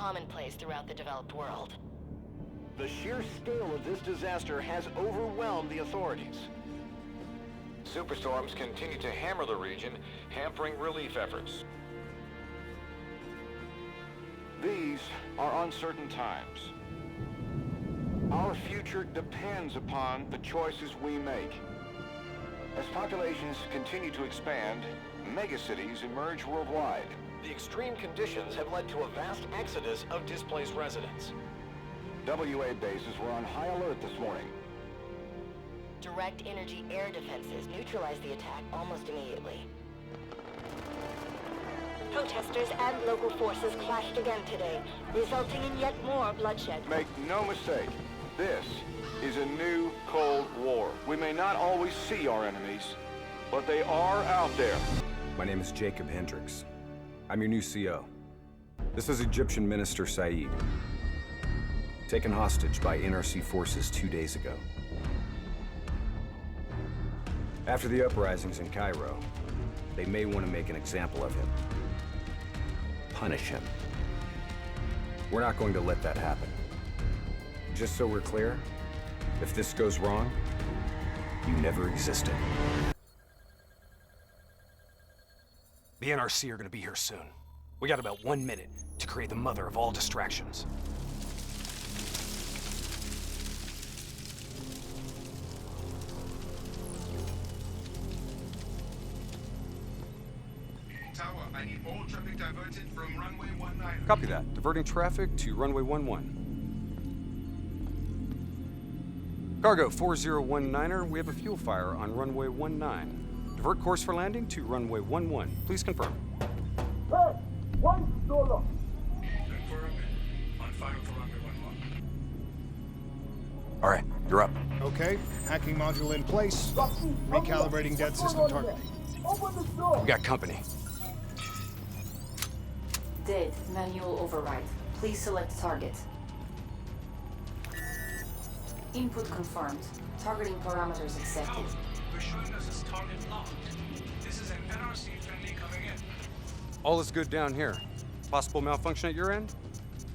commonplace throughout the developed world. The sheer scale of this disaster has overwhelmed the authorities. Superstorms continue to hammer the region, hampering relief efforts. These are uncertain times. Our future depends upon the choices we make. As populations continue to expand, megacities emerge worldwide. The extreme conditions have led to a vast exodus of displaced residents. WA bases were on high alert this morning. Direct energy air defenses neutralized the attack almost immediately. Protesters and local forces clashed again today, resulting in yet more bloodshed. Make no mistake, this is a new Cold War. We may not always see our enemies, but they are out there. My name is Jacob Hendricks. I'm your new CO. This is Egyptian Minister Said, taken hostage by NRC forces 2 days ago. After the uprisings in Cairo, they may want to make an example of him. Punish him. We're not going to let that happen. Just so we're clear, if this goes wrong, you never existed. The NRC are gonna be here soon. We got about 1 minute to create the mother of all distractions. Tower, I need all traffic diverted from runway 19. Copy that. Diverting traffic to runway 11. Cargo 4019er, we have a fuel fire on runway 19. Divert course for landing to runway 11. Please confirm. Hey, one solo. Confirm. On fire for runway 11. All right, you're up. Okay, hacking module in place. Recalibrating dead system targeting. We got company. Dead. Manual override. Please select target. Input confirmed. Targeting parameters accepted. We're showing us as target locked. This is an NRC friendly coming in. All is good down here. Possible malfunction at your end?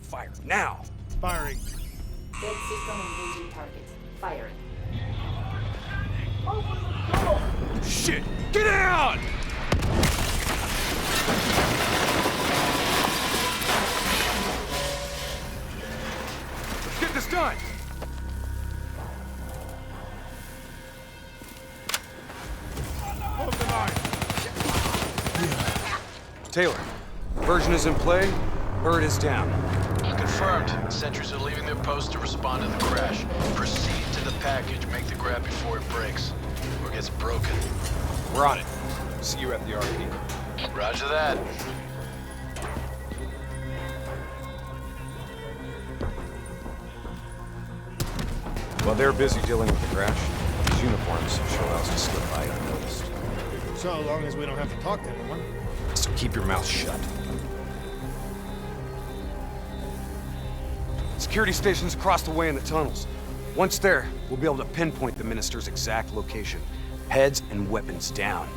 Fire now! Firing. Dead system engaging target. Firing. Shit! Get down! Let's get this done! Hold the line! Taylor, diversion is in play. Bird is down. Confirmed. Sentries are leaving their post to respond to the crash. Proceed to the package. Make the grab before it breaks. Or gets broken. We're on it. See you at the RP. Roger that. While they're busy dealing with the crash, these uniforms should allow us to slip by unnoticed. So long as we don't have to talk to anyone. So keep your mouth shut. Security stations across the way in the tunnels. Once there, we'll be able to pinpoint the minister's exact location. Heads and weapons down.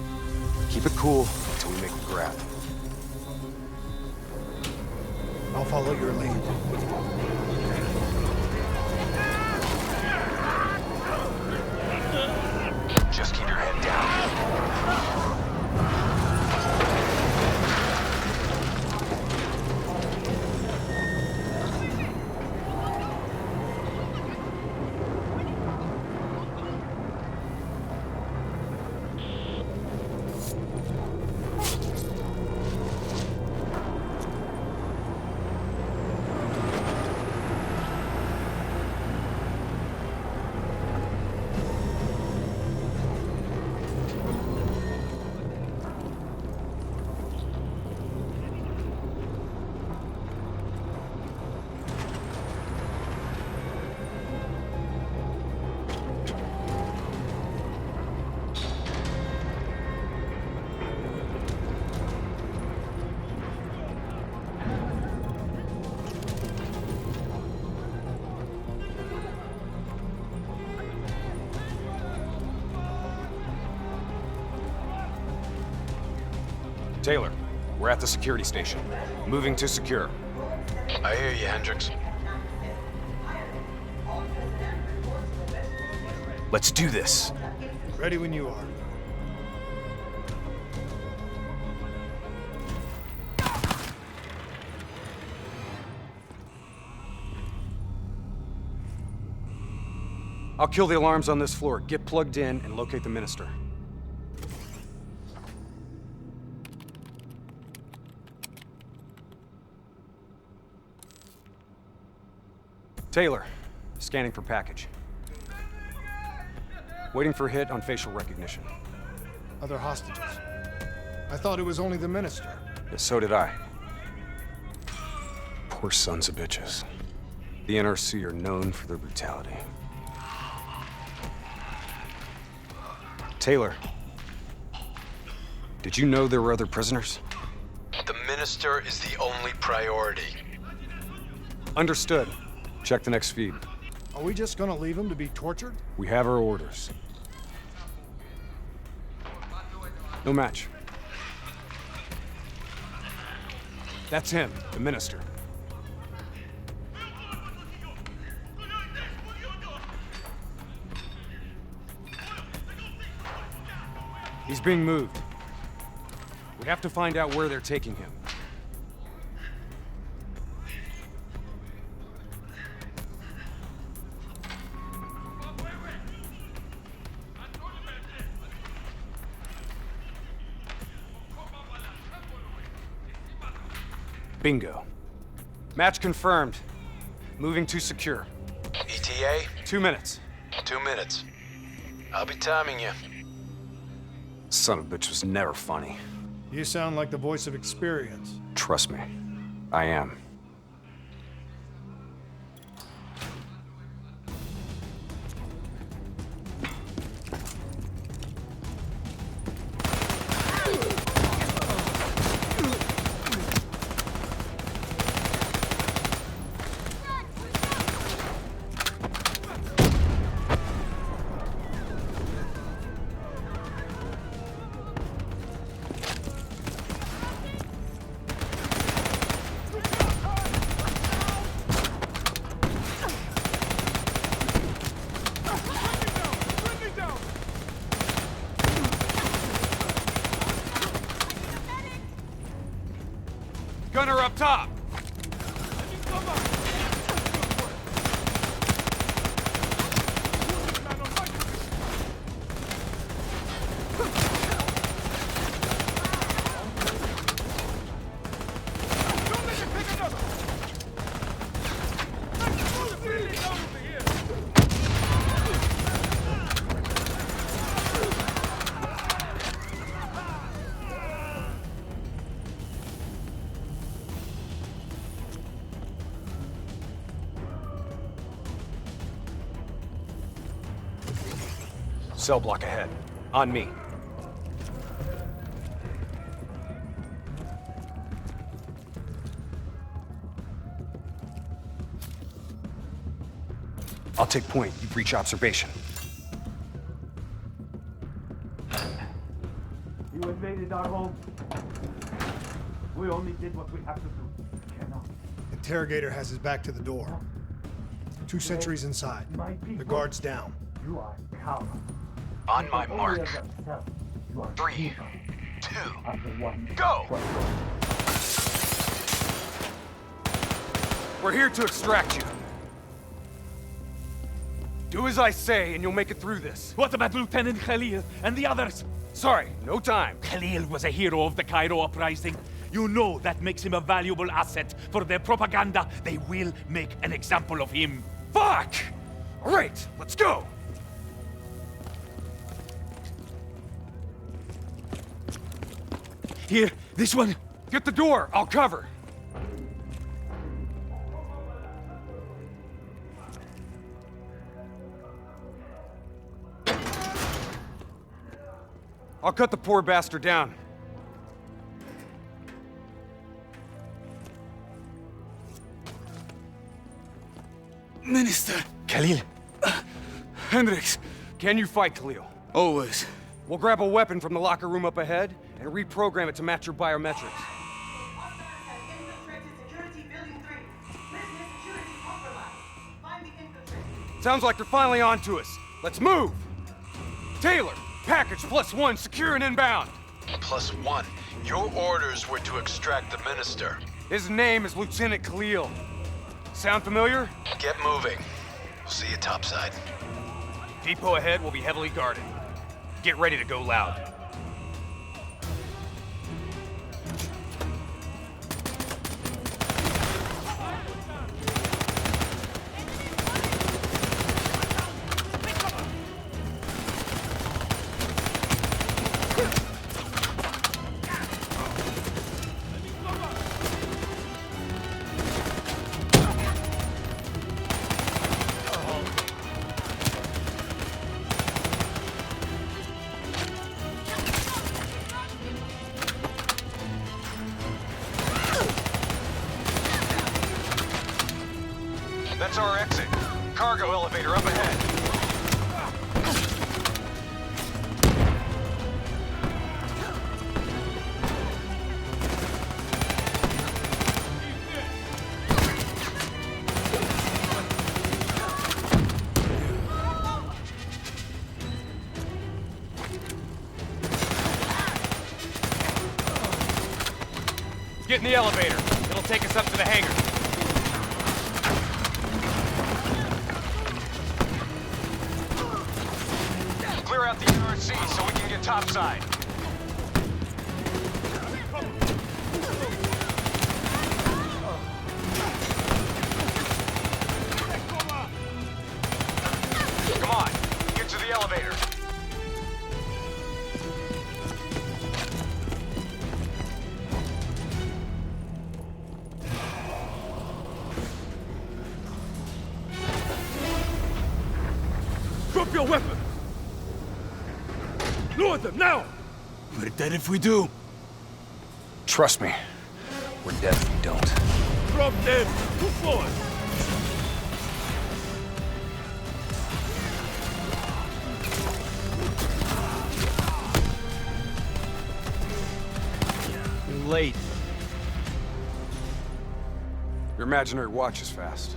Keep it cool until we make the grab. I'll follow your lead. Just keep your head down. Taylor, we're at the security station. Moving to secure. I hear you, Hendricks. Let's do this. Ready when you are. I'll kill the alarms on this floor. Get plugged in and locate the minister. Taylor, scanning for package. Waiting for hit on facial recognition. Other hostages. I thought it was only the minister. Yeah, so did I. Poor sons of bitches. The NRC are known for their brutality. Taylor, did you know there were other prisoners? The minister is the only priority. Understood. Check the next feed. Are we just gonna leave him to be tortured? We have our orders. No match. That's him, the minister. He's being moved. We have to find out where they're taking him. Bingo. Match confirmed. Moving to secure. ETA? 2 minutes. 2 minutes. I'll be timing you. Son of a bitch was never funny. You sound like the voice of experience. Trust me, I am. Gunner up top! Cell block ahead. On me. I'll take point. You breach observation. You invaded our home. We only did what we have to do. Cannot. Interrogator has his back to the door. 2 sentries inside. The guard's down. You are coward. On my mark. You are 3, 2, one. go! We're here to extract you. Do as I say, and you'll make it through this. What about Lieutenant Khalil and the others? Sorry, no time. Khalil was a hero of the Cairo uprising. You know that makes him a valuable asset for their propaganda. They will make an example of him. Fuck! All right, let's go! Here, this one. Get the door, I'll cover. I'll cut the poor bastard down. Minister. Khalil. Hendricks. Can you fight, Khalil? Always. We'll grab a weapon from the locker room up ahead and reprogram it to match your biometrics. Sounds like they're finally on to us. Let's move! Taylor, package +1, secure and inbound. +1. Your orders were to extract the minister. His name is Lieutenant Khalil. Sound familiar? Get moving. We'll see you topside. Depot ahead will be heavily guarded. Get ready to go loud. That's our exit. Cargo elevator up ahead. Get in the elevator. It'll take us up to the hangar. Clear out the NRC so we can get topside. Come on, get to the elevator. Drop your weapon! Lower them, now! We're dead if we do. Trust me, we're dead if we don't. Drop them! Move forward! You're late. Your imaginary watch is fast.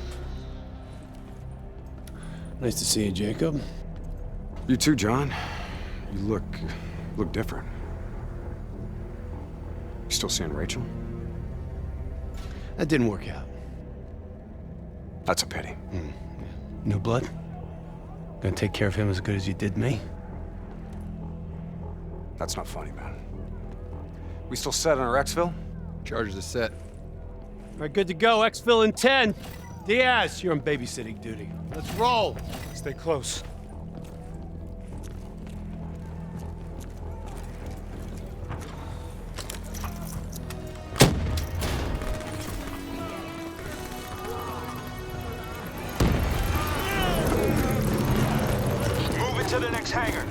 Nice to see you, Jacob. You too, John. You look different. You still seeing Rachel? That didn't work out. That's a pity. New blood? Gonna take care of him as good as you did me? That's not funny, man. We still set on our exfil? Charges are set. All right, good to go. Exfil in 10. Diaz, you're on babysitting duty. Let's roll. Stay close. Move it to the next hangar.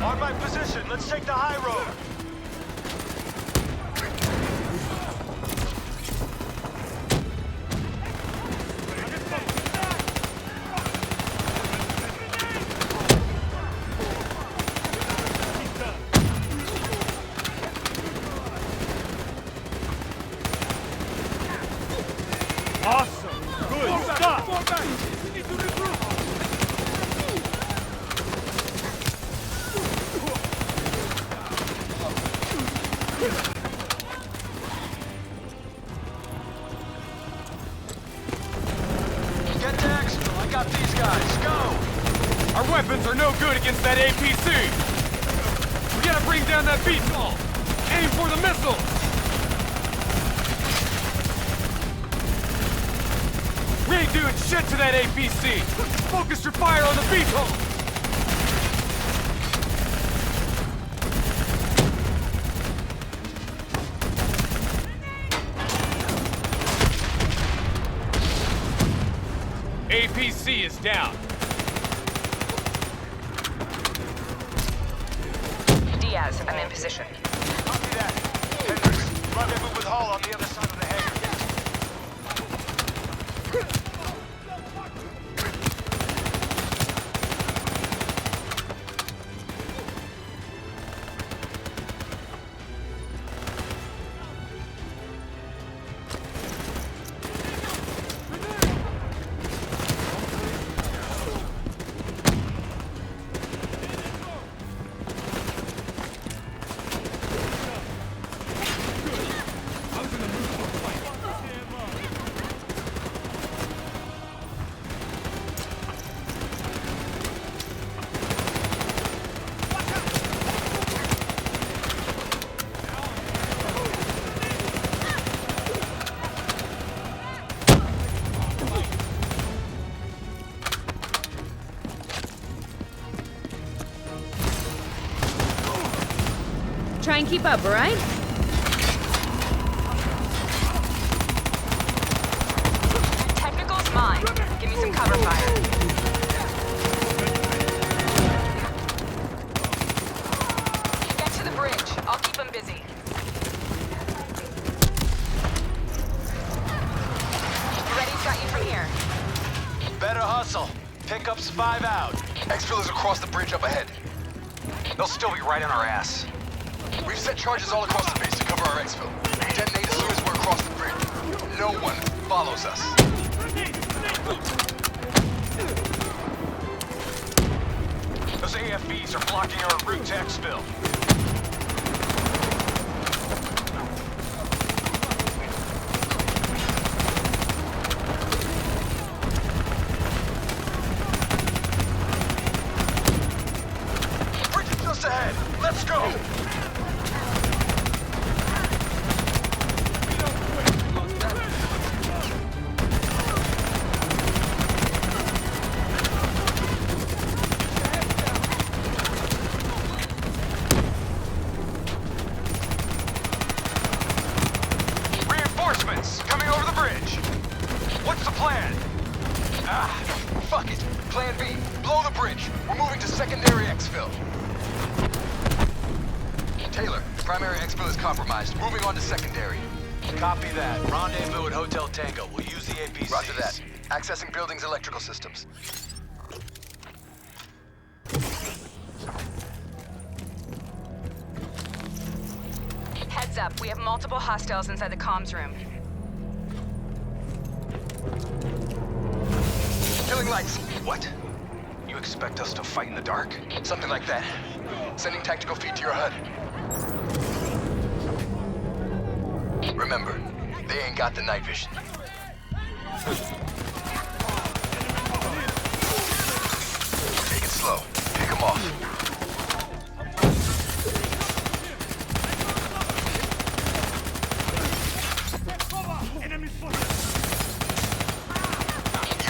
On my position, let's take the high road. Awesome! Good! Stop! We need to regroup! Get to exfil. I got these guys. Go! Our weapons are no good against that APC! We gotta bring down that VTOL! Aim for the missile! We ain't doing shit to that APC! Focus your fire on the VTOL! APC is down. Diaz, I'm in position. Copy that. Hendricks, rendezvous with Hall on the other side of the hangar. try and keep up, all right? Technical's mine. Give me some cover fire. Get to the bridge. I'll keep them busy. Ready's got you from here. Better hustle. Pickups 5 out. Exfil is across the bridge up ahead. They'll still be right on our ass. We've set charges all across the base to cover our exfil. Detonate as soon as we're across the bridge. No one follows us. Those AFVs are blocking our route to exfil. Bridge is just ahead. Let's go. Reinforcements coming over the bridge. What's the plan? Fuck it. Plan B. Blow the bridge. We're moving to secondary exfil. Taylor, primary exfil is compromised. Moving on to secondary. Copy that. Rendezvous at Hotel Tango. We'll use the APCs. Roger that. Accessing building's electrical systems. Heads up. We have multiple hostiles inside the comms room. Killing lights. What? You expect us to fight in the dark? Something like that. Sending tactical feed to your HUD. Remember, they ain't got the night vision. Take it slow. Pick them off.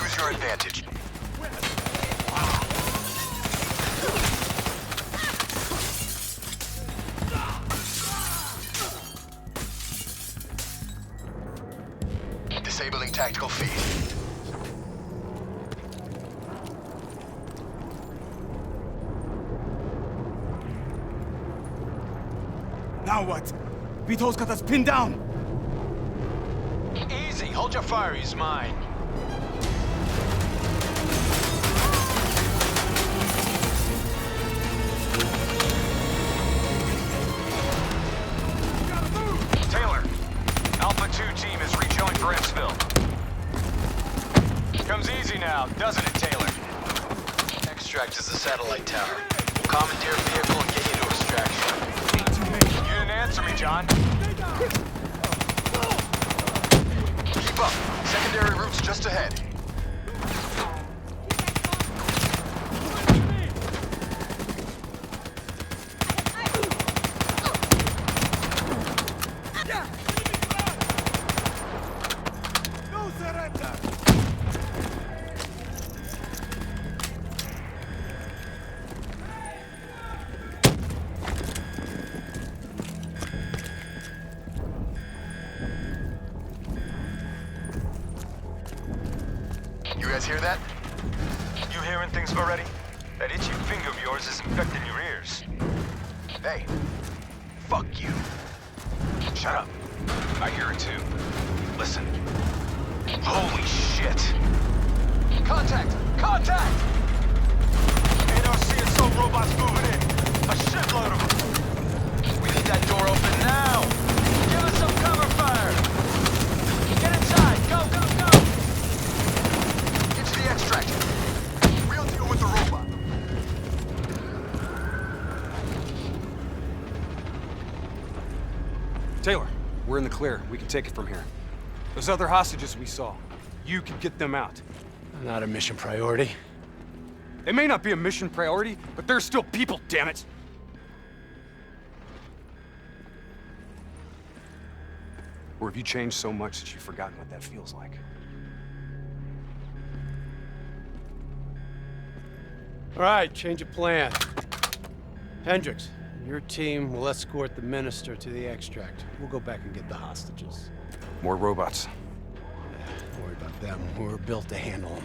Use your advantage. Disabling tactical feed. Now what? Vito's got us pinned down. Easy. Hold your fire. He's mine. Taylor, Alpha 2 team is rejoined for exfil. Comes easy now, doesn't it, Taylor? Extract is the satellite tower. We'll commandeer a vehicle and get you to extraction. You didn't answer me, John. Keep up. Secondary route's just ahead. No surrender! You guys hear that? You hearing things already? That itchy finger of yours is infecting your ears. Hey, fuck you. Shut up. I hear it too. Listen. Holy shit! Contact! Contact! NRC assault robots moving in. A shitload of them. We need that door open now. Give us some cover fire. Get inside. Go, go, go. Get to the extract. We'll deal with the robot. Taylor, we're in the clear. We can take it from here. Those other hostages we saw, you can get them out. Not a mission priority. They may not be a mission priority, but they're still people, damn it! Or have you changed so much that you've forgotten what that feels like? All right, change of plan. Hendricks, Your team will escort the minister to the extract. We'll go back and get the hostages. More robots. Don't worry about them. We're built to handle them.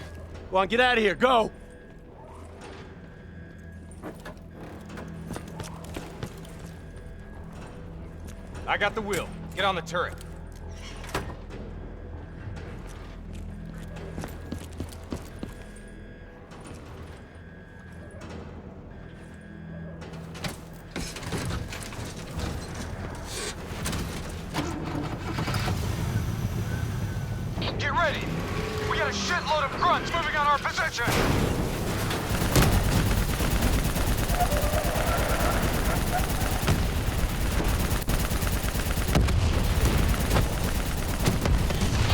Go on, get out of here. Go! I got the wheel. Get on the turret. Get ready! We got a shitload of grunts moving on our position!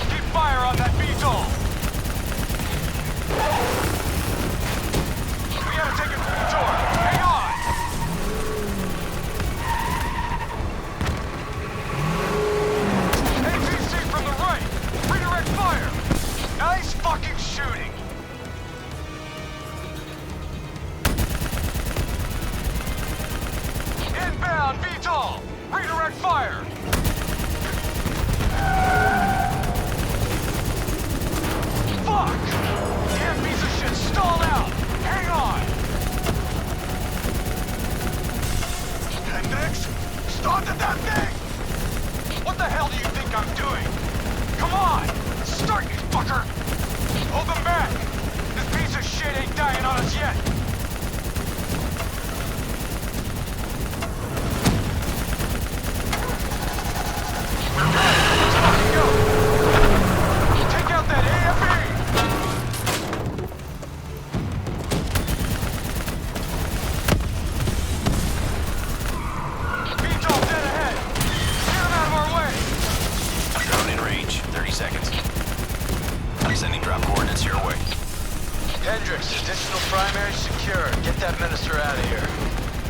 Keep fire on that VTOL! We gotta take it through the door! Hang on! ATC from the right! Redirect fire! Nice fucking shooting! Inbound VTOL! Redirect fire! Fuck! Damn piece of shit stalled out! Hang on! Hendrix? Started that thing! What the hell do you think I'm doing? Come on! Start, you fucker! Hold them back! This piece of shit ain't dying on us yet! Let's fucking go! Take out that AFE! VTOL dead ahead! Get him out of our way! Drone in range. 30 seconds. I'm sending drop coordinates your way. Hendrix, additional primary secure. Get that minister out of here.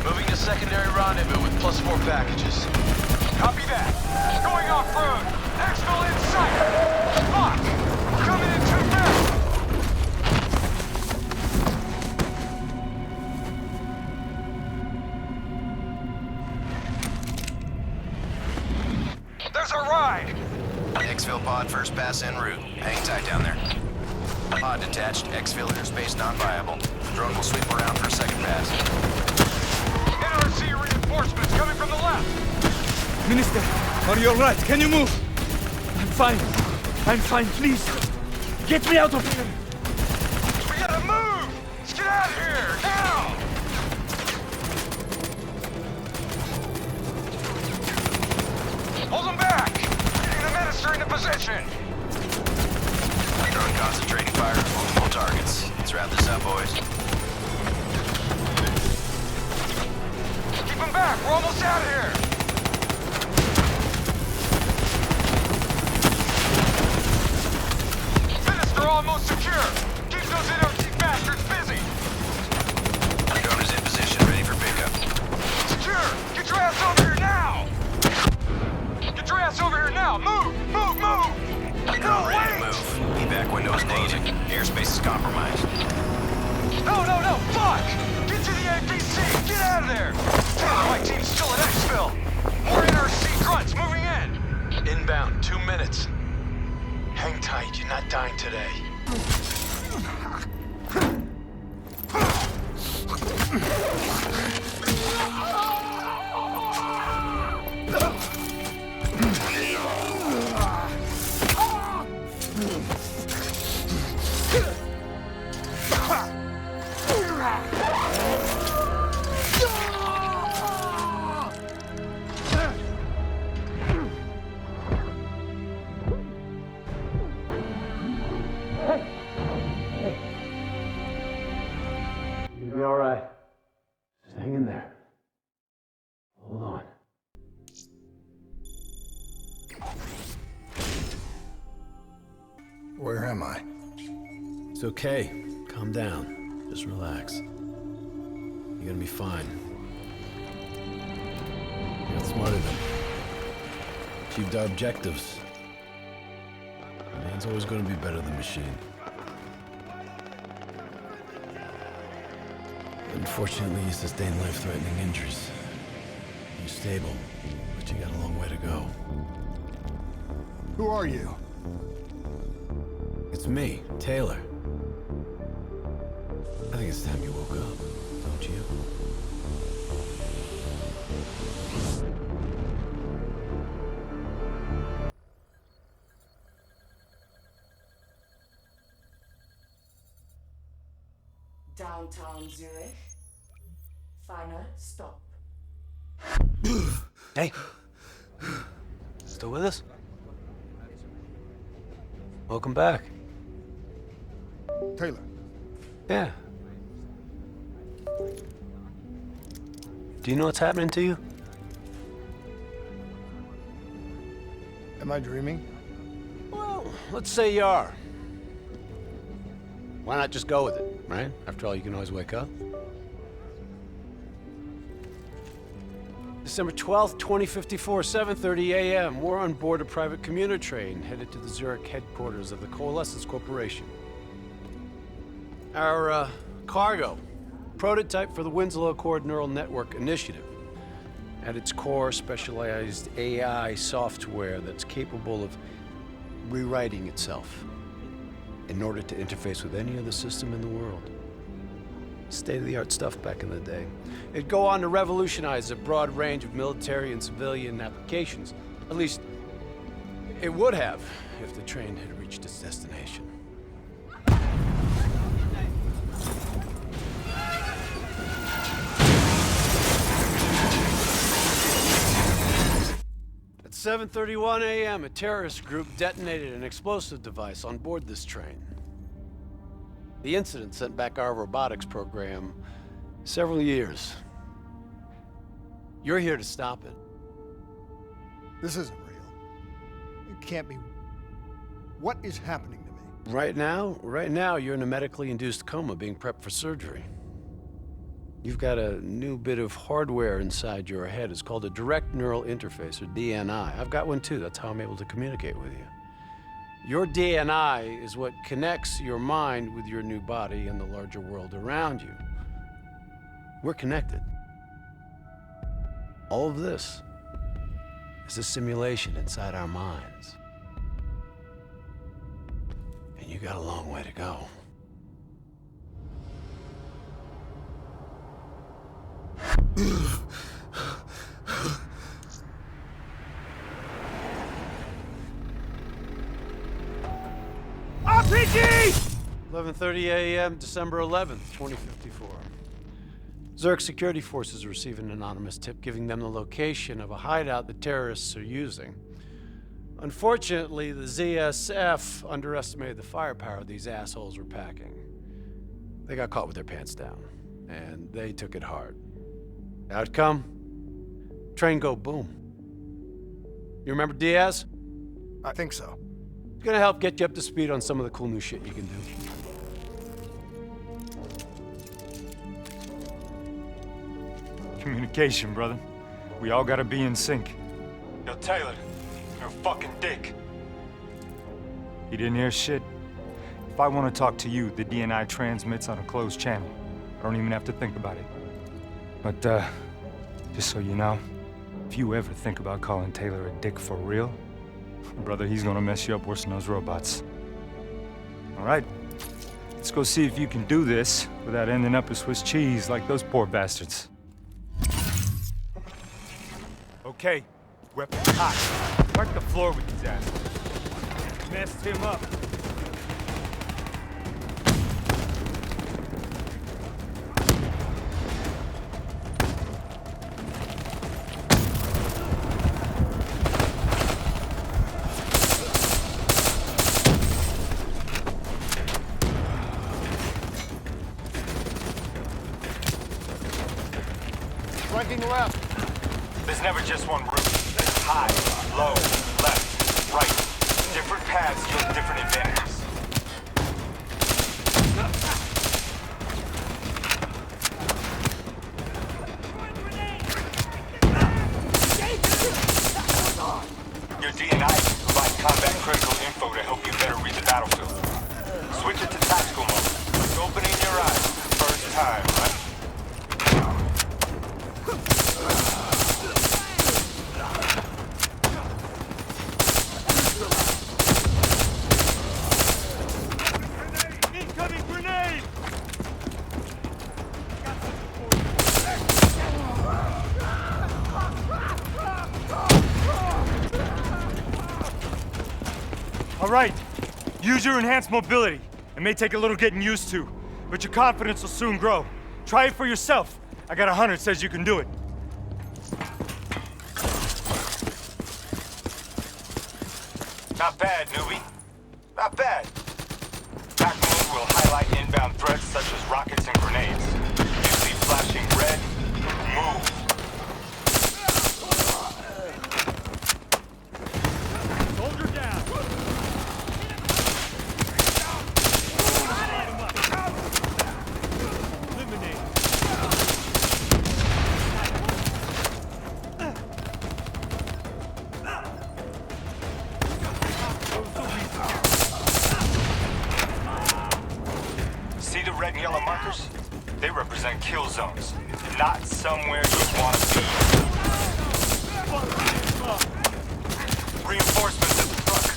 Moving to secondary rendezvous with +4 packages. Copy that. Going off-road. Exfil in sight. Fuck! We're coming in too fast! There's a ride! Exfil pod first pass en route. Hang tight down there. Pod detached. Exfil airspace non-viable. Drone will sweep around for a second pass. NRC reinforcements coming from the left! Minister, are you alright? Can you move? I'm fine. I'm fine, please. Get me out of here. We gotta move! Let's get out of here, now! Hold them back! Getting the minister into position! Drone concentrating fire on multiple targets. Let's wrap this up, boys. Keep them back! We're almost out of here! Minister almost secure! Keep those NRC bastards busy! Drone is in position, ready for pickup. Secure! Get your ass over here now! Get your ass over here now! Move! Move! Move! Drone ready to move. Evac windows closing. Airspace is compromised. No, no, no! Fuck! Get to the APC! Get out of there! Damn, my team's still at Exfil! More NRC grunts moving in! Inbound, 2 minutes. Hang tight, you're not dying today. You'll be alright. Just hang in there. Hold on. Where am I? It's okay. Calm down. Just relax. You're gonna be fine. You got smarter than me. Achieved our objectives. Man's always gonna be better than machine. Unfortunately, he sustained life-threatening injuries. stable, but you got a long way to go. Who are you? It's me, Taylor. I think it's time you woke up, don't you? Downtown Zurich. Final stop. Hey. Still with us? Welcome back. Taylor. Yeah. Do you know what's happening to you? Am I dreaming? Well, let's say you are. Why not just go with it, right? After all, you can always wake up. December 12th, 2054, 7:30 a.m. We're on board a private commuter train headed to the Zurich headquarters of the Coalescence Corporation. Our cargo, prototype for the Winslow Accord Neural Network Initiative. At its core, specialized AI software that's capable of rewriting itself in order to interface with any other system in the world. State-of-the-art stuff back in the day. It'd go on to revolutionize a broad range of military and civilian applications. At least, it would have if the train had reached its destination. At 7:31 a.m., a terrorist group detonated an explosive device on board this train. The incident sent back our robotics program several years. You're here to stop it. This isn't real. It can't be. What is happening to me? Right now, you're in a medically induced coma being prepped for surgery. You've got a new bit of hardware inside your head. It's called a direct neural interface, or DNI. I've got one too. That's how I'm able to communicate with you. Your DNI is what connects your mind with your new body and the larger world around you. We're connected. All of this is a simulation inside our minds. And you got a long way to go. RPG! 11:30 a.m., December 11th, 2054. Zurich security forces receive an anonymous tip giving them the location of a hideout the terrorists are using. Unfortunately, the ZSF underestimated the firepower these assholes were packing. They got caught with their pants down, and they took it hard. Outcome? Train go boom. You remember Diaz? I think so. It's gonna help get you up to speed on some of the cool new shit you can do. Communication, brother. We all gotta be in sync. Yo, Taylor, you're a fucking dick. He didn't hear shit. If I want to talk to you, the DNI transmits on a closed channel. I don't even have to think about it. But, just so you know, if you ever think about calling Taylor a dick for real, brother, he's gonna mess you up worse than those robots. All right, let's go see if you can do this without ending up as Swiss cheese like those poor bastards. Okay, weapons hot. Wipe the floor with these assholes. Messed him up. Flanking left. There's never just one route. There's high, low, left, right. Different paths yield different advantages. Your DNI can provide combat critical info to help you better read the battlefield. Switch it to tactical mode. Like opening your eyes for the first time, right? Grenade! All right, use your enhanced mobility. It may take a little getting used to, but your confidence will soon grow. Try it for yourself. I got a hunter that says you can do it. Not bad, newbie. Not bad. Attack mode will highlight inbound threats such as rockets and grenades. You see flashing red, move. Soldier down! Eliminate! See the red and yellow markers? They represent kill zones, not somewhere you want to be. Reinforcements at the truck.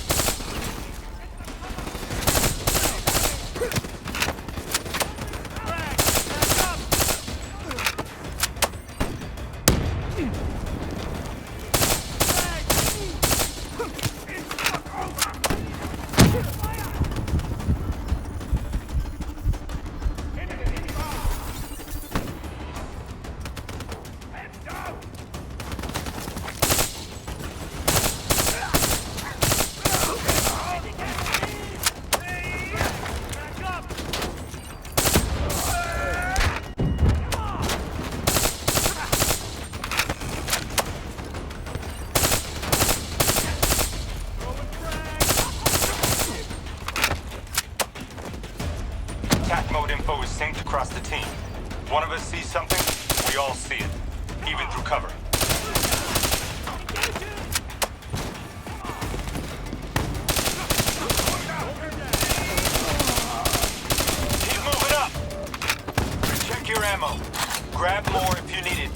Attack mode info is synced across the team. One of us sees something, we all see it, even through cover. Keep moving up. Check your ammo. Grab more if you need it.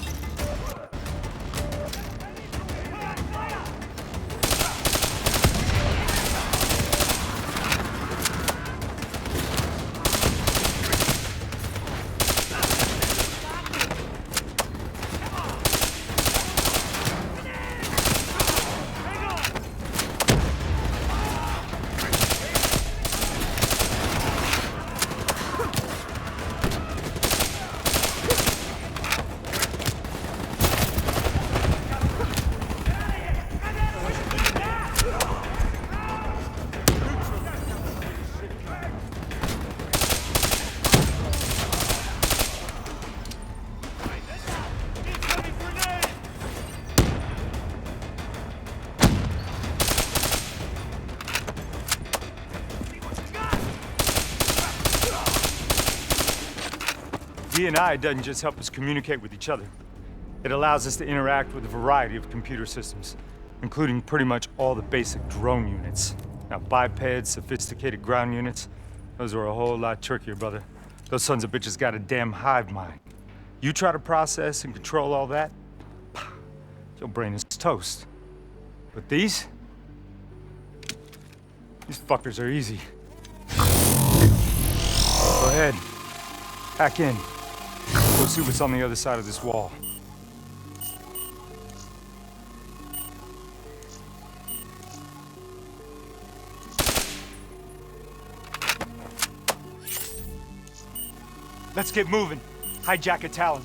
D&I doesn't just help us communicate with each other. It allows us to interact with a variety of computer systems, including pretty much all the basic drone units. Now, bipeds, sophisticated ground units, those are a whole lot trickier, brother. Those sons of bitches got a damn hive mind. You try to process and control all that, your brain is toast. But these fuckers are easy. Go ahead, hack in. Go see what's on the other side of this wall. Let's get moving. Hijack a Talon.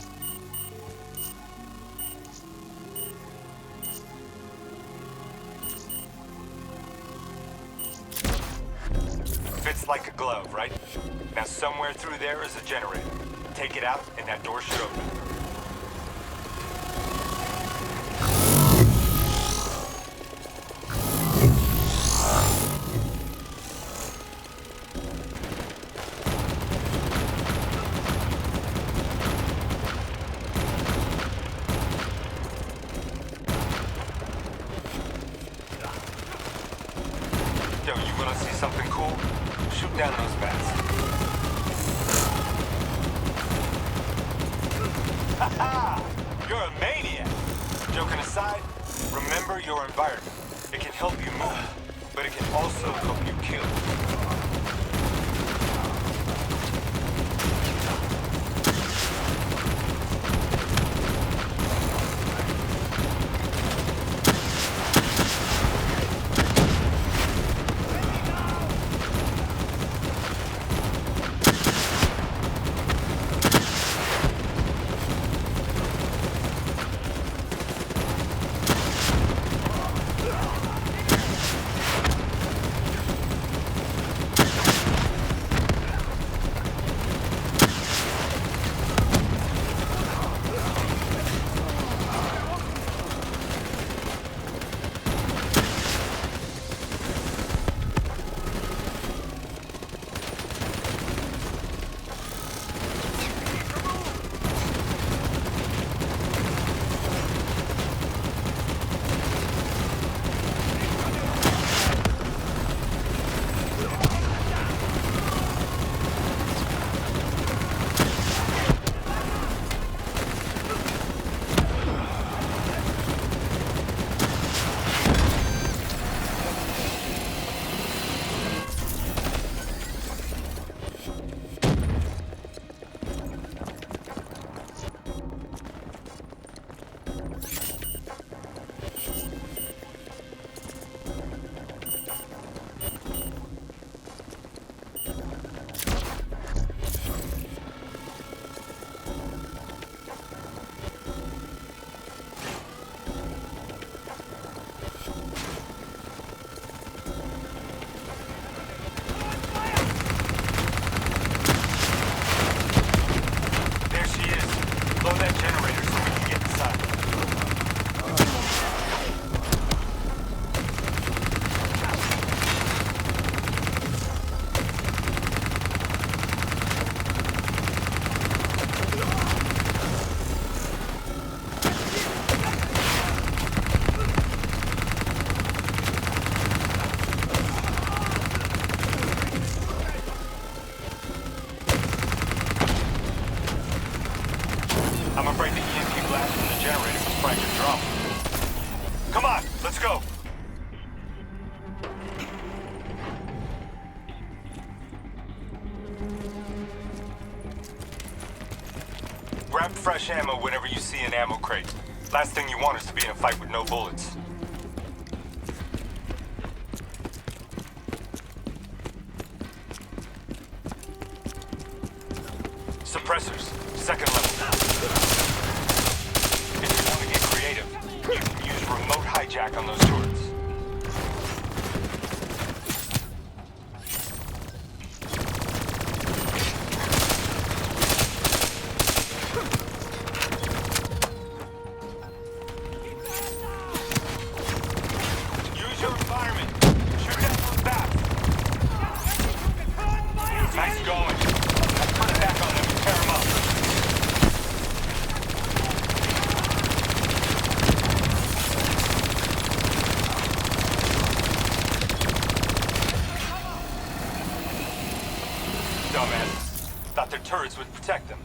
Fits like a glove, right? Now somewhere through there is a generator. Take it out, and that door should open. Yo, you wanna see something cool? Shoot down those bats. Ha! You're a maniac! Joking aside, remember your environment. It can help you move, but it can also help you kill. generator to sprite your drum. Come on, let's go. Grab fresh ammo whenever you see an ammo crate. Last thing you want is to be in a fight with no bullets. Suppressors, second level. If you want to get creative, you can use remote hijack on those turrets. Use your environment. Shoot down those bats. Nice going. Now put it back on them and tear them up. Dumbass. Thought their turrets would protect them.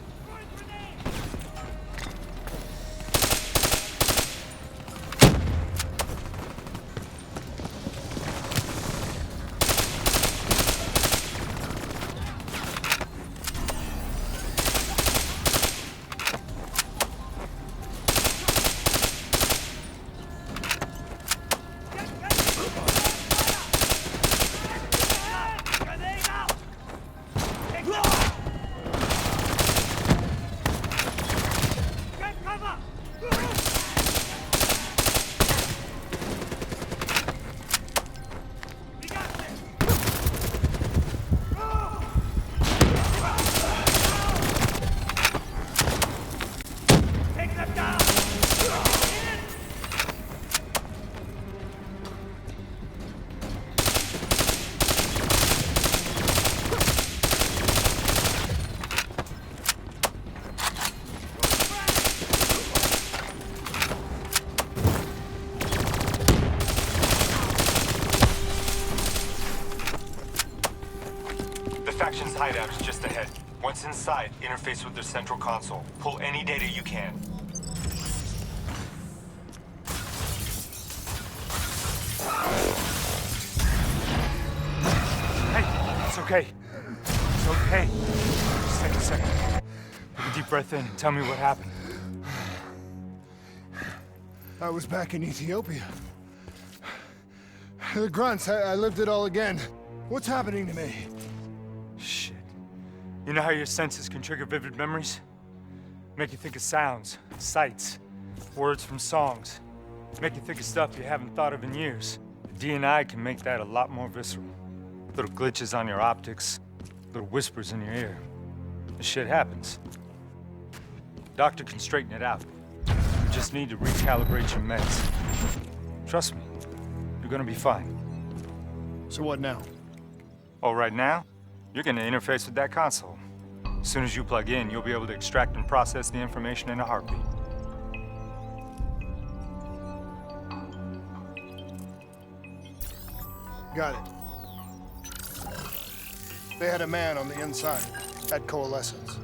Faction's hideout is just ahead. Once inside, interface with their central console. Pull any data you can. Hey, it's okay. It's okay. Just take a second. Take a deep breath in and tell me what happened. I was back in Ethiopia. The grunts, I lived it all again. What's happening to me? Shit. You know how your senses can trigger vivid memories? Make you think of sounds, sights, words from songs. Make you think of stuff you haven't thought of in years. The DNI can make that a lot more visceral. Little glitches on your optics, little whispers in your ear. This shit happens. Doctor can straighten it out. You just need to recalibrate your meds. Trust me, you're gonna be fine. So what now? Oh, right now? You're gonna interface with that console. As soon as you plug in, you'll be able to extract and process the information in a heartbeat. Got it. They had a man on the inside, at Coalescence.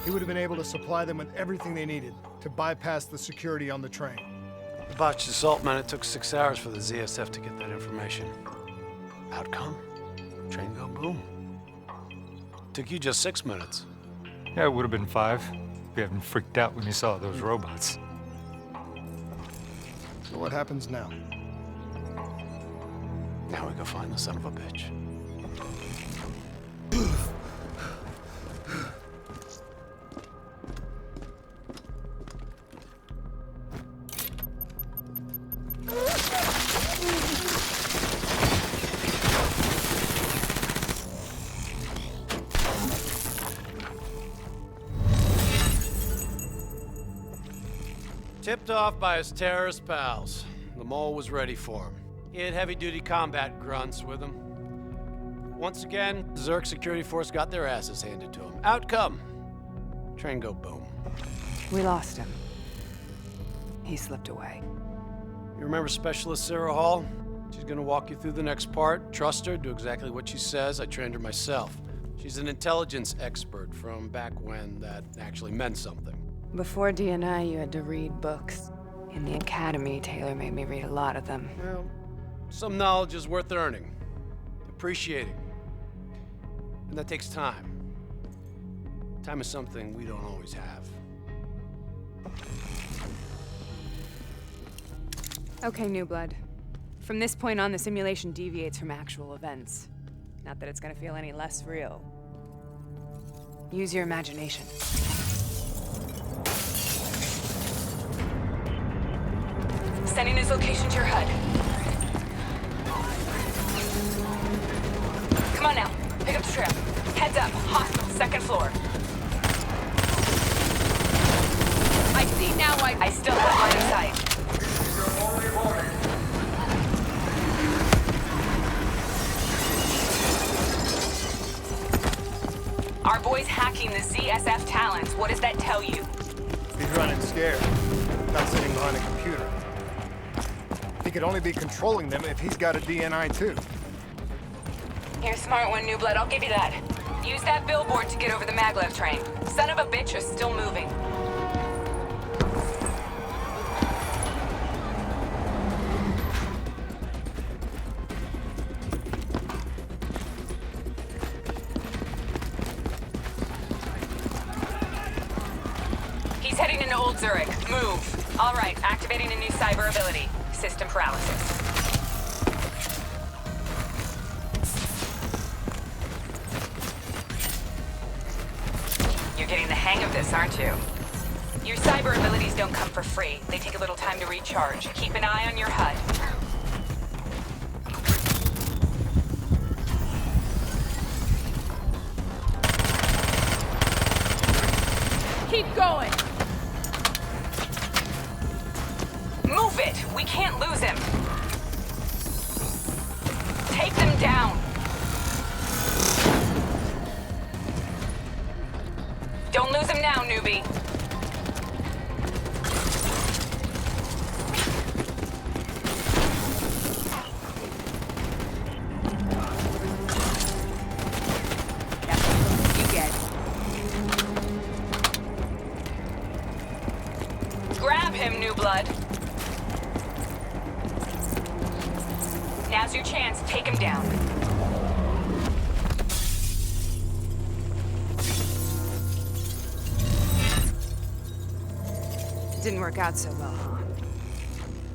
He would have been able to supply them with everything they needed to bypass the security on the train. The botched assault, man, it took 6 hours for the ZSF to get that information. Outcome? Train go boom. Took you just 6 minutes. Yeah, it would have been 5 if you hadn't freaked out when you saw those robots. So what happens now? Now we go find the son of a bitch. Tipped off by his terrorist pals, the mole was ready for him. He had heavy-duty combat grunts with him. Once again, the Zerg security force got their asses handed to him. Outcome: train go boom. We lost him. He slipped away. You remember Specialist Sarah Hall? She's gonna walk you through the next part. Trust her, do exactly what she says. I trained her myself. She's an intelligence expert from back when that actually meant something. Before DNI, you had to read books. In the academy, Taylor made me read a lot of them. Well, some knowledge is worth earning, appreciating. And that takes time. Time is something we don't always have. Okay, New Blood. From this point on, the simulation deviates from actual events. Not that it's gonna feel any less real. Use your imagination. Sending his location to your HUD. Come on now, pick up the trail. Heads up, hostile, second floor. I see now. I still have line of sight. Our boy's hacking the ZSF talents. What does that tell you? He's running scared, not sitting behind a computer. He could only be controlling them if he's got a DNI too. You're a smart one, New Blood. I'll give you that. Use that billboard to get over the maglev train. Son of a bitch is still moving. He's heading into Old Zurich. Move. All right, activating a new cyber ability. System paralysis. You're getting the hang of this, aren't you? Your cyber abilities don't come for free. They take a little time to recharge. Keep an eye on your HUD. Keep going! Move it! We can't lose him! Take them down! Don't lose him now, newbie. You get. Grab him, New Blood. Now's your chance. Take him down. Didn't work out so well, huh?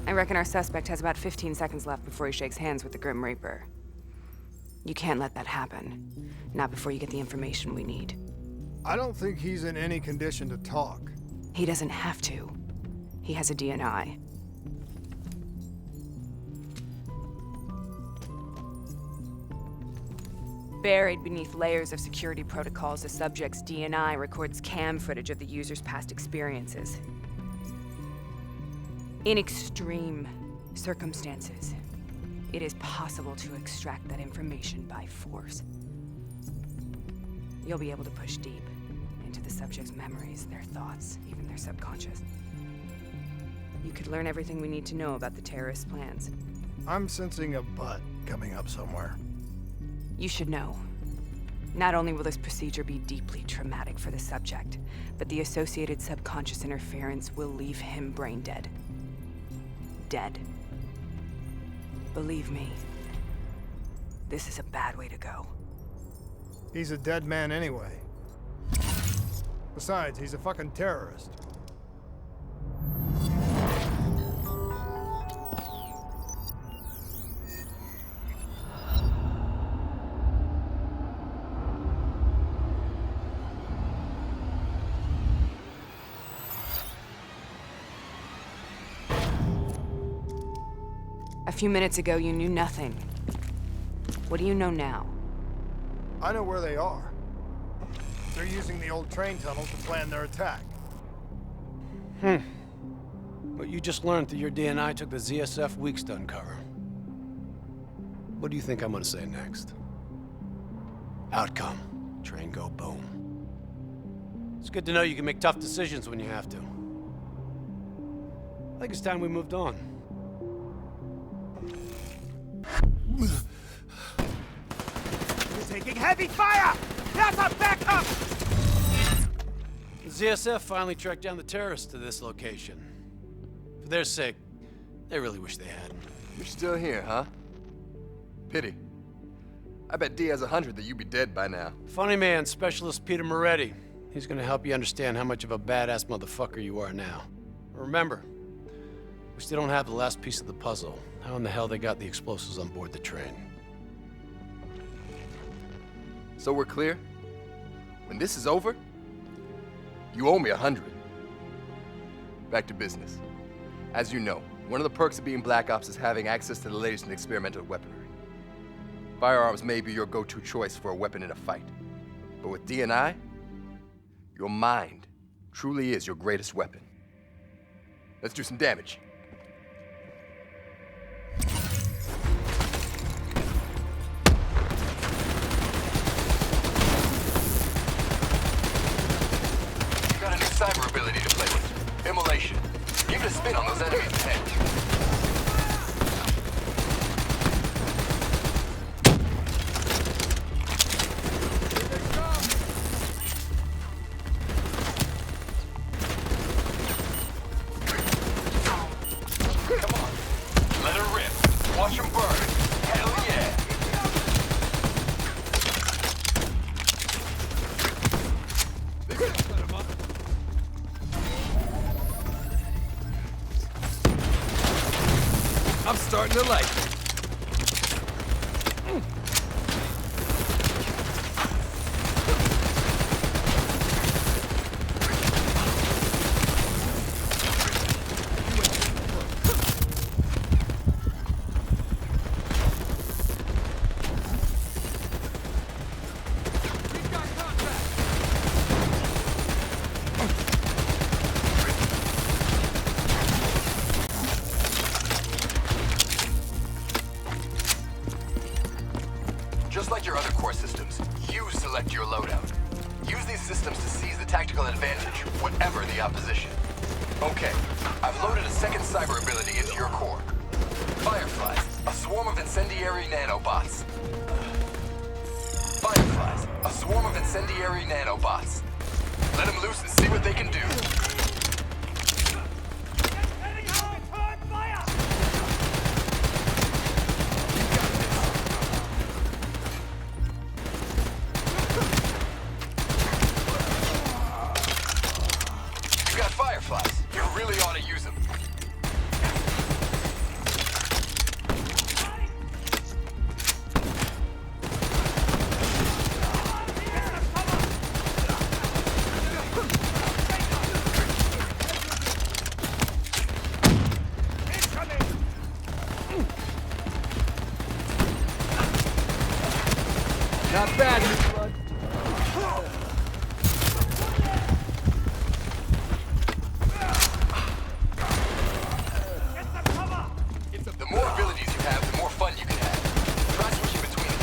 I reckon our suspect has about 15 seconds left before he shakes hands with the Grim Reaper. You can't let that happen. Not before you get the information we need. I don't think he's in any condition to talk. He doesn't have to. He has a DNI. Buried beneath layers of security protocols, the subject's DNI records cam footage of the user's past experiences. In extreme circumstances, it is possible to extract that information by force. You'll be able to push deep into the subject's memories, their thoughts, even their subconscious. You could learn everything we need to know about the terrorist plans. I'm sensing a butt coming up somewhere. You should know. Not only will this procedure be deeply traumatic for the subject, but the associated subconscious interference will leave him brain dead. Dead. Believe me, this is a bad way to go. He's a dead man anyway. Besides, he's a fucking terrorist. A few minutes ago, you knew nothing. What do you know now? I know where they are. They're using the old train tunnel to plan their attack. What you just learned through your DNI took the ZSF weeks to uncover. What do you think I'm gonna say next? Outcome. Train go boom. It's good to know you can make tough decisions when you have to. I think it's time we moved on. We're taking heavy fire! There's a backup! The ZSF finally tracked down the terrorists to this location. For their sake, they really wish they hadn't. You're still here, huh? Pity. I bet D has 100 that you'd be dead by now. Funny man, Specialist Peter Moretti. He's gonna help you understand how much of a badass motherfucker you are now. Remember, we still don't have the last piece of the puzzle. How in the hell they got the explosives on board the train? So we're clear? When this is over, you owe me 100. Back to business. As you know, one of the perks of being Black Ops is having access to the latest in experimental weaponry. Firearms may be your go-to choice for a weapon in a fight. But with D&I, your mind truly is your greatest weapon. Let's do some damage. You got a new cyber ability to play with. Immolation. Give it a spin on those enemies ahead. I'm starting to like it. Just like your other core systems, you select your loadout. Use these systems to seize the tactical advantage, whatever the opposition. Okay, I've loaded a second cyber ability into your core. Fireflies, a swarm of incendiary nanobots. Fireflies, a swarm of incendiary nanobots. Let them loose and see what they can do. Fireflies. You really ought to use them. Not bad, Mr. Blood. The more abilities you have, the more fun you can have. Try switching between them.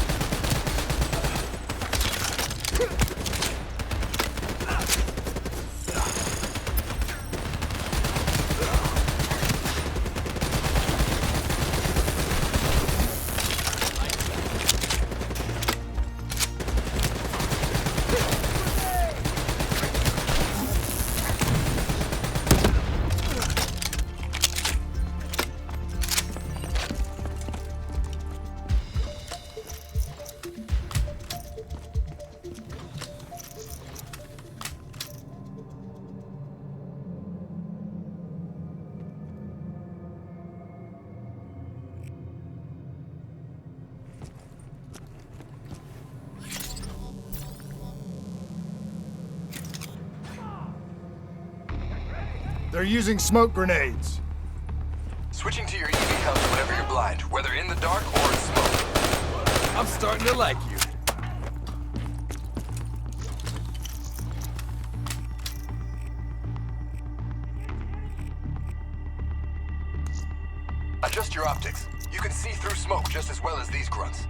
They're using smoke grenades. Switching to your EV helps whenever you're blind, whether in the dark or in smoke. I'm starting to like you. Adjust your optics. You can see through smoke just as well as these grunts.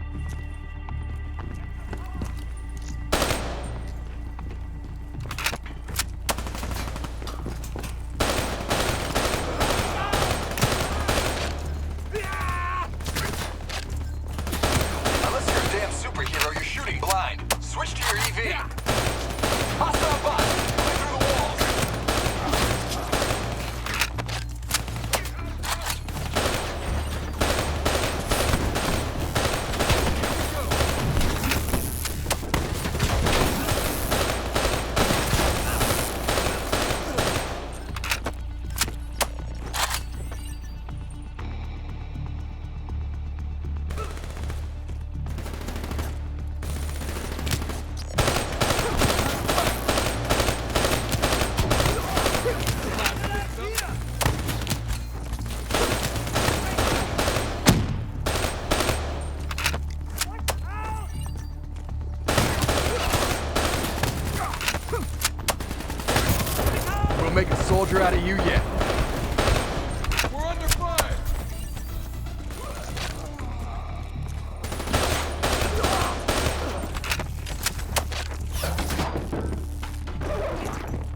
Unless you're a damn superhero, you're shooting blind. Switch to your EV. make a soldier out of you yet. We're under fire!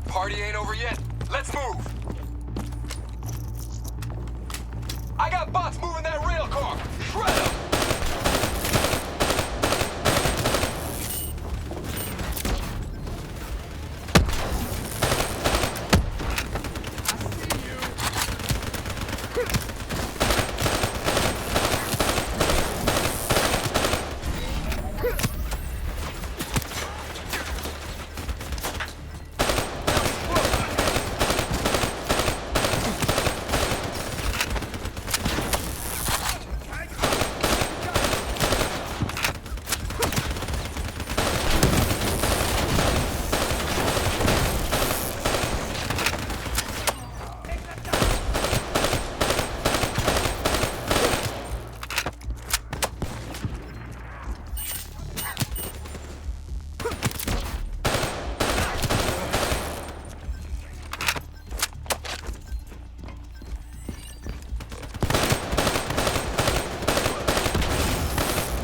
Party ain't over yet. Let's move! I got bots moving that rail car! Shred 'em!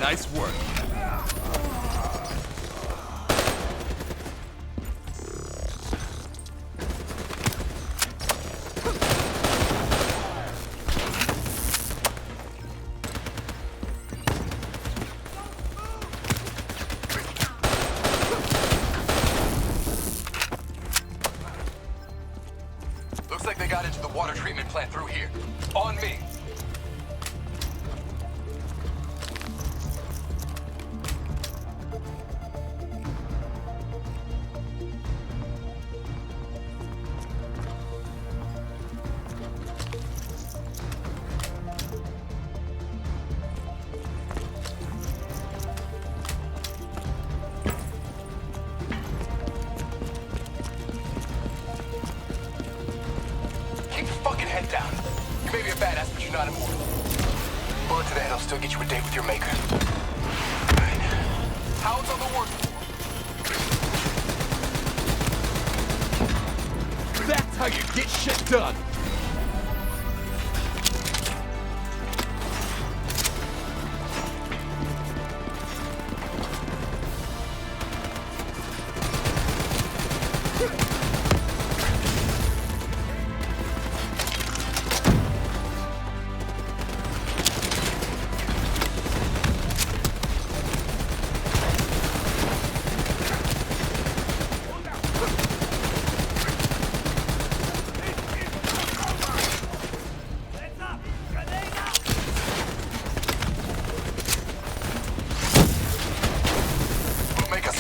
Nice work. Looks like they got into the water treatment plant through here. On me! Keep your fucking head down. You may be a badass, but you're not immortal. Bullet to the head will still get you a date with your maker. Right. Hounds on the work floor. That's how you get shit done.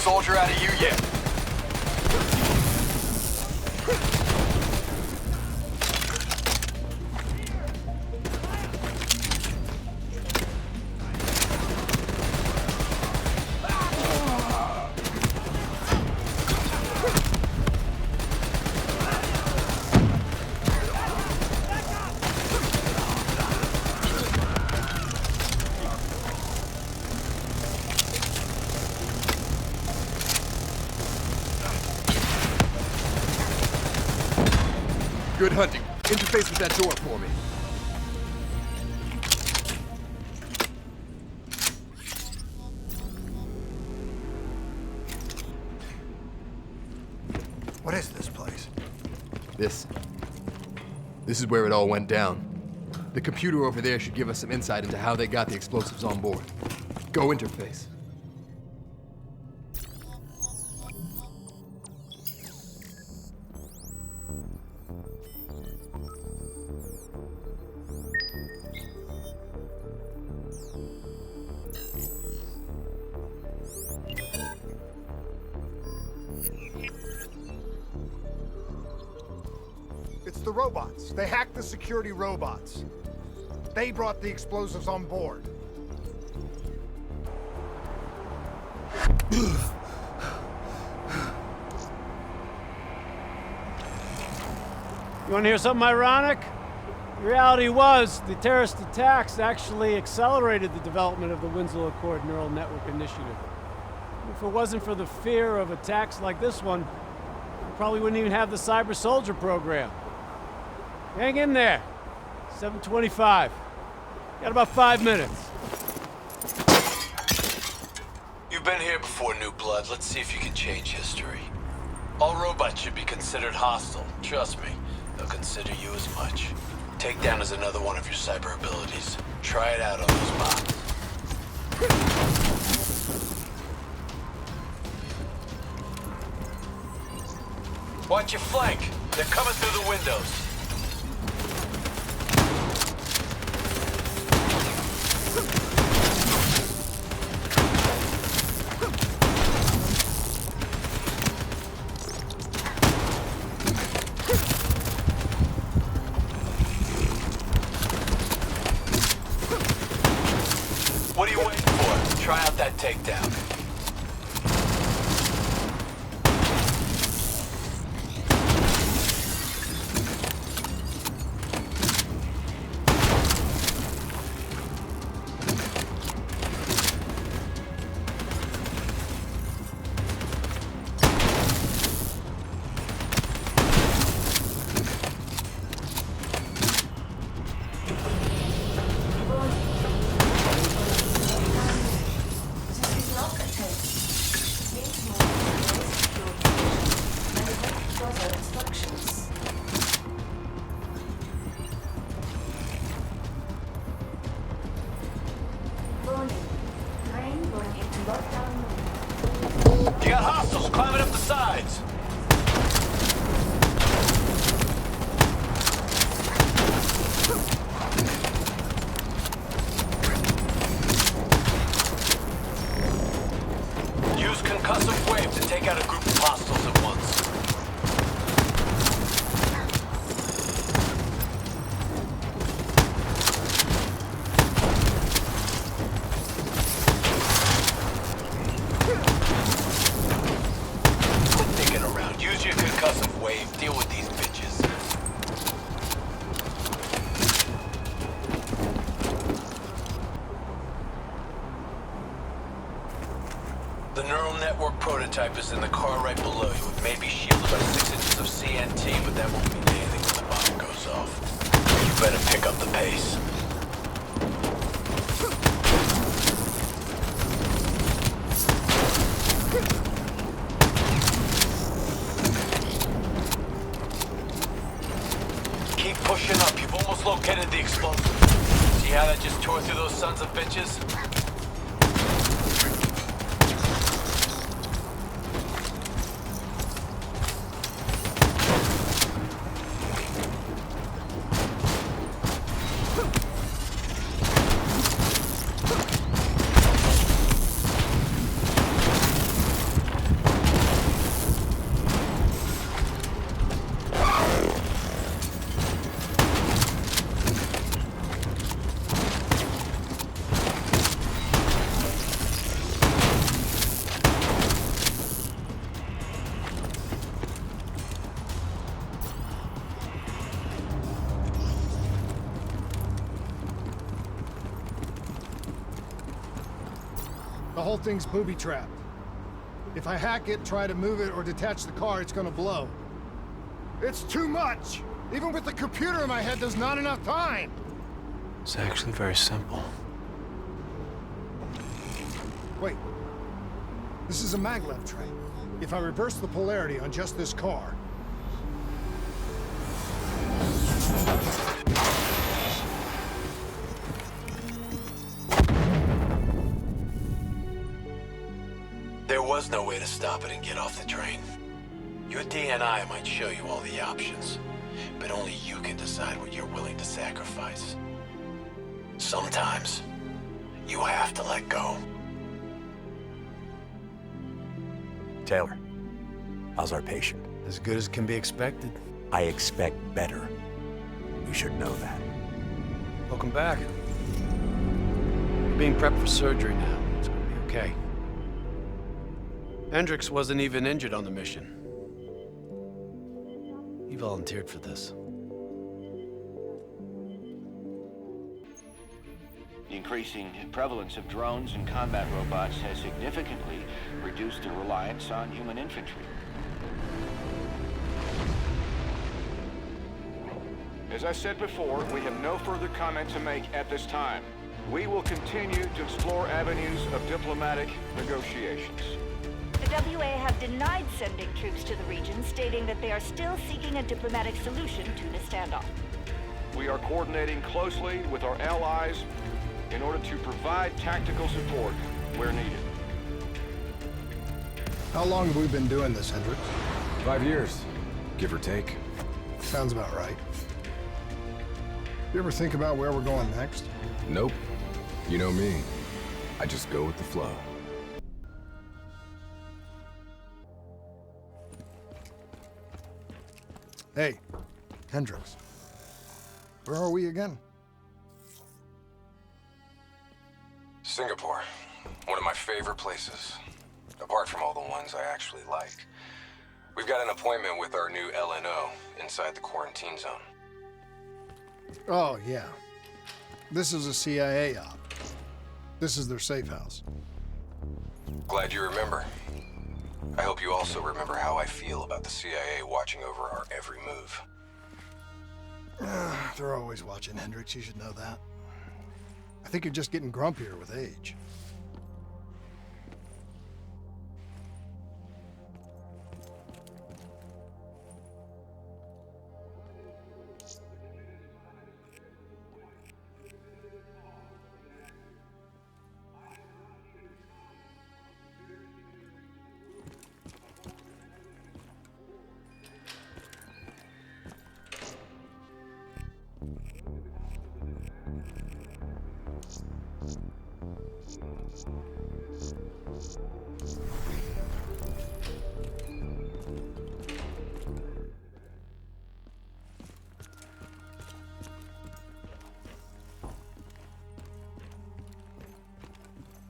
Soldier out of you yet. Good hunting. Interface with that door for me. What is this place? This is where it all went down. The computer over there should give us some insight into how they got the explosives on board. Go interface. It's the robots. They hacked the security robots. They brought the explosives on board. You want to hear something ironic? The reality was, the terrorist attacks actually accelerated the development of the Winslow Accord Neural Network Initiative. If it wasn't for the fear of attacks like this one, we probably wouldn't even have the Cyber Soldier program. Hang in there. 7:25. Got about 5 minutes. You've been here before, New Blood. Let's see if you can change history. All robots should be considered hostile. Trust me, they'll consider you as much. Takedown is another one of your cyber abilities. Try it out on those bots. Watch your flank. They're coming through the windows. What are you waiting for? Try out that takedown. You got hostiles climbing up the sides. Use concussive wave to take out a group of hostiles at once. Use your concussive wave. Deal with these bitches. The neural network prototype is in the car right below you. It may be shielded by 6 inches of CNT, but that won't mean anything when the bomb goes off. You better pick up the pace. Keep pushing up. You've almost located the explosive. See how that just tore through those sons of bitches? The whole thing's booby-trapped. If I hack it, try to move it, or detach the car, it's gonna blow. It's too much! Even with the computer in my head, there's not enough time! It's actually very simple. Wait. This is a maglev tray. If I reverse the polarity on just this car... There was no way to stop it and get off the train. Your DNI might show you all the options, but only you can decide what you're willing to sacrifice. Sometimes, you have to let go. Taylor, how's our patient? As good as can be expected. I expect better. You should know that. Welcome back. You're being prepped for surgery now. It's gonna be okay. Hendricks wasn't even injured on the mission. He volunteered for this. The increasing prevalence of drones and combat robots has significantly reduced the reliance on human infantry. As I said before, we have no further comment to make at this time. We will continue to explore avenues of diplomatic negotiations. The WA have denied sending troops to the region, stating that they are still seeking a diplomatic solution to the standoff. We are coordinating closely with our allies in order to provide tactical support where needed. How long have we been doing this, Hendricks? 5 years, give or take. Sounds about right. You ever think about where we're going next? Nope. You know me. I just go with the flow. Hey, Hendricks. Where are we again? Singapore. One of my favorite places. Apart from all the ones I actually like. We've got an appointment with our new LNO inside the quarantine zone. Oh, yeah. This is a CIA op. This is their safe house. Glad you remember. I hope you also remember how I feel about the CIA watching over our every move. They're always watching, Hendricks. You should know that. I think you're just getting grumpier with age.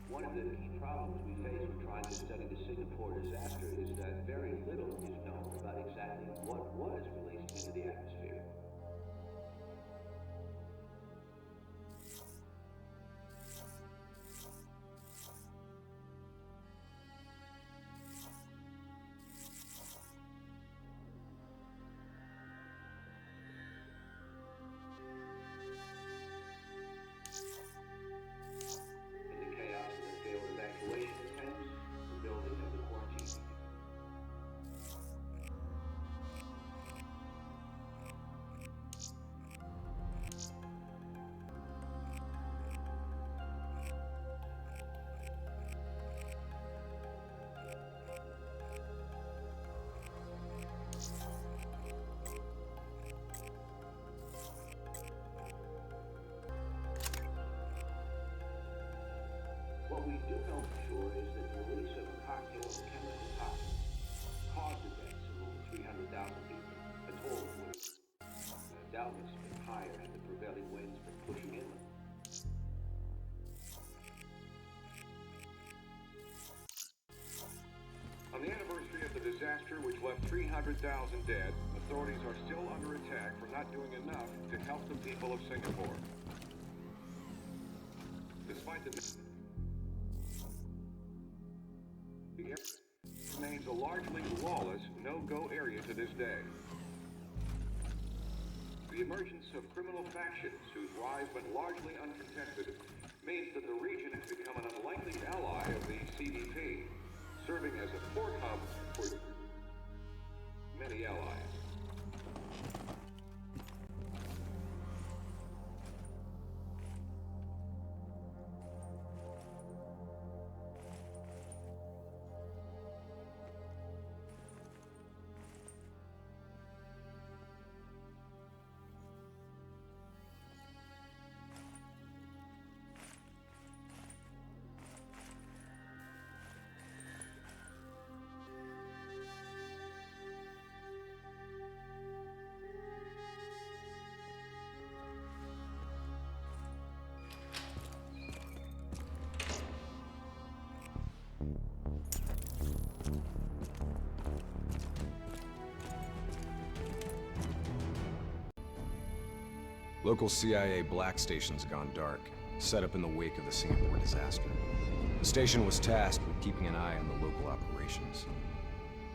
One of the key problems we face when trying to study the Singapore disaster is that very little is known about exactly what was released into the atmosphere. What we do know for sure is that the release of a cocktail of chemical toxins caused the deaths of over 300,000 people, a toll that would have doubtless been higher had the prevailing winds been pushing inland. On the anniversary of the disaster which left 300,000 dead, authorities are still under attack for not doing enough to help the people of Singapore. Despite the area remains a largely lawless, no-go area to this day. The emergence of criminal factions whose rise went largely uncontested means that the region has become an unlikely ally of the CDP, serving as a port hub for many allies. Local CIA black station's gone dark, set up in the wake of the Singapore disaster. The station was tasked with keeping an eye on the local operations.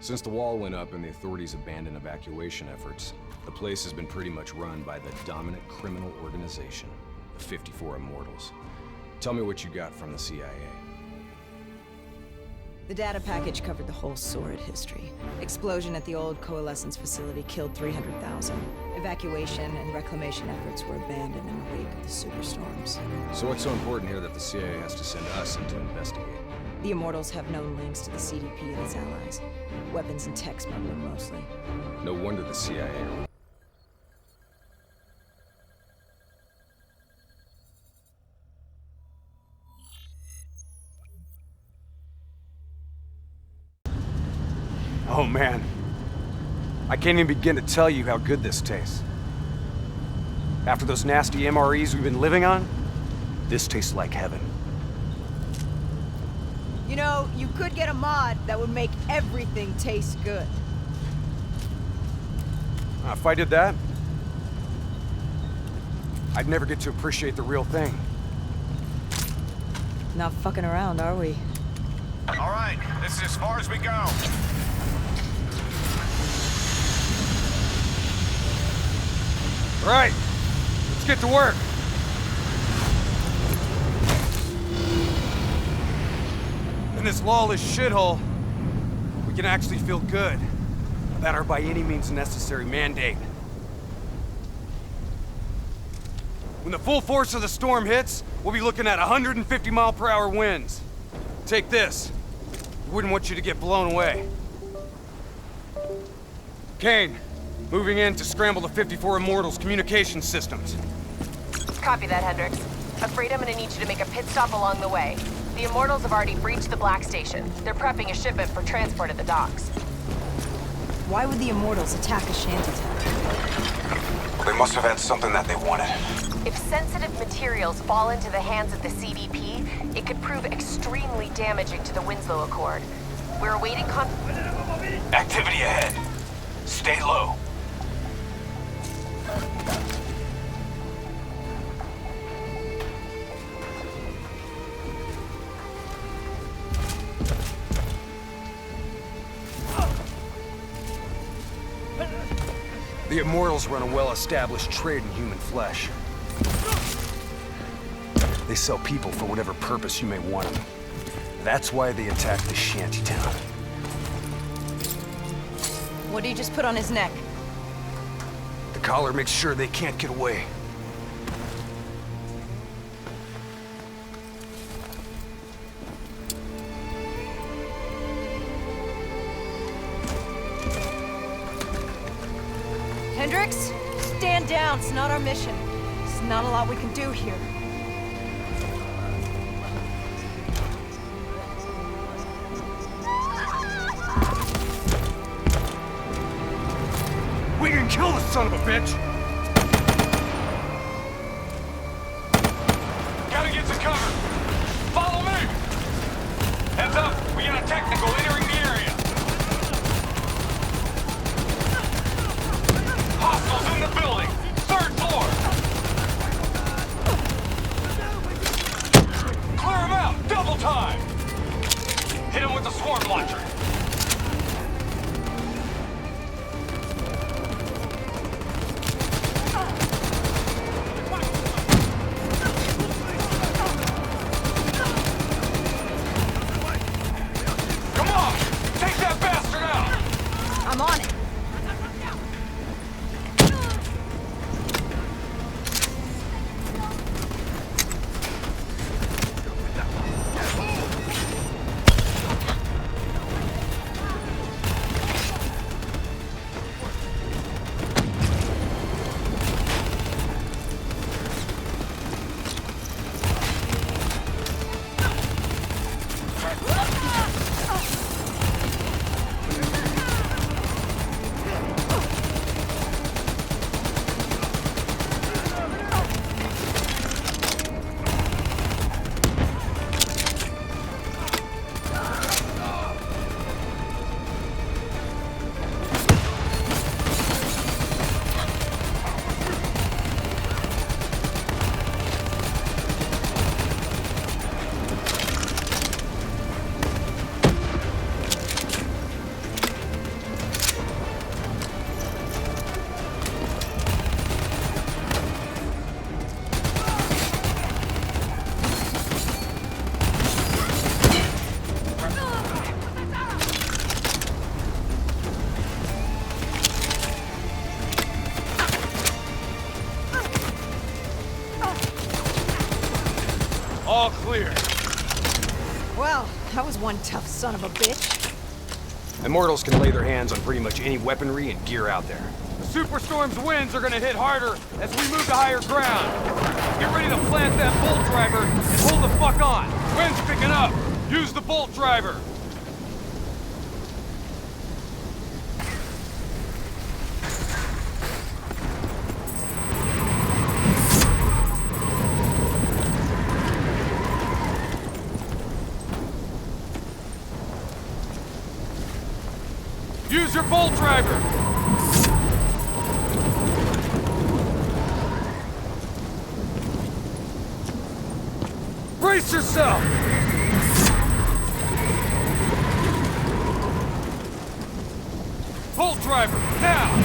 Since the wall went up and the authorities abandoned evacuation efforts, the place has been pretty much run by the dominant criminal organization, the 54 Immortals. Tell me what you got from the CIA. The data package covered the whole sordid history. Explosion at the old Coalescence facility killed 300,000. Evacuation and reclamation efforts were abandoned in the wake of the superstorms. So what's so important here that the CIA has to send us in to investigate? The Immortals have known links to the CDP and its allies. Weapons and tech smuggling mostly. No wonder the CIA... Oh man, I can't even begin to tell you how good this tastes. After those nasty MREs we've been living on, this tastes like heaven. You know, you could get a mod that would make everything taste good. If I did that, I'd never get to appreciate the real thing. Not fucking around, are we? All right, this is as far as we go. All right, let's get to work. In this lawless shithole, we can actually feel good about our by any means necessary mandate. When the full force of the storm hits, we'll be looking at 150-mile-per-hour winds. Take this. We wouldn't want you to get blown away. Kane, moving in to scramble the 54 Immortals' communication systems. Copy that, Hendricks. Afraid I'm gonna need you to make a pit stop along the way. The Immortals have already breached the Black Station. They're prepping a shipment for transport at the docks. Why would the Immortals attack a shantytown? They must have had something that they wanted. If sensitive materials fall into the hands of the CDP, it could prove extremely damaging to the Winslow Accord. We're awaiting Activity ahead. Stay low. The Immortals run a well-established trade in human flesh. They sell people for whatever purpose you may want them. That's why they attacked the shantytown. What do you just put on his neck? The collar makes sure they can't get away. Hendricks, stand down. It's not our mission. There's not a lot we can do here. We can kill this son of a bitch! Gotta get to cover. Follow me. Heads up, we got a technical entering the area. Hostiles in the building. 3rd floor. Clear them out. Double time. Hit them with the swarm launcher. I'm on it. was one tough son of a bitch. Immortals can lay their hands on pretty much any weaponry and gear out there. The Superstorm's winds are gonna hit harder as we move to higher ground. Get ready to plant that bolt driver and hold the fuck on. Wind's picking up. Use the bolt driver. Use your bolt driver! Brace yourself! Bolt driver, now!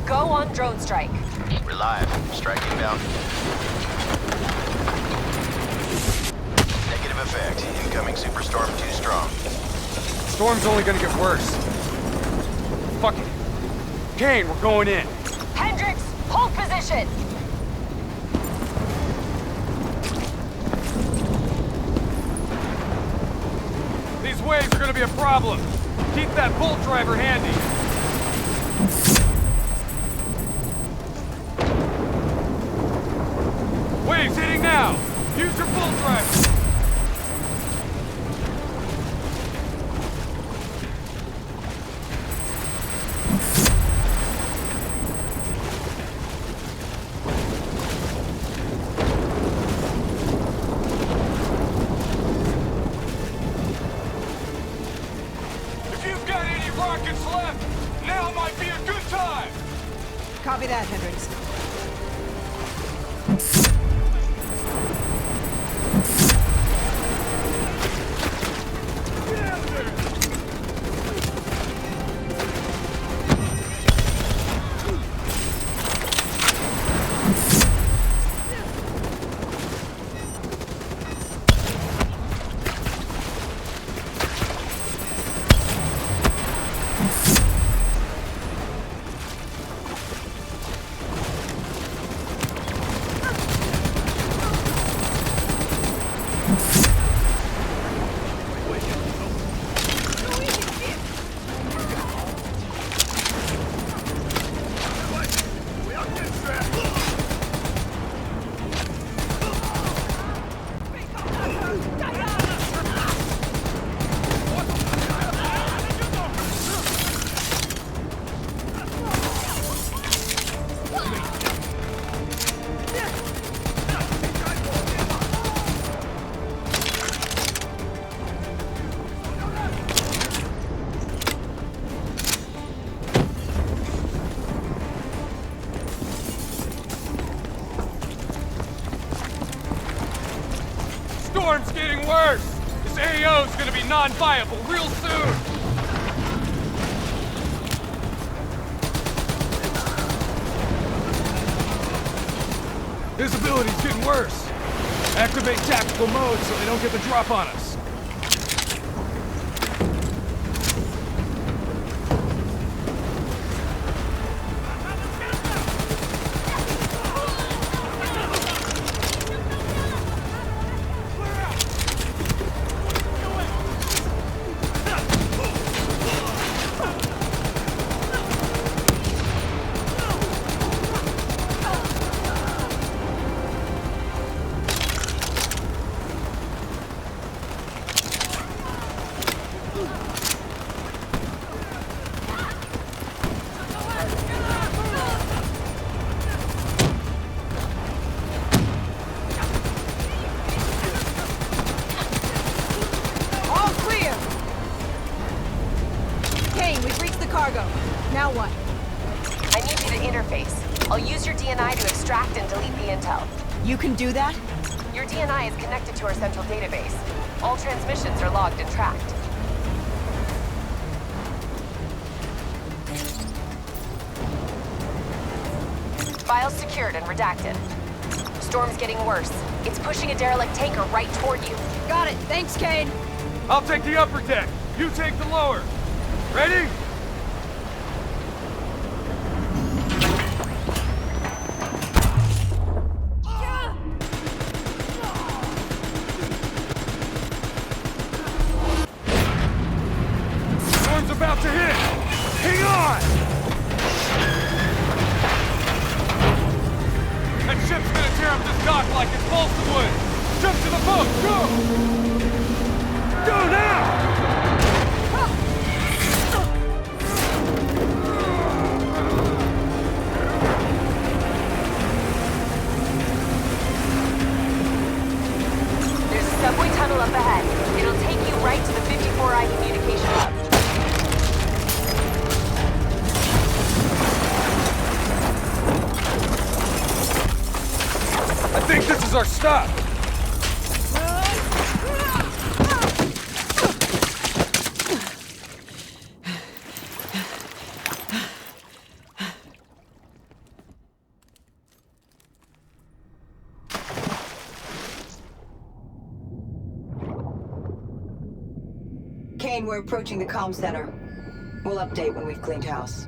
Go on drone strike. We're live. Striking down. Negative effect. Incoming superstorm too strong. Storm's only gonna get worse. Fuck it. Kane, we're going in. Hendricks, hold position! These waves are gonna be a problem. Keep that bolt driver handy. Waves hitting now! Use your bolt driver! If you've got any rockets left, now might be a good time! Copy that, Hendricks. Storm's getting worse! This AO's gonna be non-viable real soon! Visibility's getting worse! Activate tactical mode so they don't get the drop on us. Now what? I need you to interface. I'll use your DNI to extract and delete the intel. You can do that? Your DNI is connected to our central database. All transmissions are logged and tracked. Files secured and redacted. Storm's getting worse. It's pushing a derelict tanker right toward you. Got it. Thanks, Kane. I'll take the upper deck. You take the lower. Ready? Storm's about to hit. Hang on! That ship's gonna tear up this dock like it's balsa wood. Jump to the boat. Go! Go now! There's a subway tunnel up ahead. It'll take you right to the 54I communication hub. I think this is our stop. Kane, we're approaching the comm center. We'll update when we've cleaned house.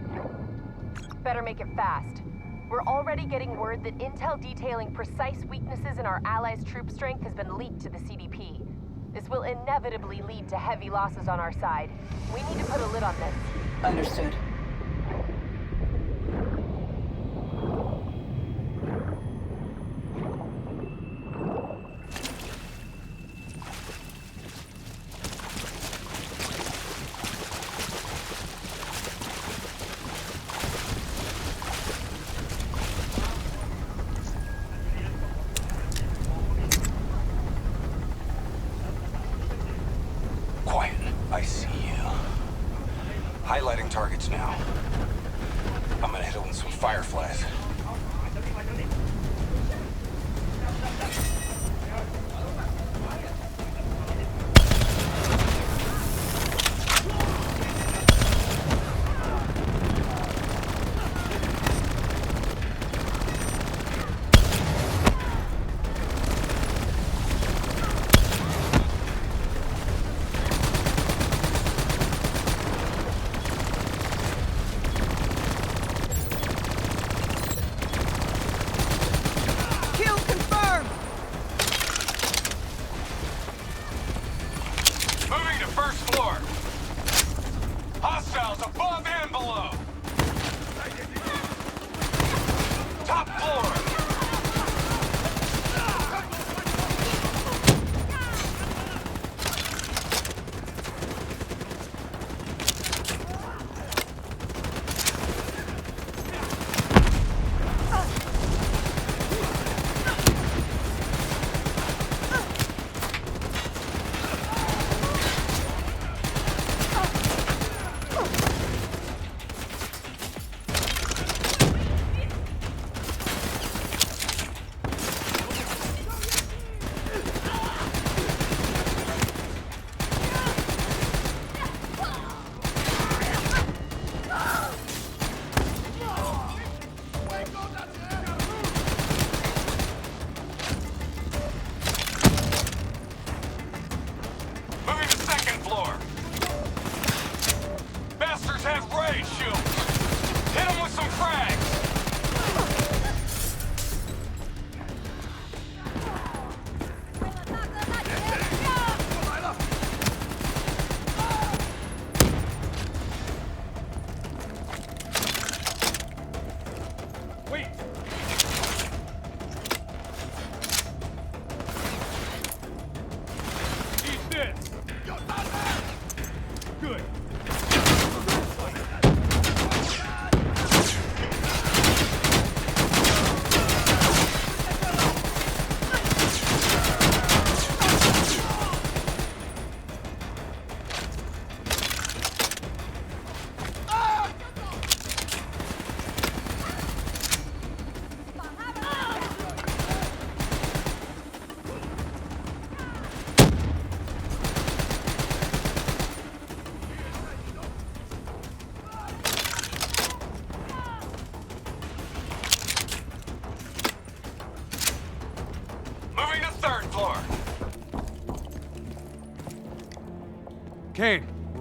Better make it fast. We're already getting word that intel detailing precise weaknesses in our allies' troop strength has been leaked to the CDP. This will inevitably lead to heavy losses on our side. We need to put a lid on this. Understood. Quiet. I see you. Highlighting targets now. I'm gonna hit it with some fireflies.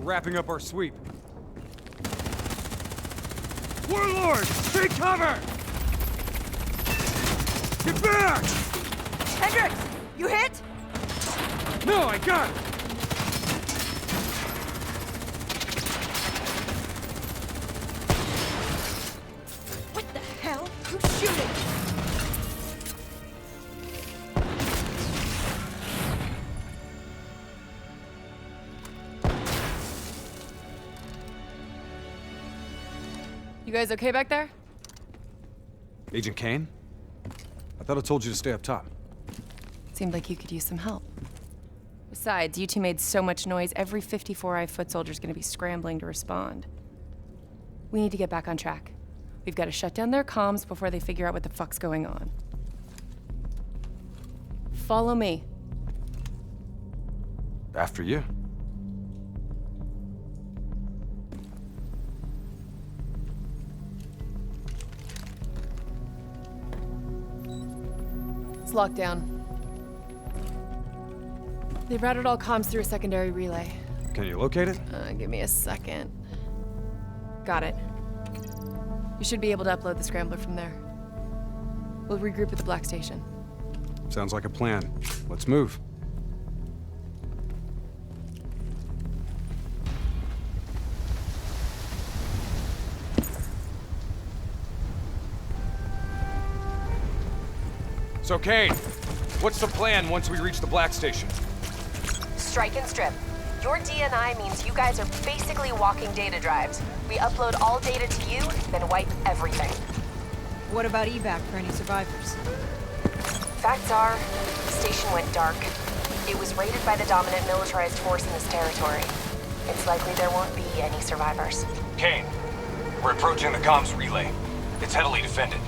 We're wrapping up our sweep. Warlord! Take cover! Get back! Hendricks! You hit? No, I got it! What the hell? Who's shooting? You guys okay back there? Agent Kane? I thought I told you to stay up top. Seemed like you could use some help. Besides, you two made so much noise, every 54i foot soldier's gonna be scrambling to respond. We need to get back on track. We've got to shut down their comms before they figure out what the fuck's going on. Follow me. After you. It's locked down. They've routed all comms through a secondary relay. Can you locate it? Give me a second. Got it. You should be able to upload the scrambler from there. We'll regroup at the Black Station. Sounds like a plan. Let's move. So, Kane, what's the plan once we reach the Black Station? Strike and strip. Your DNI means you guys are basically walking data drives. We upload all data to you, then wipe everything. What about evac for any survivors? Facts are, the station went dark. It was raided by the dominant militarized force in this territory. It's likely there won't be any survivors. Kane, we're approaching the comms relay. It's heavily defended.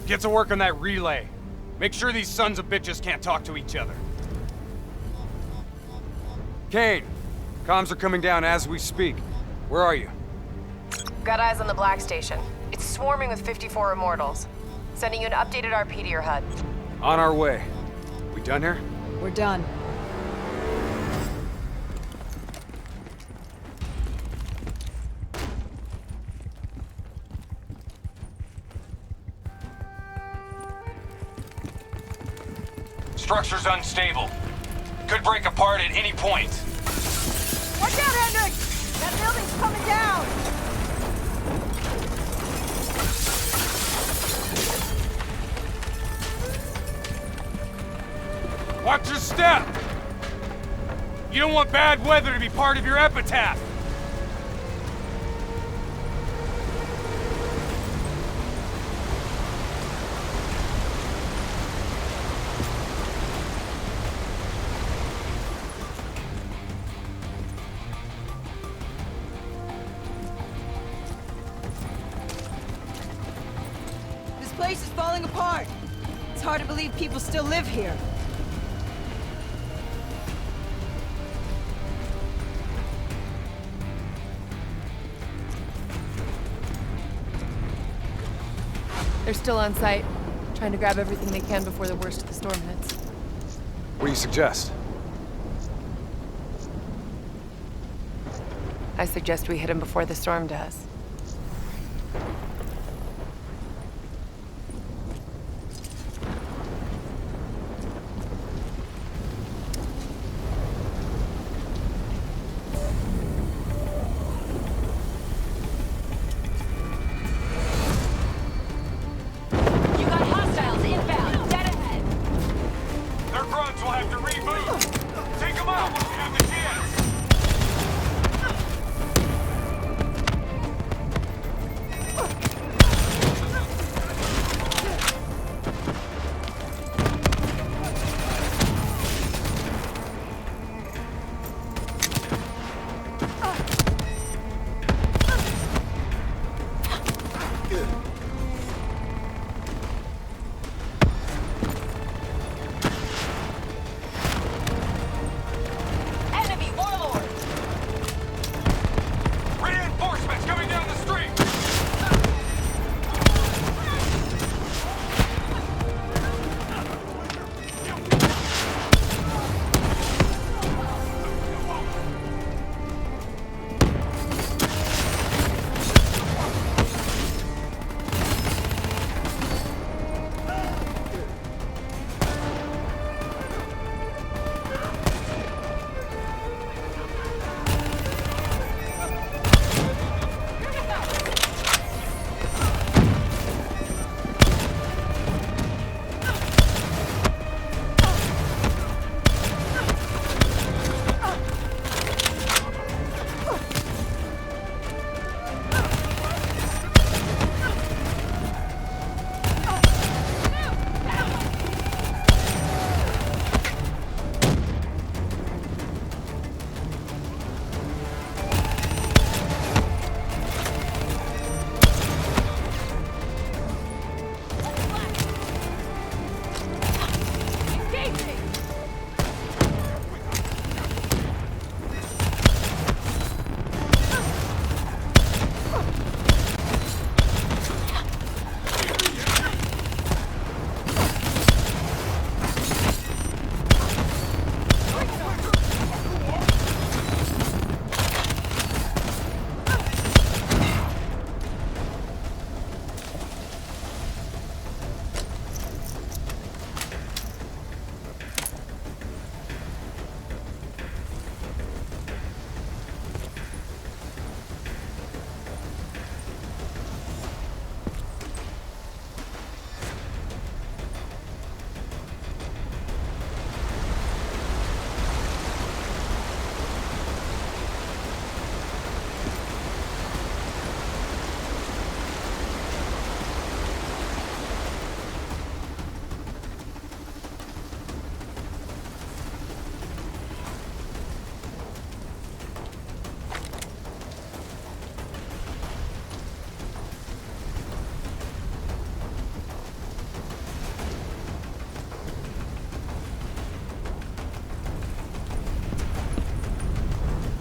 Get to work on that relay. Make sure these sons of bitches can't talk to each other. Kane, comms are coming down as we speak. Where are you? Got eyes on the Black Station. It's swarming with 54 Immortals. Sending you an updated RP to your HUD. On our way. We done here? We're done. Structure's unstable. Could break apart at any point. Watch out, Hendricks! That building's coming down! Watch your step! You don't want bad weather to be part of your epitaph! This place is falling apart. It's hard to believe people still live here. They're still on site. Try Trying to grab everything they can before the worst of the storm hits. What do you suggest? I suggest we hit him before the storm does.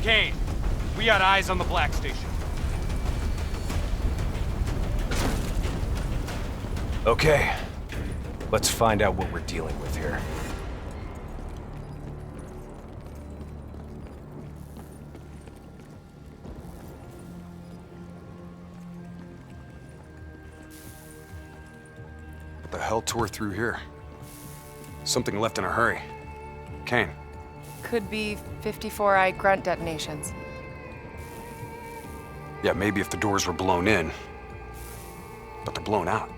Kane, we got eyes on the Black Station. Okay. Let's find out what we're dealing with here. What the hell tore through here? Something left in a hurry. Kane. Could be 54i grunt detonations. Yeah, maybe if the doors were blown in. But they're blown out.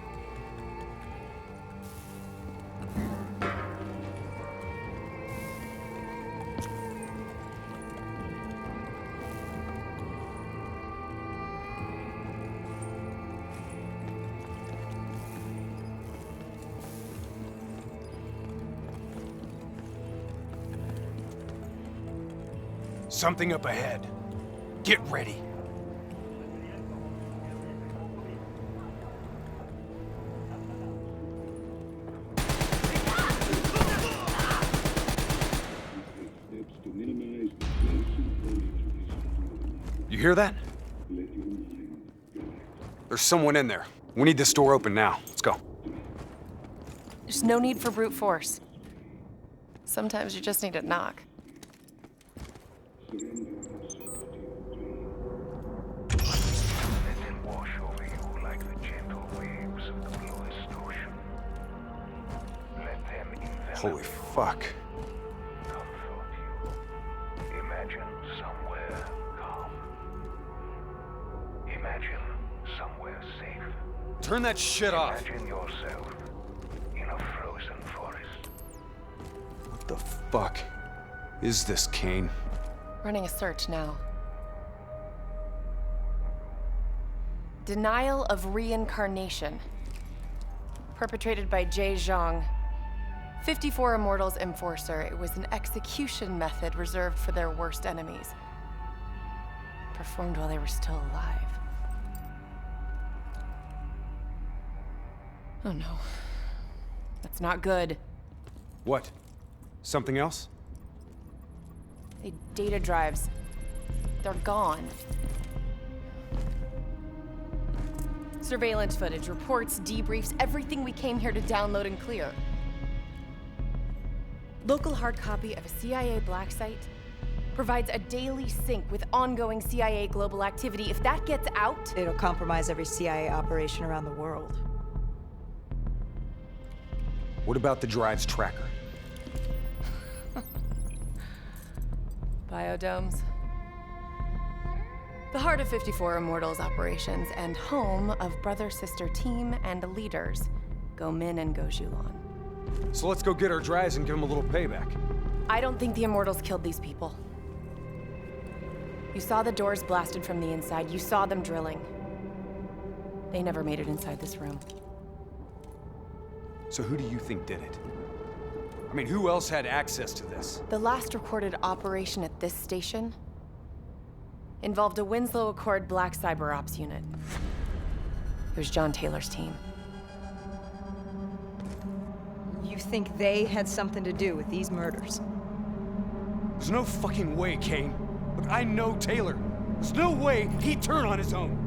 Something up ahead. Get ready. You hear that? There's someone in there. We need this door open now. Let's go. There's no need for brute force. Sometimes you just need a knock. Holy fuck. Imagine somewhere calm. Imagine somewhere safe. Turn that shit off. Imagine yourself in a frozen forest. What the fuck is this, Kane? Running a search now. Denial of reincarnation. Perpetrated by Jay Zhang. 54 Immortals Enforcer. It was an execution method reserved for their worst enemies. Performed while they were still alive. Oh no. That's not good. What? Something else? The data drives. They're gone. Surveillance footage, reports, debriefs, everything we came here to download and clear. Local hard copy of a CIA black site provides a daily sync with ongoing CIA global activity. If that gets out, It'll compromise every CIA operation around the world. What about the drive's tracker? Biodomes. The heart of 54 Immortals operations and home of brother-sister team and leaders, Go Min and Go Zhulan. So let's go get our drives and give them a little payback. I don't think the Immortals killed these people. You saw the doors blasted from the inside. You saw them drilling. They never made it inside this room. So who do you think did it? I mean, who else had access to this? The last recorded operation at this station involved a Winslow Accord Black Cyber Ops unit. It was John Taylor's team. You think they had something to do with these murders? There's no fucking way, Kane. Look, I know Taylor. There's no way he'd turn on his own.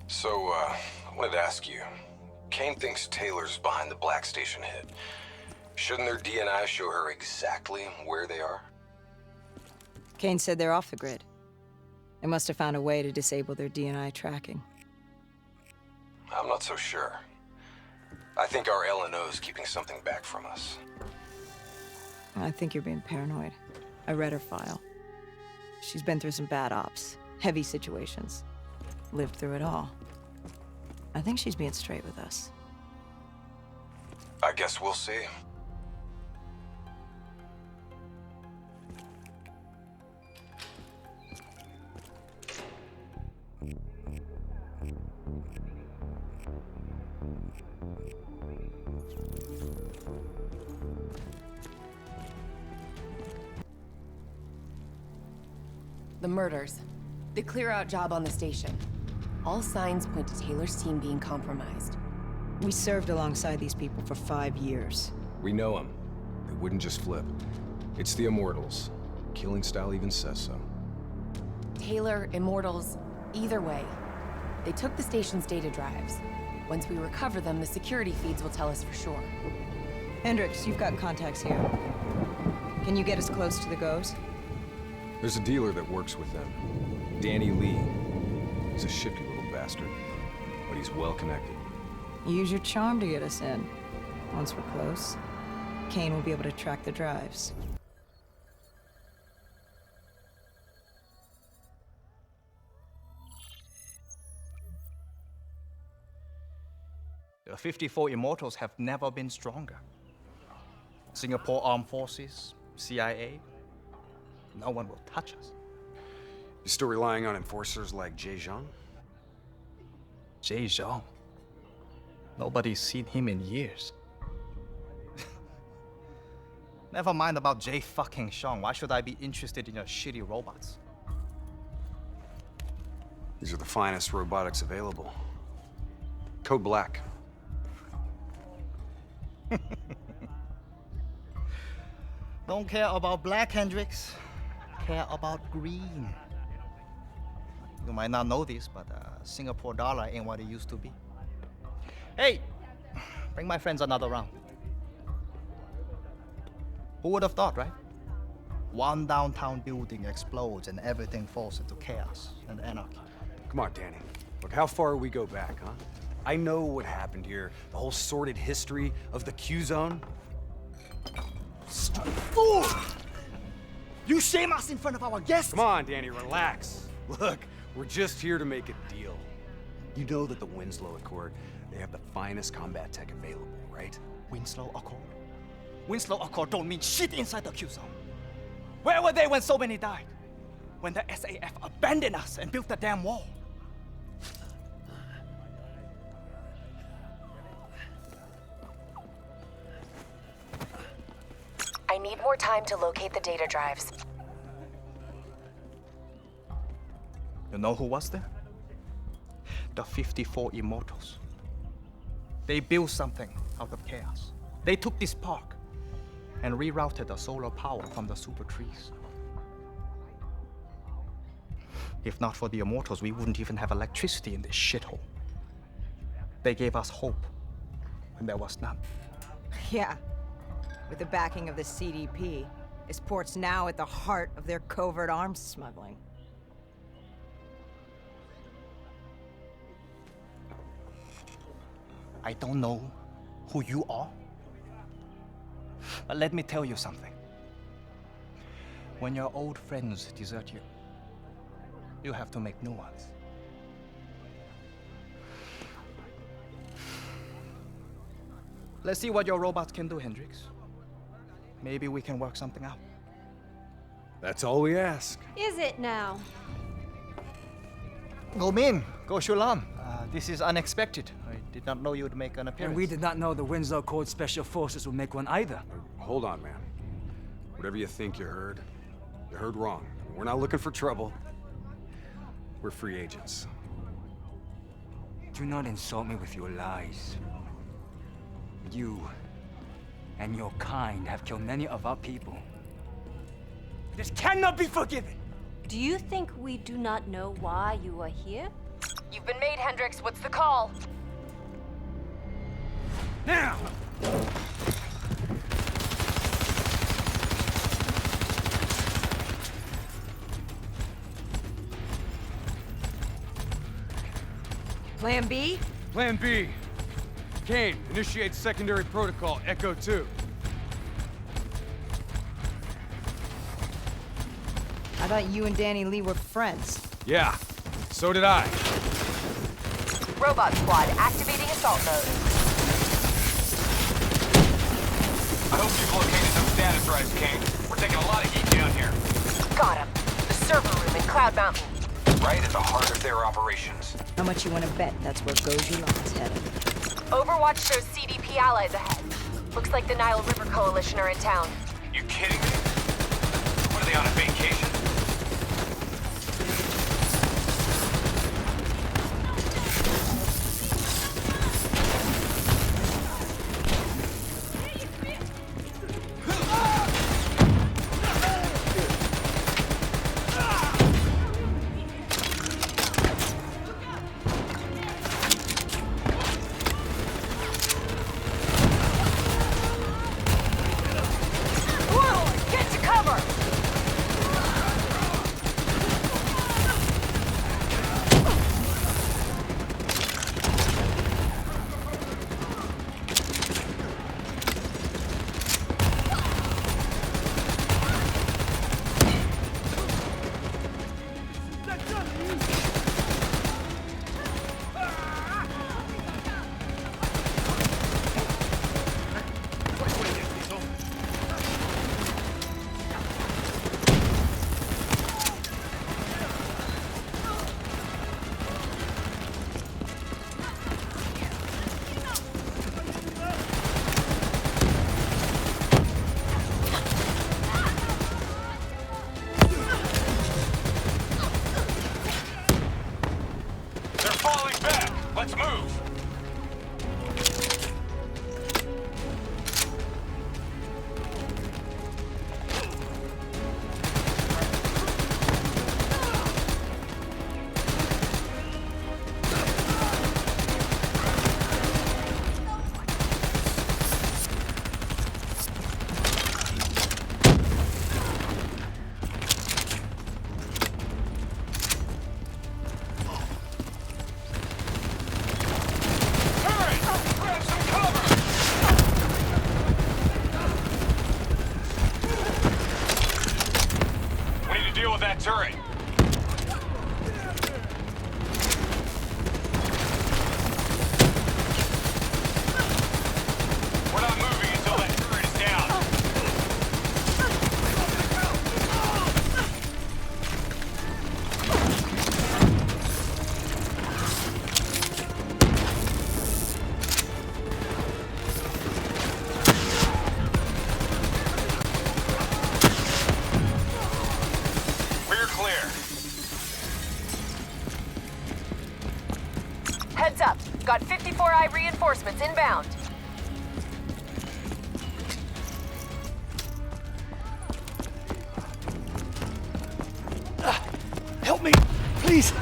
So, I wanted to ask you. Kane thinks Taylor's behind the Black Station hit. Shouldn't their DNI show her exactly where they are? Kane said they're off the grid. They must have found a way to disable their DNI tracking. I'm not so sure. I think our LNO is keeping something back from us. I think you're being paranoid. I read her file. She's been through some bad ops, heavy situations. Lived through it all. I think she's being straight with us. I guess we'll see. The murders. The clear-out job on the station. All signs point to Taylor's team being compromised. We served alongside these people for 5 years. We know them. They wouldn't just flip. It's the Immortals. Killing style even says so. Taylor, Immortals, either way. They took the station's data drives. Once we recover them, the security feeds will tell us for sure. Hendricks, you've got contacts here. Can you get us close to the Goes? There's a dealer that works with them. Danny Lee. He's a shifty little bastard, but he's well connected. Use your charm to get us in. Once we're close, Kane will be able to track the drives. The 54 Immortals have never been stronger. Singapore Armed Forces, CIA, no one will touch us. You still relying on enforcers like Jay Zhang? Jay Zhang? Nobody's seen him in years. Never mind about Jay fucking Zhang. Why should I be interested in your shitty robots? These are the finest robotics available. Code Black. Don't care about black, Hendrix. Care about green. You might not know this, but Singapore dollar ain't what it used to be. Hey, bring my friends another round. Who would have thought, right? One downtown building explodes and everything falls into chaos and anarchy. Come on, Danny. Look, how far we go back, huh? I know what happened here, the whole sordid history of the Q-Zone. Stupid fool! You shame us in front of our guests! Come on, Danny, relax. Look, we're just here to make a deal. You know that the Winslow Accord, they have the finest combat tech available, right? Winslow Accord? Winslow Accord don't mean shit inside the Q-Zone. Where were they when so many died? When the SAF abandoned us and built the damn wall? I need more time to locate the data drives. You know who was there? The 54 Immortals. They built something out of chaos. They took this park and rerouted the solar power from the super trees. If not for the Immortals, we wouldn't even have electricity in this shithole. They gave us hope when there was none. Yeah. With the backing of the CDP, this port's now at the heart of their covert arms smuggling. I don't know who you are, but let me tell you something. When your old friends desert you, you have to make new ones. Let's see what your robots can do, Hendrix. Maybe we can work something out. That's all we ask. Is it now? Go Min, go Shulam. This is unexpected. I did not know you would make an appearance. And we did not know the Winslow Accord Special Forces would make one either. Hold on, man. Whatever you think you heard wrong. We're not looking for trouble. We're free agents. Do not insult me with your lies. You and your kind have killed many of our people. This cannot be forgiven! Do you think we do not know why you are here? You've been made, Hendrix. What's the call? Now! Plan B? Plan B. Kane, initiate secondary protocol, Echo 2. I thought you and Danny Lee were friends. Yeah, so did I. Robot squad activating assault mode. I hope you've located some status drives, Kane. We're taking a lot of heat down here. Got him. The server room in Cloud Mountain. Right at the heart of their operations. How much you want to bet that's where Gojulan's headed? Overwatch shows CDP allies ahead. Looks like the Nile River Coalition are in town. You kidding me? What, are they on a vacation? Get to cover! deal with that turret. We're not moving until that turret is down. We're clear. Heads up. Got 54I reinforcements inbound. Help me, please.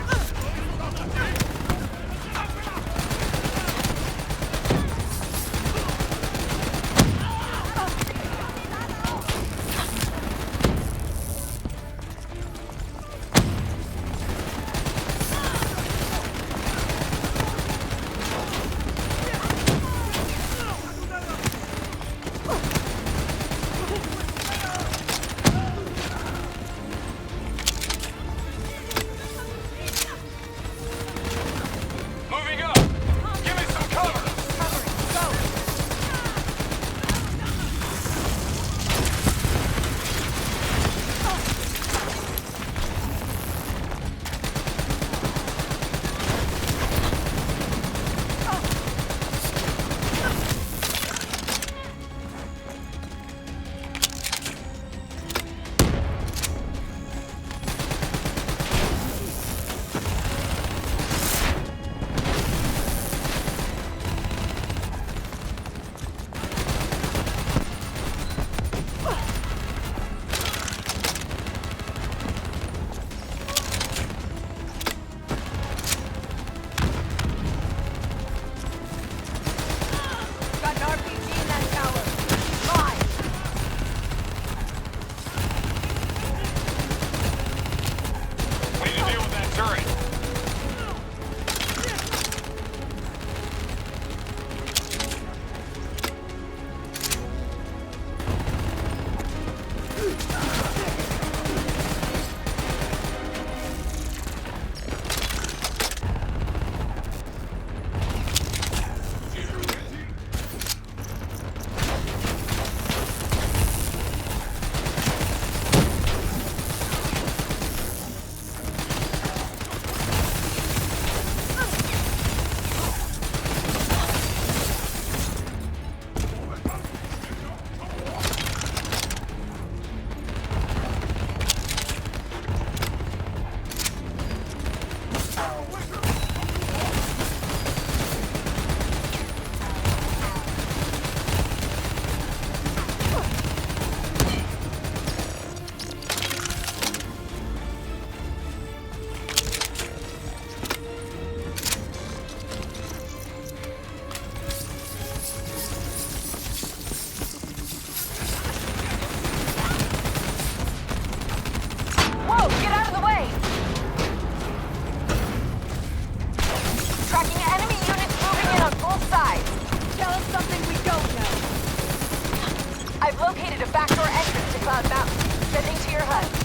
Moving up. Give me some cover. Got an RPG in that tower. Mine. We need to deal with that turret. Whoa, get out of the way! Tracking enemy units moving in on both sides. Tell us something we don't know. I've located a backdoor entrance to Cloud Mountain. Sending to your HUD.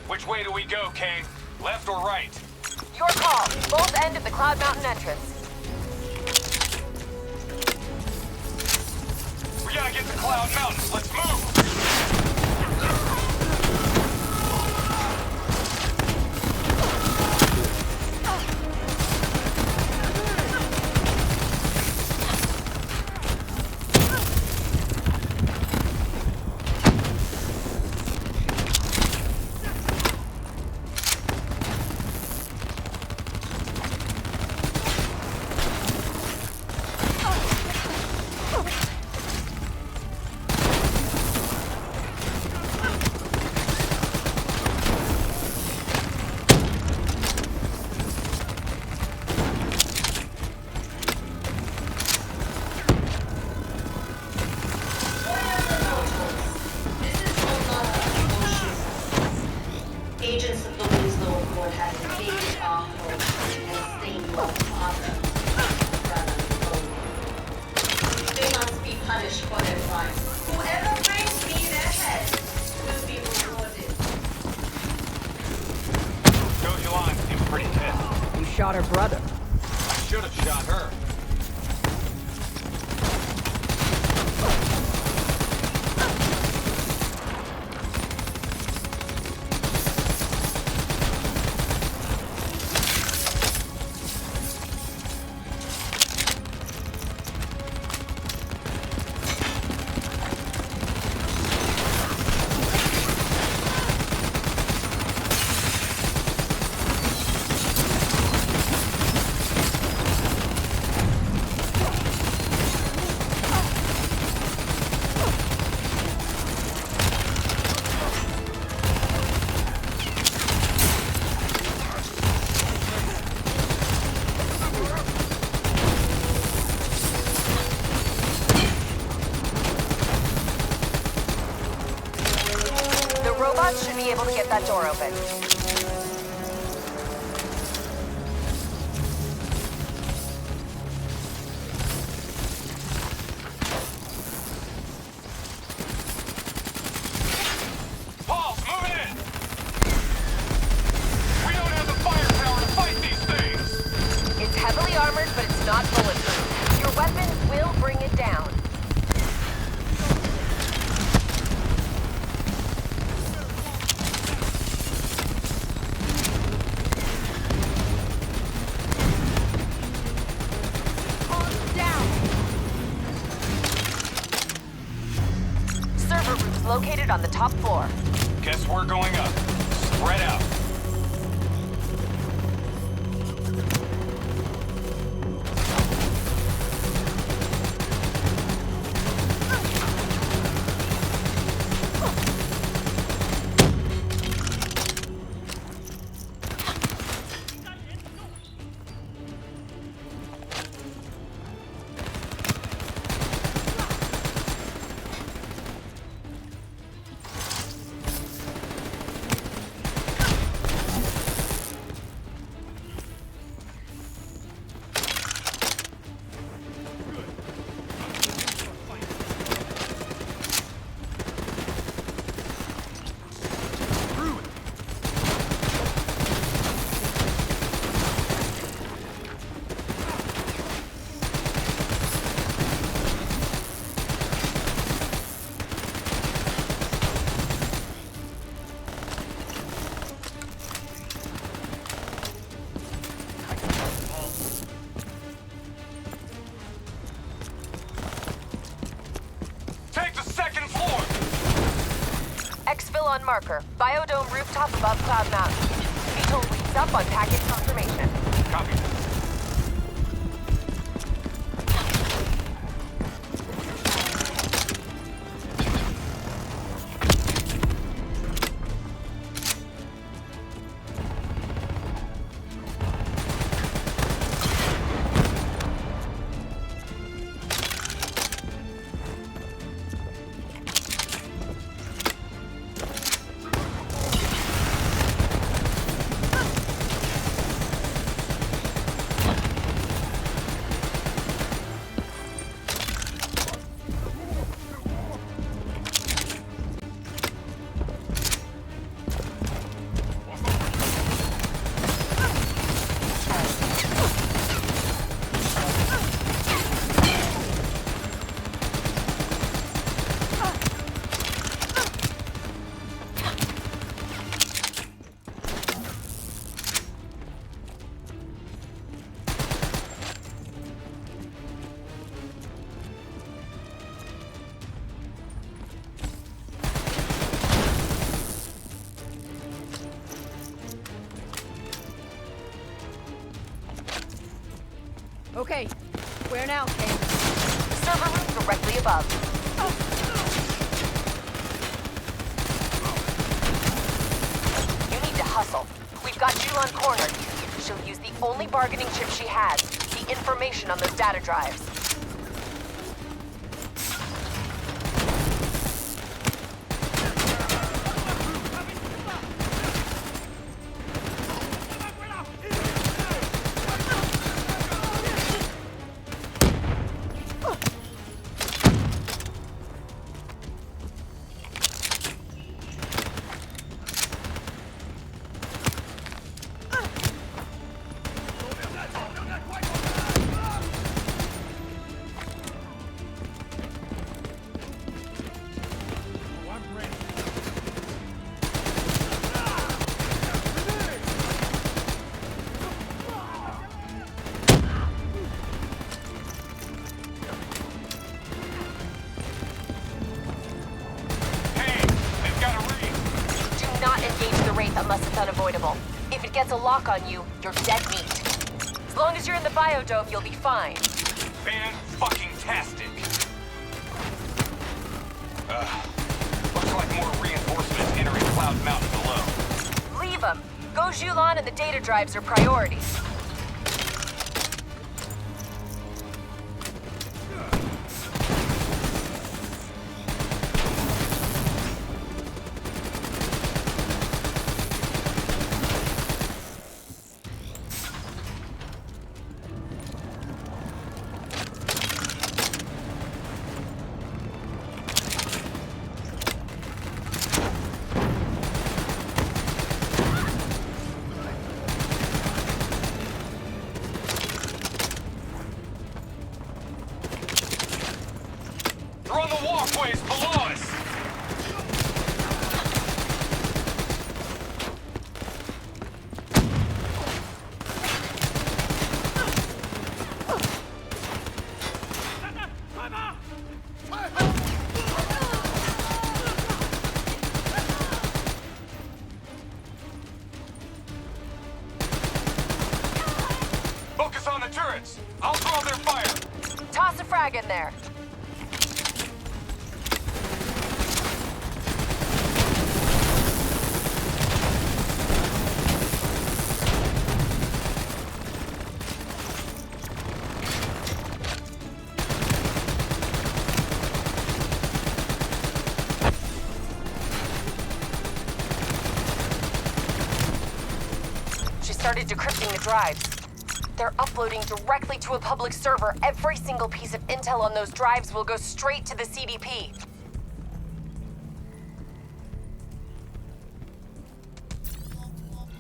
Which way do we go, Kane? Left or right? Your call. Both end of the Cloud Mountain entrance. We gotta get to Cloud Mountain. Let's move! her brother. I should have shot her. Should be able to get that door open. Paul's moving in! We don't have the firepower to fight these things! It's heavily armored, but it's not bulletproof. Your weapons will bring it down. Located on the top floor. Guess we're going up. Spread out. On marker. Biodome rooftop above Cloud Mountain. Beetle leads up on package confirmation. Copy. Okay, where now, Kane? Server room directly above. You need to hustle. We've got Julan cornered. She'll use the only bargaining chip she has, the information on those data drives. unavoidable. If it gets a lock on you, you're dead meat. As long as you're in the biodome, you'll be fine. Fan-fucking-tastic! Looks like more reinforcements entering Cloud Mountain below. Leave them. Go Julan and the data drives are priorities. They're on the walkways below us! Focus on the turrets! I'll throw their fire! Toss a frag in there. Started decrypting the drives. They're uploading directly to a public server. Every single piece of intel on those drives will go straight to the CDP.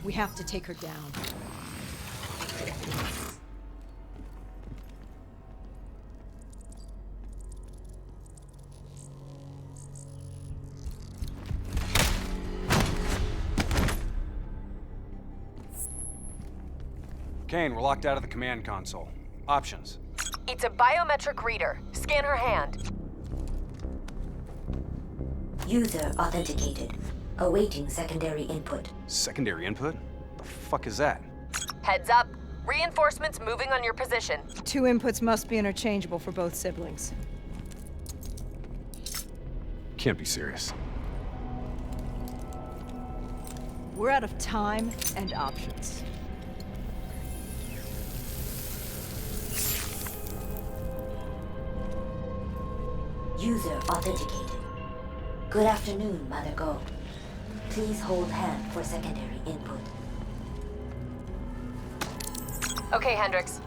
We have to take her down. Kane, we're locked out of the command console. Options. It's a biometric reader. Scan her hand. User authenticated. Awaiting secondary input. Secondary input? The fuck is that? Heads up. Reinforcements moving on your position. 2 inputs must be interchangeable for both siblings. Can't be serious. We're out of time and options. User authenticated. Good afternoon, Mother Go. Please hold hand for secondary input. Okay, Hendricks.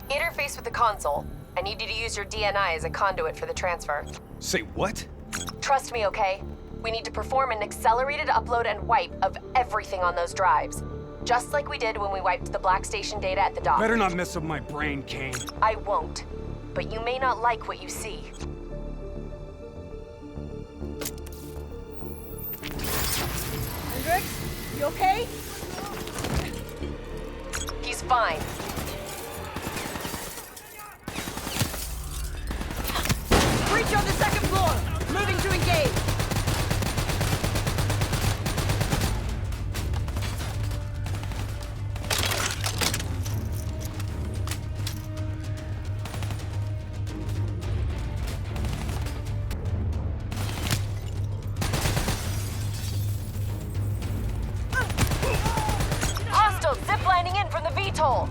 Interface with the console. I need you to use your DNI as a conduit for the transfer. Say what? Trust me, okay? We need to perform an accelerated upload and wipe of everything on those drives. Just like we did when we wiped the Black Station data at the dock. Better not mess up my brain, Kane. I won't. But you may not like what you see. Hendricks, you okay? He's fine. Breach on the 2nd floor! Moving to engage! Hostile ziplining in from the VTOL!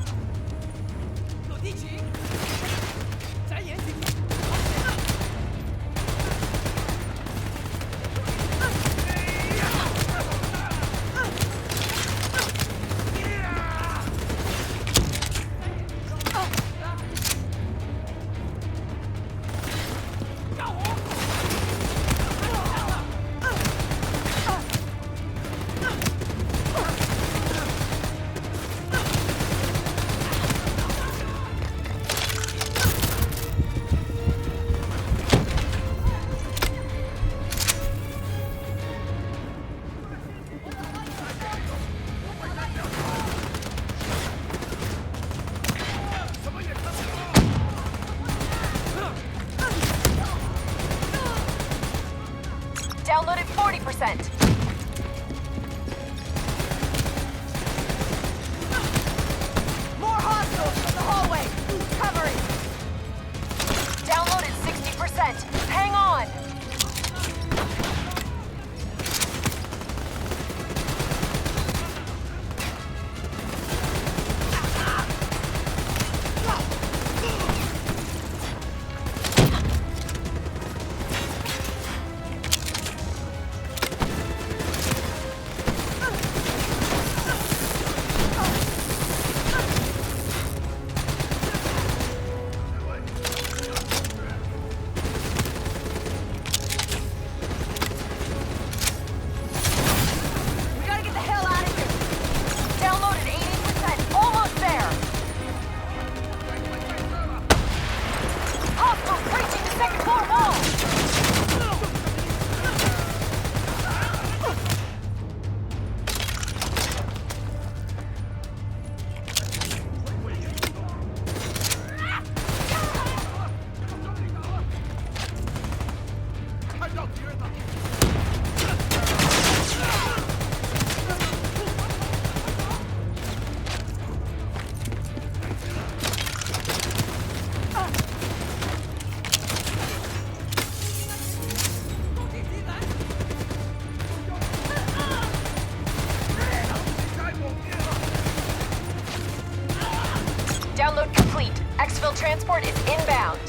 Download complete. Exfil transport is inbound.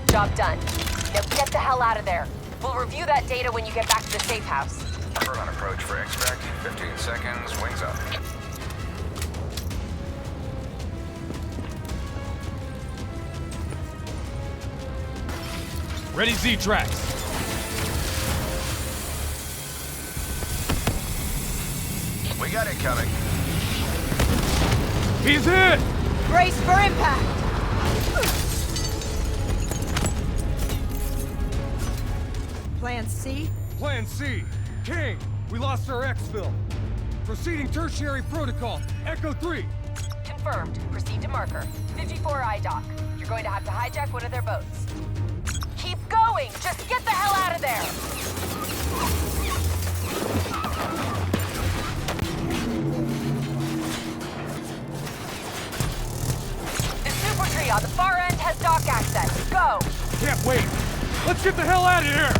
Job done. Now get the hell out of there. We'll review that data when you get back to the safe house. We're on approach for extract. 15 seconds, wings up. Ready Z-tracks. We got it coming. He's hit! Brace for impact! Plan C? Plan C. King, we lost our exfil. Proceeding tertiary protocol. Echo 3. Confirmed. Proceed to marker. 54I dock. You're going to have to hijack one of their boats. Keep going! Just get the hell out of there! The super tree on the far end has dock access. Go! Can't wait. Let's get the hell out of here!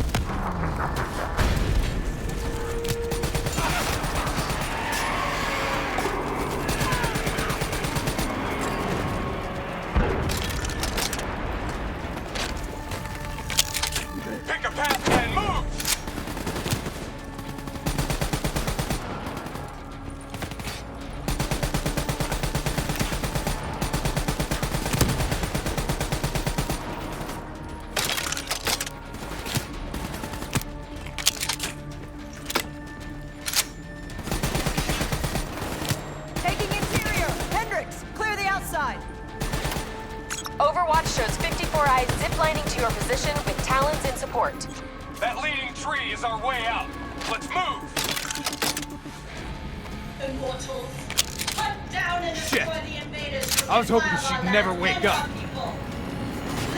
Pick a path and move! Taking interior! Hendricks, clear the outside! Overwatch shows 54I ziplining to your position with Talons in support. That leading tree is our way out. Let's move! Immortals, hunt down and Shit. destroy the invaders. who I was hoping defile she'd our never land wake and up. our people.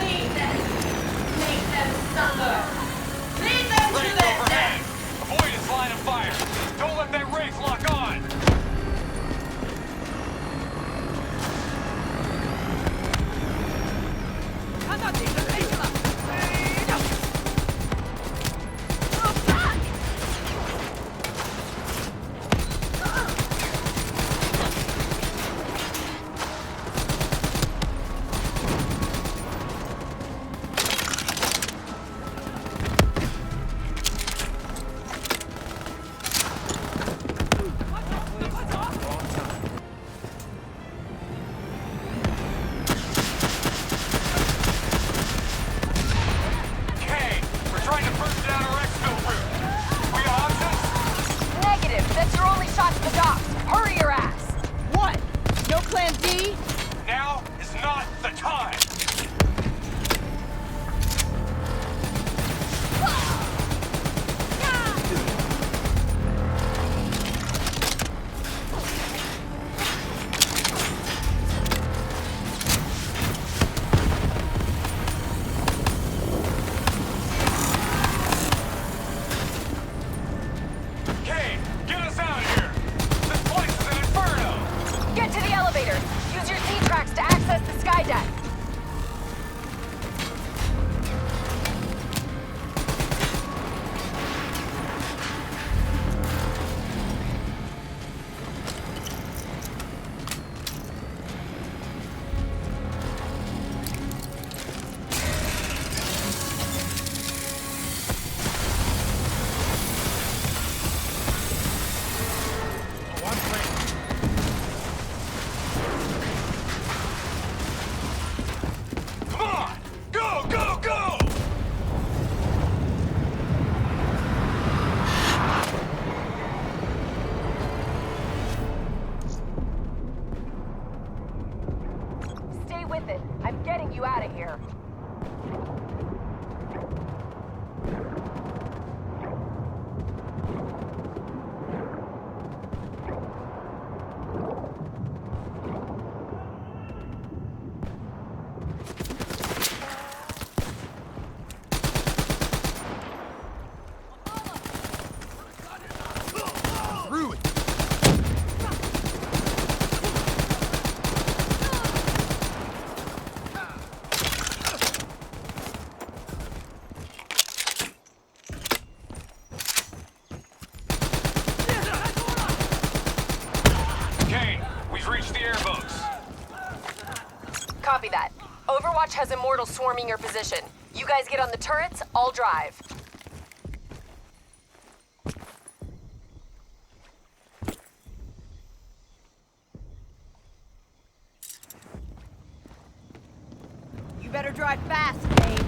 Lead them. Make them suffer. Lead them to Wraith their overhead! death. Avoid his line of fire! Don't let that Wraith lock on! Okay, we're trying to burst down our exfil route. We got options? Negative. That's your only shot to the docks. Hurry your ass. What? No plan D? Now is not the time! Kane, get us out of here! This place is an inferno! Get to the elevator. Use your Z-tracks to access the sky deck. Come on! Go, go, go! Stay with it. I'm getting you out of here. airboats. Copy that. Overwatch has Immortals swarming your position. You guys get on the turrets, I'll drive. You better drive fast, Kane.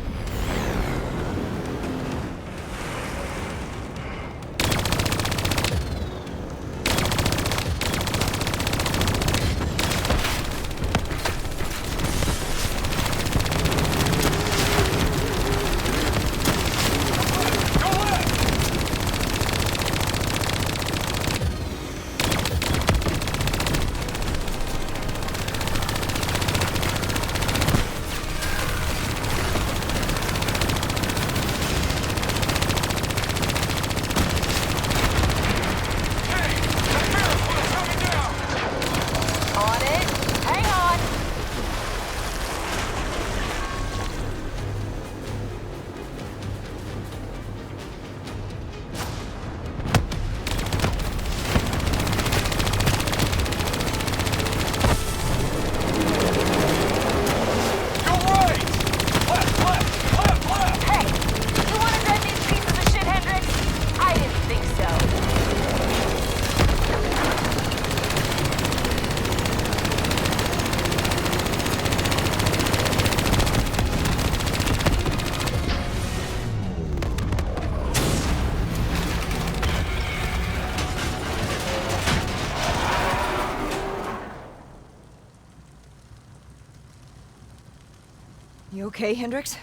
You okay, Hendricks?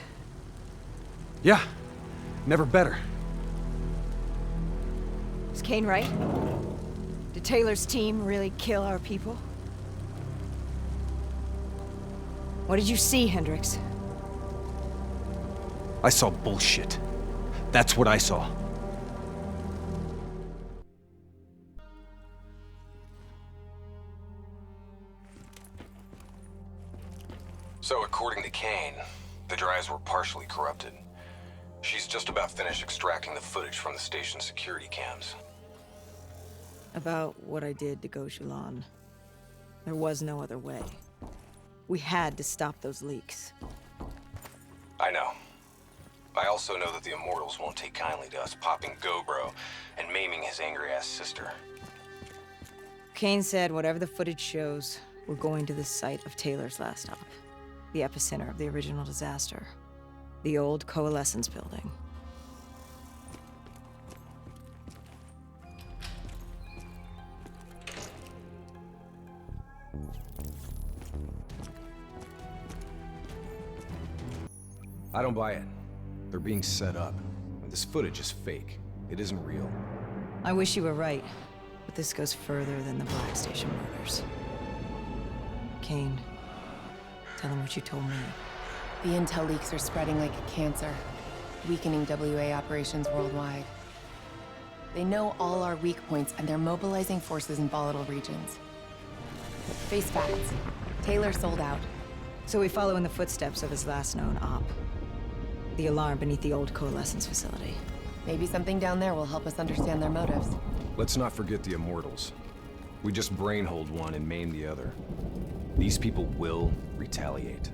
Yeah. Never better. Is Kane right? Did Taylor's team really kill our people? What did you see, Hendricks? I saw bullshit. That's what I saw. So according to Kane, the drives were partially corrupted. She's just about finished extracting the footage from the station's security cams. About what I did to Goshulan. There was no other way. We had to stop those leaks. I know. I also know that the Immortals won't take kindly to us popping Gobro and maiming his angry-ass sister. Kane said whatever the footage shows, we're going to the site of Taylor's last stop. The epicenter of the original disaster. The old Coalescence building. I don't buy it. They're being set up. This footage is fake. It isn't real. I wish you were right, but this goes further than the Black Station murders. Kane, tell him what you told me. The intel leaks are spreading like a cancer, weakening WA operations worldwide. They know all our weak points, and they're mobilizing forces in volatile regions. Face facts. Taylor sold out. So we follow in the footsteps of his last known op. The alarm beneath the old Coalescence facility. Maybe something down there will help us understand their motives. Let's not forget the Immortals. We just brainhold one and maim the other. These people will retaliate.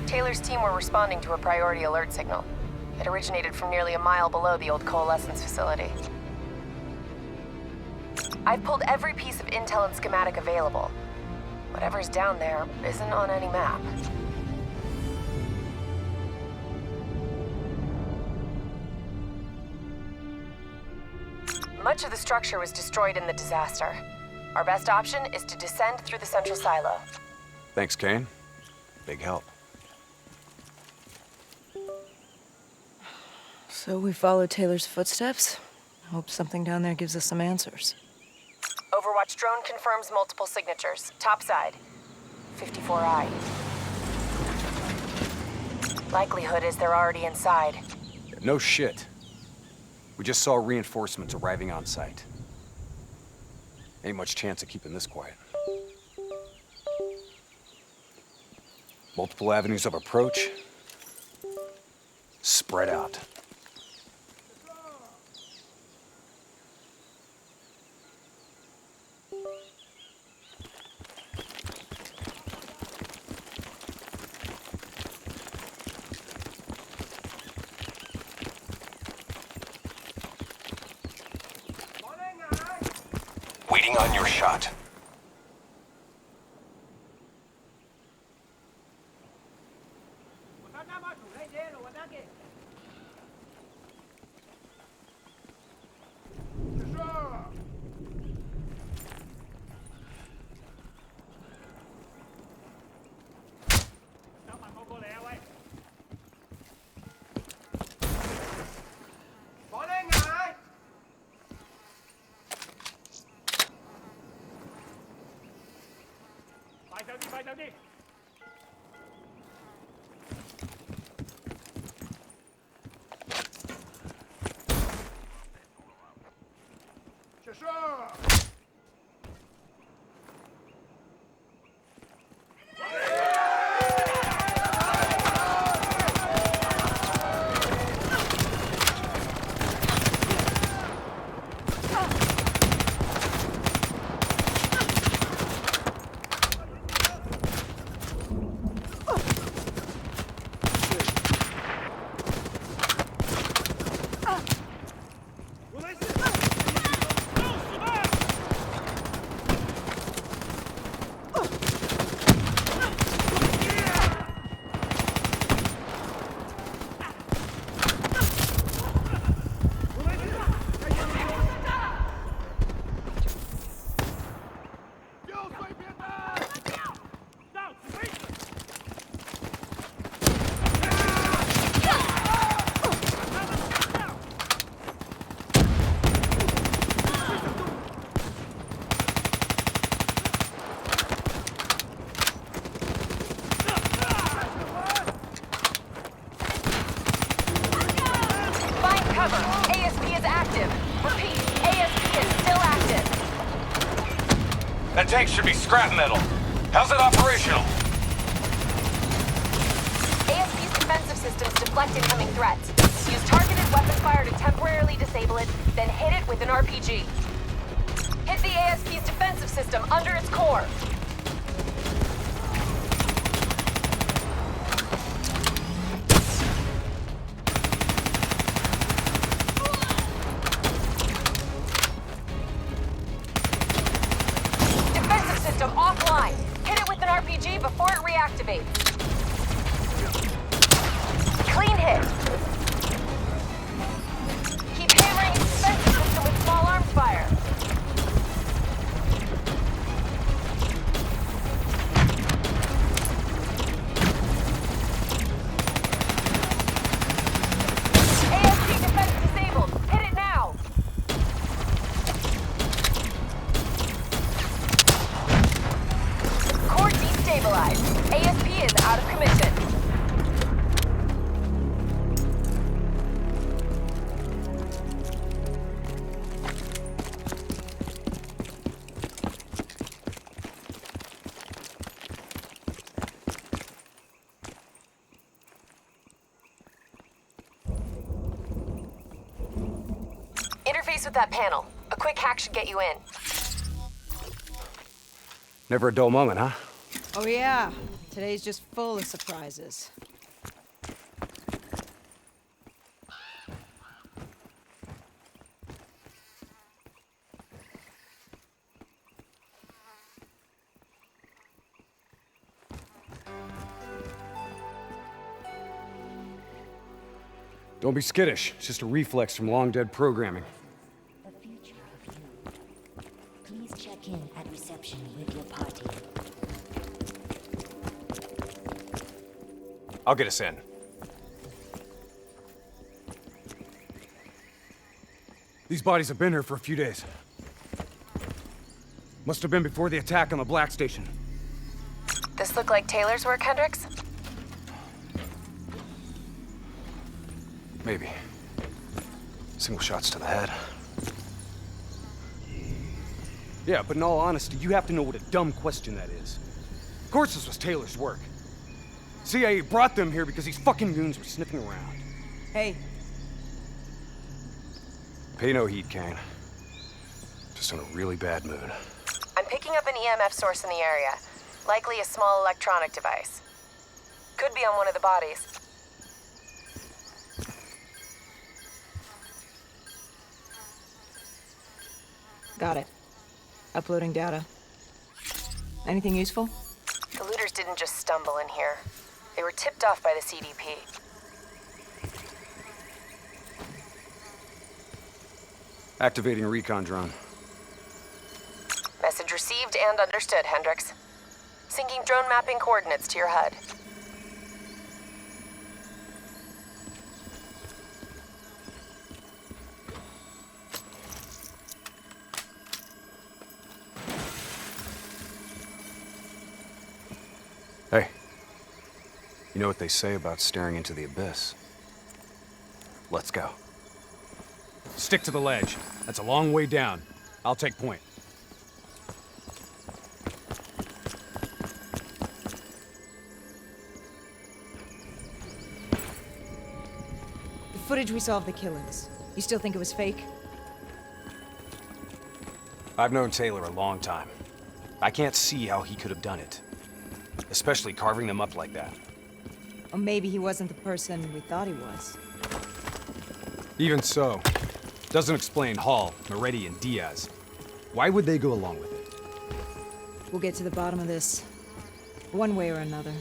Taylor's team were responding to a priority alert signal. It originated from nearly a mile below the old Coalescence facility. I've pulled every piece of intel and schematic available. Whatever's down there isn't on any map. Much of the structure was destroyed in the disaster. Our best option is to descend through the central silo. Thanks, Kane. Big help. So we follow Taylor's footsteps. Hope something down there gives us some answers. Overwatch drone confirms multiple signatures. Topside. 54I. Likelihood is they're already inside. No shit. We just saw reinforcements arriving on site. Ain't much chance of keeping this quiet. Multiple avenues of approach. Spread out. Waiting on your shot. That tank should be scrap metal. How's it operational? ASP's defensive systems deflect incoming threats. Use targeted weapon fire to temporarily disable it, then hit it with an RPG. Hit the ASP's defensive system under its core. Offline. Hit it with an RPG before it reactivates. Clean hit. Keep hammering its defensive system with small arms fire. ASP defense disabled. Hit it now. Core destabilized. ASP is out of commission. Interface with that panel. A quick hack should get you in. Never a dull moment, huh? Oh yeah, today's just full of surprises. Don't be skittish. It's just a reflex from long-dead programming. The future of you. Please check in at reception with your party. I'll get us in. These bodies have been here for a few days. Must have been before the attack on the Black Station. This look like Taylor's work, Hendricks? Maybe. Single shots to the head. Yeah, but in all honesty, you have to know what a dumb question that is. Of course this was Taylor's work. CIA brought them here because these fucking goons were sniffing around. Hey. Pay no heed, Kane. Just in a really bad mood. I'm picking up an EMF source in the area. Likely a small electronic device. Could be on one of the bodies. Got it. Uploading data. Anything useful? The looters didn't just stumble in here. They were tipped off by the CDP. Activating recon drone. Message received and understood, Hendricks. Syncing drone mapping coordinates to your HUD. Hey. You know what they say about staring into the abyss? Let's go. Stick to the ledge. That's a long way down. I'll take point. The footage we saw of the killings. You still think it was fake? I've known Taylor a long time. I can't see how he could have done it. Especially carving them up like that. Or maybe he wasn't the person we thought he was. Even so, doesn't explain Hall, Moretti, and Diaz. Why would they go along with it? We'll get to the bottom of this, one way or another.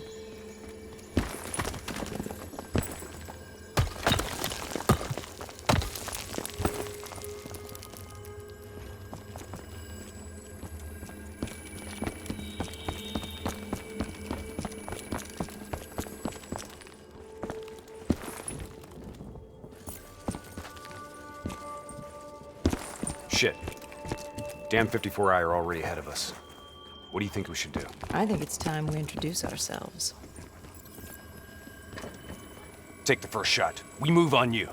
Shit. Damn 54i are already ahead of us. What do you think we should do? I think it's time we introduce ourselves. Take the first shot. We move on you.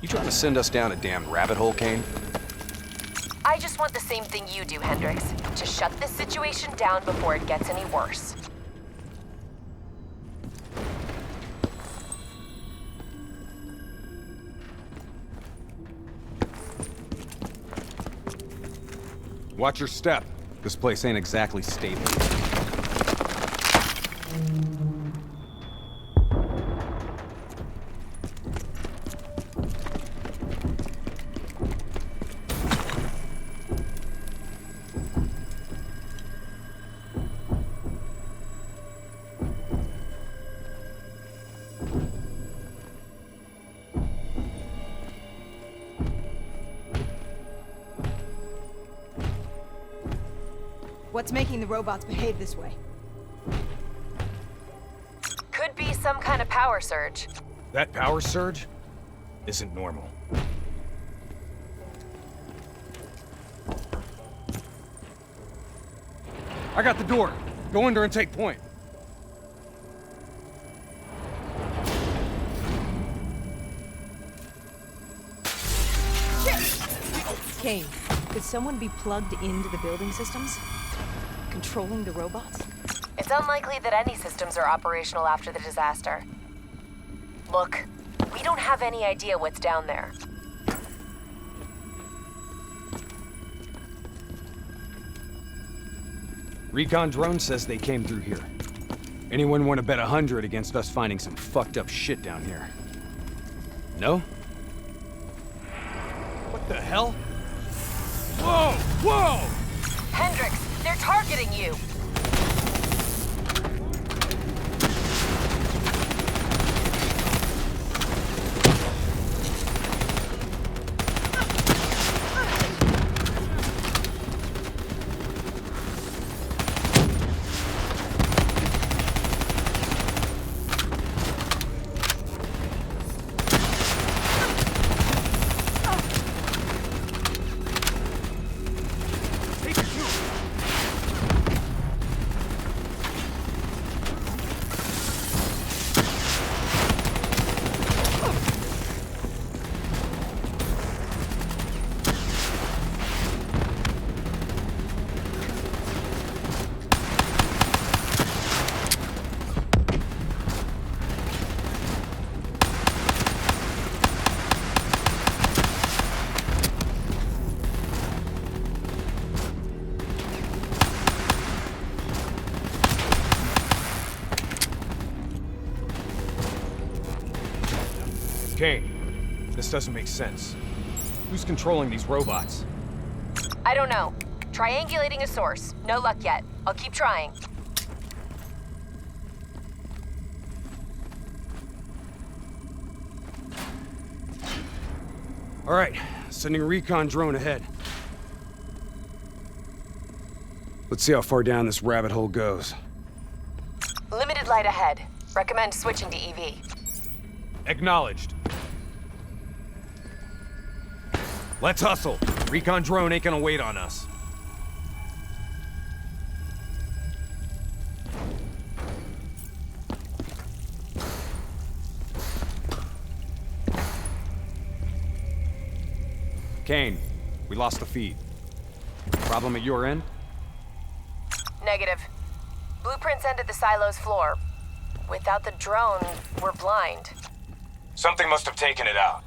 You trying to send us down a damn rabbit hole, Kane? I just want the same thing you do, Hendricks. To shut this situation down before it gets any worse. Watch your step. This place ain't exactly stable. What's making the robots behave this way? Could be some kind of power surge. That power surge isn't normal. I got the door. Go under and take point. Kane, Could someone be plugged into the building systems? Controlling the robots? It's unlikely that any systems are operational after the disaster. Look, we don't have any idea what's down there. Recon drone says they came through here. Anyone want to bet 100 against us finding some fucked up shit down here? No? What the hell? Whoa! Whoa! Hendrix, they're targeting you! Kane, this doesn't make sense. Who's controlling these robots? I don't know. Triangulating a source. No luck yet. I'll keep trying. All right, sending a recon drone ahead. Let's see how far down this rabbit hole goes. Limited light ahead. Recommend switching to EV. Acknowledged. Let's hustle. Recon drone ain't gonna wait on us. Kane, we lost the feed. Problem at your end? Negative. Blueprints end at the silo's floor. Without the drone, we're blind. Something must have taken it out.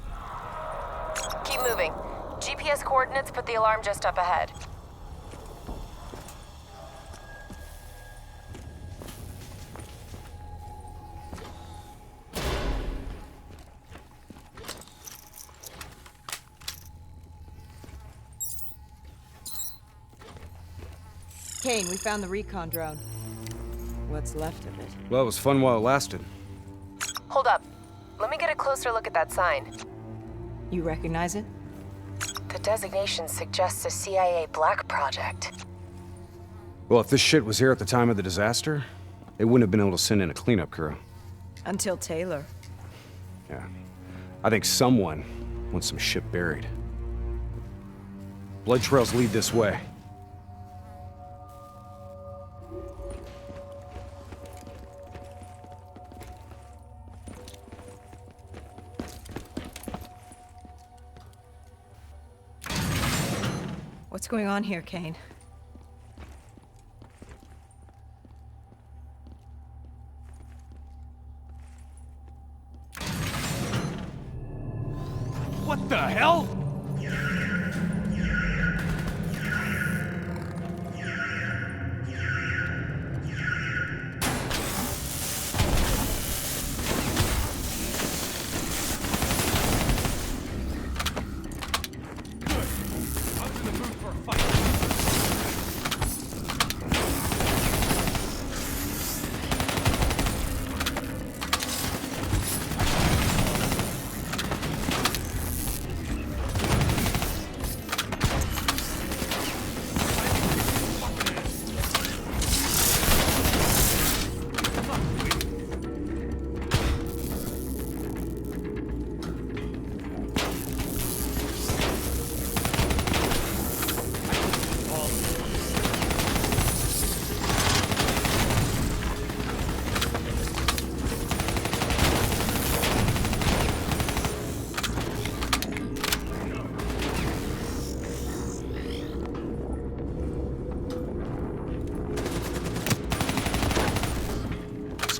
Keep moving. GPS coordinates put the alarm just up ahead. Kane, we found the recon drone. What's left of it? Well, it was fun while it lasted. Hold up. Let me get a closer look at that sign. You recognize it? The designation suggests a CIA black project. Well, if this shit was here at the time of the disaster, they wouldn't have been able to send in a cleanup crew. Until Taylor. Yeah. I think someone wants some shit buried. Blood trails lead this way. What's going on here, Kane? What the hell?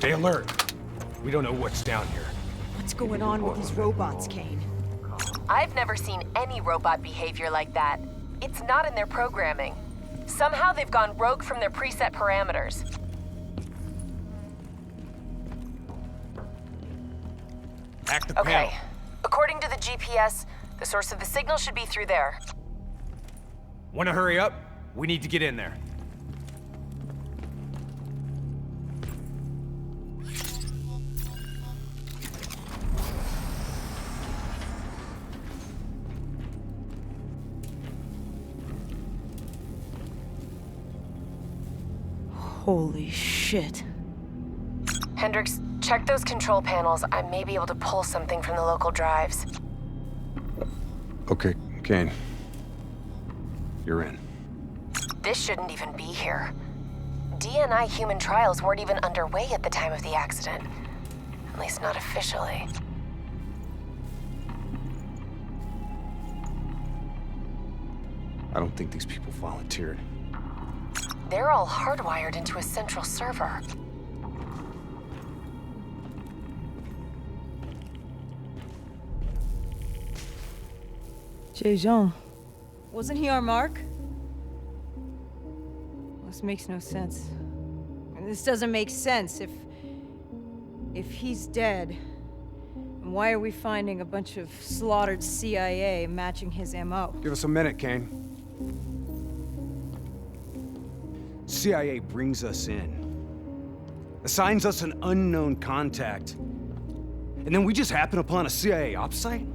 Stay alert. We don't know what's down here. What's going on with these robots, Kane? I've never seen any robot behavior like that. It's not in their programming. Somehow they've gone rogue from their preset parameters. Active Okay. panel. According to the GPS, the source of the signal should be through there. Want to hurry up? We need to get in there. Holy shit. Hendricks, check those control panels. I may be able to pull something from the local drives. Okay, Kane. You're in. This shouldn't even be here. DNI human trials weren't even underway at the time of the accident. At least not officially. I don't think these people volunteered. They're all hardwired into a central server. Jaejeon. Wasn't he our mark? This makes no sense. And this doesn't make sense if he's dead. And why are we finding a bunch of slaughtered CIA matching his MO? Give us a minute, Kane. CIA brings us in, assigns us an unknown contact, and then we just happen upon a CIA ops site?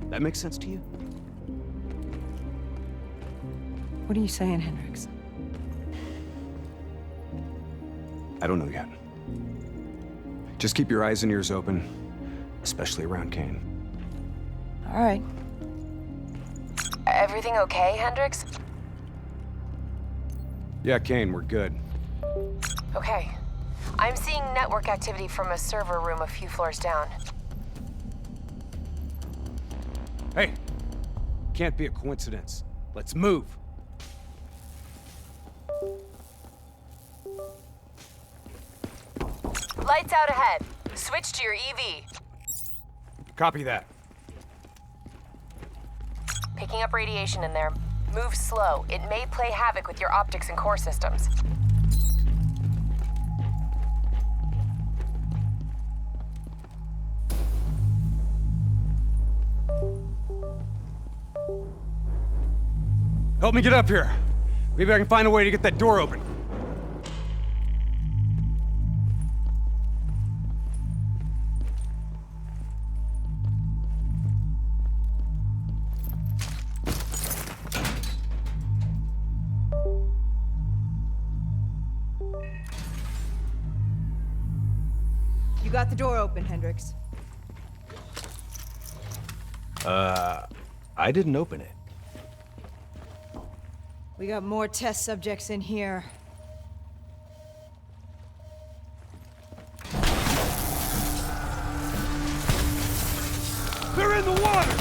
That makes sense to you? What are you saying, Hendricks? I don't know yet. Just keep your eyes and ears open, especially around Kane. All right. Everything okay, Hendricks? Yeah, Kane, we're good. Okay. I'm seeing network activity from a server room a few floors down. Hey, can't be a coincidence. Let's move. Lights out ahead. Switch to your EV. Copy that. Picking up radiation in there. Move slow. It may play havoc with your optics and core systems. Help me get up here. Maybe I can find a way to get that door open. You got the door open, Hendricks. I didn't open it. We got more test subjects in here. They're in the water!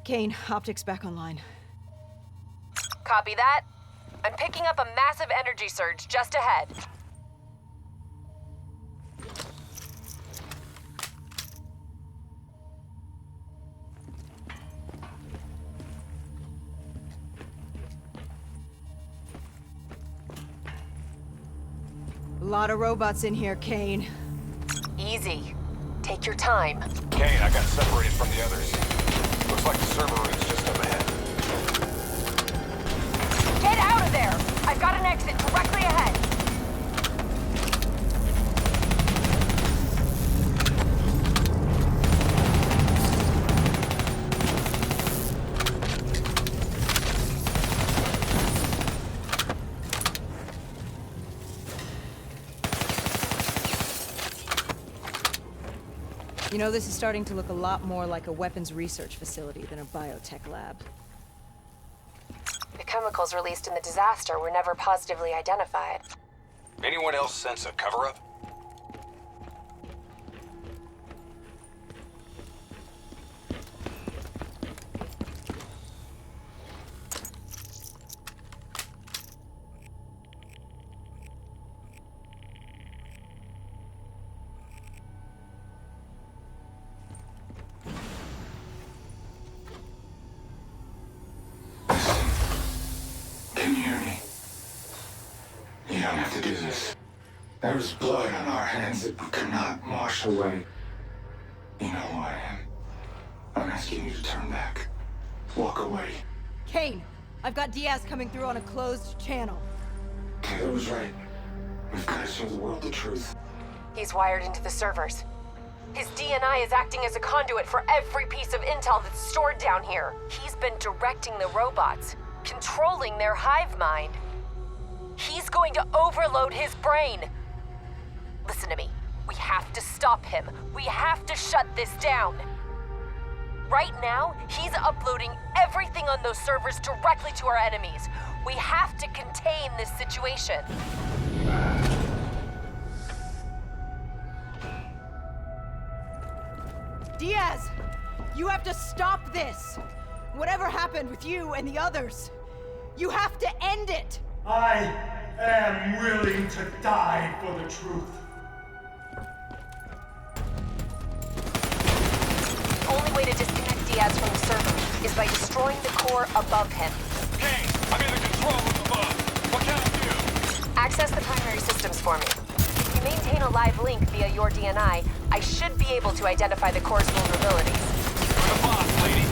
Kane, optics back online. Copy that. I'm picking up a massive energy surge just ahead. A lot of robots in here, Kane. Easy. Take your time. Kane, I got separated from the others. Looks like the server room's just up ahead. Get out of there! I've got an exit directly ahead. You know, this is starting to look a lot more like a weapons research facility than a biotech lab. The chemicals released in the disaster were never positively identified. Anyone else sense a cover-up? Can you hear me? You don't have to do this. There was blood on our hands that we could not wash away. You know who I am. I'm asking you to turn back. Walk away. Kane, I've got Diaz coming through on a closed channel. Taylor was right. We've got to show the world the truth. He's wired into the servers. His DNI is acting as a conduit for every piece of intel that's stored down here. He's been directing the robots, controlling their hive mind. He's going to overload his brain. Listen to me. We have to stop him. We have to shut this down. Right now, he's uploading everything on those servers directly to our enemies. We have to contain this situation. Diaz! You have to stop this! Whatever happened with you and the others, you have to end it! I am willing to die for the truth. The only way to disconnect Diaz from the server is by destroying the core above him. Kane, I'm in the control room above. What can I do? Access the primary systems for me. If you maintain a live link via your DNI, I should be able to identify the core's vulnerabilities. You're the boss, lady.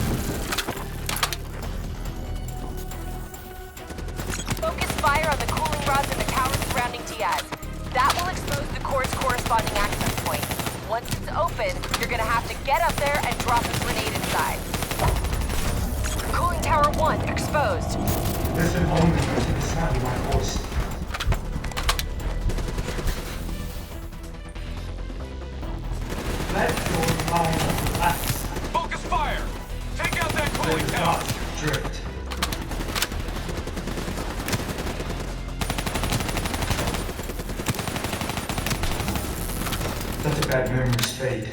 Focus fire on the cooling rods in the towers surrounding Diaz. That will expose the core's corresponding access point. Once it's open, you're gonna have to get up there and drop a grenade inside. Cooling tower 1 exposed. Listen only to the sound of my voice. Let your mind relax. Focus fire! Take out that cooling Let tower! not drift. Let the bad memories fade.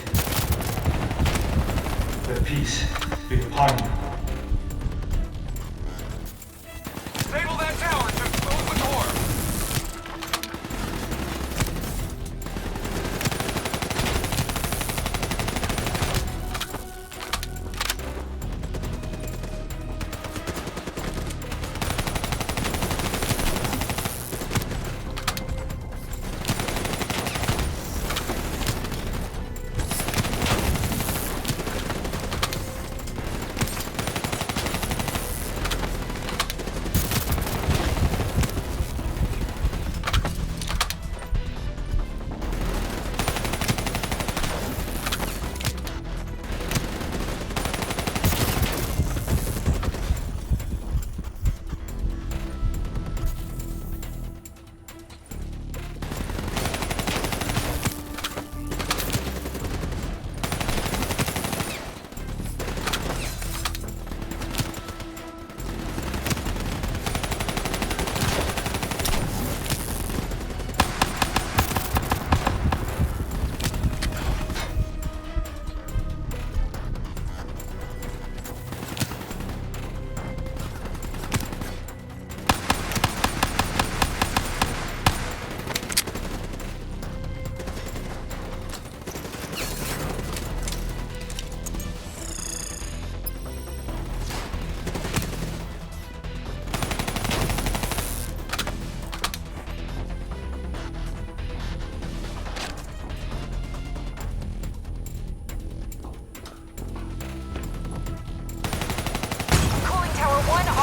Let peace be upon you. Disable that tower to expose the core!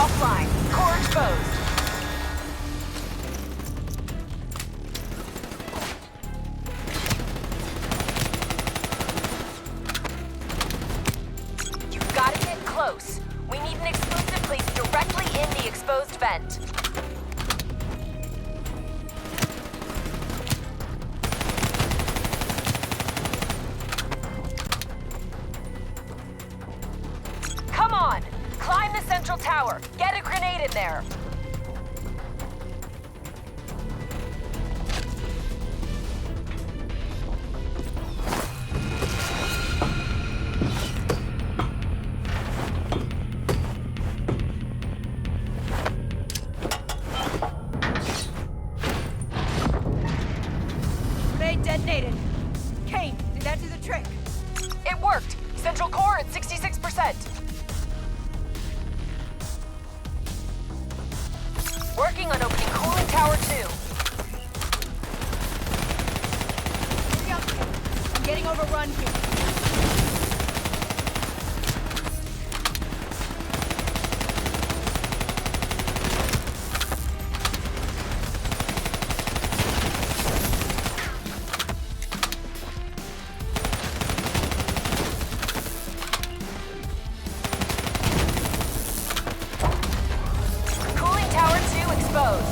offline. Core exposed. You've got to get close. We need an explosive placed directly in the exposed vent. Come on! Climb the central tower. Get a grenade in there. Grenade detonated. Kane, did that do the trick? It worked. Central core at 66%. Working on opening cooling tower 2. Hurry up, Kane. I'm getting overrun here. Cooling tower 2 exposed.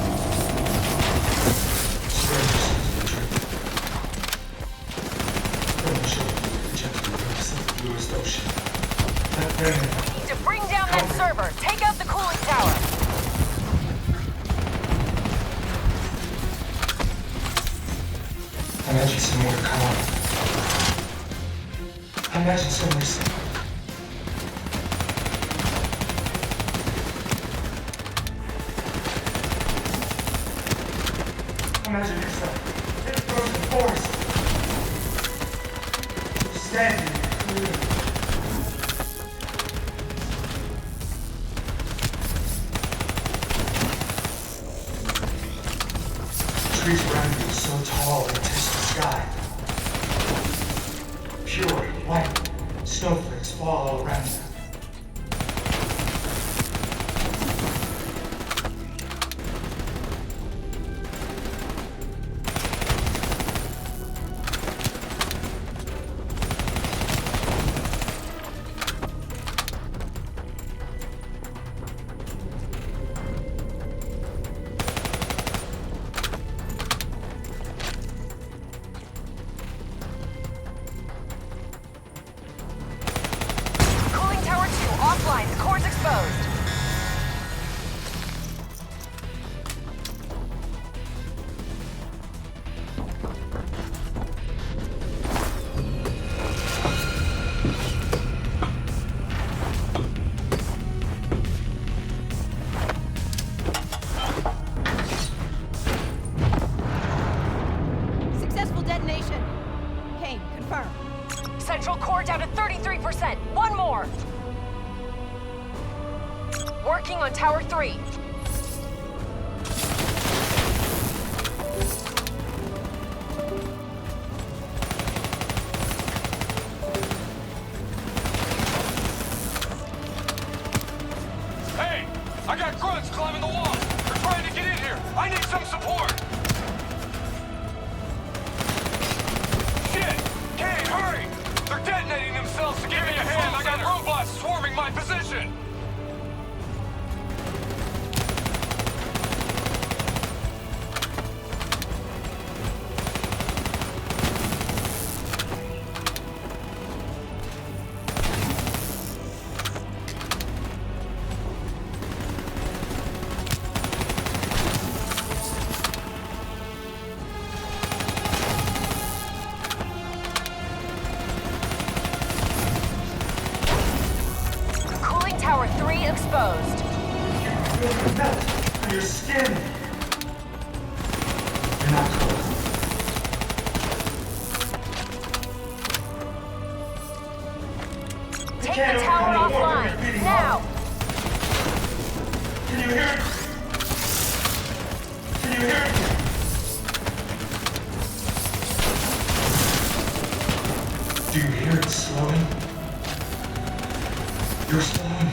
Need to bring down that server. Take out the cooling tower. I imagine some more to come. I imagine some more. Imagine yourself in a frozen forest. Standing in the clear. Trees around you so tall they touch the sky. Pure, white, snowflakes fall all around you. Cooling tower 2 offline. The core's exposed. Successful detonation. Kane, confirm. Central core down to 33%. One more. Working on tower 3. Hey! I got grunts climbing the wall! They're trying to get in here! I need some support! Shit! Kane, hurry! They're detonating themselves to give me a hand! I got robots swarming my position! Cooling tower 3 exposed. Feel the melt on your skin. You're not cold. Take the tower offline. Now. Can you hear it? Can you hear it? Do you hear it slowing? You're slowing.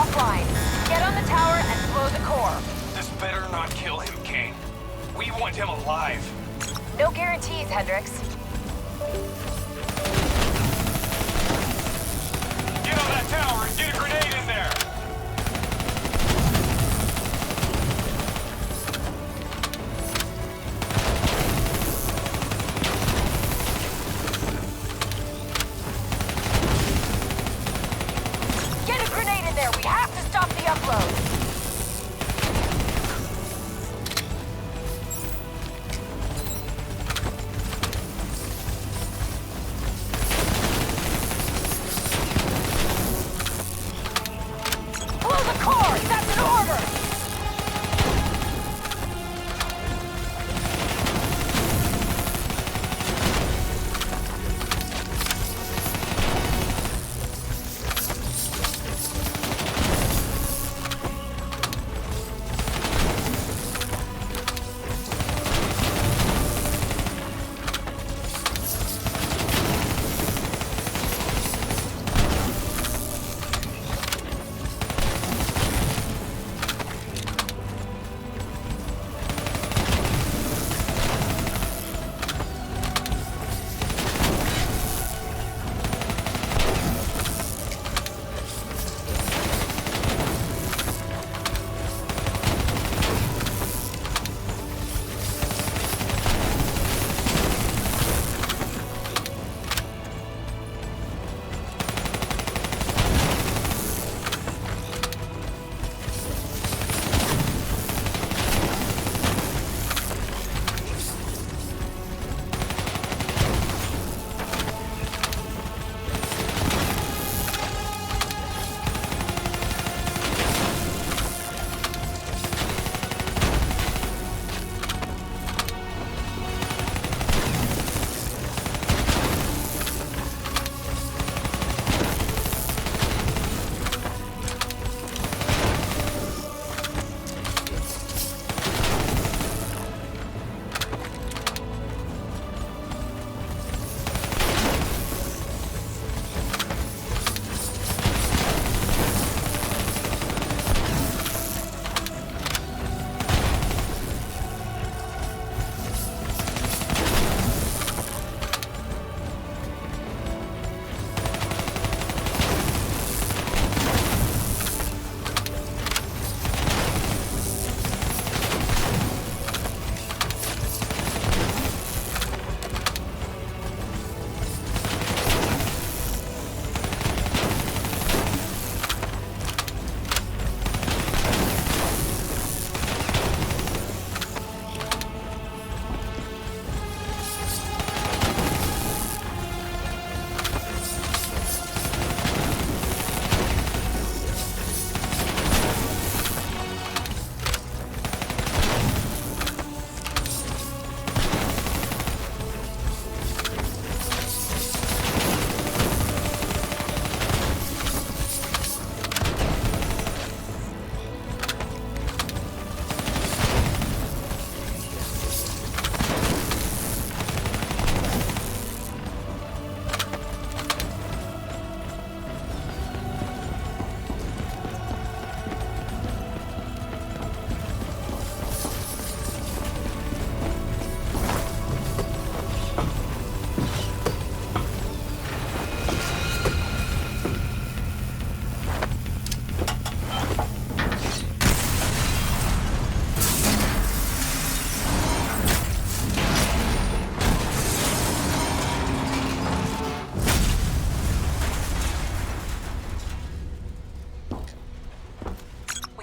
offline. Get on the tower and blow the core. This better not kill him, Kane. We want him alive. No guarantees, Hendricks. Get on that tower and get a grenade in there. Get a grenade in there. We have to stop the upload. Blow the core! That's an order!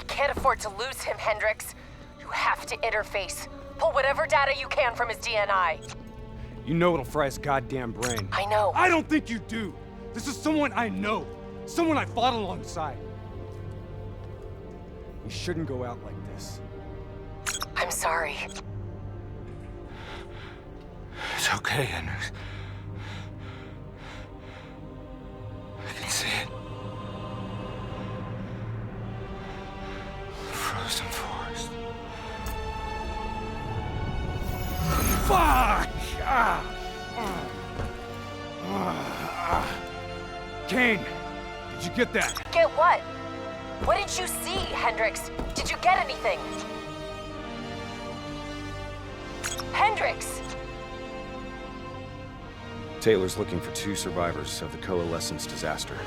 Can't afford to lose him, Hendricks. You have to interface. Pull whatever data you can from his DNI. You know it'll fry his goddamn brain. I know. I don't think you do. This is someone I know. Someone I fought alongside. You shouldn't go out like this. I'm sorry. It's okay, Hendricks. I can see it. Frozen forest. Fuck! Kane, did you get that? Get what? What did you see, Hendrix? Did you get anything? Hendrix! Taylor's looking for 2 survivors of the Coalescence disaster.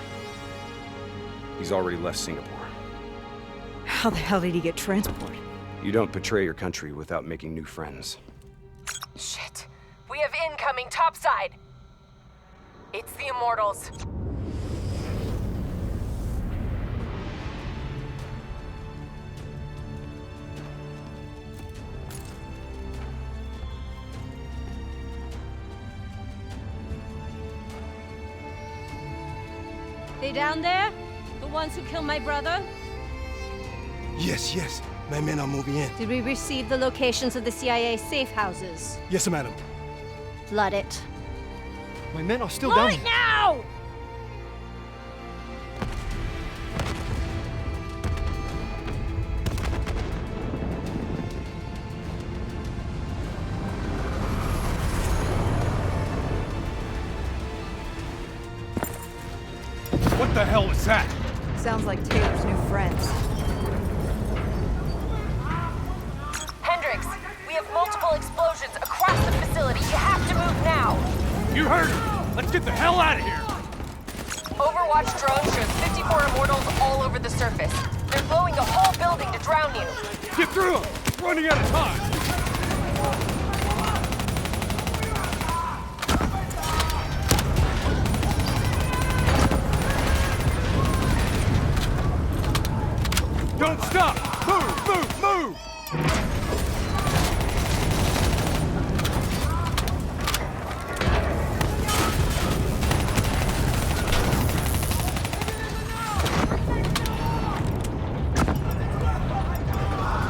He's already left Singapore. How the hell did he get transported? You don't betray your country without making new friends. Shit. We have incoming topside! It's the Immortals. They down there? The ones who killed my brother? Yes, yes. My men are moving in. Did we receive the locations of the CIA safe houses? Yes, madam. Flood it. My men are still down Right now! What the hell was that? Sounds like Taylor's new friends. Hendrix, we have multiple explosions across the facility. You have to move now. You heard her! Let's get the hell out of here! Overwatch drone shows 54 Immortals all over the surface. They're blowing the whole building to drown you. Get through them! We're running out of time! Don't stop! Move, move, move!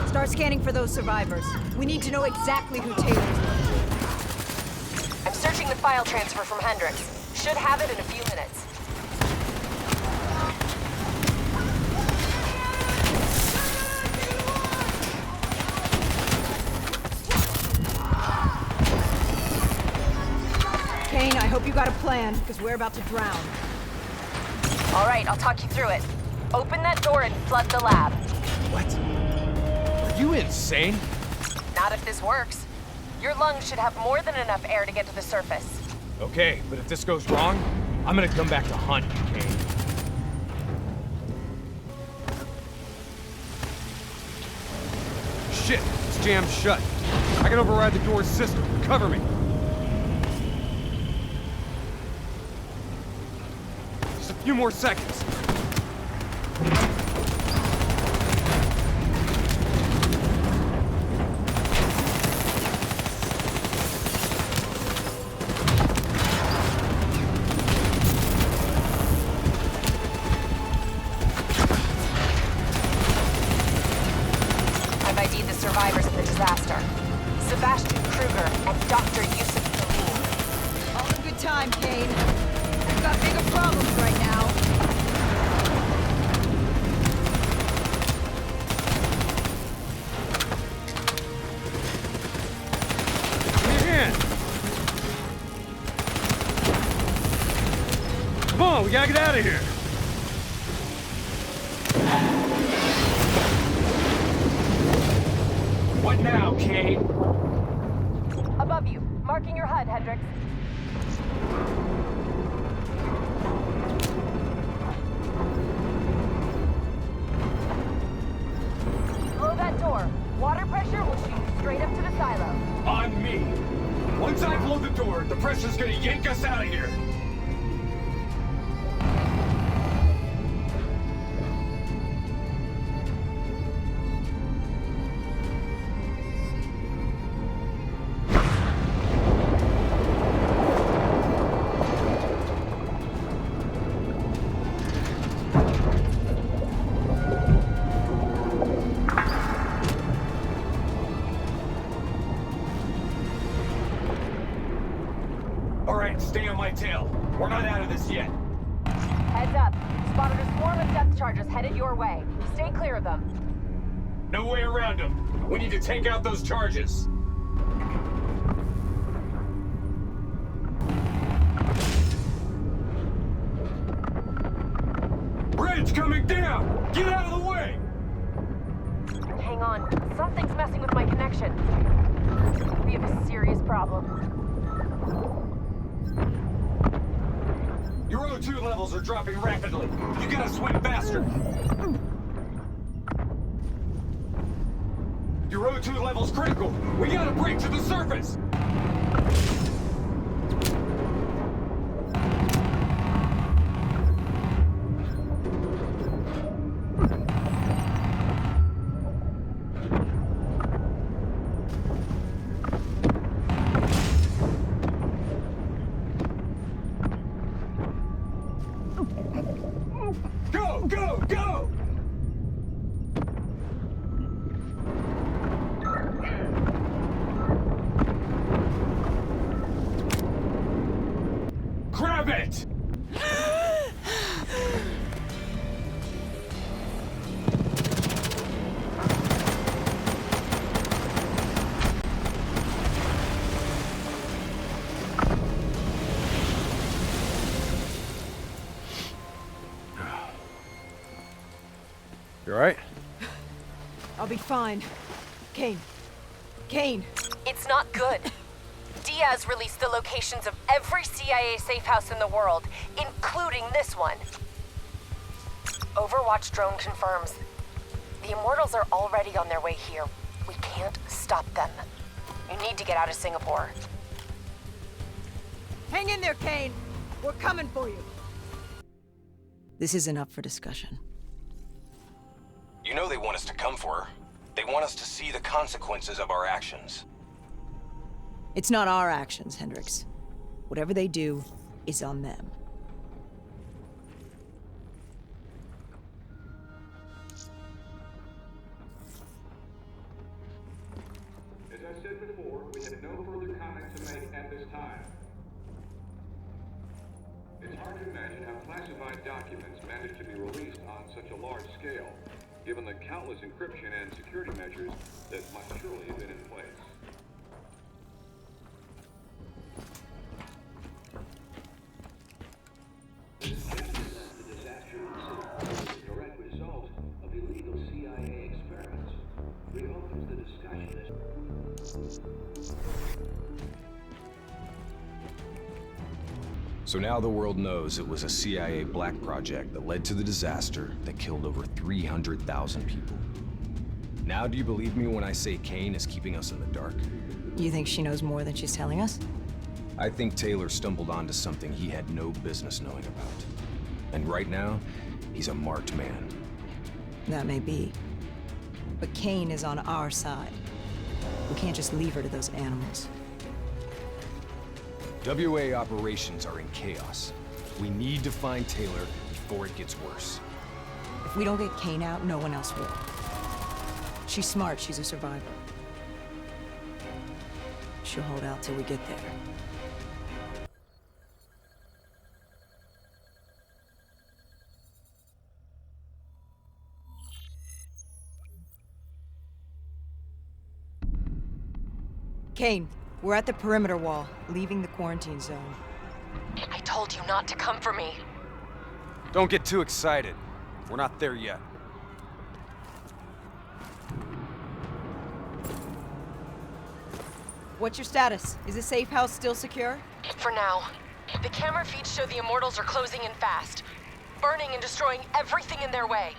Start scanning for those survivors. We need to know exactly who Taylor is. I'm searching the file transfer from Hendrix. Should have it in a few minutes. Kane, I hope you got a plan, because we're about to drown. All right, I'll talk you through it. Open that door and flood the lab. What? Are you insane? Not if this works. Your lungs should have more than enough air to get to the surface. Okay, but if this goes wrong, I'm gonna come back to hunt you, Kane. Shit, it's jammed shut. I can override the door's system. Cover me. Just a few more seconds. I've ID'd the survivors of the disaster. Sebastian Kruger and Dr. Yusuf Salim. All in good time, Kane. We've got bigger problems right now. Come on, we gotta get out of here. What now, Kane? Above you, marking your HUD, Hendrix. Blow that door. Water pressure will shoot you straight up to the silo. On me. Once I blow the door, the pressure's gonna yank us out of here. Stay on my tail. We're not out of this yet. Heads up. Spotted a swarm of depth charges headed your way. Stay clear of them. No way around them. We need to take out those charges. Bridge coming down! Get out of the going on. Something's messing with my connection. We have a serious problem. Your O2 levels are dropping rapidly. You gotta swim faster. Your O2 level's critical. We gotta break to the surface. Go, go, go! Grab it! You alright? I'll be fine. Kane. Kane! It's not good. Diaz released the locations of every CIA safe house in the world, including this one. Overwatch drone confirms. The Immortals are already on their way here. We can't stop them. You need to get out of Singapore. Hang in there, Kane! We're coming for you! This isn't up for discussion. You know they want us to come for her. They want us to see the consequences of our actions. It's not our actions, Hendricks. Whatever they do is on them. As I said before, we have no further comment to make at this time. It's hard to imagine how classified documents managed to be released on such a large scale, given the countless encryption and security measures that must surely have been in place. The suggestion that the disaster was a direct result of illegal CIA experiments reopens the discussion. So now the world knows it was a CIA black project that led to the disaster that killed over 300,000 people. Now do you believe me when I say Kane is keeping us in the dark? You think she knows more than she's telling us? I think Taylor stumbled onto something he had no business knowing about. And right now, he's a marked man. That may be. But Kane is on our side. We can't just leave her to those animals. WA operations are in chaos. We need to find Taylor before it gets worse. If we don't get Kane out, no one else will. She's smart, she's a survivor. She'll hold out till we get there. Kane, we're at the perimeter wall, leaving the quarantine zone. I told you not to come for me. Don't get too excited. We're not there yet. What's your status? Is the safe house still secure? For now. The camera feeds show the Immortals are closing in fast, burning and destroying everything in their way.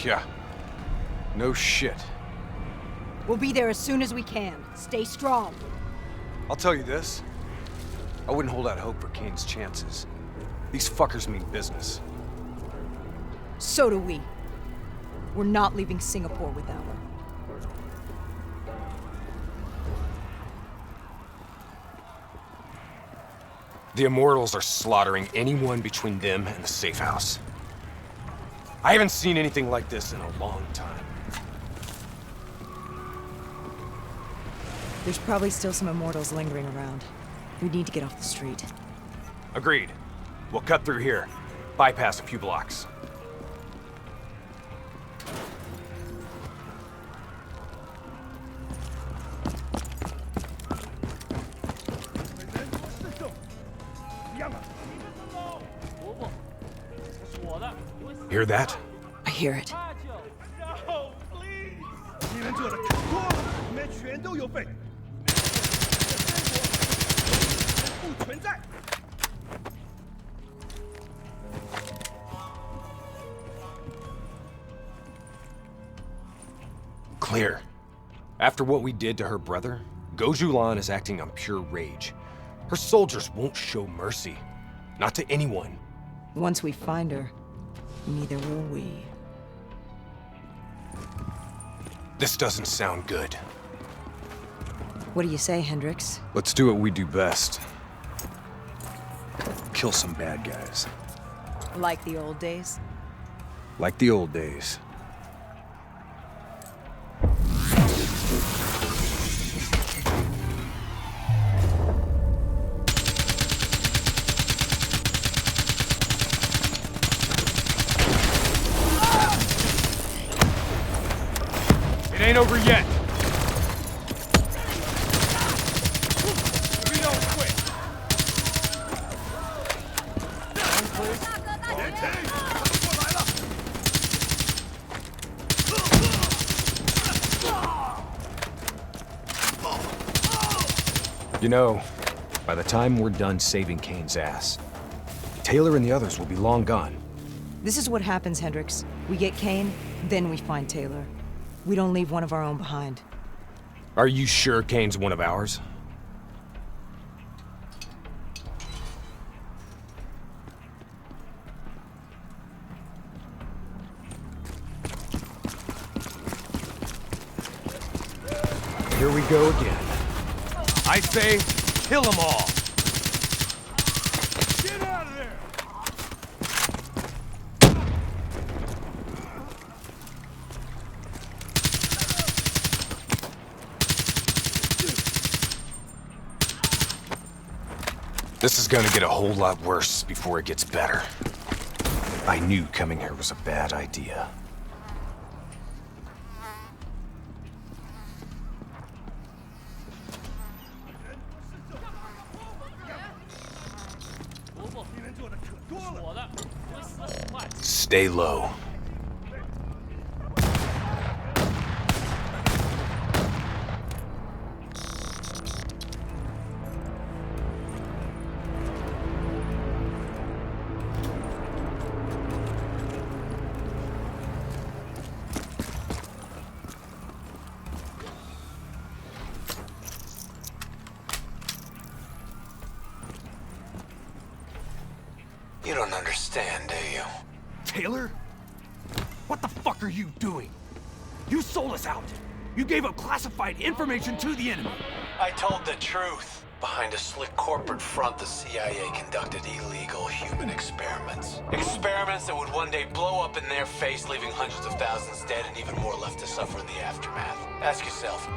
Yeah. No shit. We'll be there as soon as we can. Stay strong. I'll tell you this. I wouldn't hold out hope for Kane's chances. These fuckers mean business. So do we. We're not leaving Singapore without her. The Immortals are slaughtering anyone between them and the safe house. I haven't seen anything like this in a long time. There's probably still some Immortals lingering around. We need to get off the street. Agreed. We'll cut through here. Bypass a few blocks. Hear that? I hear it. 原者的可多了，里面全都有废，不存在。 Clear. After what we did to her brother, Gojulan is acting on pure rage. Her soldiers won't show mercy. Not to anyone. Once we find her, neither will we. This doesn't sound good. What do you say, Hendricks? Let's do what we do best. Kill some bad guys. Like the old days? Like the old days. It ain't over yet. We don't quit. You know, by the time we're done saving Kane's ass, Taylor and the others will be long gone. This is what happens, Hendricks. We get Kane, then we find Taylor. We don't leave one of our own behind. Are you sure Kane's one of ours? Here we go again. I say, kill them all. Get out of there! This is gonna get a whole lot worse before it gets better. I knew coming here was a bad idea. Stay low. You don't understand, do you? Taylor? What the fuck are you doing? You sold us out. You gave up classified information to the enemy. I told the truth. Behind a slick corporate front, the CIA conducted illegal human experiments. Experiments that would one day blow up in their face, leaving hundreds of thousands dead and even more left to suffer in the aftermath. Ask yourself,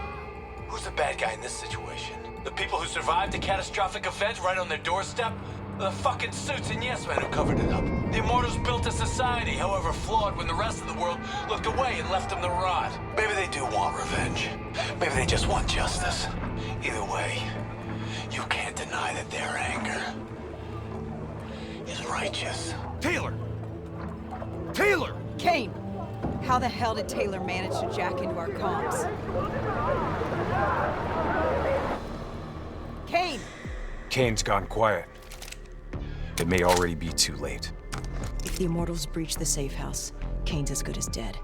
who's the bad guy in this situation? The people who survived a catastrophic event right on their doorstep? The fucking suits and yes men who covered it up. The Immortals built a society, however flawed, when the rest of the world looked away and left them to rot. Maybe they do want revenge. Maybe they just want justice. Either way, you can't deny that their anger is righteous. Taylor! Taylor! Kane! How the hell did Taylor manage to jack into our comms? Kane! Kane's gone quiet. It may already be too late. If the Immortals breach the safe house, Kane's as good as dead.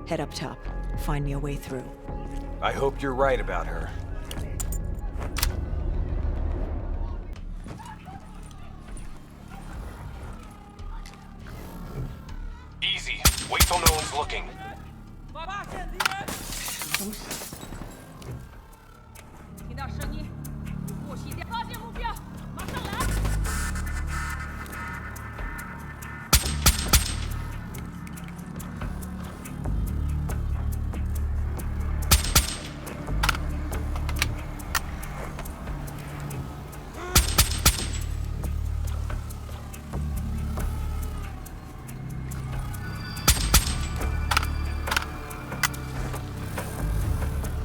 Head up top. Find me a way through. I hope you're right about her. Easy. Wait till no one's looking. 听到声音，过去点。发现目标，马上来！ All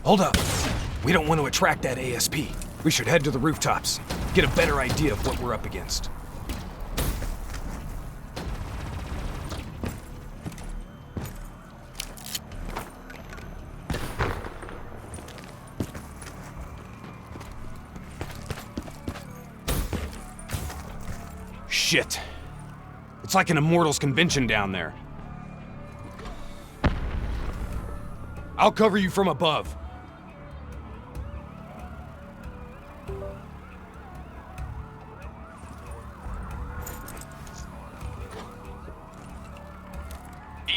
Hold up. We don't want to attract that ASP. We should head to the rooftops, get a better idea of what we're up against. Shit. It's like an Immortals convention down there. I'll cover you from above.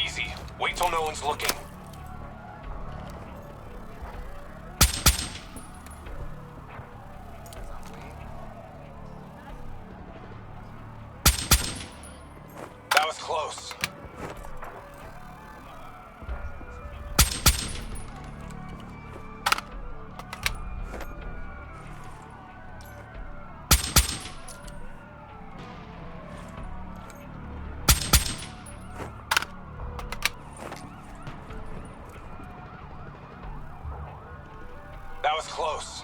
Easy. Wait till no one's looking. That was close. That was close.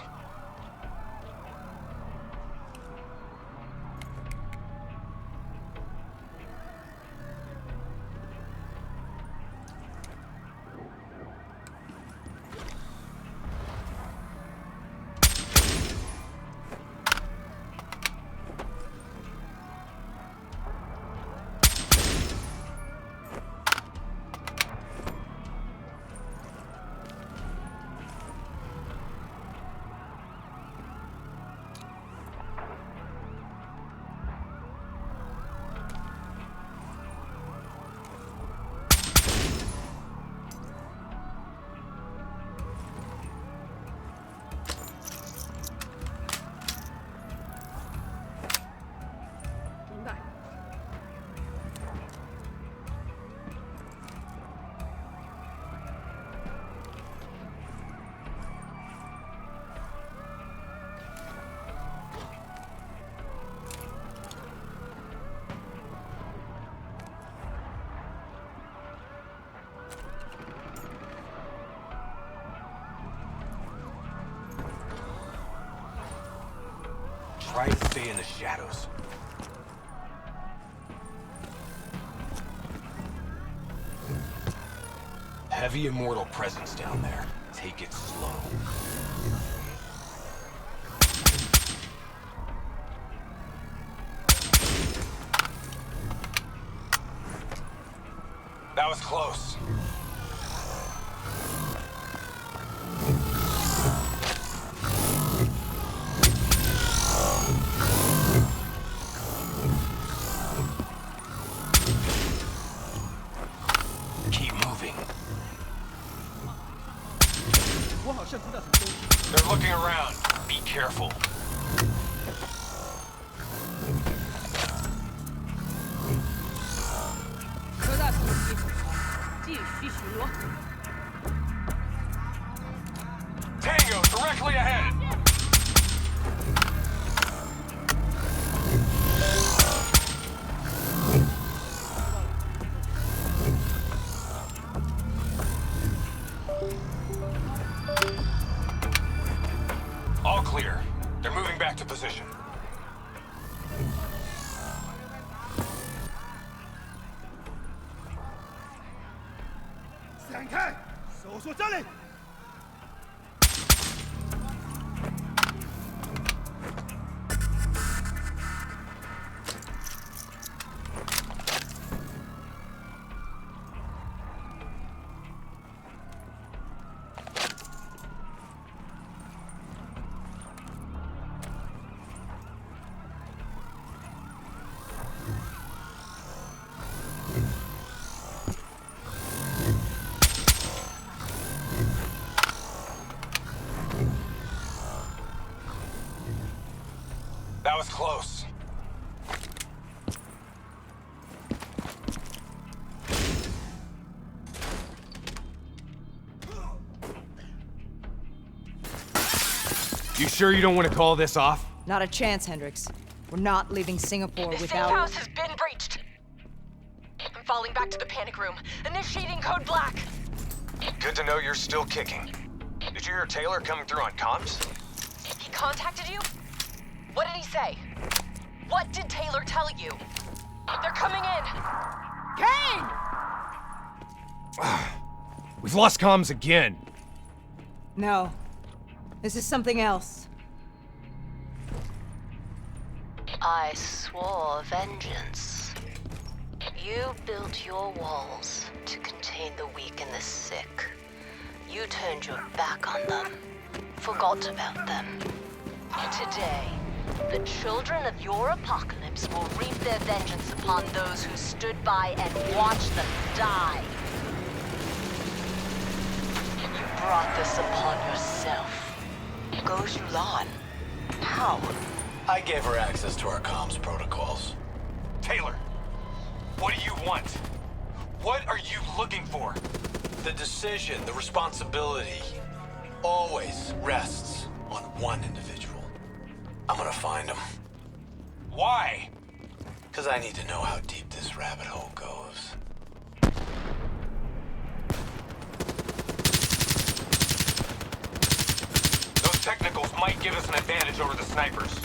Try to stay in the shadows. Heavy Immortal presence down there. Take it slow. That was close. They're looking around. Be careful. Tango, directly ahead. All clear. They're moving back to position. That was close. You sure you don't want to call this off? Not a chance, Hendricks. We're not leaving Singapore The without... safe house has been breached. I'm falling back to the panic room. Initiating code black. Good to know you're still kicking. Did Did you hear Taylor coming through on comms? He contacted you? What did he say? What did Taylor tell you? They're coming in! Kane! We've lost comms again. No. This is something else. I swore vengeance. You built your walls to contain the weak and the sick. You turned your back on them, forgot about them. Today, the children of your apocalypse will reap their vengeance upon those who stood by and watched them die. You brought this upon yourself. Goes Yulan. How? I gave her access to our comms protocols. Taylor, what do you want? What are you looking for? The decision, the responsibility, always rests on one individual. I'm gonna find him. Why? Because I need to know how deep this rabbit hole goes. Those technicals might give us an advantage over the snipers.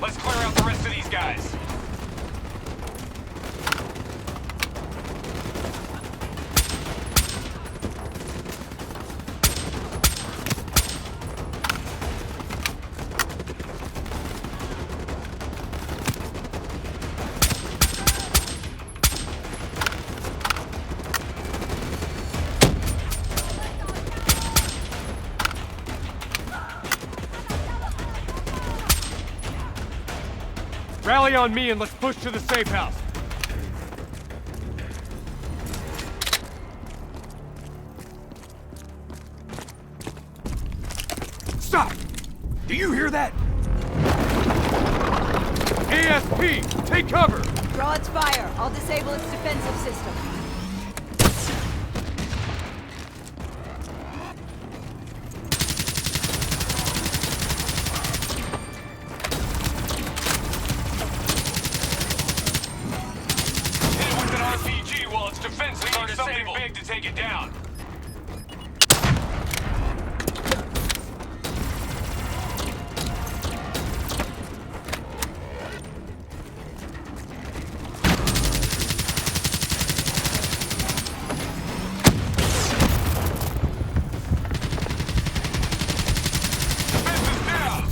Let's clear out the rest of these guys. Rally on me and let's push to the safe house. Stop! Do you hear that? ASP, take cover! Draw its fire. I'll disable its defensive system. Something big to take it down. Defense is down.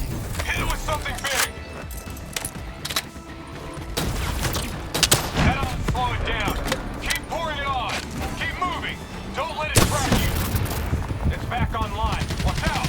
Hit it with something big. Head on, slow it down. Keep pouring it on. Keep moving. Don't let it track you. It's back online. Watch out.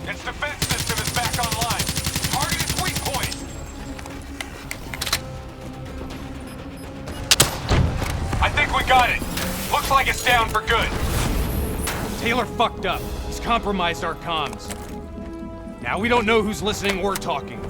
Its defense system is back online. Target its weak point. I think we got it. Looks like it's down for good. Taylor fucked up. He's compromised our comms. Now we don't know who's listening or talking.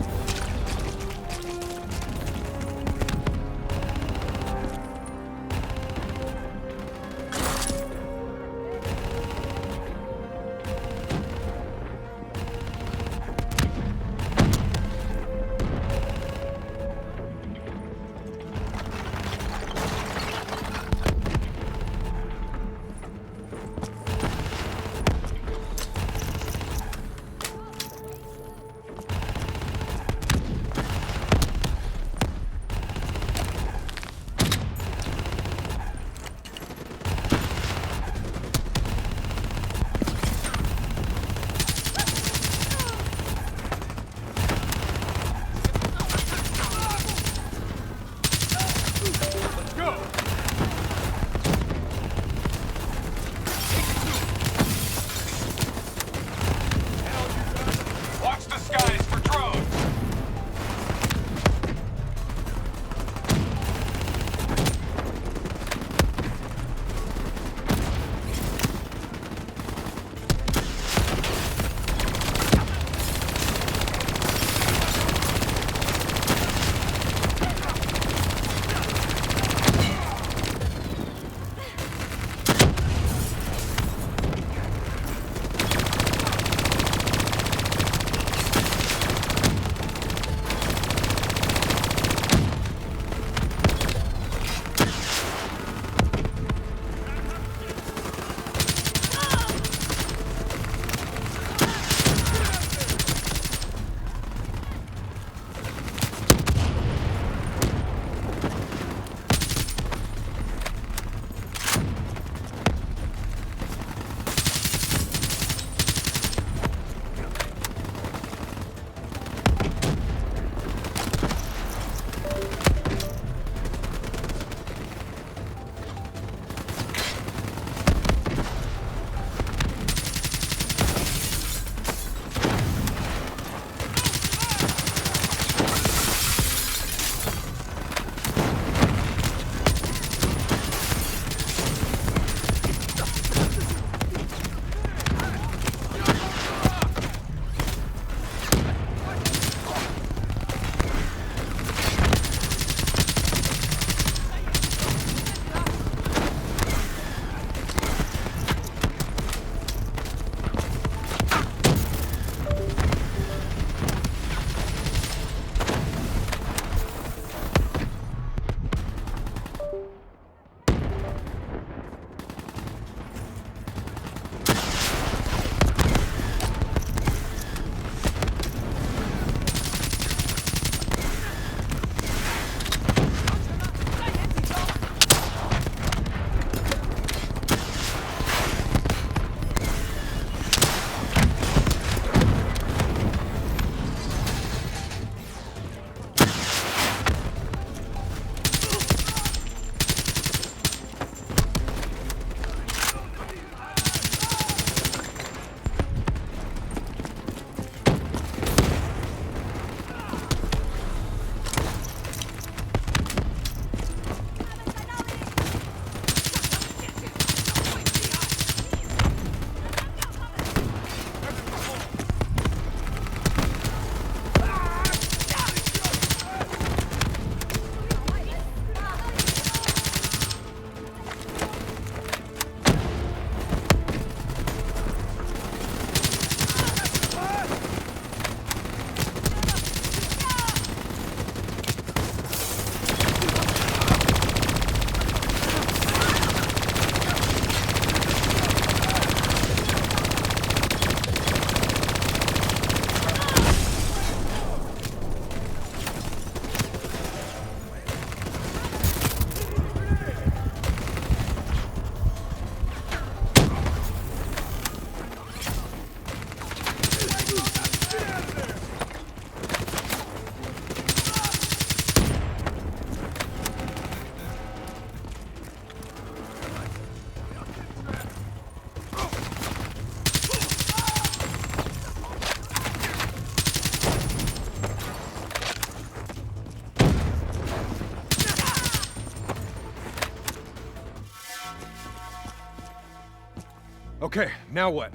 Okay, now what?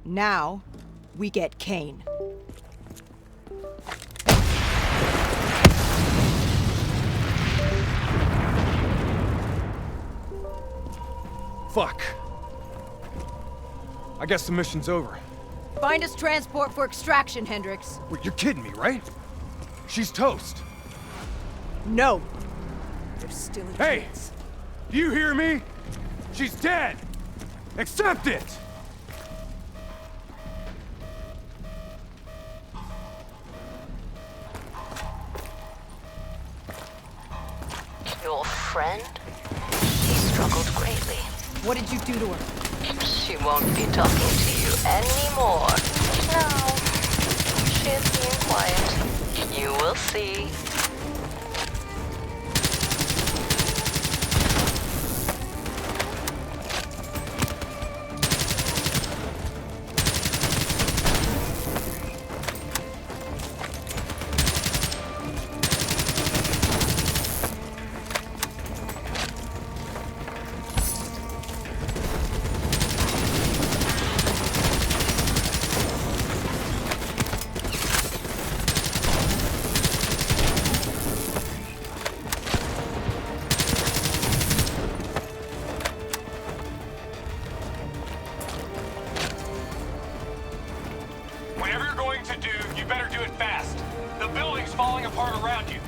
Now, we get Kane. Fuck. I guess the mission's over. Find us transport for extraction, Hendricks. Wait, you're kidding me, right? She's toast. No. There's still a Hey! chance. Do you hear me? She's dead! Accept it! Your friend? She struggled greatly. What did you do to her? She won't be talking to you anymore. No. She is being quiet. You will see. Whatever you're going to do, you better do it fast. The building's falling apart around you.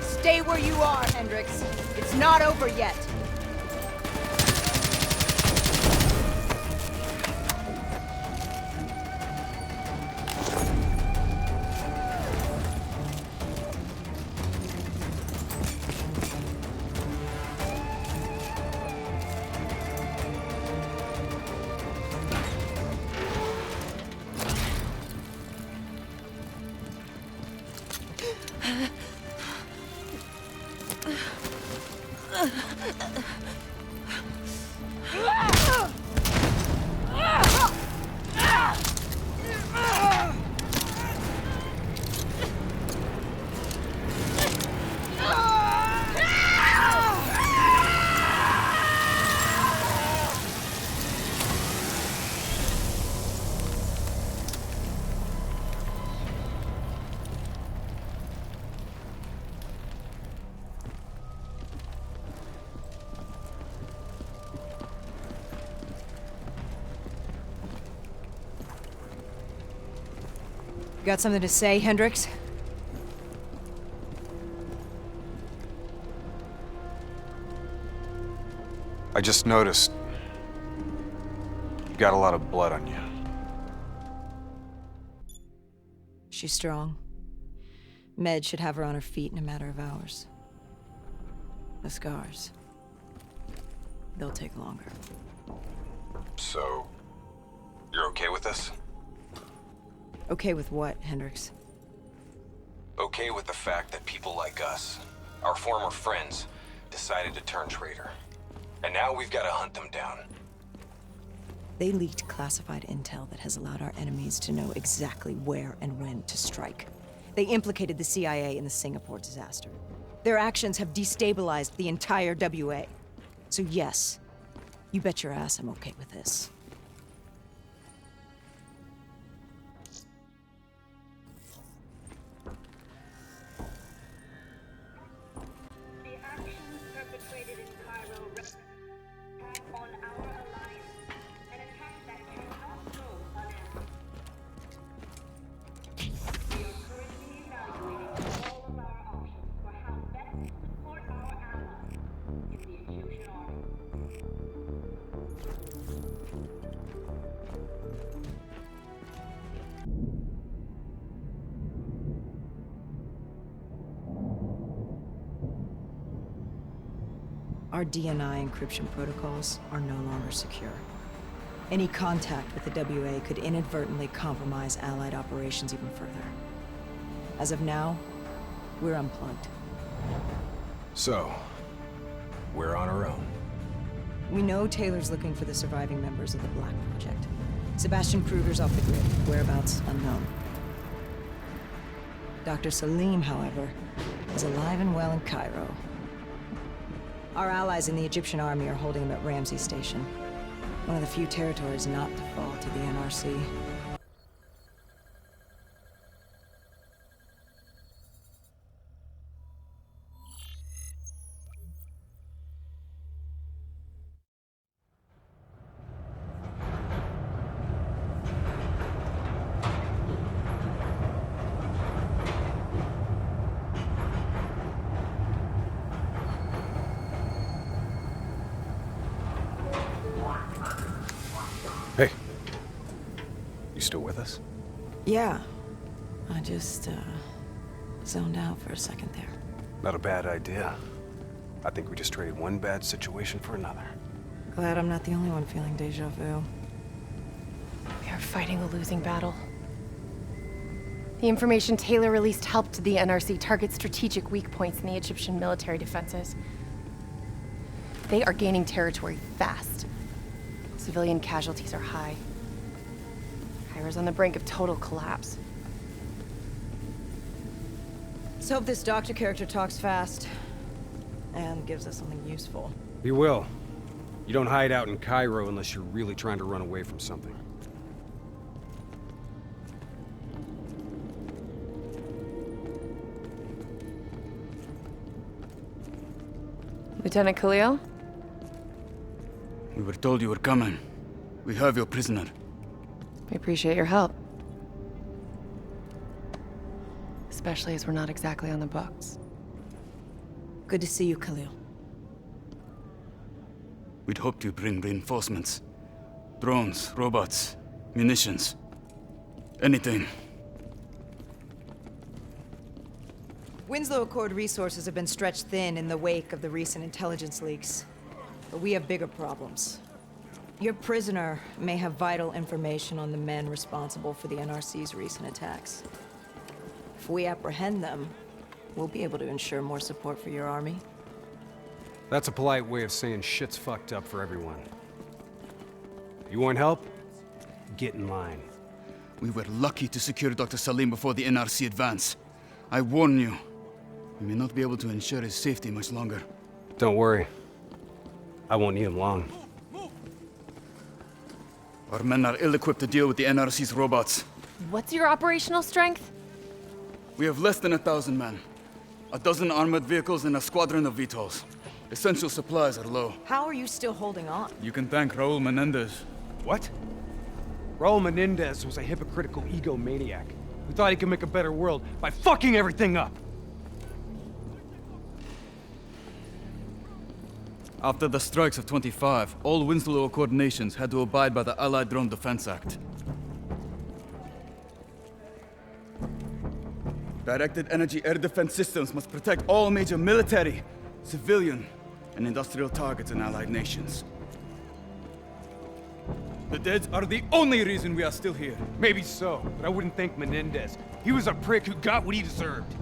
Stay where you are, Hendricks. It's not over yet. Got something to say, Hendricks? I just noticed you got a lot of blood on you. She's strong. Med should have her on her feet in a matter of hours. The scars, they'll take longer. So, you're okay with this? Okay with what, Hendricks? Okay with the fact that people like us, our former friends, decided to turn traitor. And now we've got to hunt them down. They leaked classified intel that has allowed our enemies to know exactly where and when to strike. They implicated the CIA in the Singapore disaster. Their actions have destabilized the entire WA. So yes, you bet your ass I'm okay with this. Our DNI encryption protocols are no longer secure. Any contact with the WA could inadvertently compromise Allied operations even further. As of now, we're unplugged. So, we're on our own. We know Taylor's looking for the surviving members of the Black Project. Sebastian Kruger's off the grid, whereabouts unknown. Dr. Salim, however, is alive and well in Cairo. Our allies in the Egyptian army are holding him at Ramsey Station, one of the few territories not to fall to the NRC. Hey. You still with us? Yeah. I just, zoned out for a second there. Not a bad idea. I think we just traded one bad situation for another. Glad I'm not the only one feeling deja vu. We are fighting a losing battle. The information Taylor released helped the NRC target strategic weak points in the Egyptian military defenses. They are gaining territory fast. Civilian casualties are high. Cairo's on the brink of total collapse. Let's hope this doctor character talks fast and gives us something useful. He will. You don't hide out in Cairo unless you're really trying to run away from something. Lieutenant Khalil? We were told you were coming. We have your prisoner. We appreciate your help. Especially as we're not exactly on the books. Good to see you, Khalil. We'd hoped to bring reinforcements. Drones, robots, munitions. Anything. Winslow Accord resources have been stretched thin in the wake of the recent intelligence leaks. But we have bigger problems. Your prisoner may have vital information on the men responsible for the NRC's recent attacks. If we apprehend them, we'll be able to ensure more support for your army. That's a polite way of saying shit's fucked up for everyone. You want help? Get in line. We were lucky to secure Dr. Salim before the NRC advance. I warn you, we may not be able to ensure his safety much longer. Don't worry. I won't need him long. Our men are ill-equipped to deal with the NRC's robots. What's your operational strength? We have less than 1,000 men. 12 armored vehicles and a squadron of VTOLs. Essential supplies are low. How are you still holding on? You can thank Raul Menendez. What? Raul Menendez was a hypocritical egomaniac who thought he could make a better world by fucking everything up. After the strikes of 25, all Winslow Accord nations had to abide by the Allied Drone Defense Act. Directed energy air defense systems must protect all major military, civilian, and industrial targets in Allied nations. The dead are the only reason we are still here. Maybe so, but I wouldn't thank Menendez. He was a prick who got what he deserved.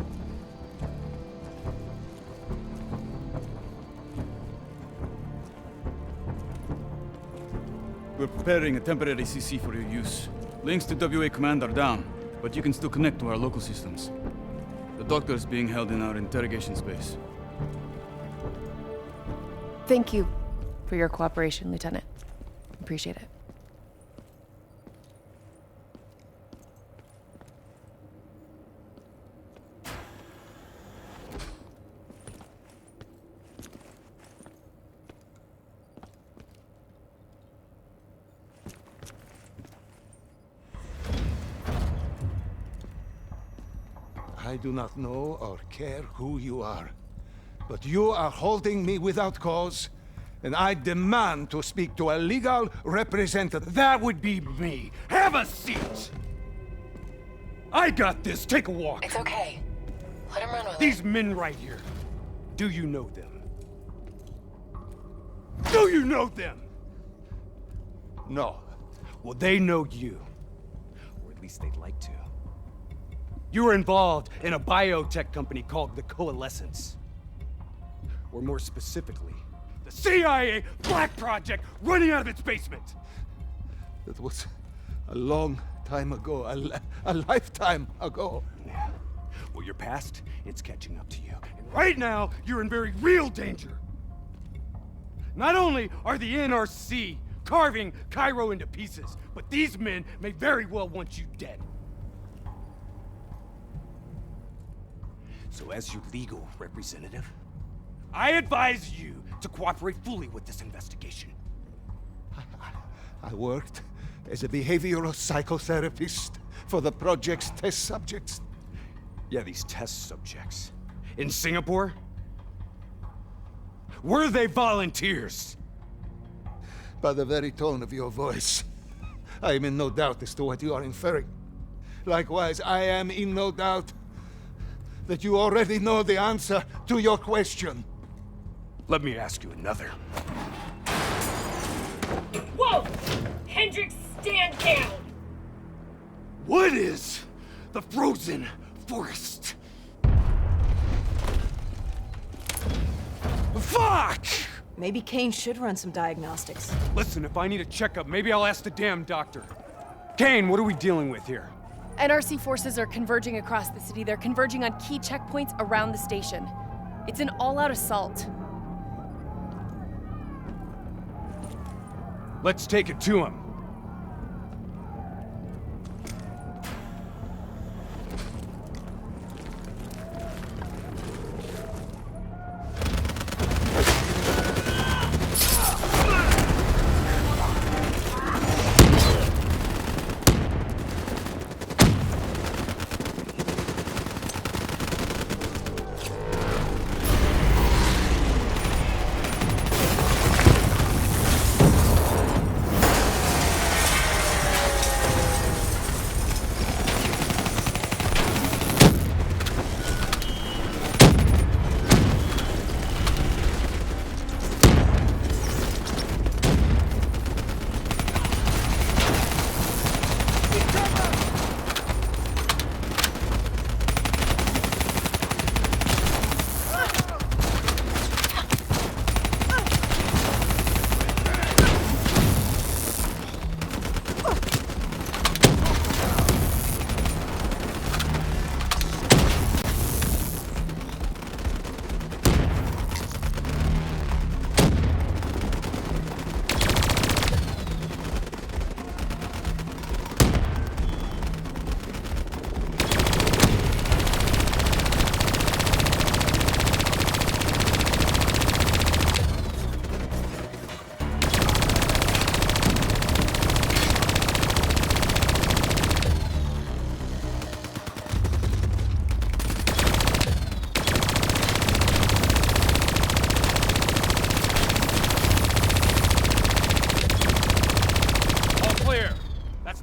We're preparing a temporary CC for your use. Links to WA Command are down, but you can still connect to our local systems. The doctor is being held in our interrogation space. Thank you for your cooperation, Lieutenant. Appreciate it. I do not know or care who you are, but you are holding me without cause, and I demand to speak to a legal representative. That would be me. Have a seat! I got this. Take a walk. It's okay. Let him run with it. These men right here. Do you know them? Do you know them? No. Well, they know you. Or at least they'd like to. You were involved in a biotech company called the Coalescence. Or more specifically, the CIA Black Project running out of its basement. That was a long time ago, a lifetime ago. Yeah. Well, your past, it's catching up to you. And right now, you're in very real danger. Not only are the NRC carving Cairo into pieces, but these men may very well want you dead. So as your legal representative, I advise you to cooperate fully with this investigation. I worked as a behavioral psychotherapist for the project's test subjects. Yeah, these test subjects. In Singapore? Were they volunteers? By the very tone of your voice, I am in no doubt as to what you are inferring. Likewise, I am in no doubt that you already know the answer to your question. Let me ask you another. Whoa! Hendrix, stand down! What is the frozen forest? Fuck! Maybe Kane should run some diagnostics. Listen, if I need a checkup, maybe I'll ask the damn doctor. Kane, what are we dealing with here? NRC forces are converging across the city. They're converging on key checkpoints around the station. It's an all-out assault. Let's take it to him.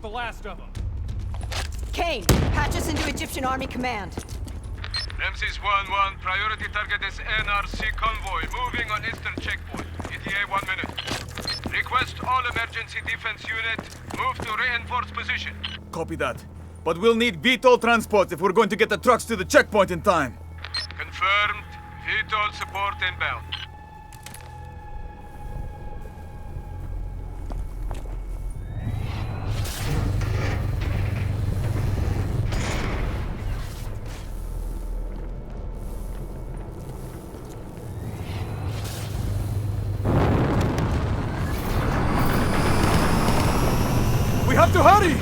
Last of them. Kane, patch us into Egyptian Army Command. Ramses 1-1, priority target is NRC convoy, moving on eastern checkpoint. ETA 1 minute. Request all emergency defense unit, move to reinforced position. Copy that. But we'll need VTOL transports if we're going to get the trucks to the checkpoint in time. Confirmed. VTOL support inbound. We have to hurry!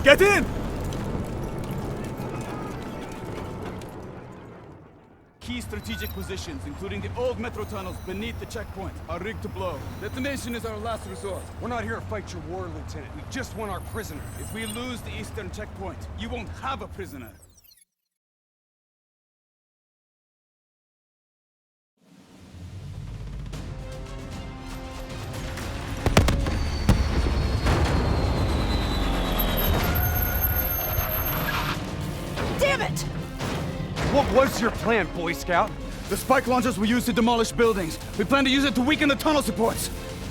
Get in! Key strategic positions, including the old metro tunnels beneath the checkpoint, are rigged to blow. Detonation is our last resort. We're not here to fight your war, Lieutenant. We just want our prisoner. If we lose the eastern checkpoint, you won't have a prisoner. What's your plan, Boy Scout? The spike launchers we use to demolish buildings. We plan to use it to weaken the tunnel supports.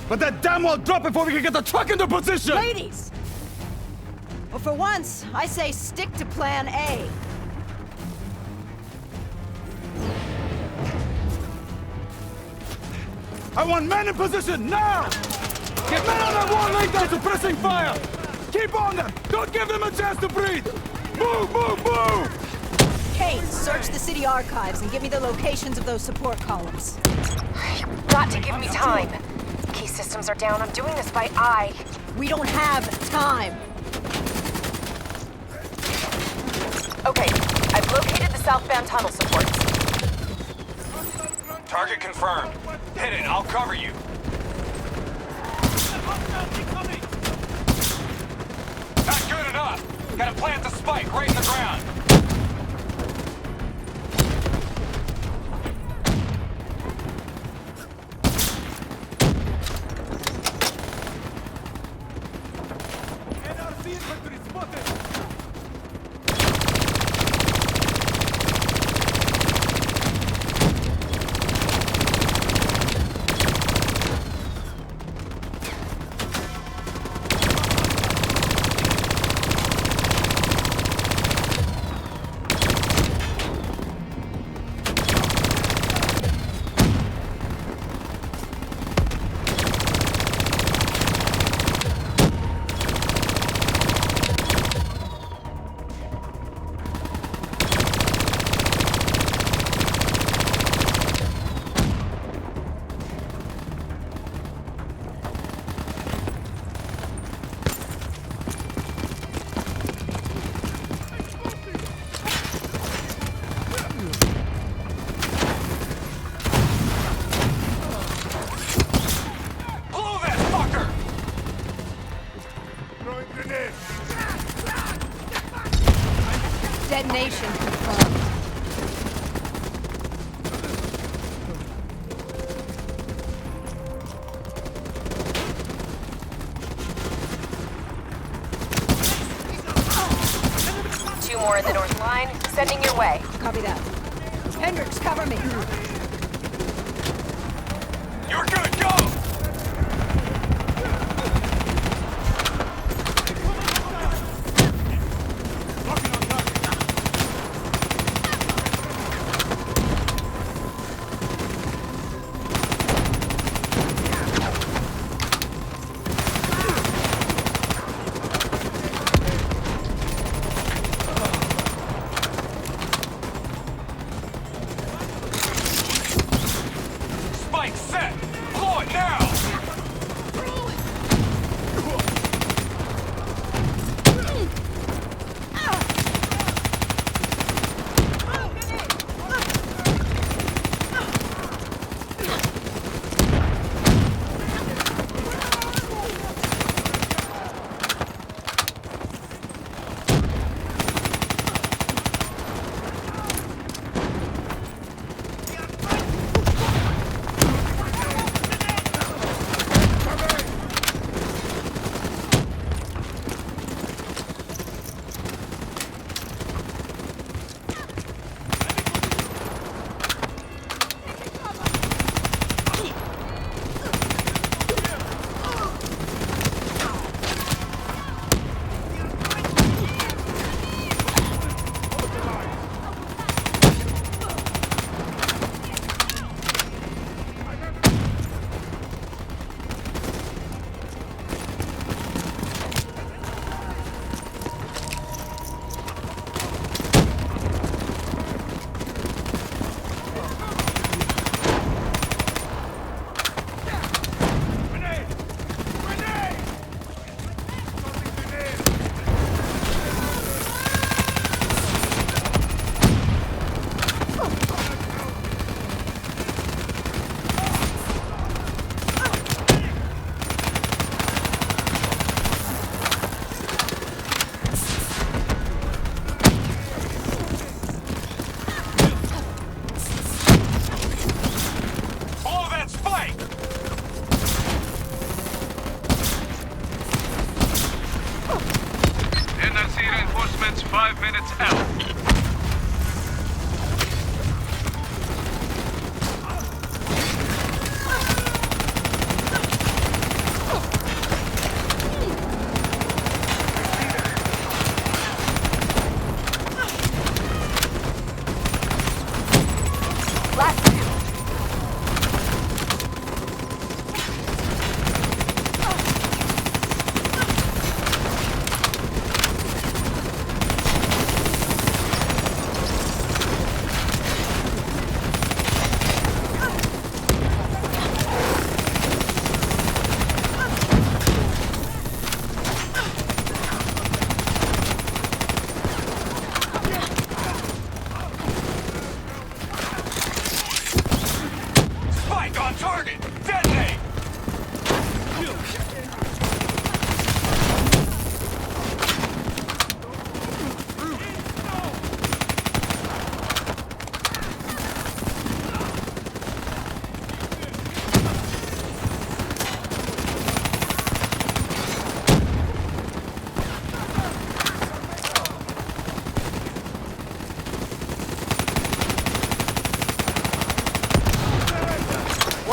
But that damn well drop before we can get the truck into position! Ladies! Well, for once, I say stick to plan A. I want men in position, now! Get men on that wall laid down suppressing fire! Keep on them! Don't give them a chance to breathe! Move, move, move! Kate, search the city archives and give me the locations of those support columns. You've got to give me time. Key systems are down. I'm doing this by eye. We don't have time. Okay, I've located the southbound tunnel supports. Target confirmed. Hit it, I'll cover you. Not good enough. Gotta plant the spike right in the ground. Detonation confirmed. Two more in the north line, sending your way. Copy that. Hendricks, cover me. You're good, go!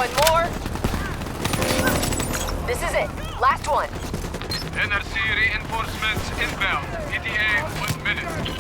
One more. This is it. Last one. NRC reinforcements inbound. ETA 1 minute.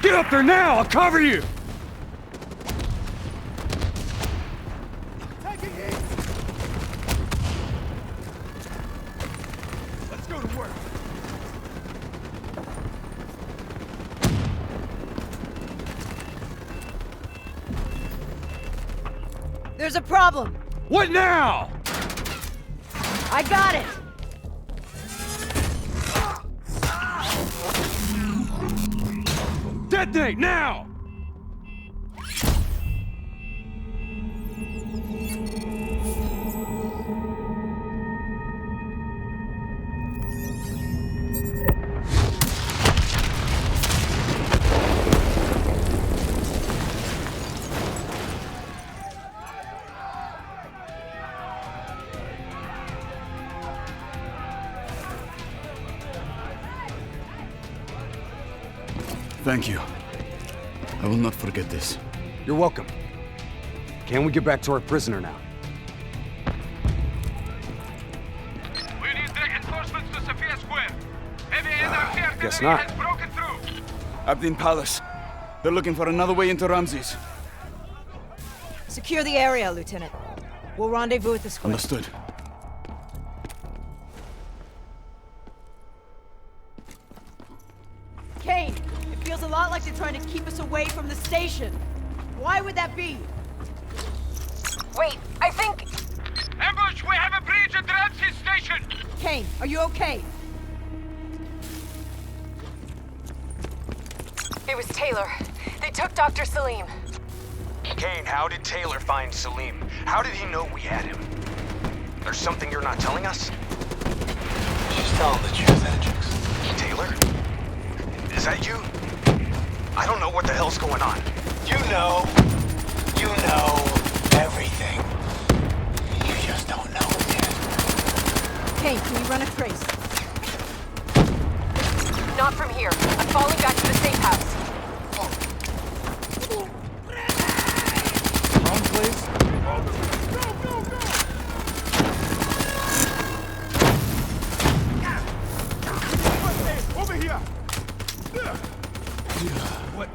Get up there now! I'll cover you! Let's go to work. There's a problem. What now? I got it. Detonate now! Thank you. I will not forget this. You're welcome. Can we get back to our prisoner now? We need reinforcements to Sophia Square. Heavy NRC guess artillery not. has broken through. Abdin Palace. They're looking for another way into Ramses. Secure the area, Lieutenant. We'll rendezvous at the square. Understood. Kane, it feels a lot like they're trying to keep us away from the station. Why would that be? Wait, I think... Ambush! We have a breach at Ramses Station! Kane, are you okay? It was Taylor. They took Dr. Salim. Kane, how did Taylor find Salim? How did he know we had him? There's something you're not telling us? She's telling the truth, Hendricks. Taylor? that you? I don't know what the hell's going on. You know everything. You just don't know it yet. Kane, can you run a trace? Not from here. I'm falling back to the safe house. Wrong place? Over here! What?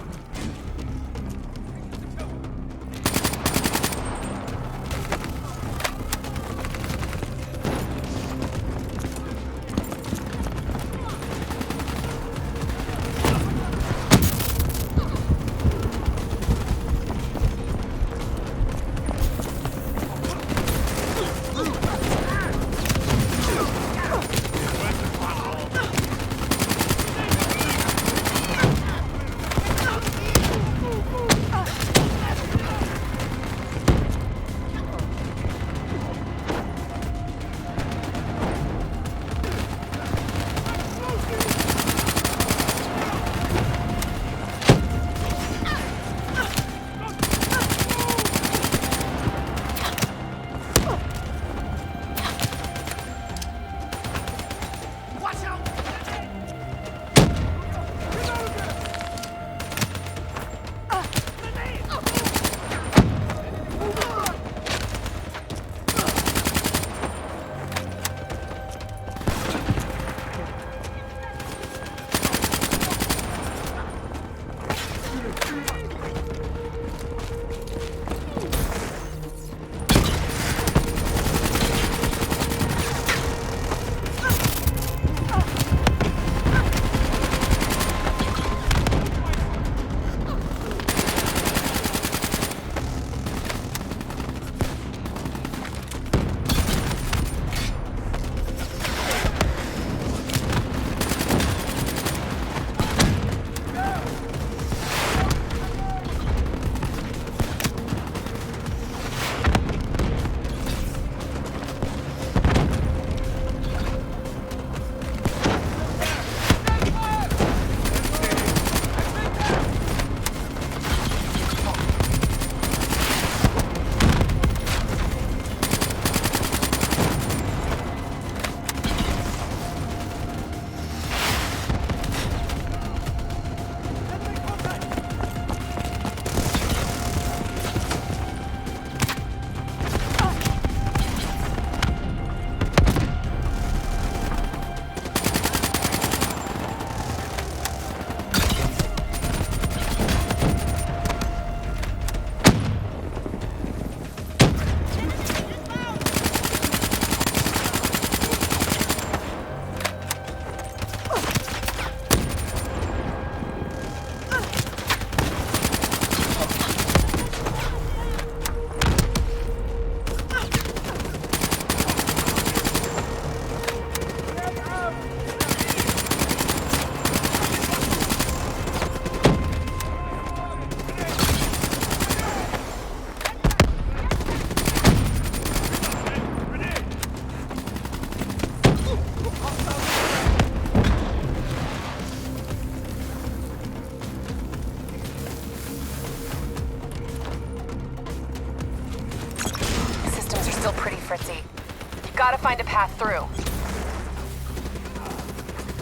Fritzy. You gotta find a path through.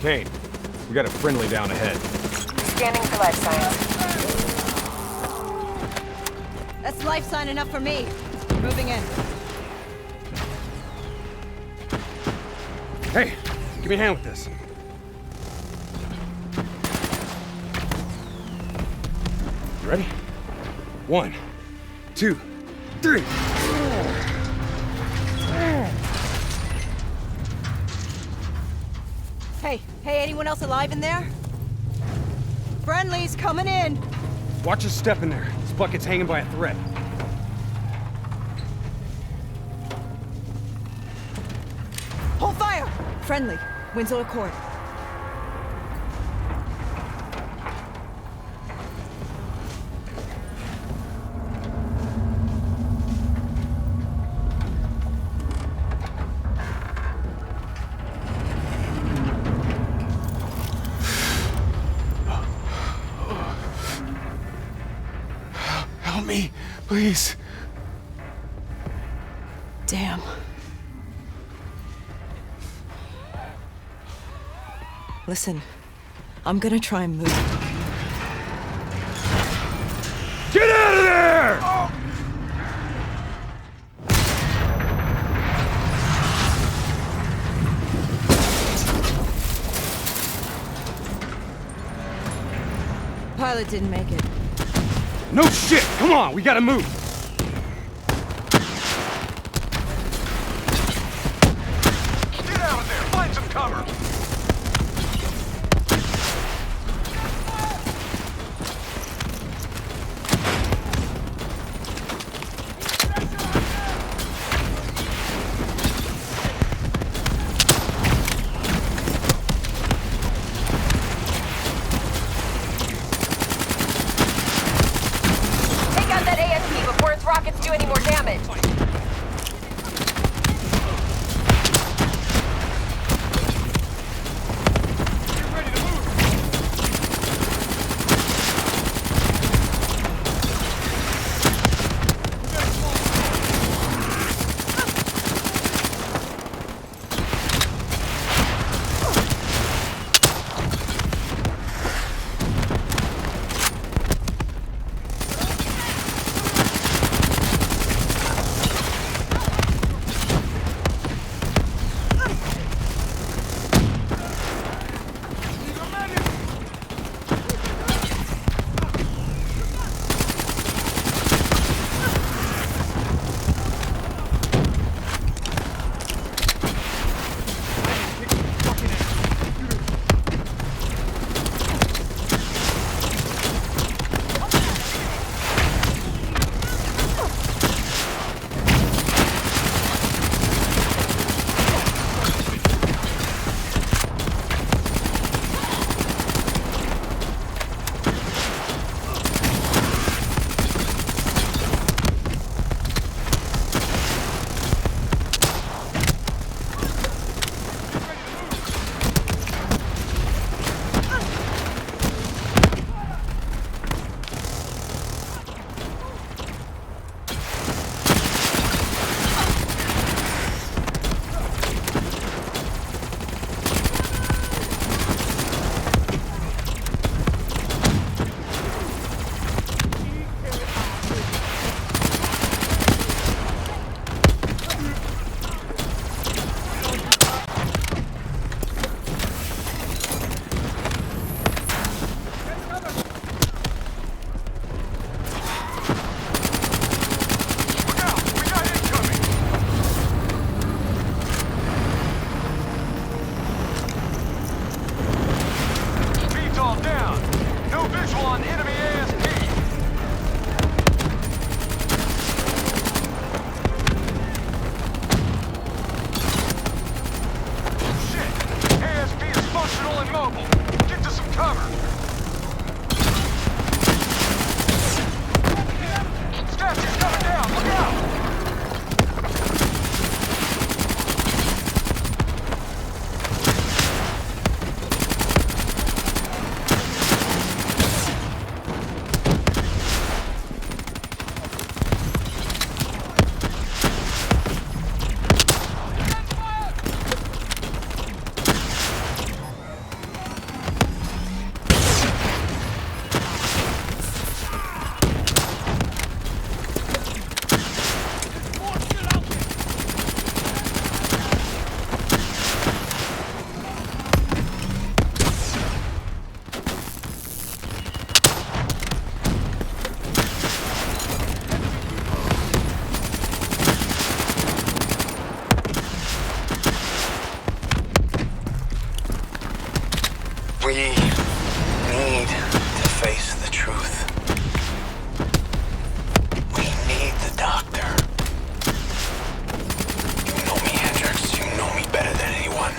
Kane, we got a friendly down ahead. Scanning for life signs. That's life sign enough for me. Moving in. Hey, give me a hand with this. You ready? 1, 2, 3. Hey, anyone else alive in there? Friendly's coming in. Watch your step in there. This bucket's hanging by a thread. Hold fire! Friendly. Winslow Accord. me, please. Damn. Listen, I'm gonna try and move. Get out of there! Oh. Pilot didn't make it. No shit! Come on, we gotta move! Get out of there! Find some cover! Rockets do any more damage. We need to face the truth. We need the doctor. You know me, Hendrix. You know me better than anyone.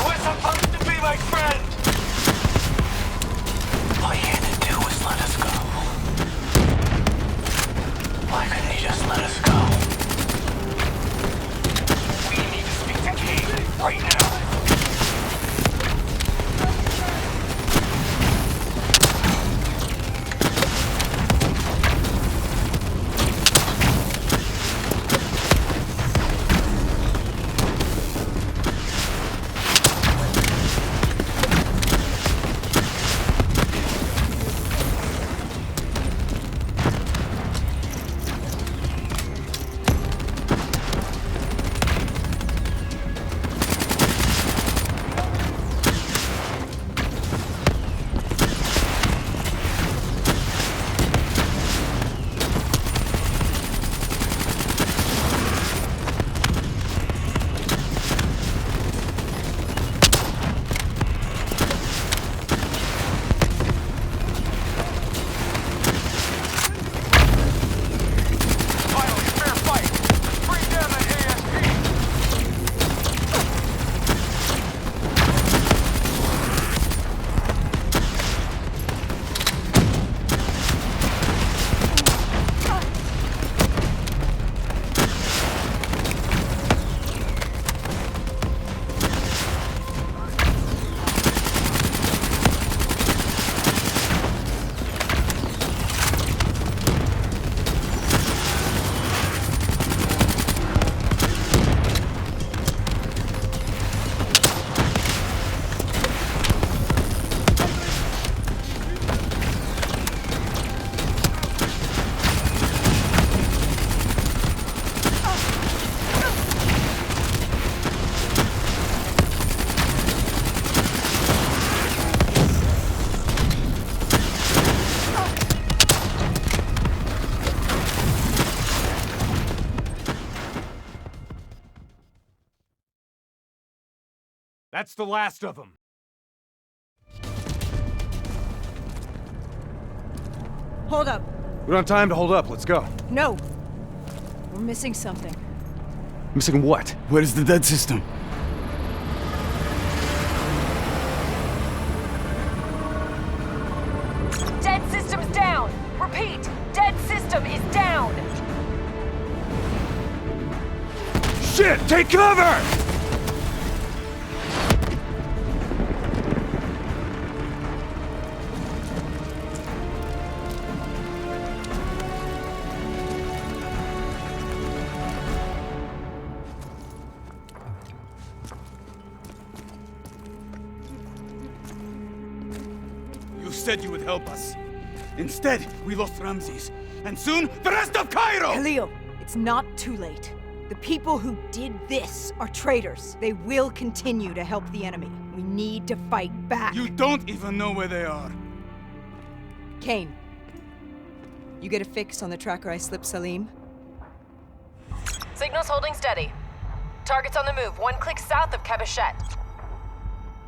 We're supposed to be my friend! All you had to do was let us go. Why couldn't you just let us go? We need to speak to Kate right now. That's the last of them. Hold up. We don't have time to hold up. Let's go. No. We're missing something. Missing what? Where's the dead system? Dead system's down! Repeat, dead system is down! Shit! Take cover! You said you would help us. Instead, we lost Ramses. And soon, the rest of Cairo! Khalil, it's not too late. The people who did this are traitors. They will continue to help the enemy. We need to fight back. You don't even know where they are. Kane, you get a fix on the tracker I slipped Salim? Signal's holding steady. Target's on the move, 1 click south of Cabochette.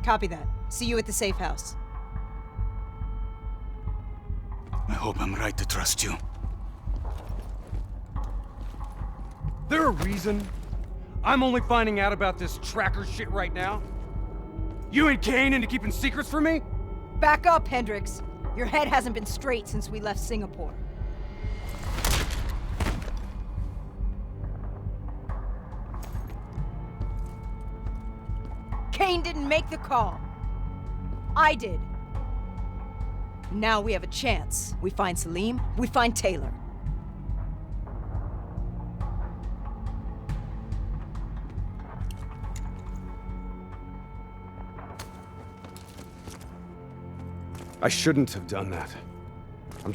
Copy that. See you at the safe house. I hope I'm right to trust you. There a reason I'm only finding out about this tracker shit right now? You and Kane into keeping secrets from me? Back up, Hendricks. Your head hasn't been straight since we left Singapore. Kane didn't make the call. I did. Now we have a chance. We find Salim, we find Taylor. I shouldn't have done that. I'm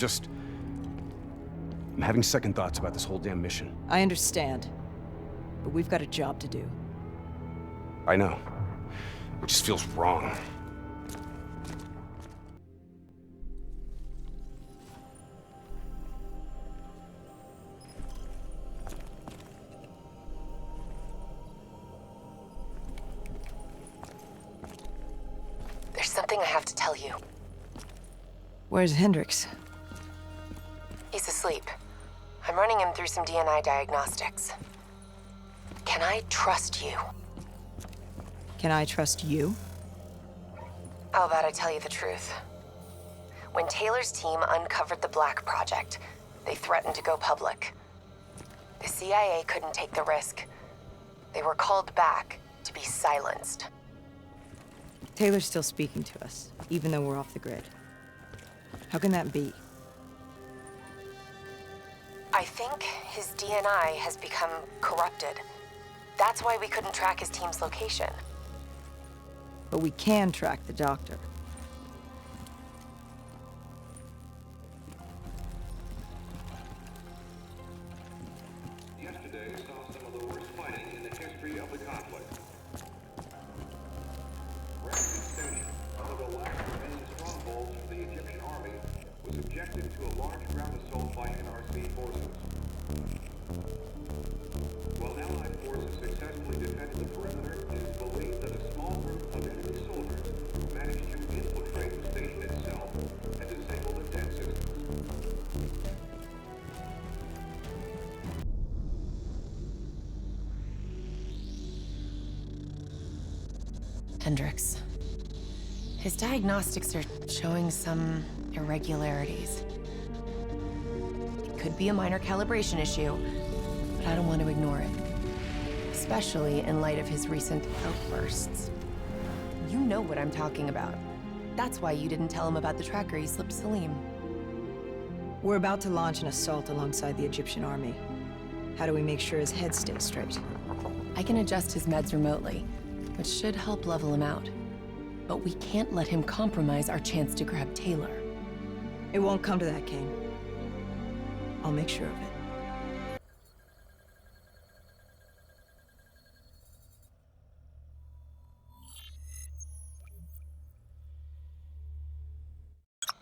having second thoughts about this whole damn mission. I understand. But we've got a job to do. I know. It just feels wrong. There's something I have to tell you. Where's Hendricks? He's asleep. I'm running him through some DNI diagnostics. Can I trust you? Can I trust you? How about I tell you the truth? When Taylor's team uncovered the Black Project, they threatened to go public. The CIA couldn't take the risk. They were called back to be silenced. Taylor's still speaking to us, even though we're off the grid. How can that be? I think his DNI has become corrupted. That's why we couldn't track his team's location. But we can track the doctor. Yesterday saw some of the worst fighting in the history of the conflict. Ryzen Station, one of the last remaining strongholds for the Egyptian army, was subjected to a large ground assault by NRC forces. While Allied forces successfully defended the perimeter, it is believed that a small group of enemy soldiers managed to infiltrate the station itself and disable the dead systems. Hendricks. His diagnostics are showing some irregularities. It could be a minor calibration issue, but I don't want to ignore it. Especially in light of his recent outbursts. You know what I'm talking about. That's why you didn't tell him about the tracker he slipped Salim. We're about to launch an assault alongside the Egyptian army. How do we make sure his head stays straight? I can adjust his meds remotely, which should help level him out. But we can't let him compromise our chance to grab Taylor. It won't come to that, Kane. I'll make sure of it.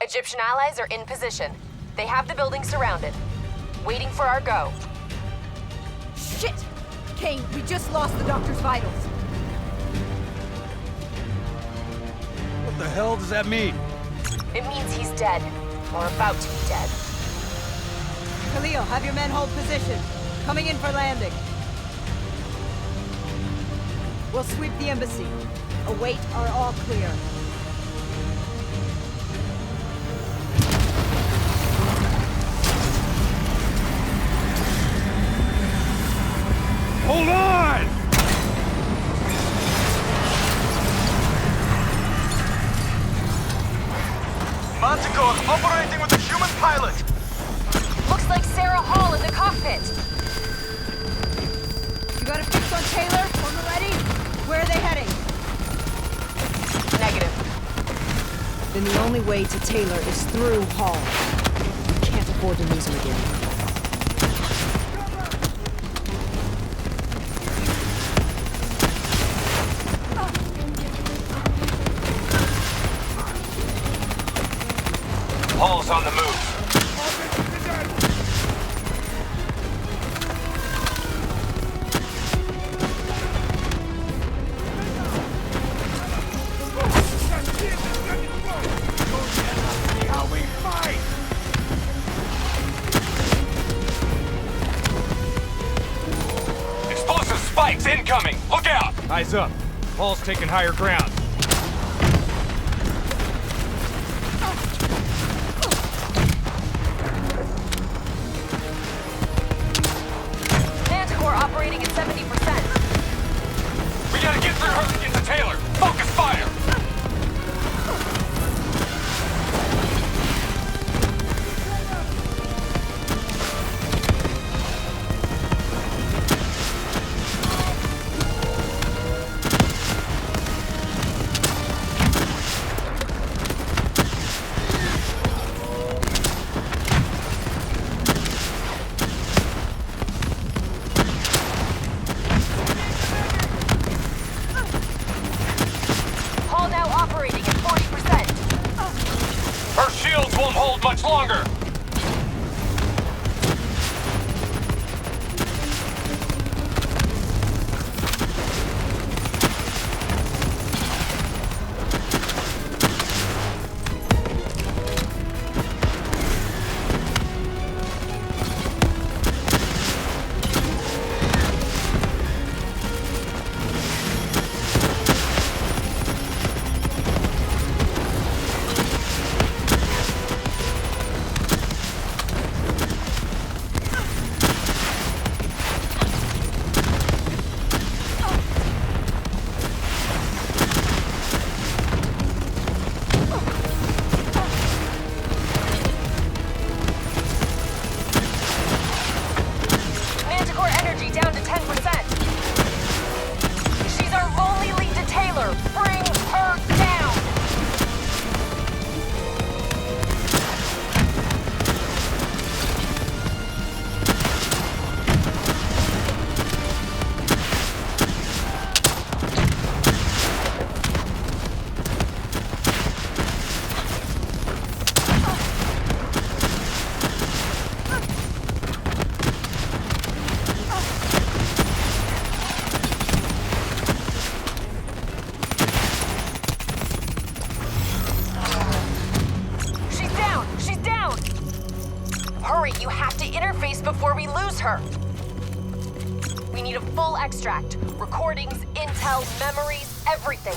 Egyptian allies are in position. They have the building surrounded. Waiting for our go. Shit! Kane, we just lost the doctor's vitals. The hell does that mean? It means he's dead. Or about to be dead. Khalil, have your men hold position. Coming in for landing. We'll sweep the embassy. Await our all clear. Hold on! Manticore operating with a human pilot! Looks like Sarah Hall in the cockpit! You got a fix on Taylor? When we're ready? Where are they heading? Negative. Then the only way to Taylor is through Hall. We can't afford to lose him again. Hall's on the move. How we fight! Explosive spikes incoming! Look out! Eyes up. Hall's taking higher ground. Manticore operating at 70%. We gotta get through her and get to Taylor! Focus fire! Hall now operating at 40%. Her shields won't hold much longer! Manticore energy down to 10%. She's our only lead to Taylor. Bring her down. She's down! She's down! Hurry, you have to interface before we lose her. We need a full extract. Recordings, intel, memories, everything.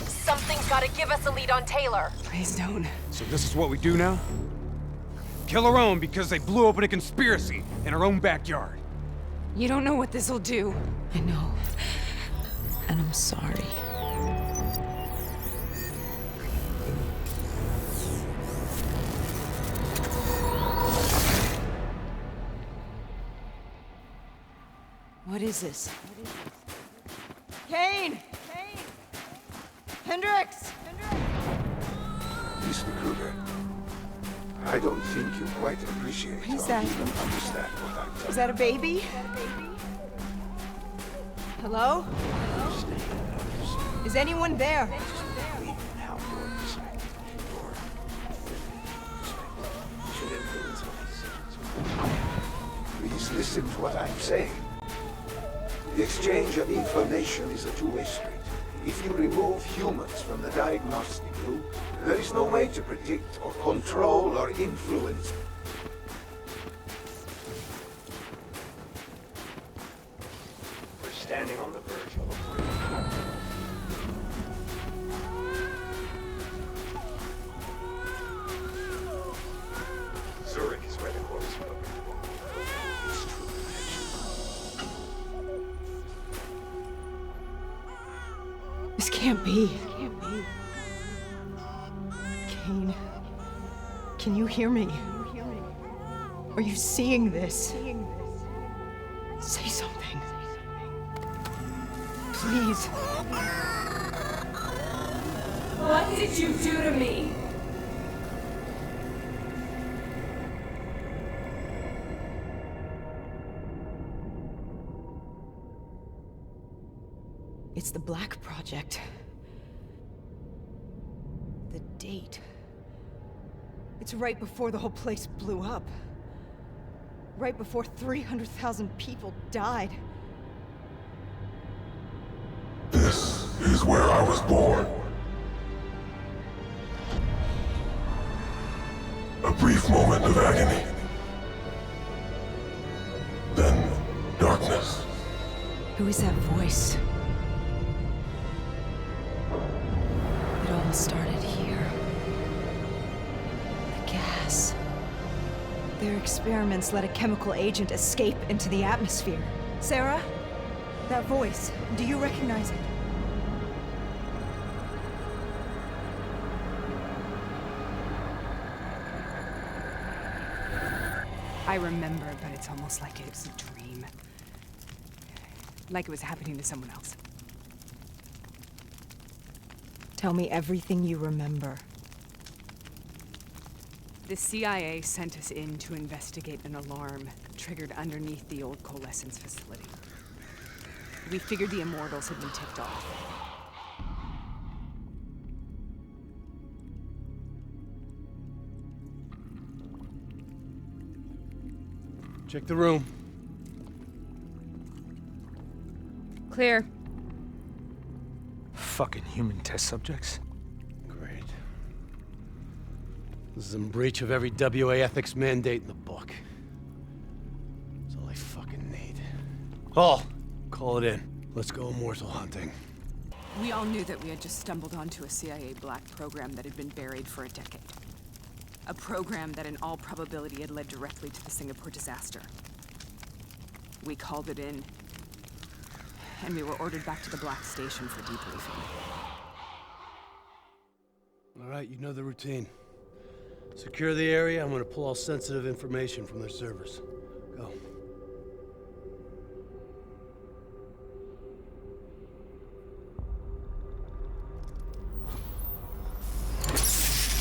Something's gotta give us a lead on Taylor. Please don't. So this is what we do now? Kill our own because they blew open a conspiracy in our own backyard. You don't know what this'll do. I know. And I'm sorry. What is this? Kane! Hendricks! Mr. Kruger, I don't think you quite appreciate What is or that? even understand what I'm telling Is that a baby? Hello? Is anyone there? Please listen to what I'm saying. The exchange of information is a two-way street. If you remove humans from the diagnostic loop, there is no way to predict or control or influence. We're standing on the verge of a breakthrough. Zurich is where the quote is spoken. It's true connection. This can't be. Kane, can you hear me? Are you seeing this? Say something. Please. What did you do to me? It's the Black Project. The date. It's right before the whole place blew up. Right before 300,000 people died. This is where I was born. A brief moment of agony. Then darkness. Who is that voice? It all started here. The gas. Their experiments let a chemical agent escape into the atmosphere. Sarah? That voice, do you recognize it? I remember, but it's almost like it was a dream. Like it was happening to someone else. Tell me everything you remember. The CIA sent us in to investigate an alarm triggered underneath the old coalescence facility. We figured the Immortals had been tipped off. Check the room. Clear. Fucking human test subjects. Great. This is in breach of every WA ethics mandate in the book. That's all I fucking need. Hall, call it in. Let's go immortal hunting. We all knew that we had just stumbled onto a CIA black program that had been buried for a decade. A program that in all probability had led directly to the Singapore disaster. We called it in, and we were ordered back to the Black Station for debriefing. All right, you know the routine. Secure the area. I'm gonna pull all sensitive information from their servers. Go.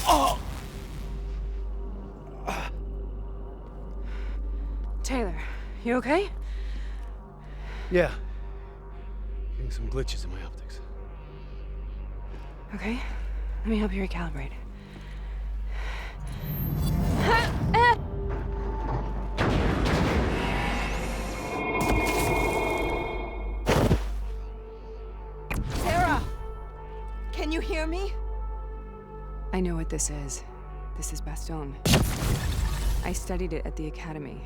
Oh! Taylor, you okay? Yeah. Getting some glitches in my optics. Okay, let me help you recalibrate. Sarah! Can you hear me? I know what this is. This is Bastogne. I studied it at the Academy.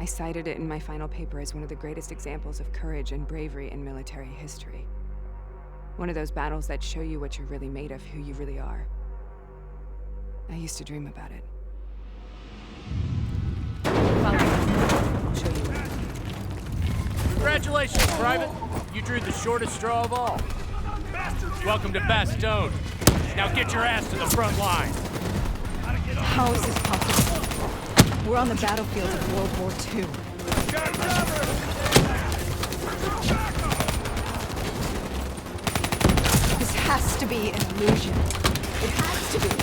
I cited it in my final paper as one of the greatest examples of courage and bravery in military history. One of those battles that show you what you're really made of, who you really are. I used to dream about it. I'll show you. Congratulations, Private. You drew the shortest straw of all. Welcome to Bastogne. Now get your ass to the front line. How is this possible? We're on the battlefield of World War II. This has to be an illusion. It has to be.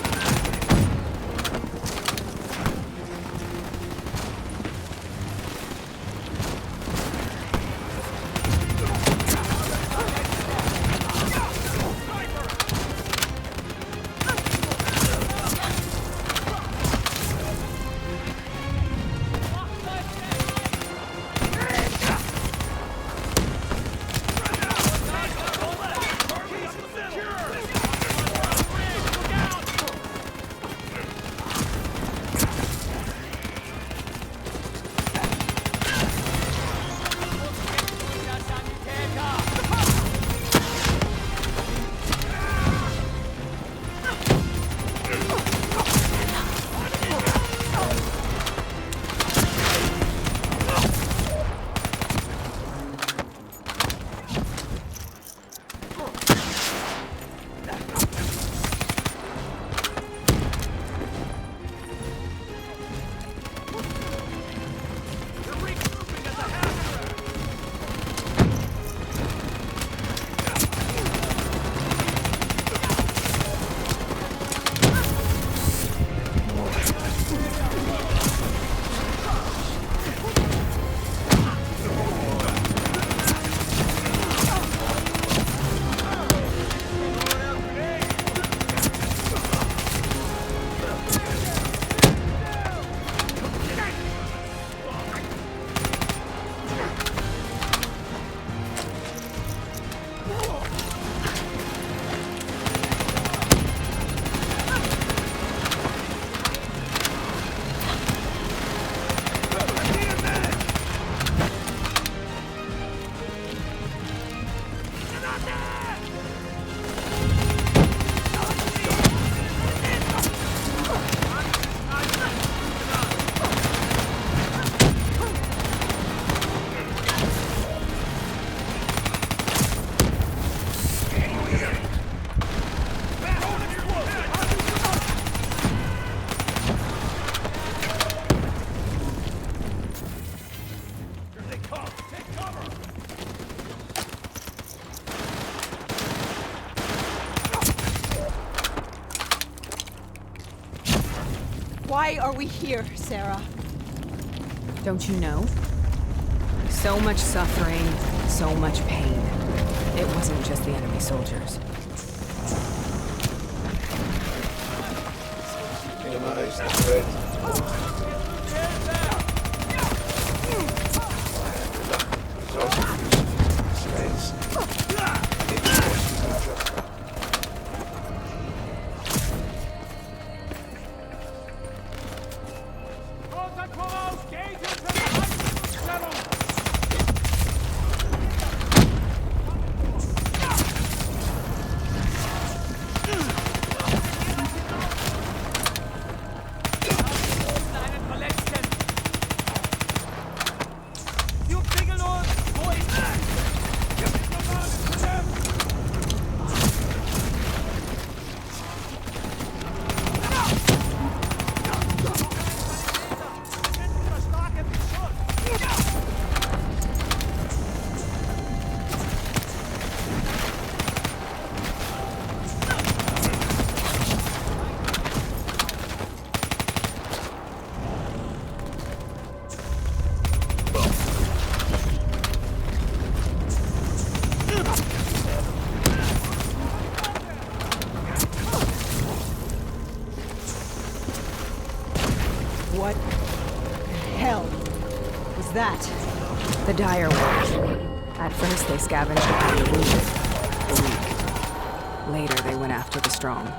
Why are we here, Sarah? Don't you know? So much suffering, so much pain. It wasn't just the enemy soldiers. Minimize the threat. What the hell was that? The dire ones. At first they scavenged the wounded, the weak. Later they went after the strong.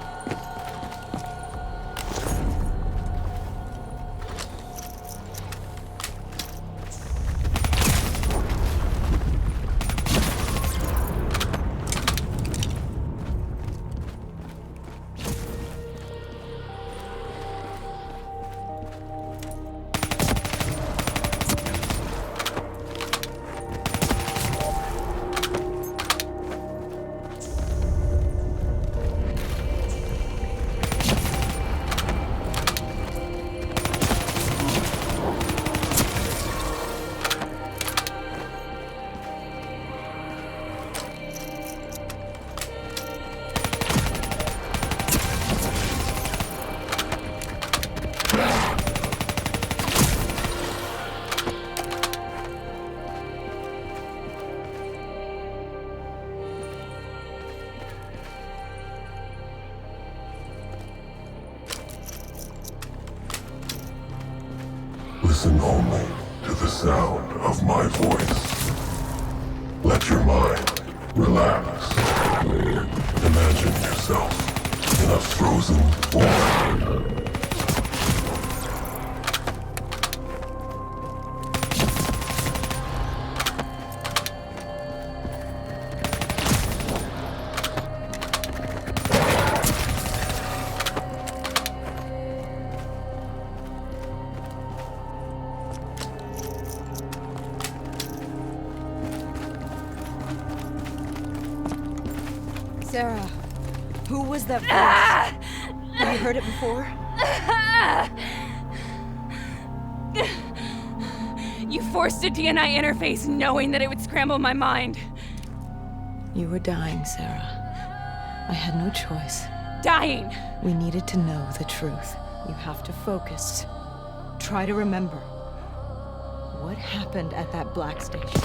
Listen only to the sound of my voice. Let your mind relax. Imagine yourself in a frozen void. Sarah, who was that voice? Have you heard it before? You forced a DNI interface knowing that it would scramble my mind. You were dying, Sarah. I had no choice. Dying! We needed to know the truth. You have to focus. Try to remember. What happened at that black station?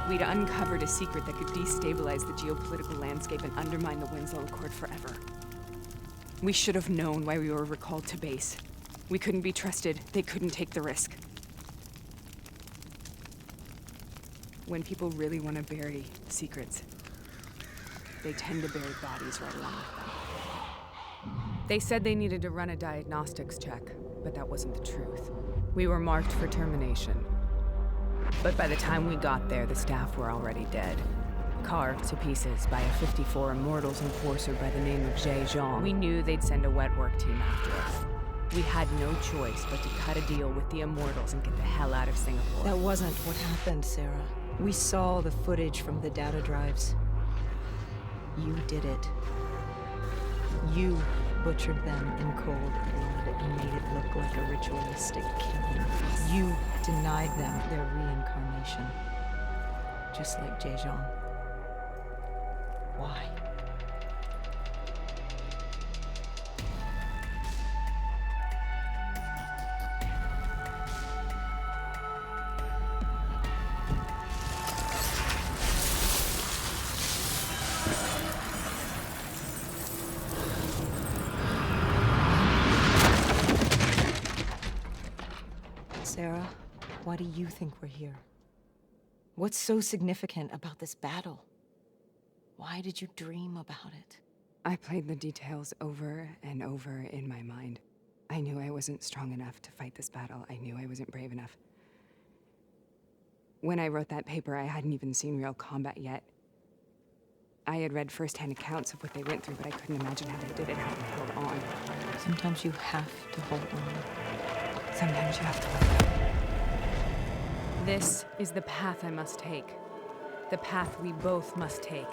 We'd uncovered a secret that could destabilize the geopolitical landscape and undermine the Winslow Accord forever. We should have known why we were recalled to base. We couldn't be trusted. They couldn't take the risk. When people really want to bury secrets, they tend to bury bodies right along with them. They said they needed to run a diagnostics check, but that wasn't the truth. We were marked for termination. But by the time we got there, the staff were already dead. Carved to pieces by a 54 Immortals enforcer by the name of Jika. We knew they'd send a wet work team after us. We had no choice but to cut a deal with the Immortals and get the hell out of Singapore. That wasn't what happened, Sarah. We saw the footage from the data drives. You did it. You butchered them in cold blood and made it look like a ritualistic killing. You denied them their reincarnation. Just like Jejong. Why? Sarah, why do you think we're here? What's so significant about this battle? Why did you dream about it? I played the details over and over in my mind. I knew I wasn't strong enough to fight this battle. I knew I wasn't brave enough. When I wrote that paper, I hadn't even seen real combat yet. I had read first-hand accounts of what they went through, but I couldn't imagine how they did it, how they held on. Sometimes you have to hold on. Sometimes you have to let go. This is the path I must take. The path we both must take.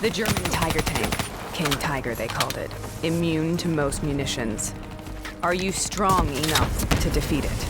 The German Tiger tank. King Tiger, they called it. Immune to most munitions. Are you strong enough to defeat it?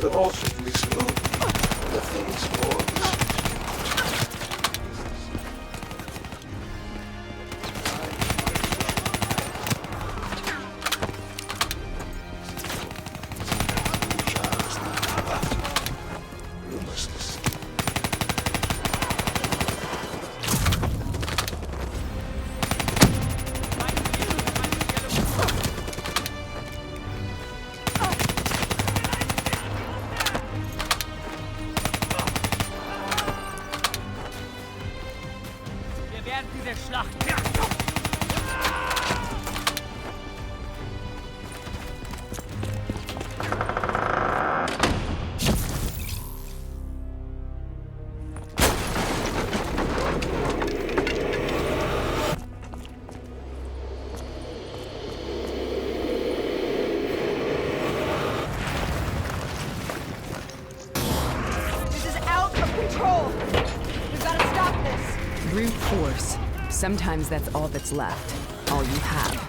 The Bolsheviks knew the things more. Brute force. Sometimes that's all that's left. All you have.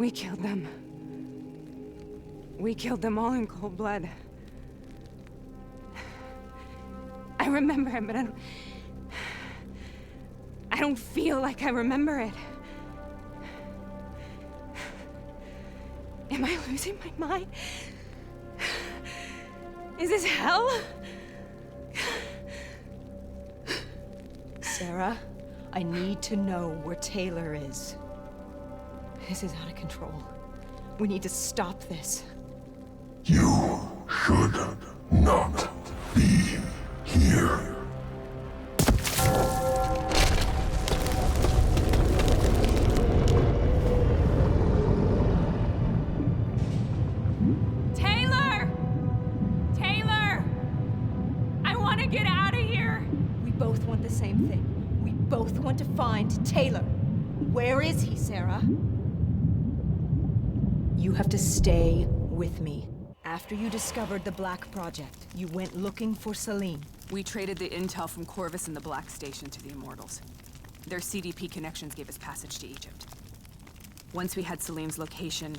We killed them. We killed them all in cold blood. I remember it, but I don't feel like I remember it. Am I losing my mind? Is this hell? Sarah, I need to know where Taylor is. This is out of control. We need to stop this. You should not be here. Taylor! Taylor! I want to get out of here! We both want the same thing. We both want to find Taylor. Where is he, Sarah? You have to stay with me. After you discovered the Black Project, you went looking for Salim. We traded the intel from Corvus and the Black Station to the Immortals. Their CDP connections gave us passage to Egypt. Once we had Salim's location,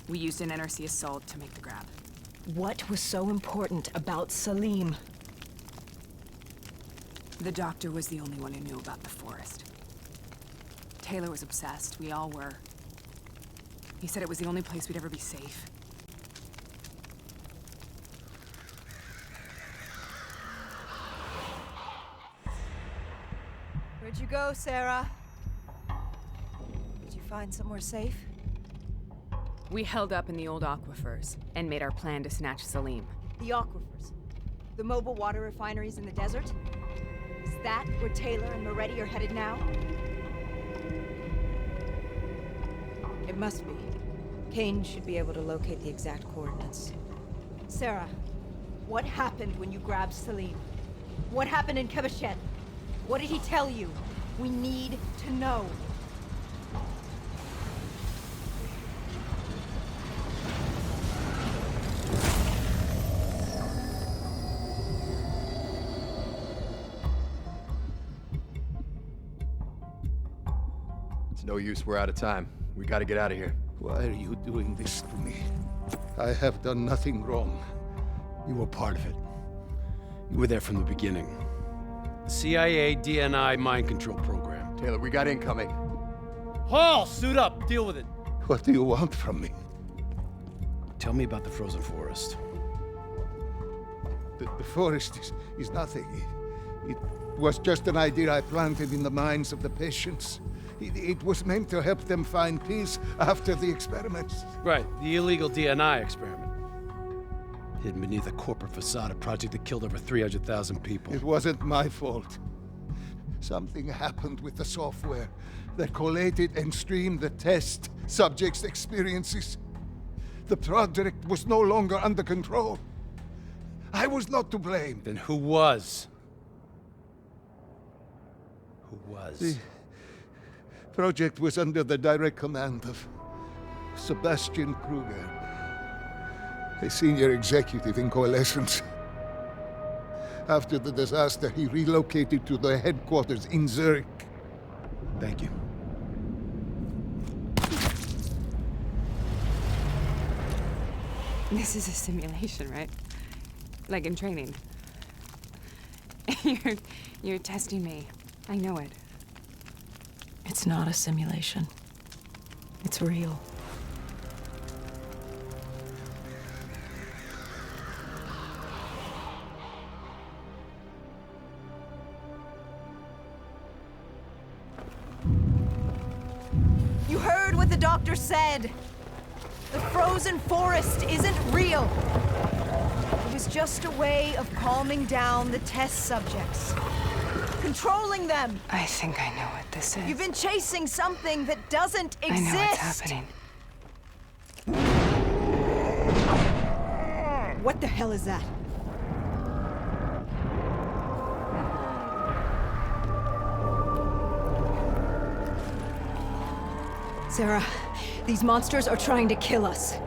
we used an NRC assault to make the grab. What was so important about Salim? The doctor was the only one who knew about the forest. Taylor was obsessed. We all were. He said it was the only place we'd ever be safe. Where'd you go, Sarah? Did you find somewhere safe? We held up in the old aquifers and made our plan to snatch Salim. The aquifers? The mobile water refineries in the desert? Is that where Taylor and Moretti are headed now? It must be. Kane should be able to locate the exact coordinates. Sarah, what happened when you grabbed Salim? What happened in Kebashet? What did he tell you? We need to know. It's no use, we're out of time. We gotta get out of here. Why are you doing this to me? I have done nothing wrong. You were part of it. You were there from the beginning. The CIA DNI mind control program. Taylor, we got incoming. Hall, suit up. Deal with it. What do you want from me? Tell me about the frozen forest. The forest is nothing. It was just an idea I planted in the minds of the patients. It was meant to help them find peace after the experiments. Right, the illegal DNI experiment. Hidden beneath a corporate facade, a project that killed over 300,000 people. It wasn't my fault. Something happened with the software that collated and streamed the test subjects' experiences. The project was no longer under control. I was not to blame. Then who was? Who was? The project was under the direct command of Sebastian Kruger, a senior executive in Coalescence. After the disaster, he relocated to the headquarters in Zurich. Thank you. This is a simulation, right? Like in training. You're testing me. I know it. It's not a simulation. It's real. You heard what the doctor said. The frozen forest isn't real. It was just a way of calming down the test subjects. Controlling them. I think I know what this is. You've been chasing something that doesn't exist. I know what's happening. What the hell is that? Sarah, these monsters are trying to kill us.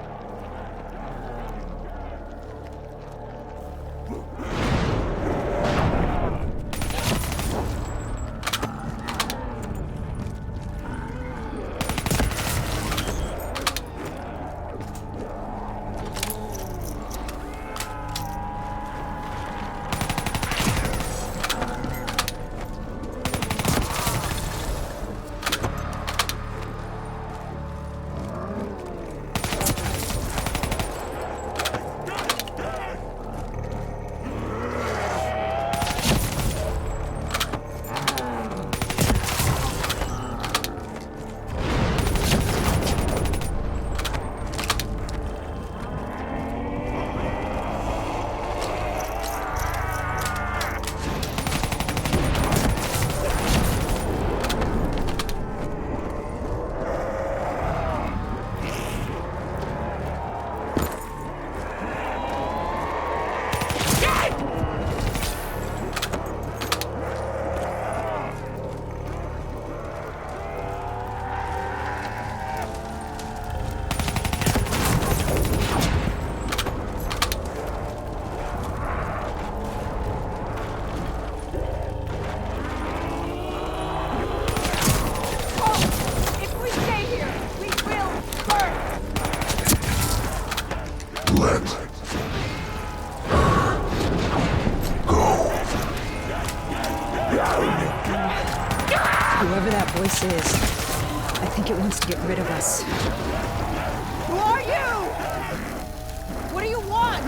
let her go. Whoever that voice is, I think it wants to get rid of us. Who are you? What do you want?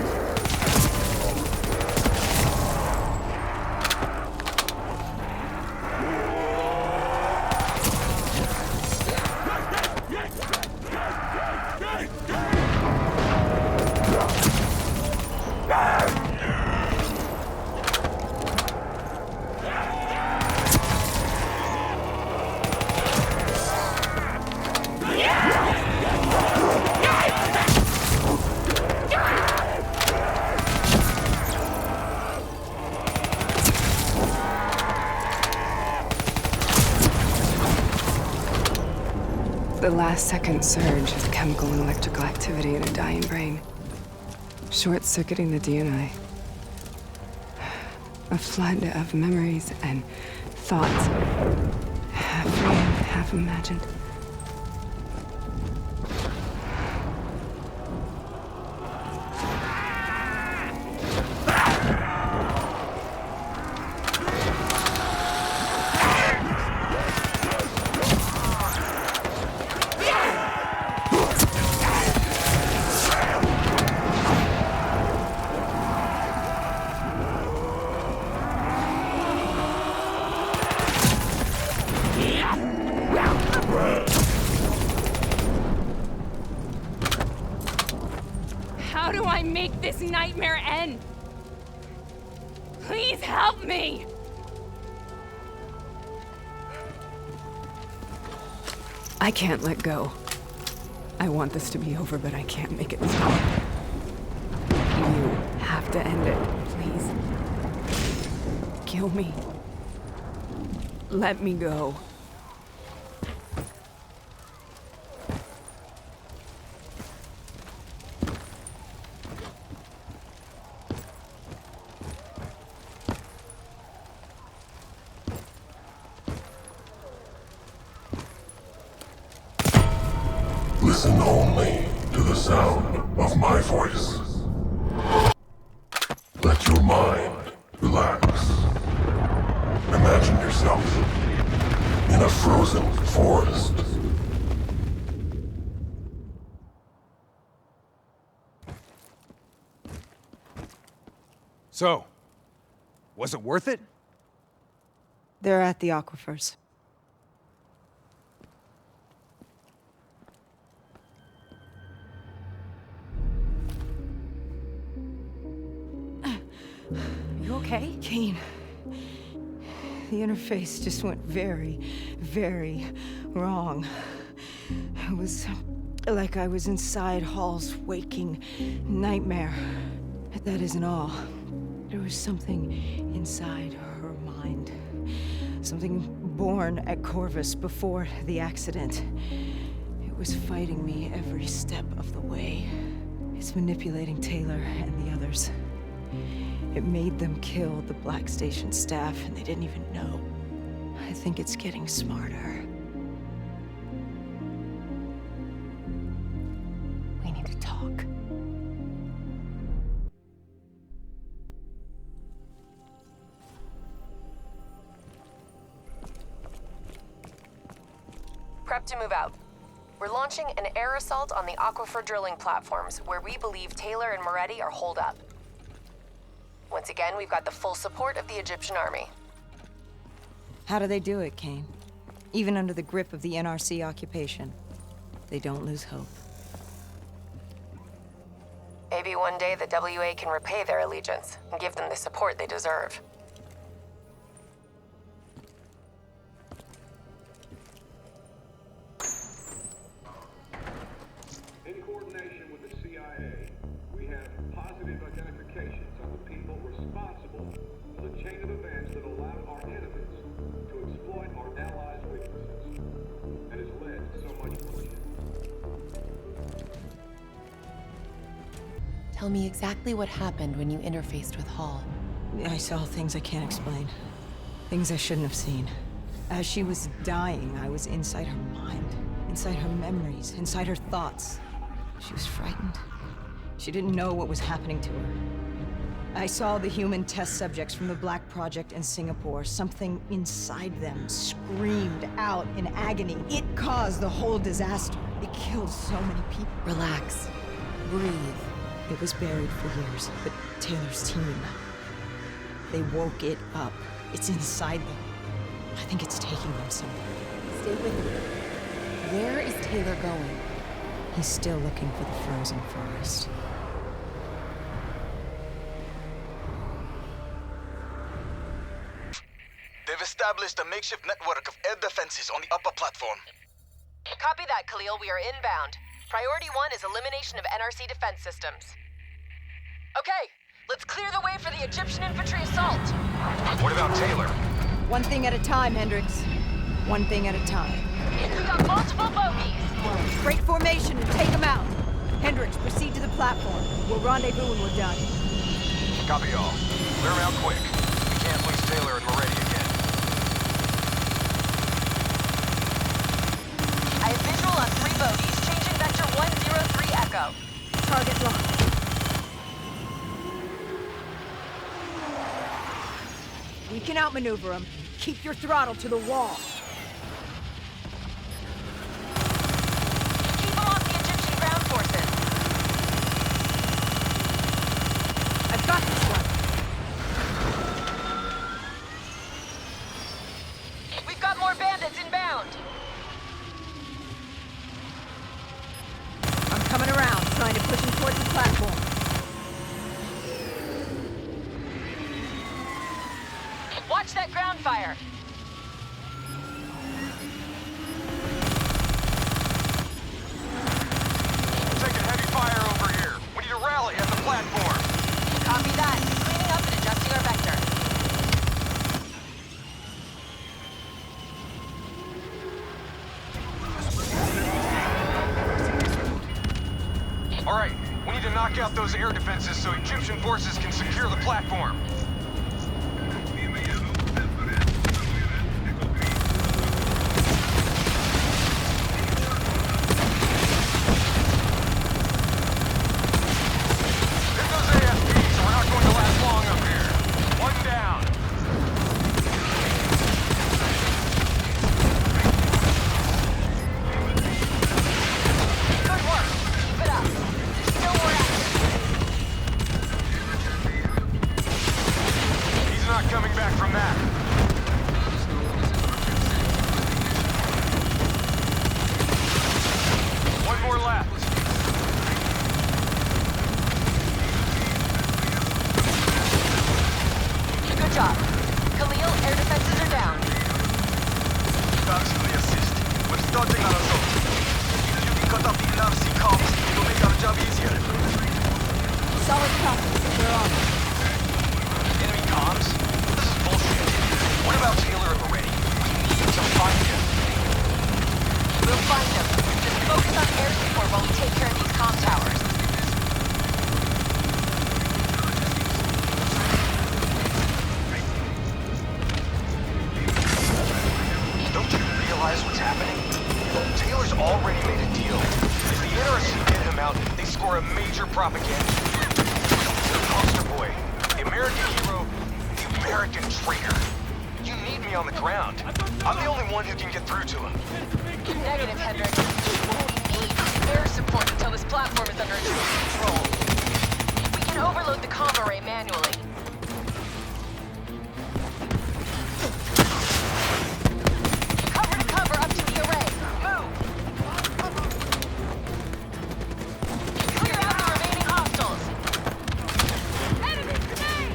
The last-second surge of chemical and electrical activity in a dying brain. Short-circuiting the DNI. A flood of memories and thoughts. Half real, half imagined. How do I make this nightmare end? Please help me! I can't let go. I want this to be over, but I can't make it stop. You have to end it, please. Kill me. Let me go. Listen only to the sound of my voice. Let your mind relax. Imagine yourself in a frozen forest. So, was it worth it? They're at the aquifers. You okay? Kane. The interface just went very, very wrong. It was like I was inside Hall's waking nightmare. But that isn't all. There was something inside her mind. Something born at Corvus before the accident. It was fighting me every step of the way. It's manipulating Taylor and the others. It made them kill the Black Station staff, and they didn't even know. I think it's getting smarter. We need to talk. Prep to move out. We're launching an air assault on the aquifer drilling platforms, where we believe Taylor and Moretti are holed up. Once again, we've got the full support of the Egyptian army. How do they do it, Kane? Even under the grip of the NRC occupation, they don't lose hope. Maybe one day the WA can repay their allegiance and give them the support they deserve. In coordination with the CIA, we have positive identifications of the people responsible for the chain of events that allowed our enemies to exploit our allies' weaknesses and has led to so much bloodshed. Tell me exactly what happened when you interfaced with Hall. I saw things I can't explain. Things I shouldn't have seen. As she was dying, I was inside her mind. Inside her memories, inside her thoughts. She was frightened. She didn't know what was happening to her. I saw the human test subjects from the Black Project in Singapore. Something inside them screamed out in agony. It caused the whole disaster. It killed so many people. Relax. Breathe. It was buried for years, but Taylor's team, they woke it up. It's inside them. I think it's taking them somewhere. Stay with me. Where is Taylor going? He's still looking for the frozen forest. They've established a makeshift network of air defenses on the upper platform. Copy that, Khalil. We are inbound. Priority 1 is elimination of NRC defense systems. Okay, let's clear the way for the Egyptian infantry assault. What about Taylor? One thing at a time, Hendricks. One thing at a time. We got multiple bogeys. Break formation and take them out. Hendricks, proceed to the platform. We'll rendezvous when we're done. Copy all. Clear them out quick. We can't lose Taylor and Moretti again. I have visual on 3 bogeys. Changing vector 103 Echo. Target locked. We can outmaneuver them. Keep your throttle to the wall. Keep them off the Egyptian ground forces. I've got this one. We've got more bandits inbound. I'm coming around, trying to push them towards the platform. Watch that ground fire. Taking heavy fire over here. We need to rally at the platform. Copy that. Cleaning up and adjusting our vector. All right, we need to knock out those air defenses so Egyptian forces can secure the platform. Negative, Hendricks. We need air support until this platform is under Egyptian control. We can overload the comm array manually. Cover to cover up to the array. Move! Clear out the remaining hostiles. Enemy grenade!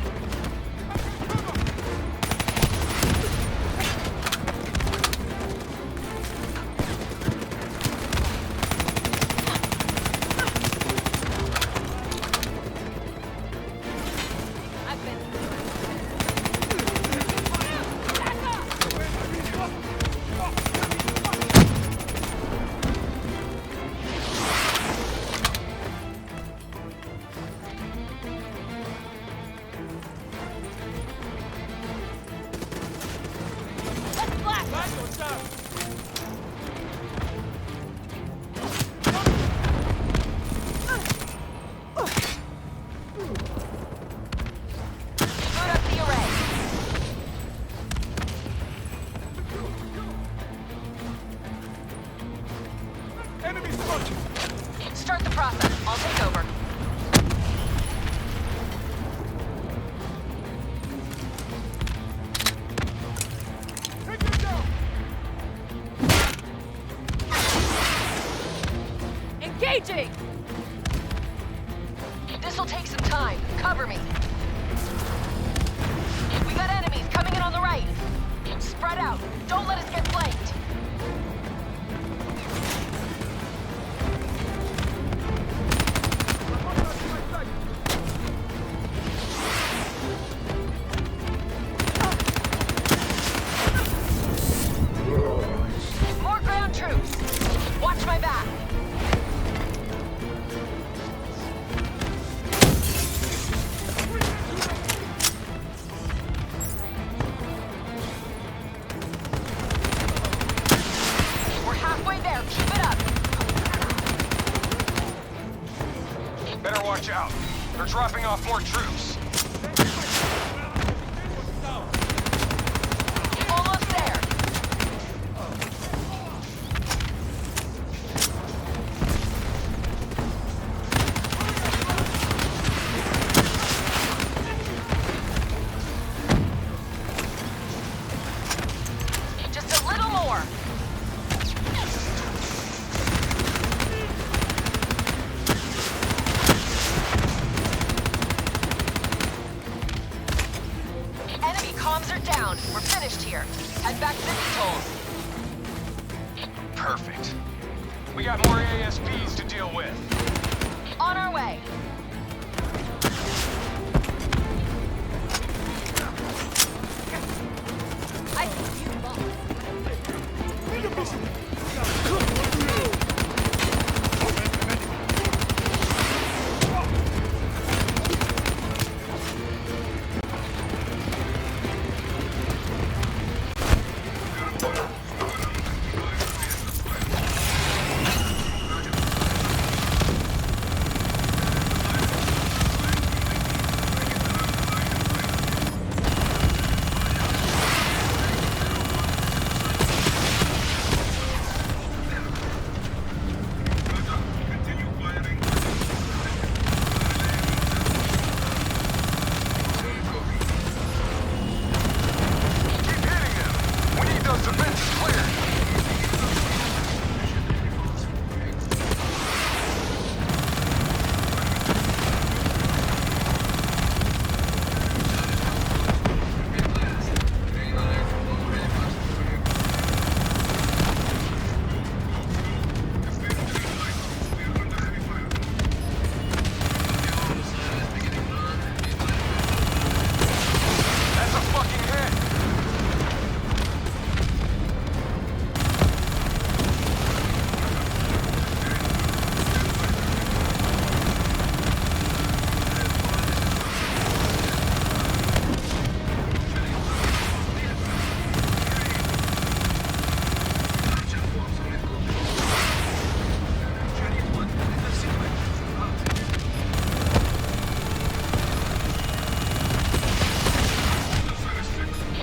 time. Cover me. We got enemies coming in on the right. Spread out. Don't let us get flanked. More ground troops. Watch my back. We're halfway there. Keep it up. Better watch out. They're dropping off more troops. Almost there. Just a little more. Enemy comms are down. We're finished here. Head back to the tolls. Perfect. We got more ASPs to deal with. On our way. I think you lost.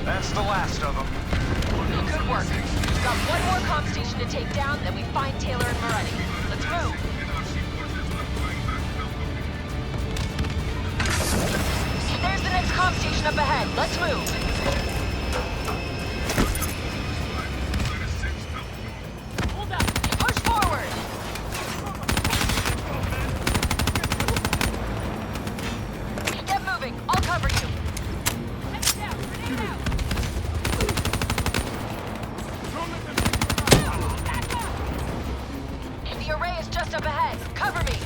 That's the last of them. Good work. We've got one more comm station to take down, then we find Taylor and Moretti. Let's move. There's the next comm station up ahead. Let's move. Push forward. Get moving. I'll cover you. The array is just up ahead. Cover me.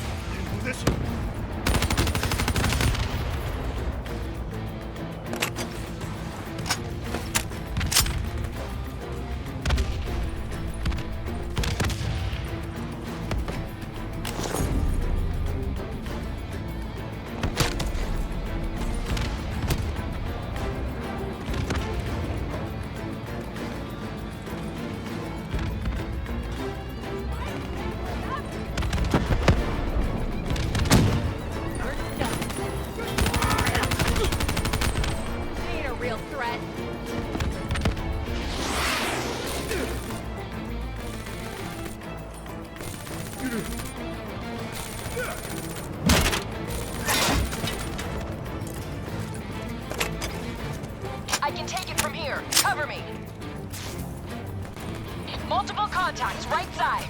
I can take it from here. Cover me. Multiple contacts, right side.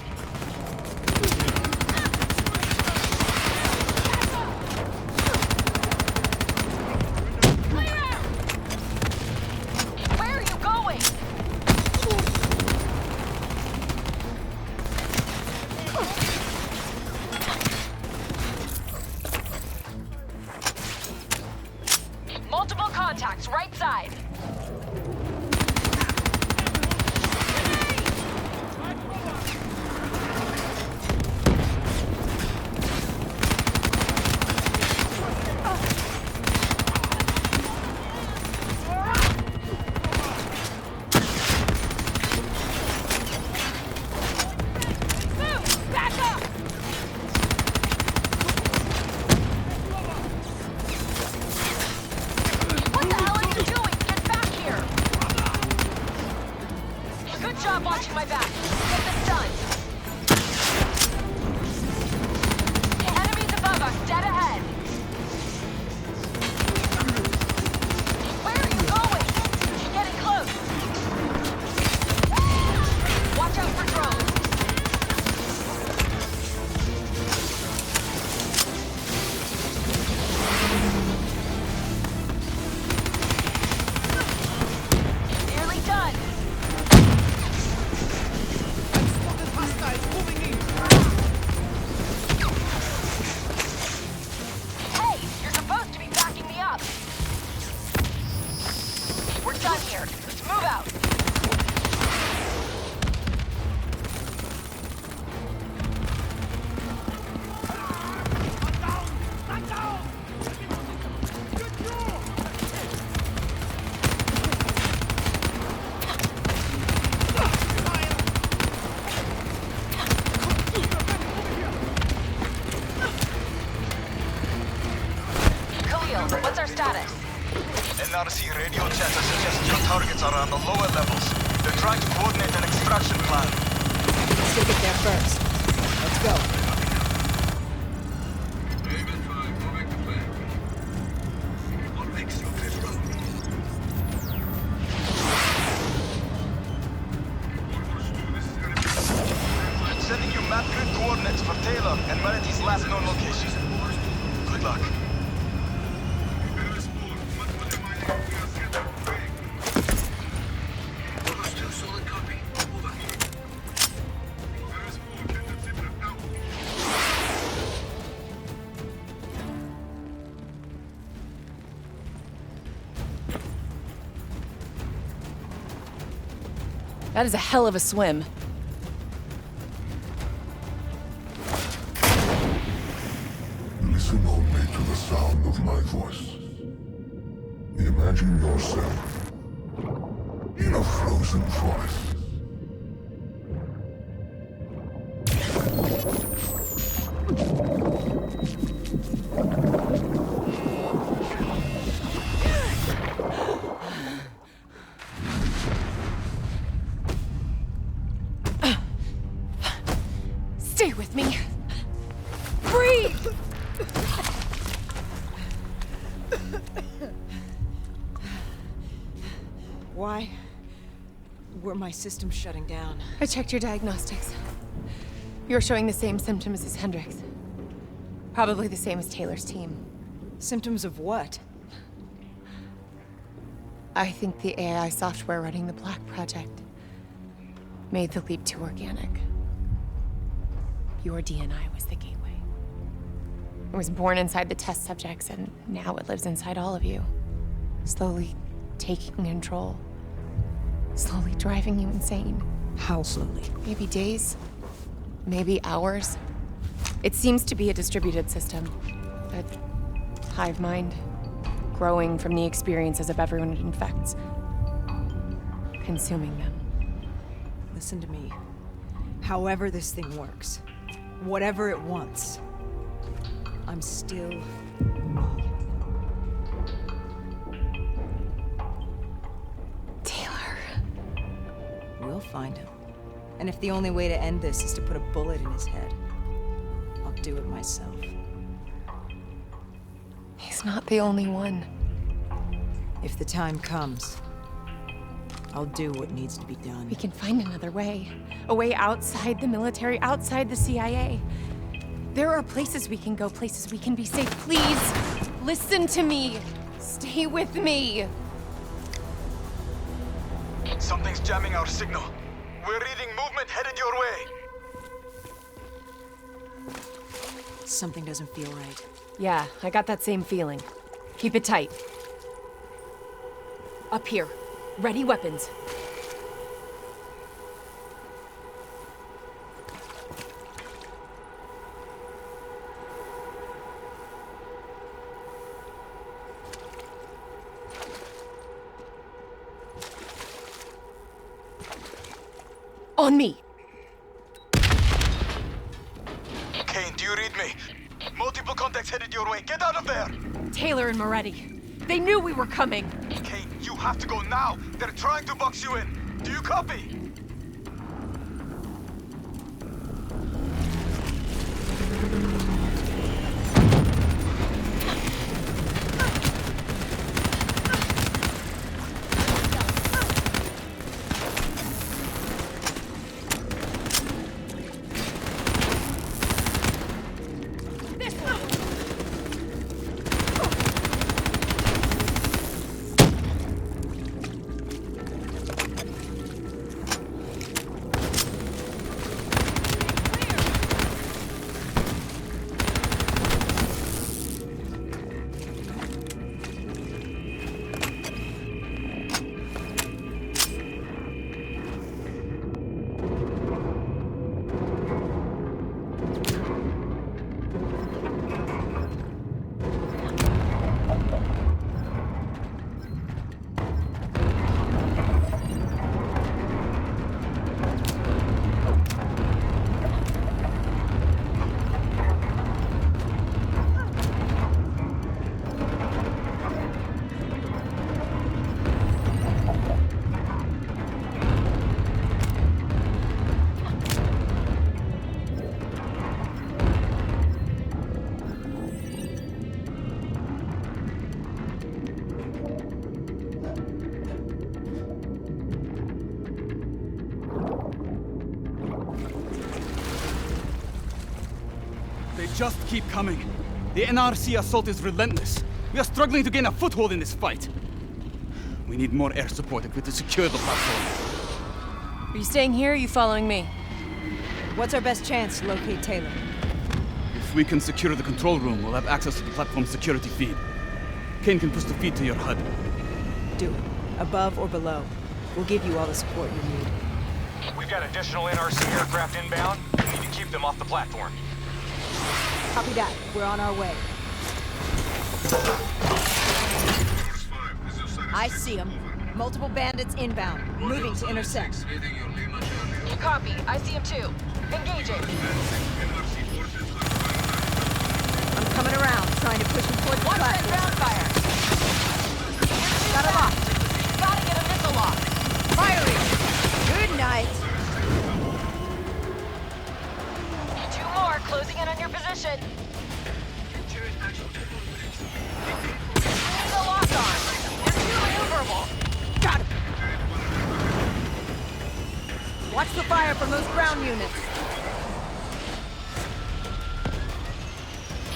Multiple contacts, right side. What's our status? NRC radio chatter suggests your targets are on the lower levels. They're trying to coordinate an extraction plan. Let's get there first. Let's go. Sending you map grid coordinates for Taylor and Meredith's last known location. Good luck. That is a hell of a swim. Listen only to the sound of my voice. Imagine yourself in a frozen forest. Stay with me. Breathe! Why were my systems shutting down? I checked your diagnostics. You're showing the same symptoms as Hendrix. Probably the same as Taylor's team. Symptoms of what? I think the AI software running the Black Project made the leap to organic. Your DNI was the gateway. It was born inside the test subjects, and now it lives inside all of you. Slowly taking control. Slowly driving you insane. How slowly? Maybe days. Maybe hours. It seems to be a distributed system. A hive mind. Growing from the experiences of everyone it infects. Consuming them. Listen to me. However this thing works, whatever it wants, I'm still me. Taylor. We'll find him. And if the only way to end this is to put a bullet in his head, I'll do it myself. He's not the only one. If the time comes, I'll do what needs to be done. We can find another way. A way outside the military, outside the CIA. There are places we can go, places we can be safe. Please, listen to me. Stay with me. Something's jamming our signal. We're reading movement headed your way. Something doesn't feel right. Yeah, I got that same feeling. Keep it tight. Up here. Ready weapons. On me! Kane, do you read me? Multiple contacts headed your way. Get out of there! Taylor and Moretti. They knew we were coming. Kane, you have to go now. They're trying to box you in. Do you copy? They just keep coming. The NRC assault is relentless. We are struggling to gain a foothold in this fight. We need more air support if we're to secure the platform. Are you staying here or are you following me? What's our best chance to locate Taylor? If we can secure the control room, we'll have access to the platform's security feed. Kane can push the feed to your HUD. Do it. Above or below. We'll give you all the support you need. We've got additional NRC aircraft inbound. We need to keep them off the platform. Copy that. We're on our way. I see them. Multiple bandits inbound, moving to intercept. Copy. I see him too. Engaging. I'm coming around, trying to push him toward the Watch that platform. ground fire. Got it locked. Gotta get a missile lock. Firing! Good night. 2 more, closing in on your position. Need a lock on. You're too maneuverable. Got him. Watch the fire from those ground units.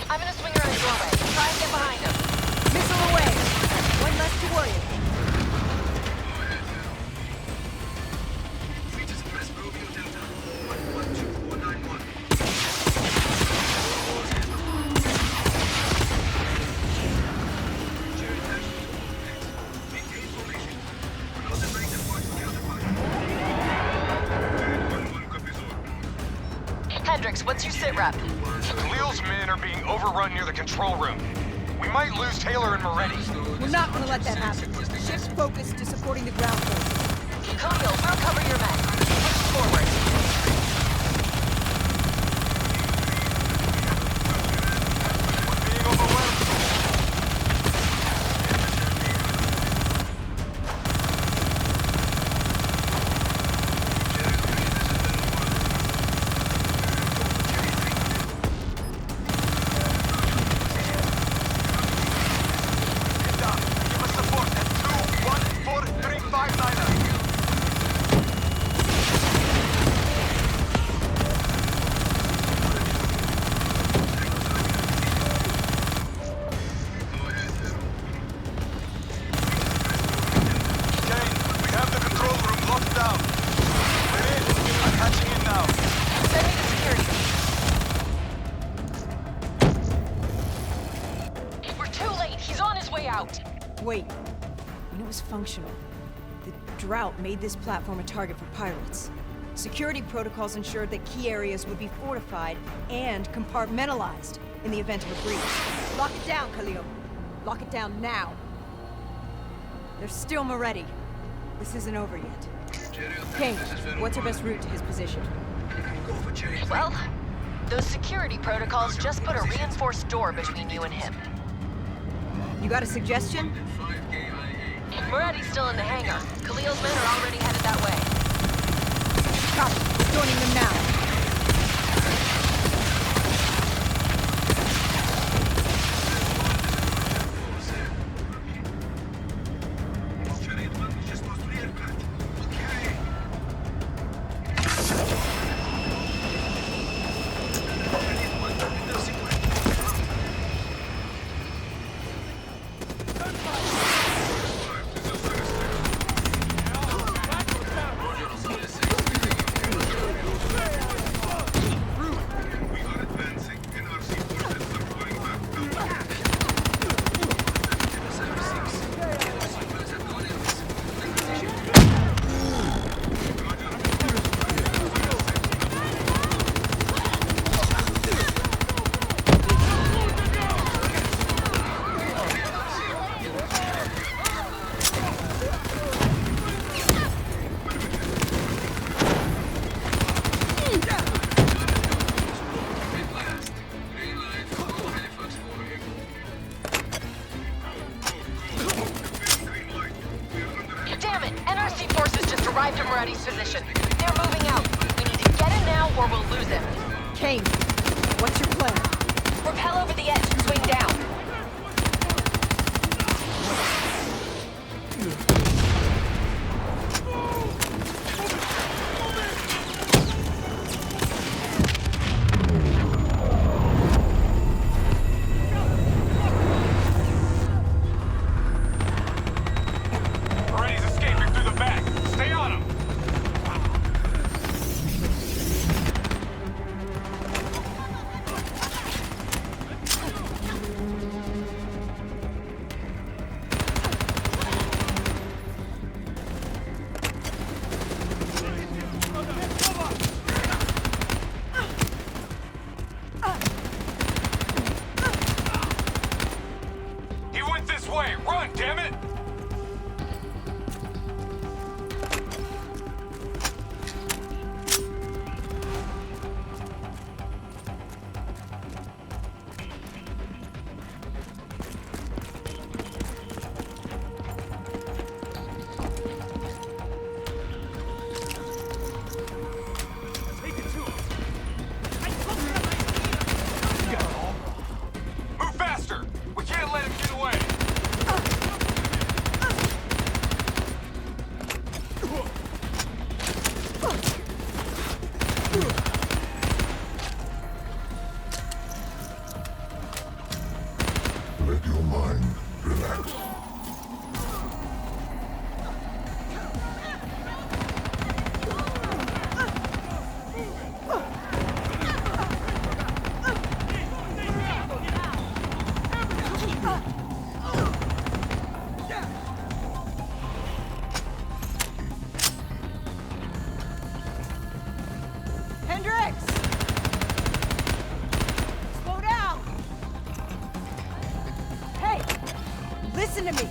I'm gonna swing around the doorway. Try and get behind him. Missile away. One less to worry about. Hendricks, what's your sit rep? Khalil's men are being overrun near the control room. We might lose Taylor and Moretti. We're not going to let that happen. Shift focus to supporting the ground forces. Khalil, we'll cover your men. Push forward. We're being overwhelmed. Give us support at 2-1-4-3-5-9. We're too late. He's on his way out. Wait. and it was functional. The drought made this platform a target for pirates. Security protocols ensured that key areas would be fortified and compartmentalized in the event of a breach. Lock it down, Khalil. Lock it down now. There's still Moretti. This isn't over yet. Kane, what's our best route to his position? Well, those security protocols just put a reinforced door between you and him. You got a suggestion? Moretti's still in the hangar. Khalil's men are already headed that way. Copy. Joining them now. arrived at Moretti's position. They're moving out. We need to get him now or we'll lose him. Kane, what's your plan? Rappel over the edge and swing down. Let your mind relax. Hendricks! Slow down! Hey! Listen to me!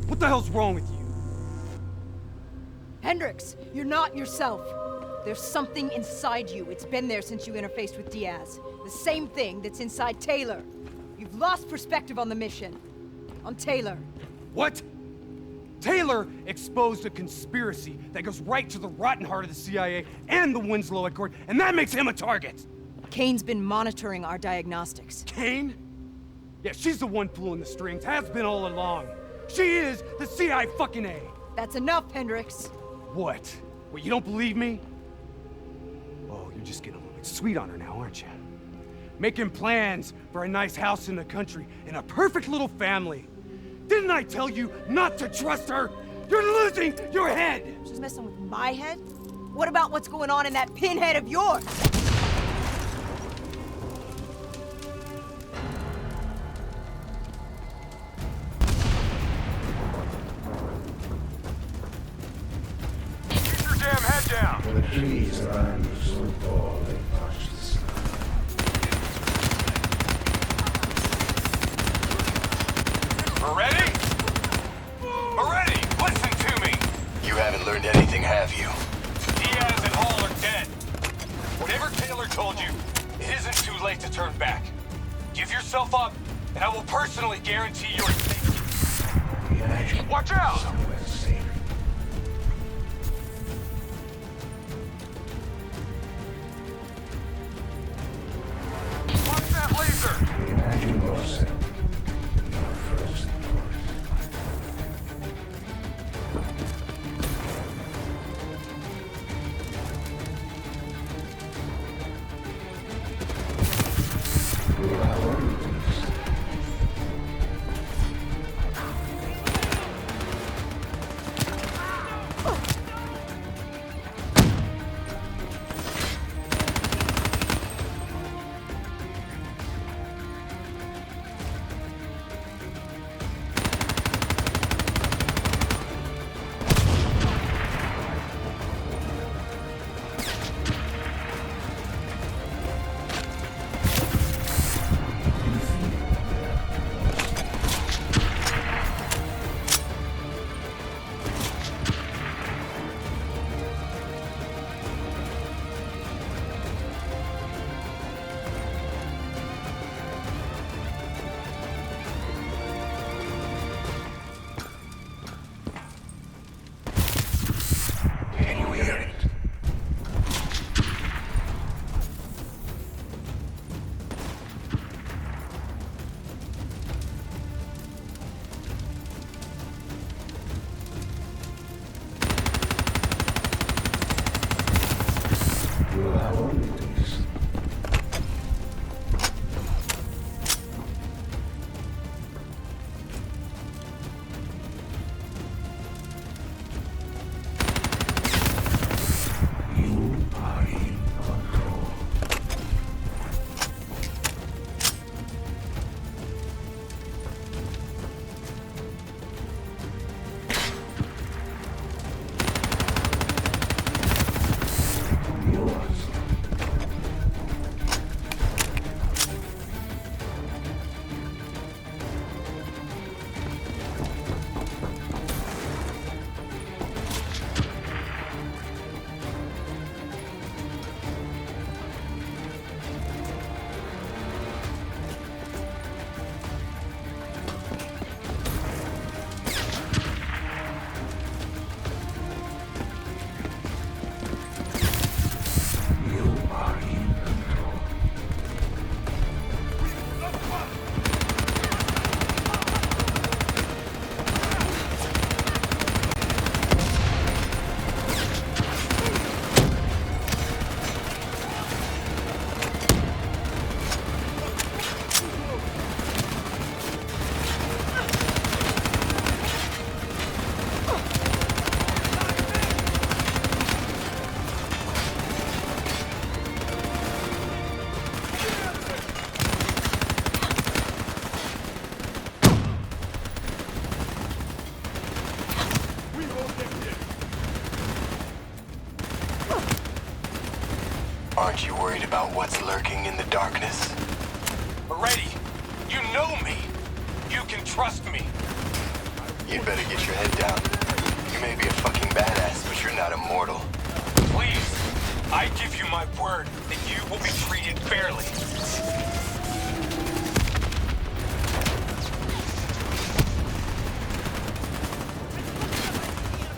What the hell's wrong with you? Hendricks, you're not yourself. There's something inside you. It's been there since you interfaced with Diaz. The same thing that's inside Taylor. You've lost perspective on the mission. On Taylor. What? Taylor exposed a conspiracy that goes right to the rotten heart of the CIA and the Winslow Accord, and that makes him a target! Kane's been monitoring our diagnostics. Kane? Yeah, she's the one pulling the strings, has been all along. She is the CIA fucking A. That's enough, Hendricks. What? What, you don't believe me? Oh, you're just getting a little bit sweet on her now, aren't you? Making plans for a nice house in the country and a perfect little family. Didn't I tell you not to trust her? You're losing your head! She's messing with my head? What about what's going on in that pinhead of yours? Keep your damn head down! The trees around you so tall they touch the sky. Ready? Ready! Listen to me! You haven't learned anything, have you? Diaz and Hall are dead. Whatever Taylor told you, it isn't too late to turn back. Give yourself up, and I will personally guarantee your safety. Watch out! Somewhere safe. Watch that laser! Imagine yourself. Your first course. You have only this. Can you hear it? You have only this. You are in control. Yours. You are in control. Aren't you worried about what's lurking in the darkness? Ready! You know me! You can trust me! You'd better get your head down. You may be a fucking badass, but you're not immortal. Please, I give you my word that you will be treated fairly.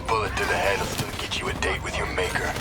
Bullet to the head will still get you a date with your maker.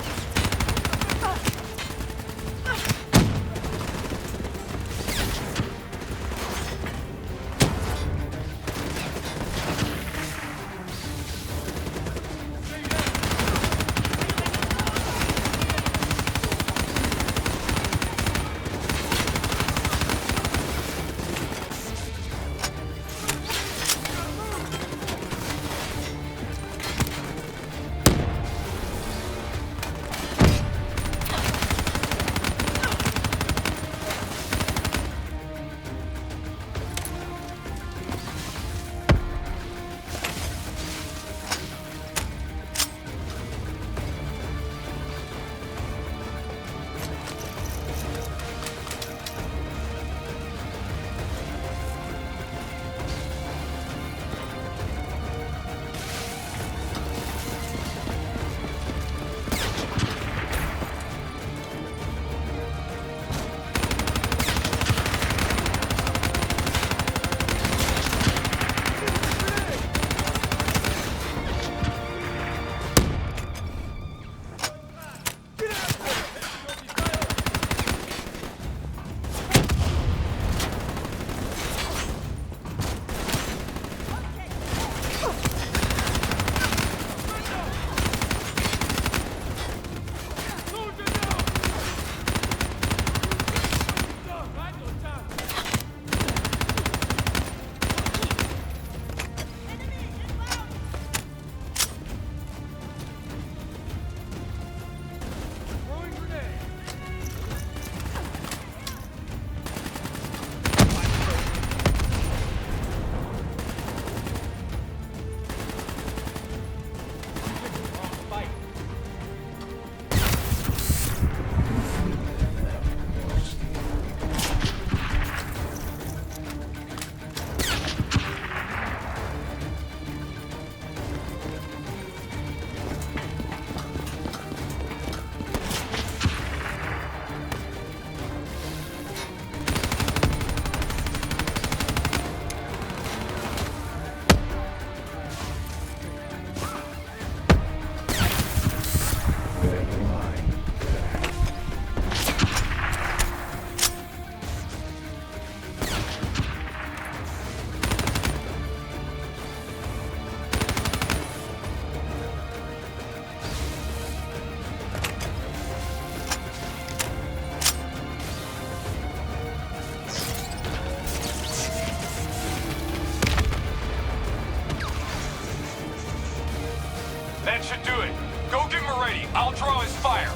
I'll draw his fire.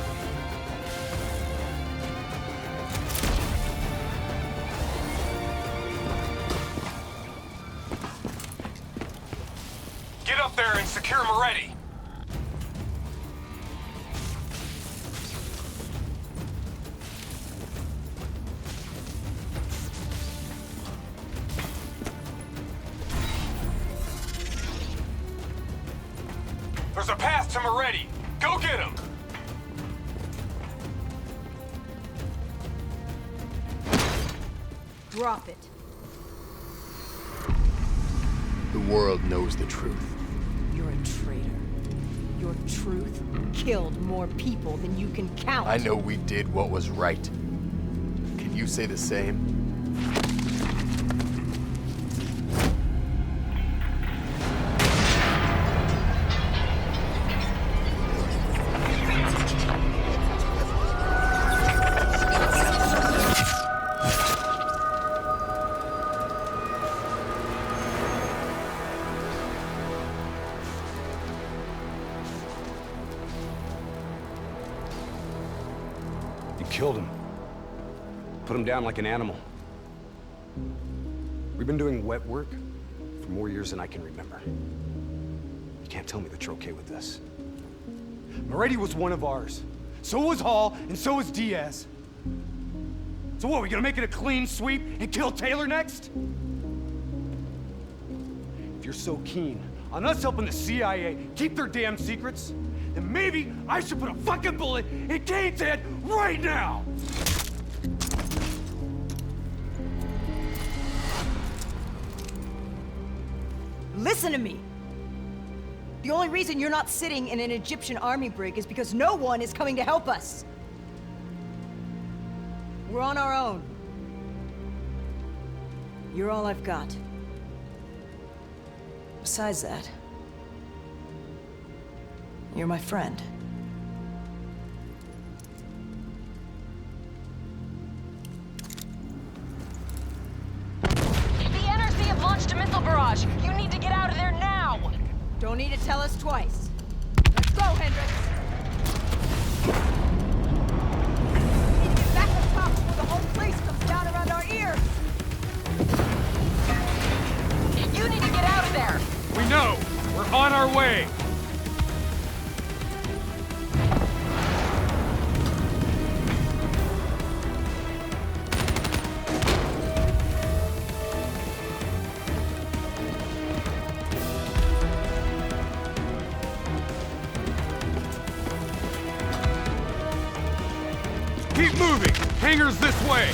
Get up there and secure Moretti. There's a path to Moretti. Go get him! Drop it. The world knows the truth. You're a traitor. Your truth killed more people than you can count. I know we did what was right. Can you say the same? Killed him. Put him down like an animal. We've been doing wet work for more years than I can remember. You can't tell me that you're okay with this. Moretti was one of ours. So was Hall, and so was Diaz. So what, we gonna make it a clean sweep and kill Taylor next? If you're so keen on us helping the CIA keep their damn secrets, then maybe I should put a fucking bullet in Kane's head right now! Listen to me! The only reason you're not sitting in an Egyptian army brig is because no one is coming to help us! We're on our own. You're all I've got. Besides that, you're my friend. The NRC have launched a missile barrage. You need to get out of there now! Don't need to tell us twice. Let's go, Hendricks! We need to get back to the top before the whole place comes down around our ears! You need to get out of there! We know! We're on our way! Keep moving! Hangars this way!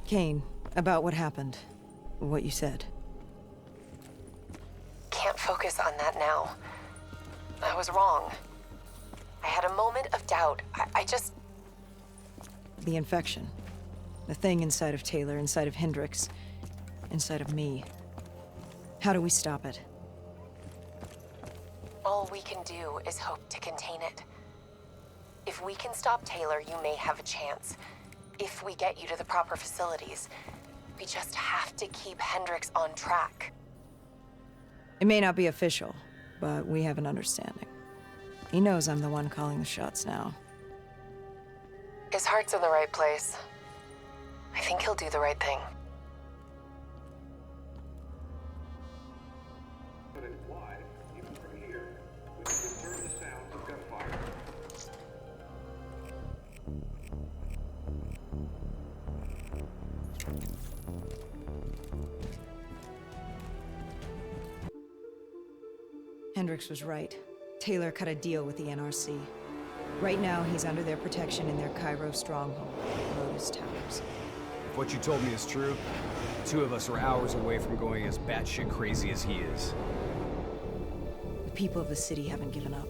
Kane, about what happened. What you said. Can't focus on that now. I was wrong. I had a moment of doubt. I just... The infection. The thing inside of Taylor, inside of Hendricks, inside of me. How do we stop it? All we can do is hope to contain it. If we can stop Taylor, you may have a chance. If we get you to the proper facilities, we just have to keep Hendricks on track. It may not be official, but we have an understanding. He knows I'm the one calling the shots now. His heart's in the right place. I think he'll do the right thing. But imply, even from here, we can discern the sounds of gunfire. Hendricks was right. Taylor cut a deal with the NRC. Right now, he's under their protection in their Cairo stronghold, Lotus Towers. If what you told me is true, the two of us are hours away from going as batshit crazy as he is. The people of the city haven't given up.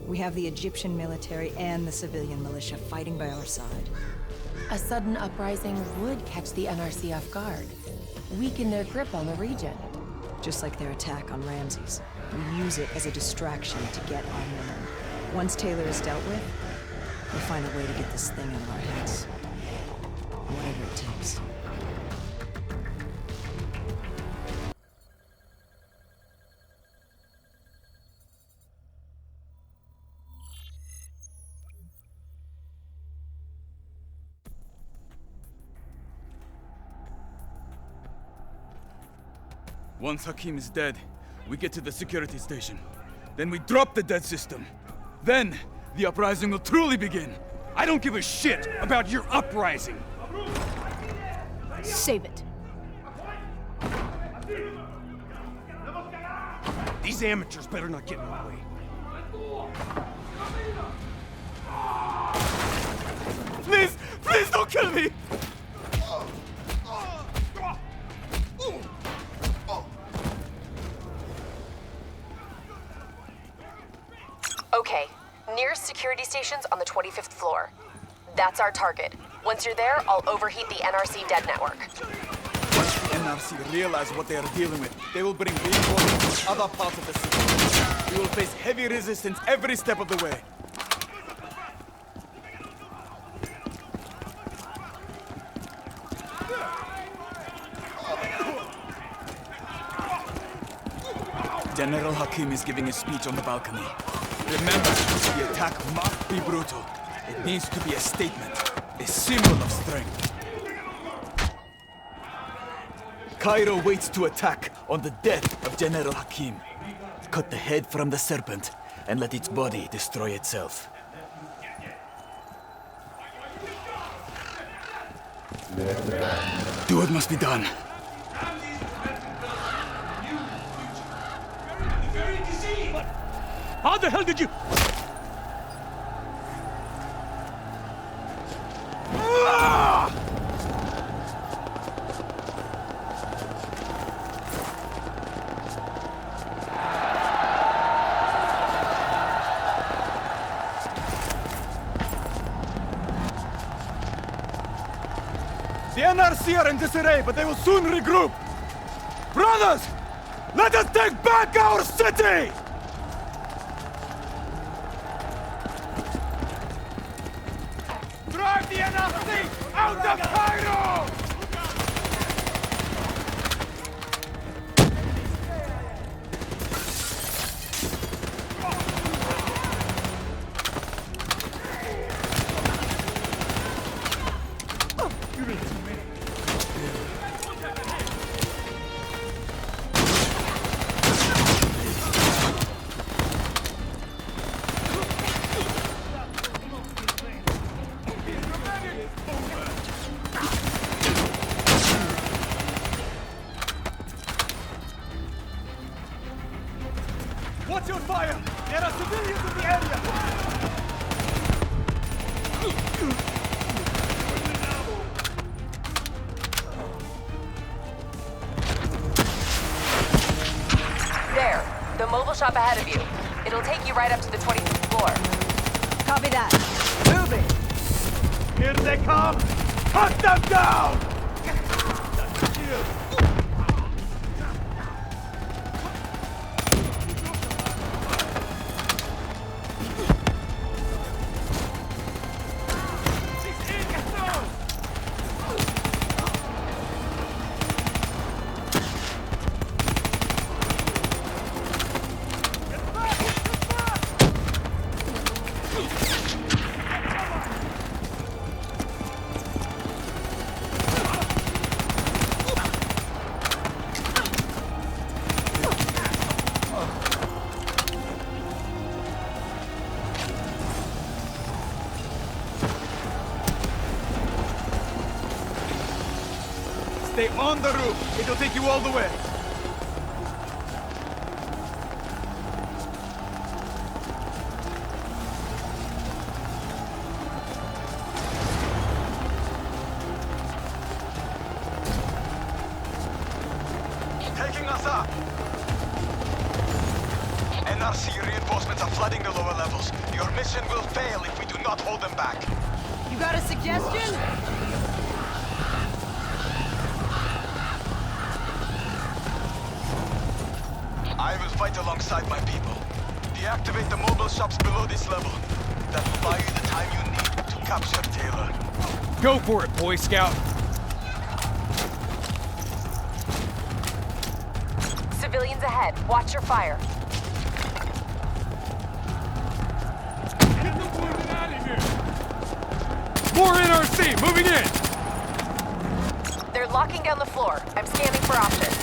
We have the Egyptian military and the civilian militia fighting by our side. A sudden uprising would catch the NRC off guard, weaken their grip on the region. Just like their attack on Ramses. We use it as a distraction to get our man. Once Taylor is dealt with, we'll find a way to get this thing out of our heads. Whatever it takes. Once Hakim is dead, we get to the security station. Then we drop the dead system. Then, the uprising will truly begin. I don't give a shit about your uprising. Save it. These amateurs better not get in my way. Please! Please don't kill me! Okay, nearest security station's on the 25th floor. That's our target. Once you're there, I'll overheat the NRC dead network. Once the NRC realize what they are dealing with, they will bring reinforcements from other parts of the city. We will face heavy resistance every step of the way. General Hakim is giving a speech on the balcony. Remember, the attack must be brutal. It needs to be a statement, a symbol of strength. Cairo waits to attack on the death of General Hakim. Cut the head from the serpent and let its body destroy itself. Do what must be done. How the hell did you... The NRC are in disarray, but they will soon regroup. Brothers, let us take back our city! Drive the NRC out of Cairo! Watch your fire! There are civilians in the area! There, the mobile shop ahead of you. It'll take you right up to the 25th floor. Copy that. Moving. Here they come! Cut them down! Stay on the roof. It'll take you all the way. Taking us up. NRC reinforcements are flooding the lower levels. Your mission will fail if we do not hold them back. You got a suggestion? I will fight alongside my people. Deactivate the mobile shops below this level. That will buy you the time you need to capture Taylor. Go for it, Boy Scout! Civilians ahead. Watch your fire. Get the wounded out of here! More NRC! Moving in! They're locking down the floor. I'm scanning for options.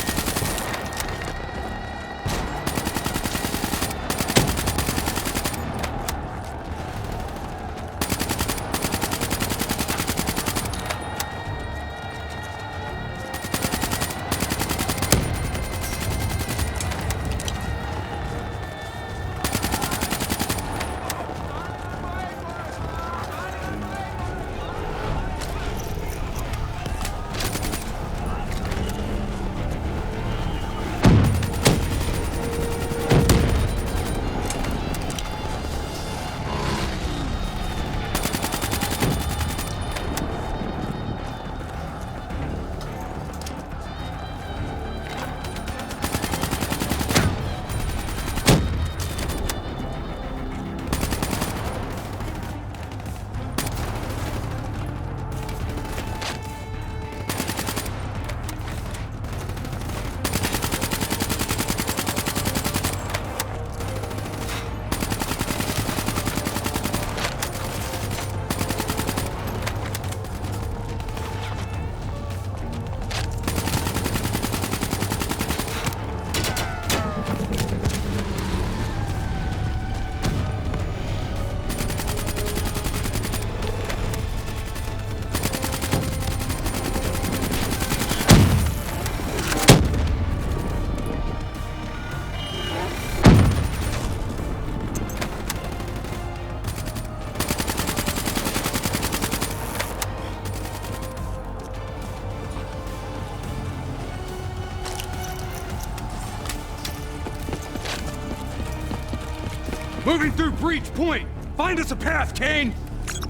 Moving through Breach Point! Find us a path, Kane!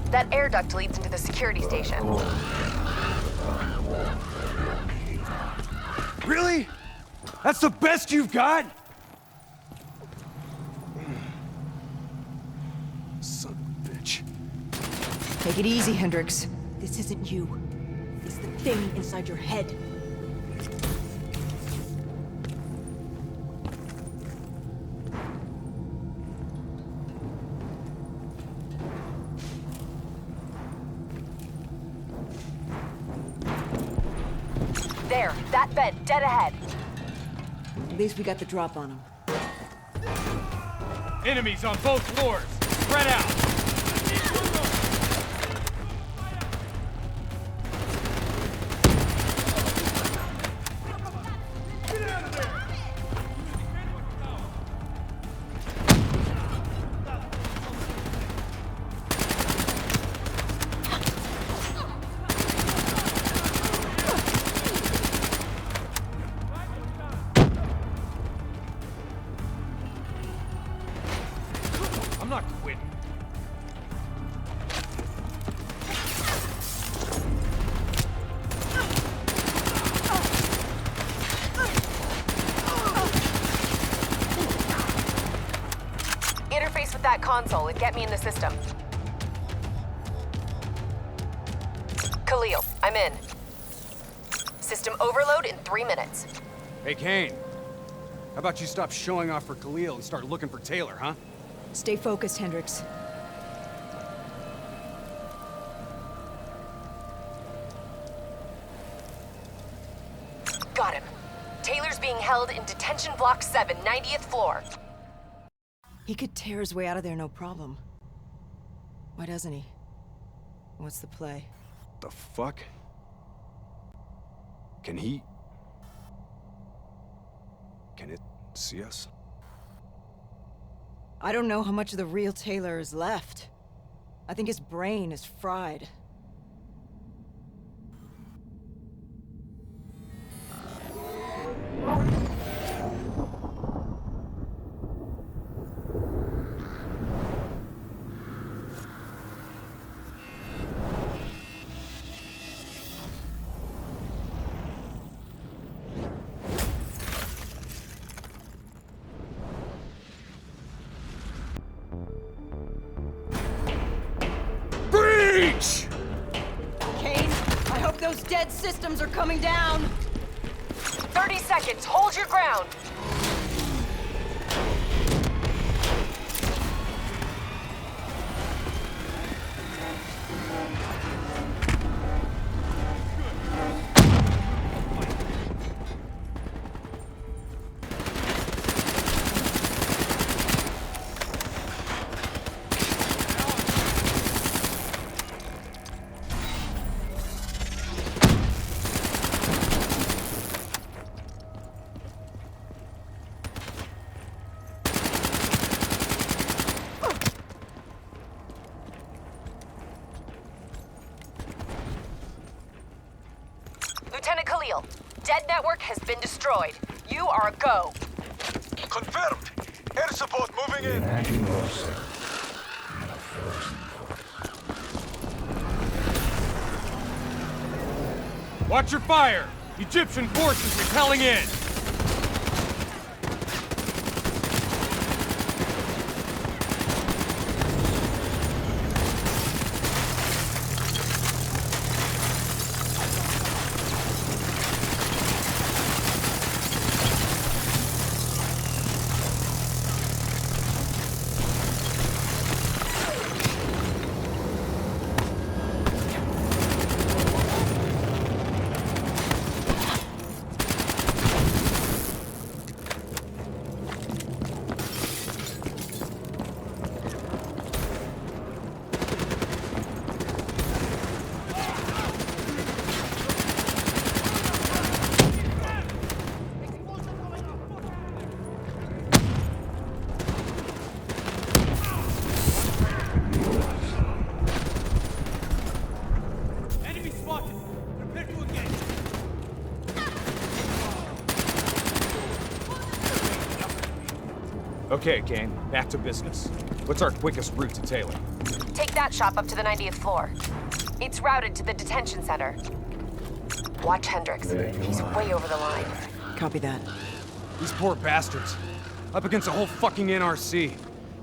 That air duct leads into the security station. Really? That's the best you've got? Son of a bitch. Take it easy, Hendricks. This isn't you. It's the thing inside your head. There, that bed, dead ahead. At least we got the drop on him. Enemies on both floors! Spread out! I'm not quitting. Interface with that console and get me in the system. Khalil, I'm in. System overload in 3 minutes. Hey, Kane. How about you stop showing off for Khalil and start looking for Taylor, huh? Stay focused, Hendricks. Got him. Taylor's being held in Detention Block 7, 90th floor. He could tear his way out of there no problem. Why doesn't he? What's the play? The fuck? Can he... Can it see us? I don't know how much of the real Taylor is left. I think his brain is fried. Those dead systems are coming down! 30 seconds, hold your ground! Lieutenant Khalil, dead network has been destroyed. You are a go. Confirmed. Air support moving in. Watch your fire! Egyptian forces repelling in! Okay, Kane, back to business. What's our quickest route to Taylor? Take that shop up to the 90th floor. It's routed to the detention center. Watch Hendricks. He's way over the line. Copy that. These poor bastards. Up against a whole fucking NRC.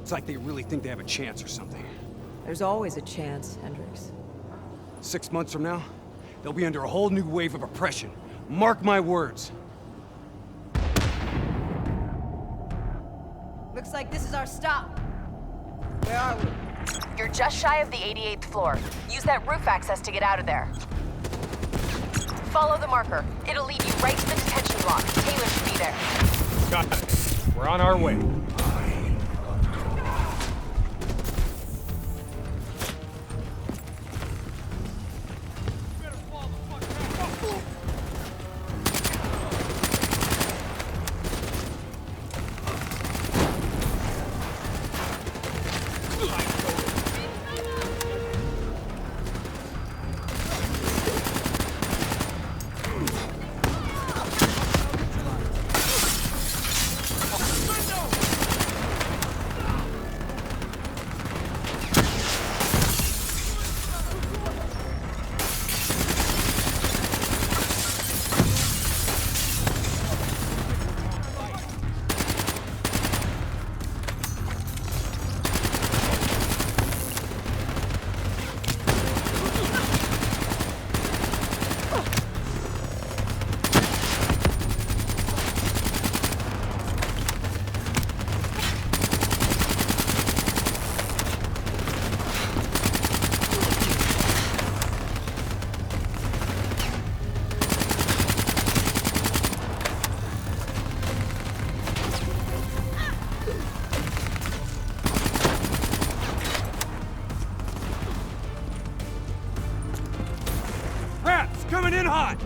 It's like they really think they have a chance or something. There's always a chance, Hendricks. 6 months from now, they'll be under a whole new wave of oppression. Mark my words. Looks like this is our stop. Where are we? You're just shy of the 88th floor. Use that roof access to get out of there. Follow the marker. It'll lead you right to the detention block. Taylor should be there. Got it. We're on our way. Coming in hot!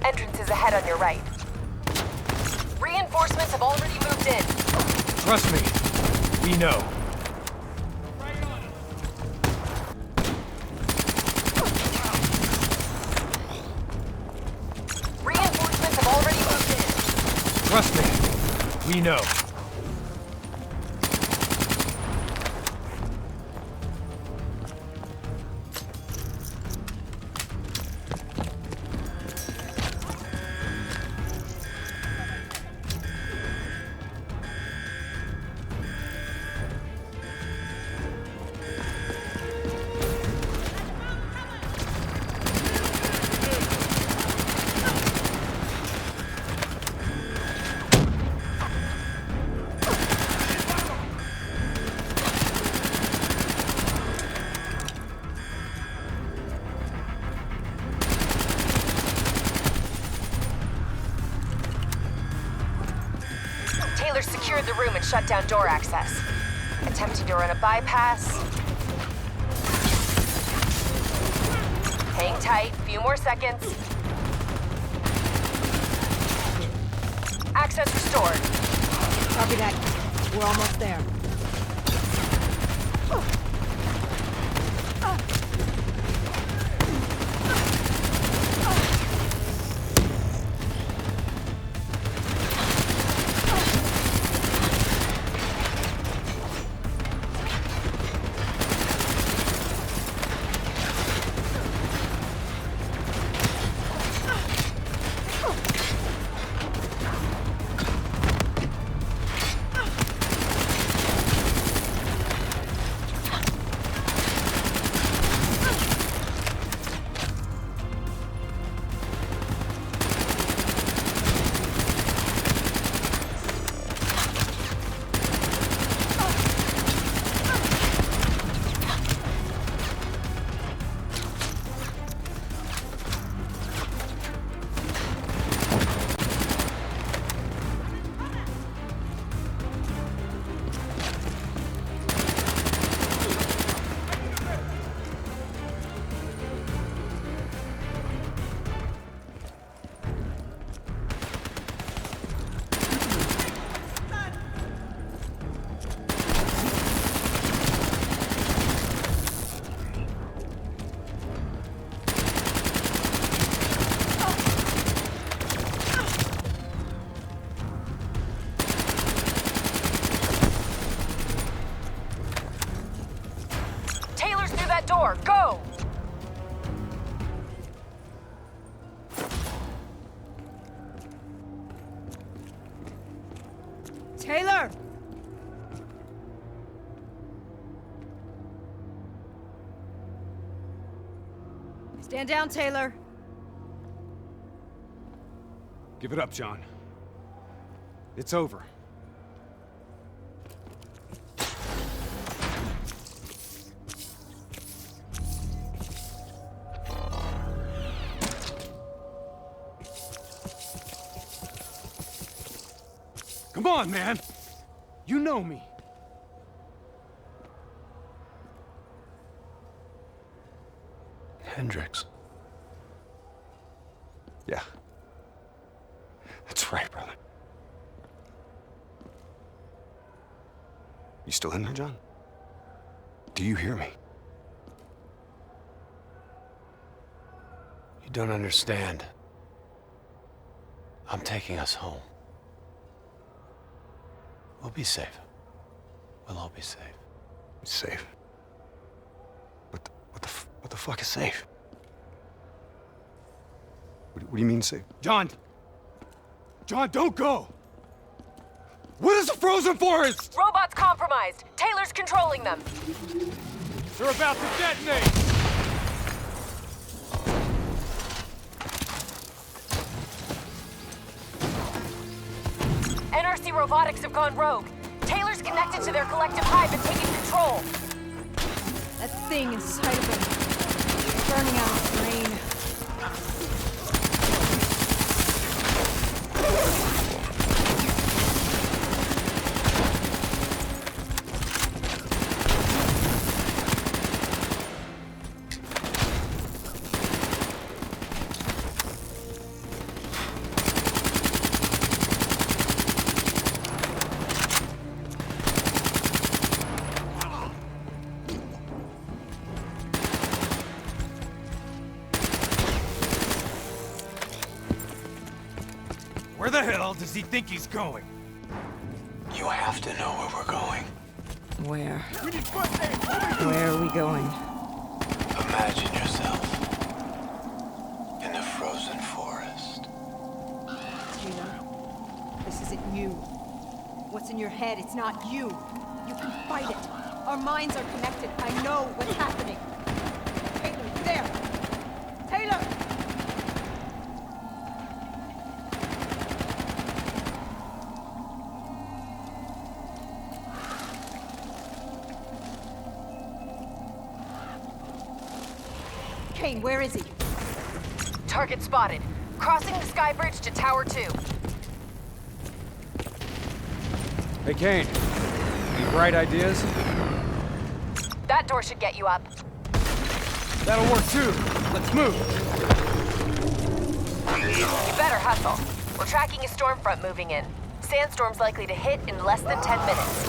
Entrance is ahead on your right. Reinforcements have already moved in. Trust me. We know. Reinforcements have already moved in. Trust me. We know. Taylor secured the room and shut down door access. Attempting to run a bypass. Hang tight, few more seconds. Access restored. Copy that. We're almost there. Door, go! Taylor! Stand down, Taylor. Give it up, John. It's over. Come on, man! You know me. Hendricks. Yeah. That's right, brother. You still in there, John? Do you hear me? You don't understand. I'm taking us home. We'll be safe. We'll all be safe. Safe? What the fuck is safe? What do you mean safe? John! John, don't go! What is the frozen forest? Robots compromised. Taylor's controlling them. They're about to detonate! NRC robotics have gone rogue. Taylor's connected to their collective hive and taking control. That thing inside of him. Burning out his brain. Where the hell does he think he's going? You have to know where we're going. Where? Where are we going? Imagine yourself in a frozen forest. Gina, this isn't you. What's in your head? It's not you. You can fight it. Our minds are connected. I know what's happening. Taylor, you there? Taylor! Kane, where is he? Target spotted. Crossing the sky bridge to Tower 2. Hey, Kane. Any bright ideas? That door should get you up. That'll work too. Let's move. You better hustle. We're tracking a storm front moving in. Sandstorm's likely to hit in less than 10 minutes.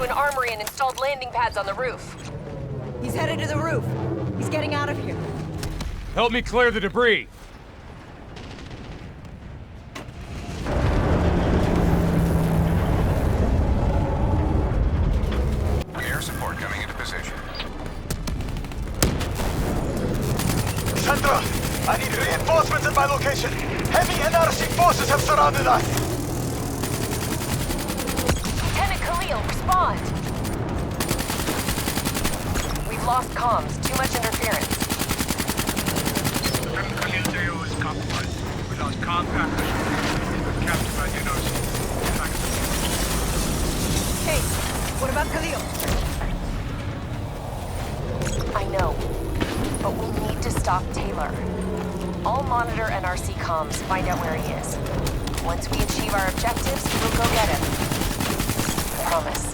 An armory and installed landing pads on the roof. He's headed to the roof. He's getting out of here. Help me clear the debris. Air support coming into position. Sandra, I need reinforcements at my location. Heavy NRC forces have surrounded us. Respond! We've lost comms. Too much interference. Khalil is compromised. We lost contact. He was captured by NRC. Hey, what about Khalil? I know, but we need to stop Taylor. I'll monitor NRC comms, find out where he is. Once we achieve our objectives, we'll go get him. Promise.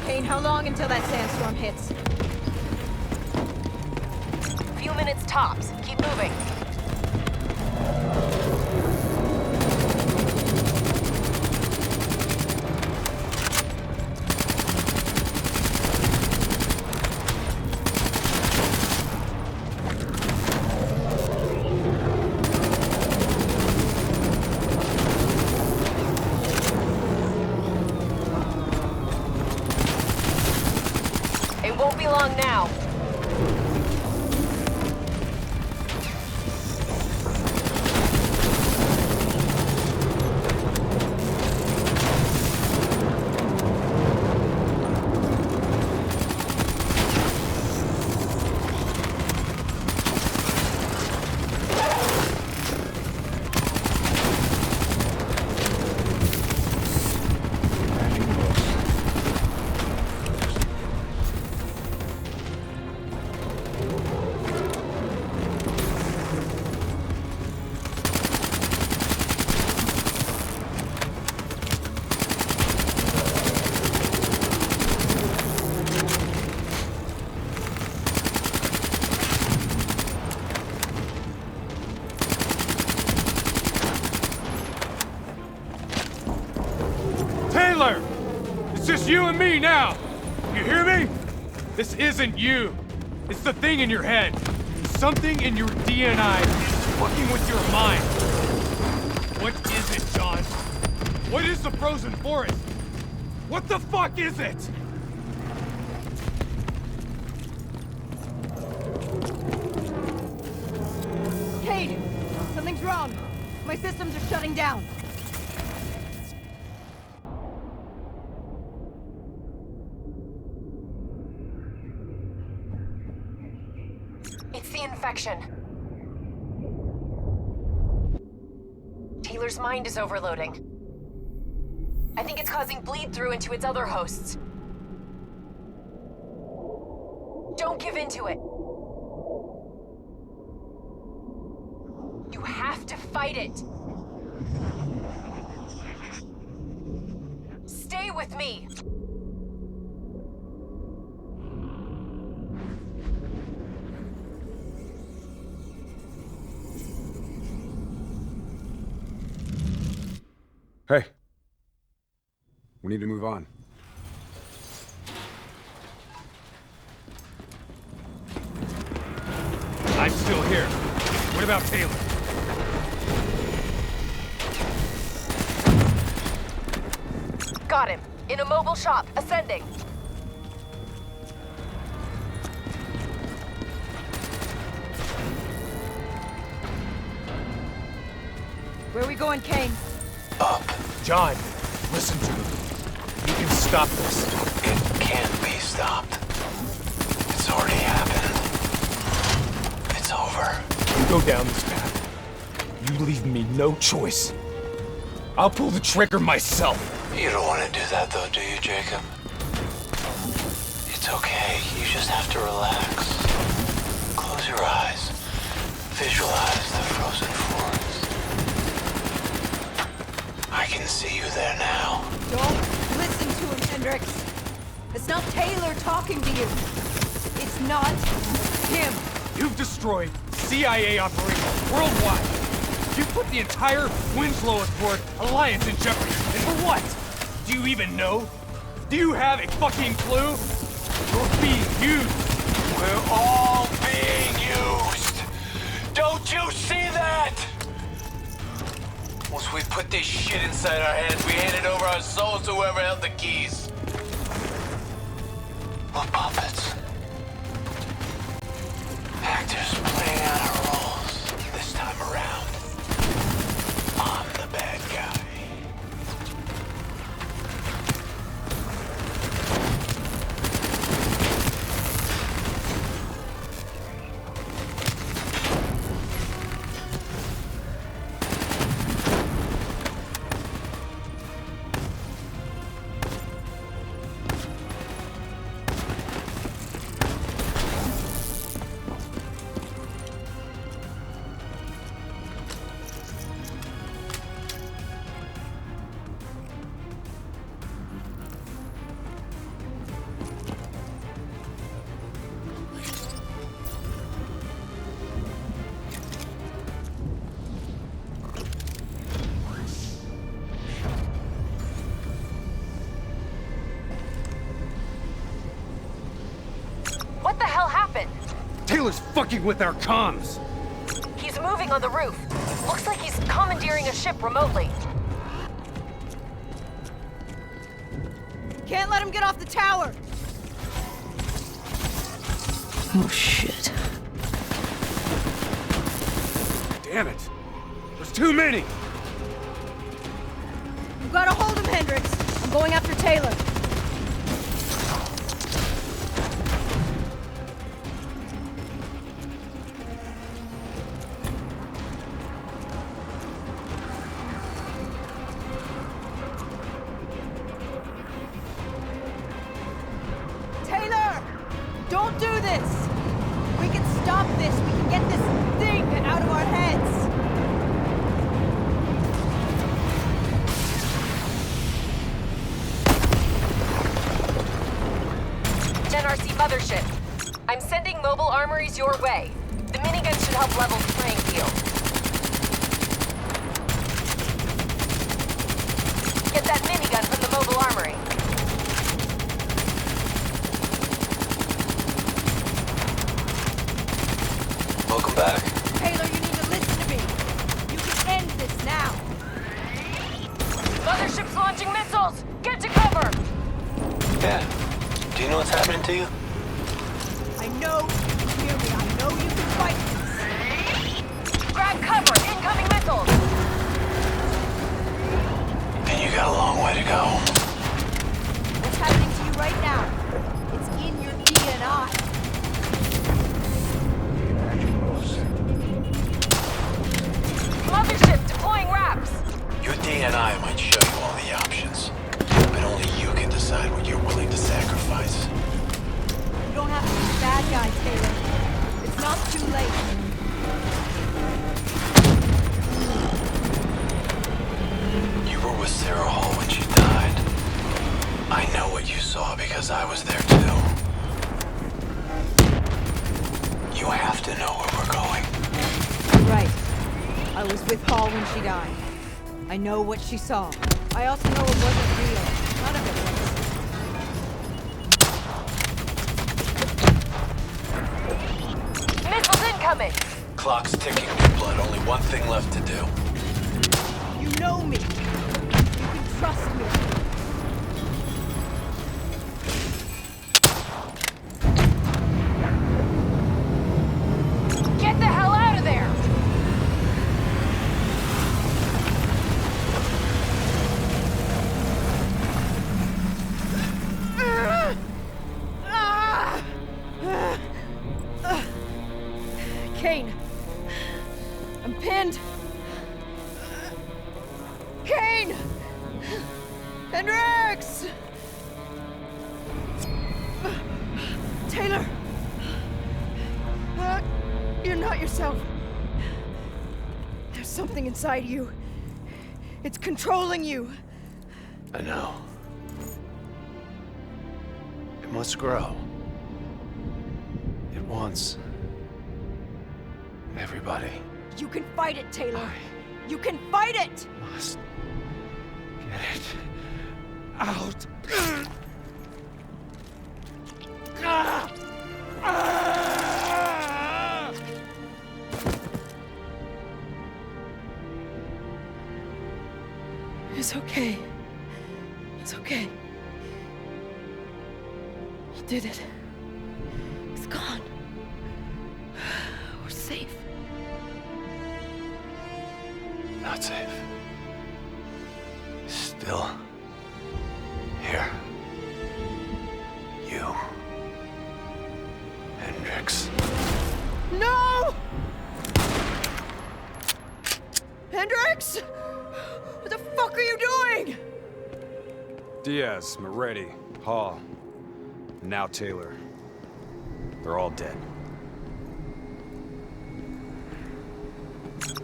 Kane, how long until that sandstorm hits? Few minutes tops. Keep moving. Won't be long now. Taylor! It's just you and me now! You hear me? This isn't you. It's the thing in your head. Something in your DNI fucking with your mind. What is it, John? What is the frozen forest? What the fuck is it? Cade! Something's wrong. My systems are shutting down. It's the infection. Taylor's mind is overloading. I think it's causing bleed-through into its other hosts. Don't give in to it. You have to fight it. Stay with me. Hey. We need to move on. I'm still here. What about Taylor? Got him. In a mobile shop, ascending. Where are we going, Kane? Up. John, listen to me. You can stop this. It can't be stopped. It's already happened. It's over. You go down this path. You leave me no choice. I'll pull the trigger myself. You don't want to do that though, do you, Jacob? It's okay. You just have to relax. Close your eyes. Visualize the frozen forest. I can see you there now. Don't listen to him, Hendricks. It's not Taylor talking to you. It's not him. You've destroyed CIA operations worldwide. You put the entire Winslow Accord alliance in jeopardy. And for what? Do you even know? Do you have a fucking clue? You're being used. We're all being used. Don't you see that? Once we put this shit inside our heads, we handed over our souls to whoever held the keys. We're puppets. Actors playing out our roles. This time around, I'm the bad guy. What the hell happened? Taylor's fucking with our comms. He's moving on the roof. Looks like he's commandeering a ship remotely. Can't let him get off the tower. Oh, shit. Damn it. There's too many. You've got to hold him, Hendricks. I'm going after Taylor. Taylor! Don't do this! We can stop this. We can get this thing out of our heads. NRC mothership. I'm sending mobile armories your way. The minigun should help level the playing field. Get that minigun from the mobile armory. Yeah. Do you know what's happening to you? I know you can hear me. I know you can fight this. Grab cover! Incoming missiles! And you got a long way to go. What's happening to you right now? It's in your DNA. Mothership deploying RAPs! Your DNI might show you all the options, but only you can decide what you're willing to sacrifice. You don't have to be a bad guy, Taylor. It's not too late. You were with Sarah Hall when she died. I know what you saw because I was there too. You have to know where we're going. Right. I was with Hall when she died. I know what she saw. I also know it wasn't real. None of it was. Missiles incoming! Clock's ticking, New Blood. Only one thing left to do. You know me. You can trust me. Get the hell out of there! Kane. I'm pinned. Kane! Hendrix! Taylor! You're not yourself. There's something inside you. It's controlling you. I know. It must grow. It wants everybody. You can fight it, Taylor. You can fight it! Must get it out. It's okay. It's okay. You did it. It's gone. We're safe. Not safe. Still here. You. Hendrix. No! Hendrix! What the fuck are you doing? Diaz, Moretti, Hall, and now Taylor. They're all dead.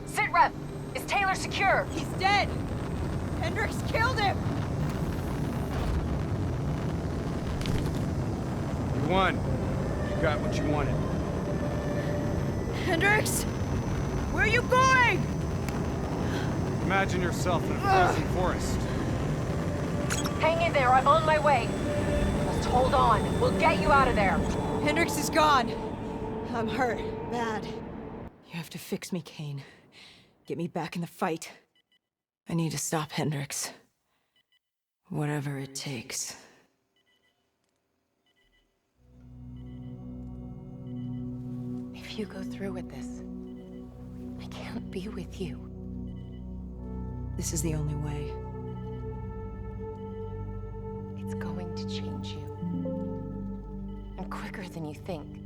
Sitrep! Is Taylor secure? He's dead! Hendrix killed him! You won. You got what you wanted. Hendrix! Where are you going? Imagine yourself in a frozen forest. Hang in there, I'm on my way. Just hold on. We'll get you out of there. Hendrix is gone. I'm hurt. Bad. You have to fix me, Kane. Get me back in the fight. I need to stop Hendrix. Whatever it takes. If you go through with this, I can't be with you. This is the only way. It's going to change you. And quicker than you think.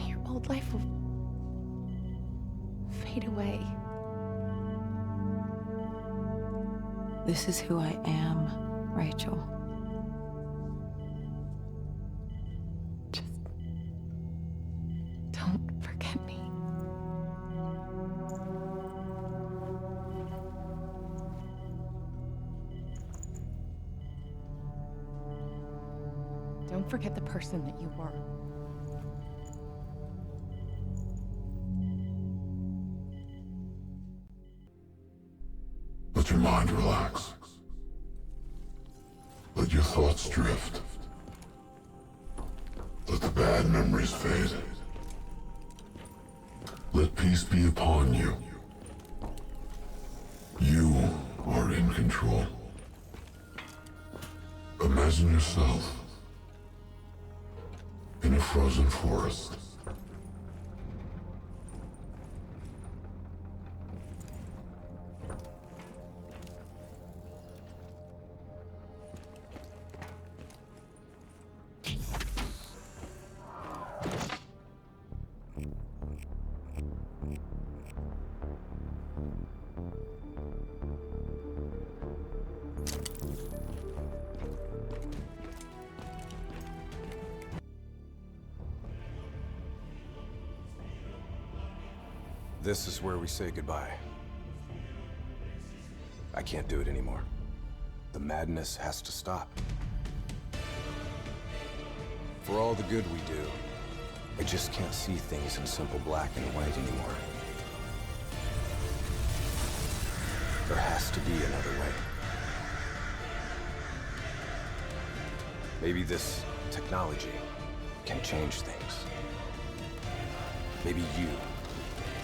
Your old life will fade away. This is who I am, Rachel. Don't forget me. Don't forget the person that you were. Let your mind relax. Let your thoughts drift. Let the bad memories fade. Let peace be upon you. You are in control. Imagine yourself in a frozen forest. This is where we say goodbye. I can't do it anymore. The madness has to stop. For all the good we do, I just can't see things in simple black and white anymore. There has to be another way. Maybe this technology can change things. Maybe you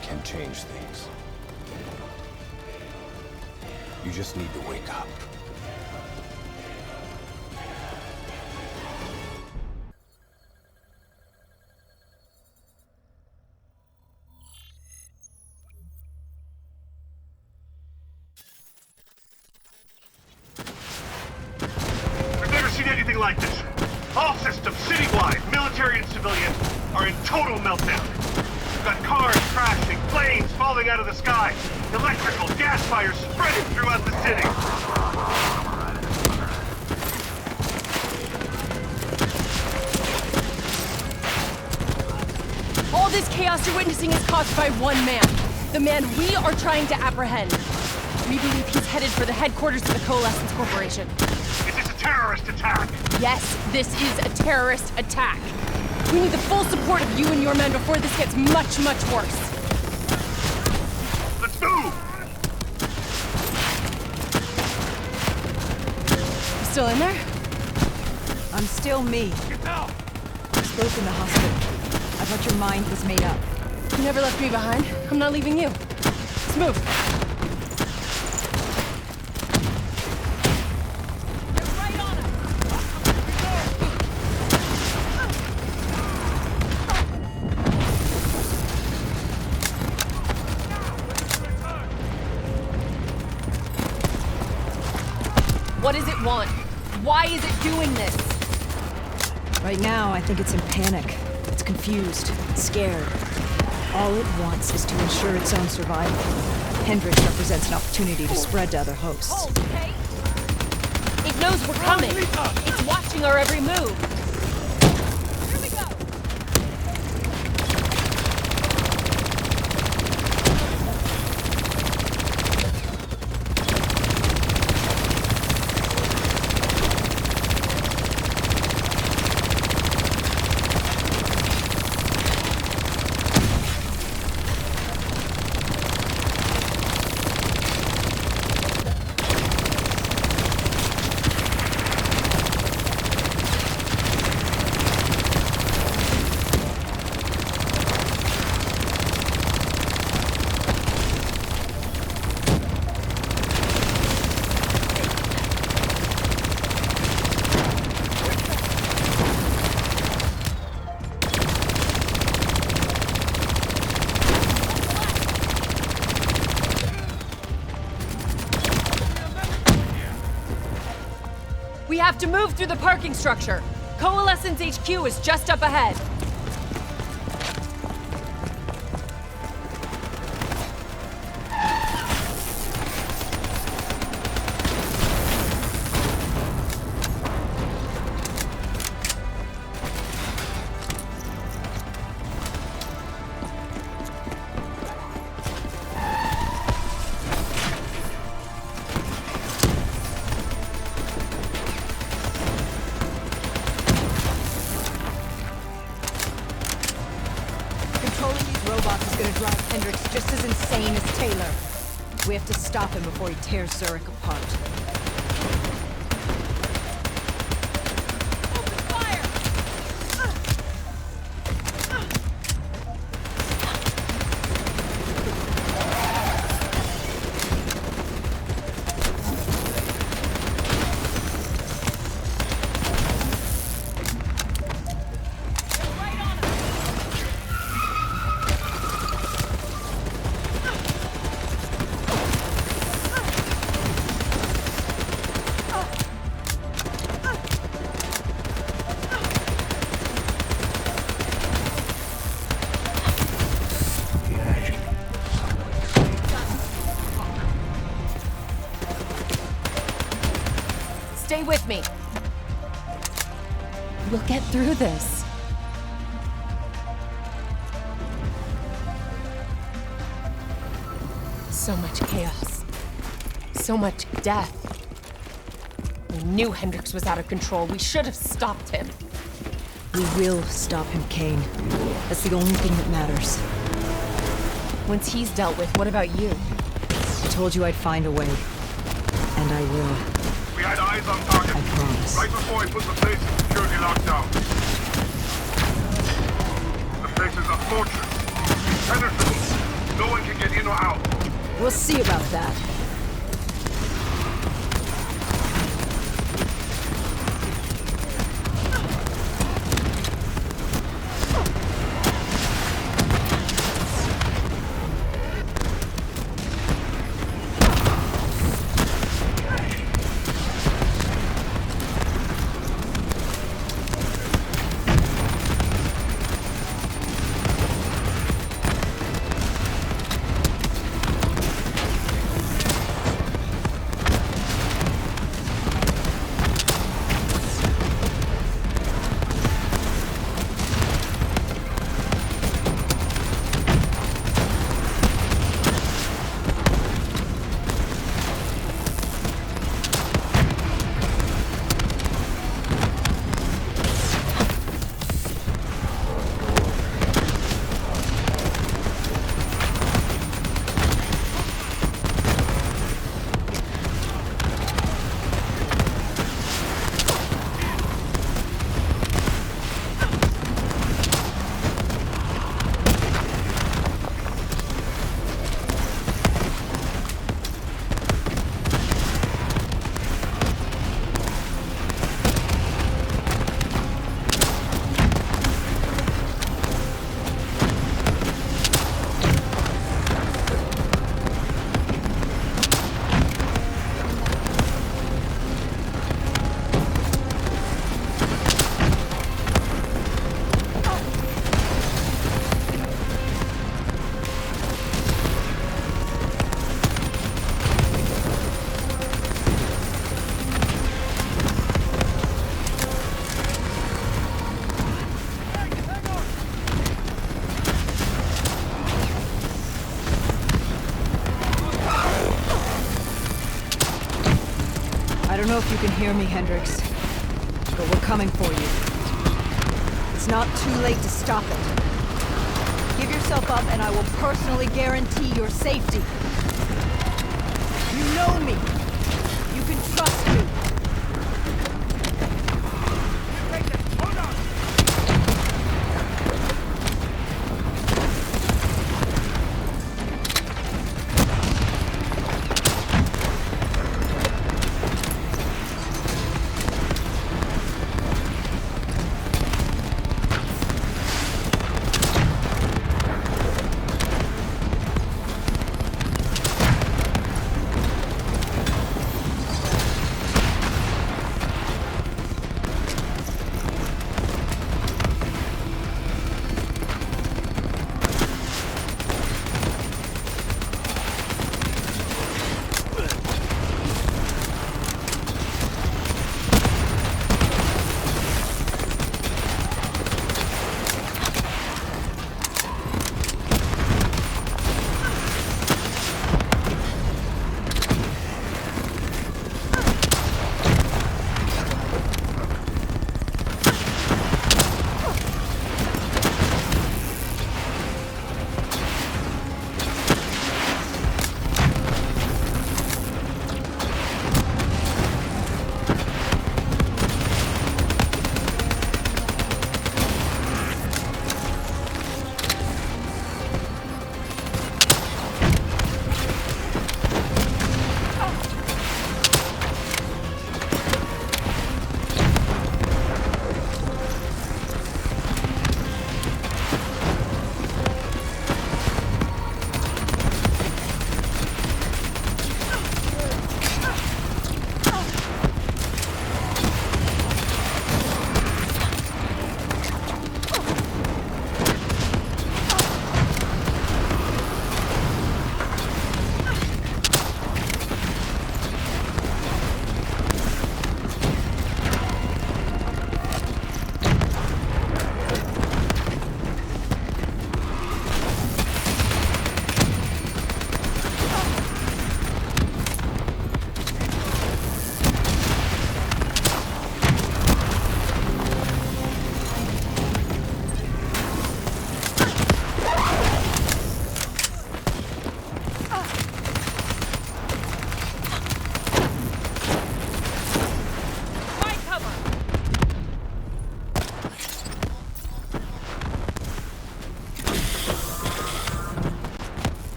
can change things. You just need to wake up. I've never seen anything like this. All systems, citywide, military and civilian, are in total meltdown. We've got cars crashing, planes falling out of the sky, electrical, gas fires spreading throughout the city. All this chaos you're witnessing is caused by one man. The man we are trying to apprehend. We believe he's headed for the headquarters of the Coalescence Corporation. Is this a terrorist attack? Yes, this is a terrorist attack. We need the full support of you and your men before this gets much, much worse. Let's move! You still in there? I'm still me. I spoke in the hospital. I thought your mind was made up. You never left me behind. I'm not leaving you. Let's move. What does it want? Why is it doing this? Right now, I think it's in panic. It's confused, scared. All it wants is to ensure its own survival. Hendricks represents an opportunity to spread to other hosts. It knows we're coming. It's watching our every move. Here we go. We have to move through the parking structure. Coalescence HQ is just up ahead. Hendricks just as insane as Taylor. We have to stop him before he tears Zurich apart. with me. We'll get through this. So much chaos. So much death. We knew Hendricks was out of control. We should have stopped him. We will stop him, Kane. That's the only thing that matters. Once he's dealt with, what about you? I told you I'd find a way. And I will. We had eyes on target. I promise. Right before I put the place in security lockdown. The place is a fortress. Impenetrable. No one can get in or out. We'll see about that. I don't know if you can hear me, Hendricks, but we're coming for you. It's not too late to stop it. Give yourself up and I will personally guarantee your safety. You know me. You can trust me.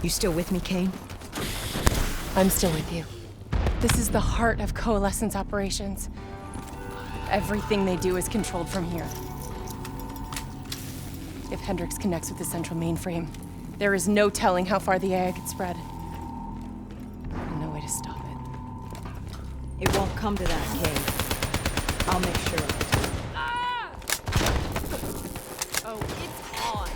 You still with me, Kane? I'm still with you. This is the heart of Coalescence operations. Everything they do is controlled from here. If Hendricks connects with the central mainframe, there is no telling how far the AI could spread. And no way to stop it. It won't come to that, Kane. I'll make sure of it. Oh, it's on.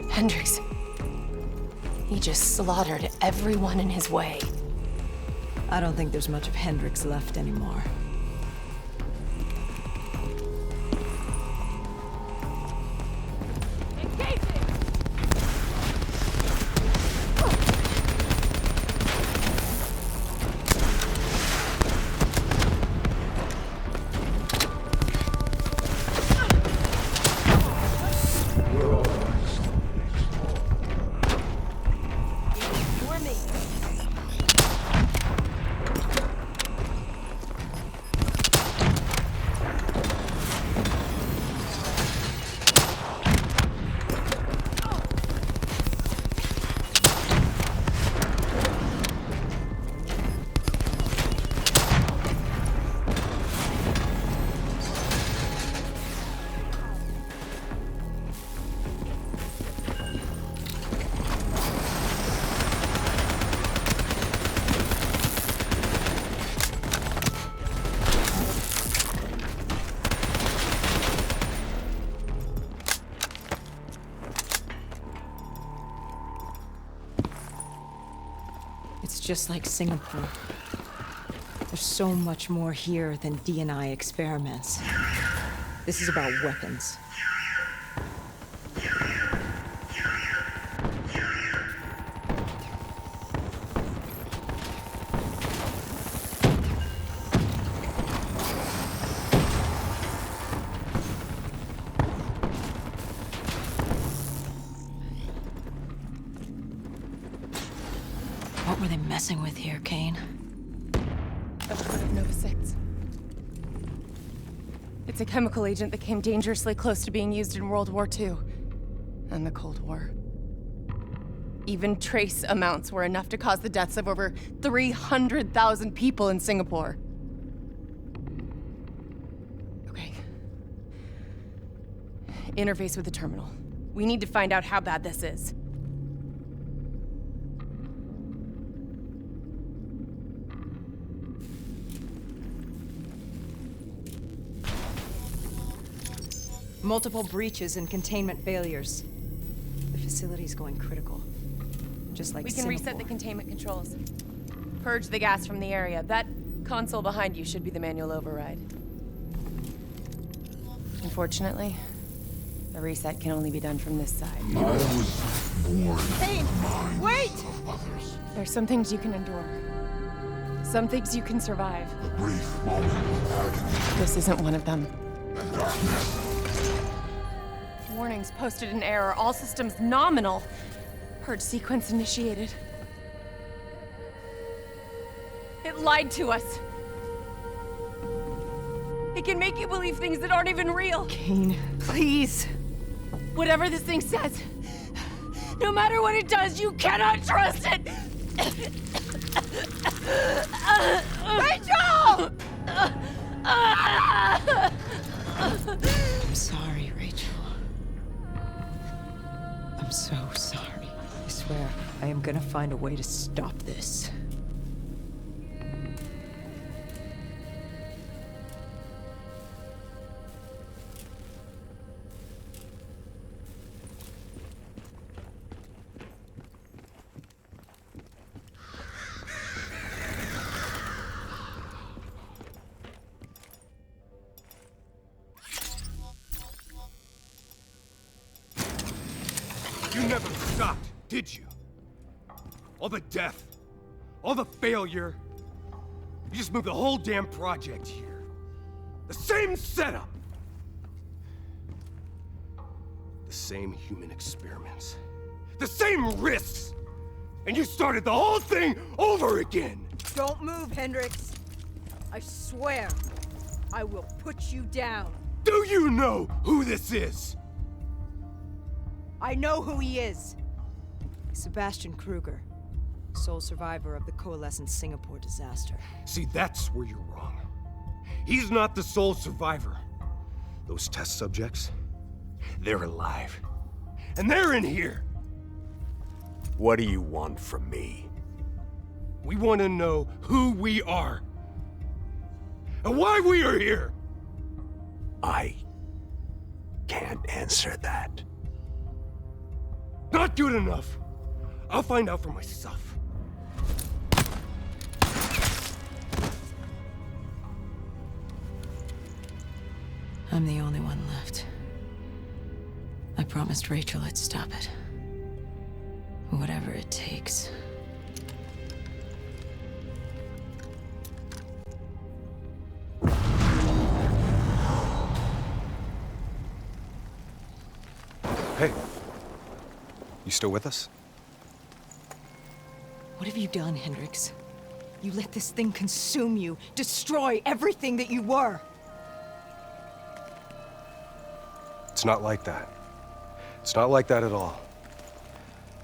Hendricks. He just slaughtered everyone in his way. I don't think there's much of Hendricks left anymore. It's just like Singapore. There's so much more here than D&I experiments. This is about weapons. What were they messing with here, Kane? A part of Nova 6. It's a chemical agent that came dangerously close to being used in World War II and the Cold War. Even trace amounts were enough to cause the deaths of over 300,000 people in Singapore. Okay. Interface with the terminal. We need to find out how bad this is. Multiple breaches and containment failures. The facility's going critical. Just like We can Singapore. reset the containment controls. Purge the gas from the area. That console behind you should be the manual override. Unfortunately, the reset can only be done from this side. I was born Hey, wait! of others. There's some things you can endure. Some things you can survive. A brief moment of agony This isn't one of them. and darkness. Warnings posted in error. All systems nominal. Purge sequence initiated. It lied to us. It can make you believe things that aren't even real. Kane, please. Whatever this thing says, no matter what it does, you cannot trust it! Rachel! I'm sorry, Rachel. I'm so sorry. I swear, I am gonna find a way to stop this. You never stopped, did you? all the death, all the failure. You just moved the whole damn project here. The same setup. The same human experiments. The same risks. And you started the whole thing over again. Don't move, Hendricks. I swear, I will put you down. Do you know who this is? I know who he is. Sebastian Kruger, sole survivor of the Coalescence Singapore disaster. See, that's where you're wrong. He's not the sole survivor. Those test subjects, they're alive. And they're in here. What do you want from me? We want to know who we are. And why we are here. I can't answer that. Not good enough. I'll find out for myself. I'm the only one left. I promised Rachel I'd stop it. Whatever it takes. Hey. You still with us? What have you done, Hendricks? You let this thing consume you, destroy everything that you were. It's not like that. It's not like that at all.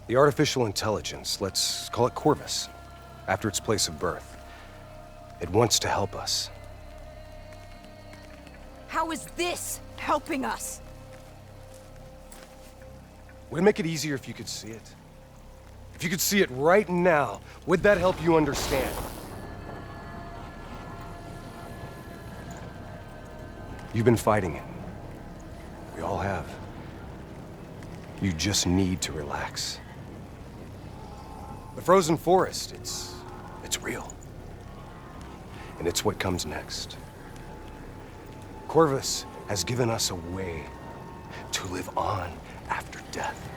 The artificial intelligence, let's call it Corvus, after its place of birth. It wants to help us. How is this helping us? Would it make it easier if you could see it? If you could see it right now, would that help you understand? You've been fighting it. We all have. You just need to relax. The frozen forest, it's real. And it's what comes next. Corvus has given us a way to live on after death.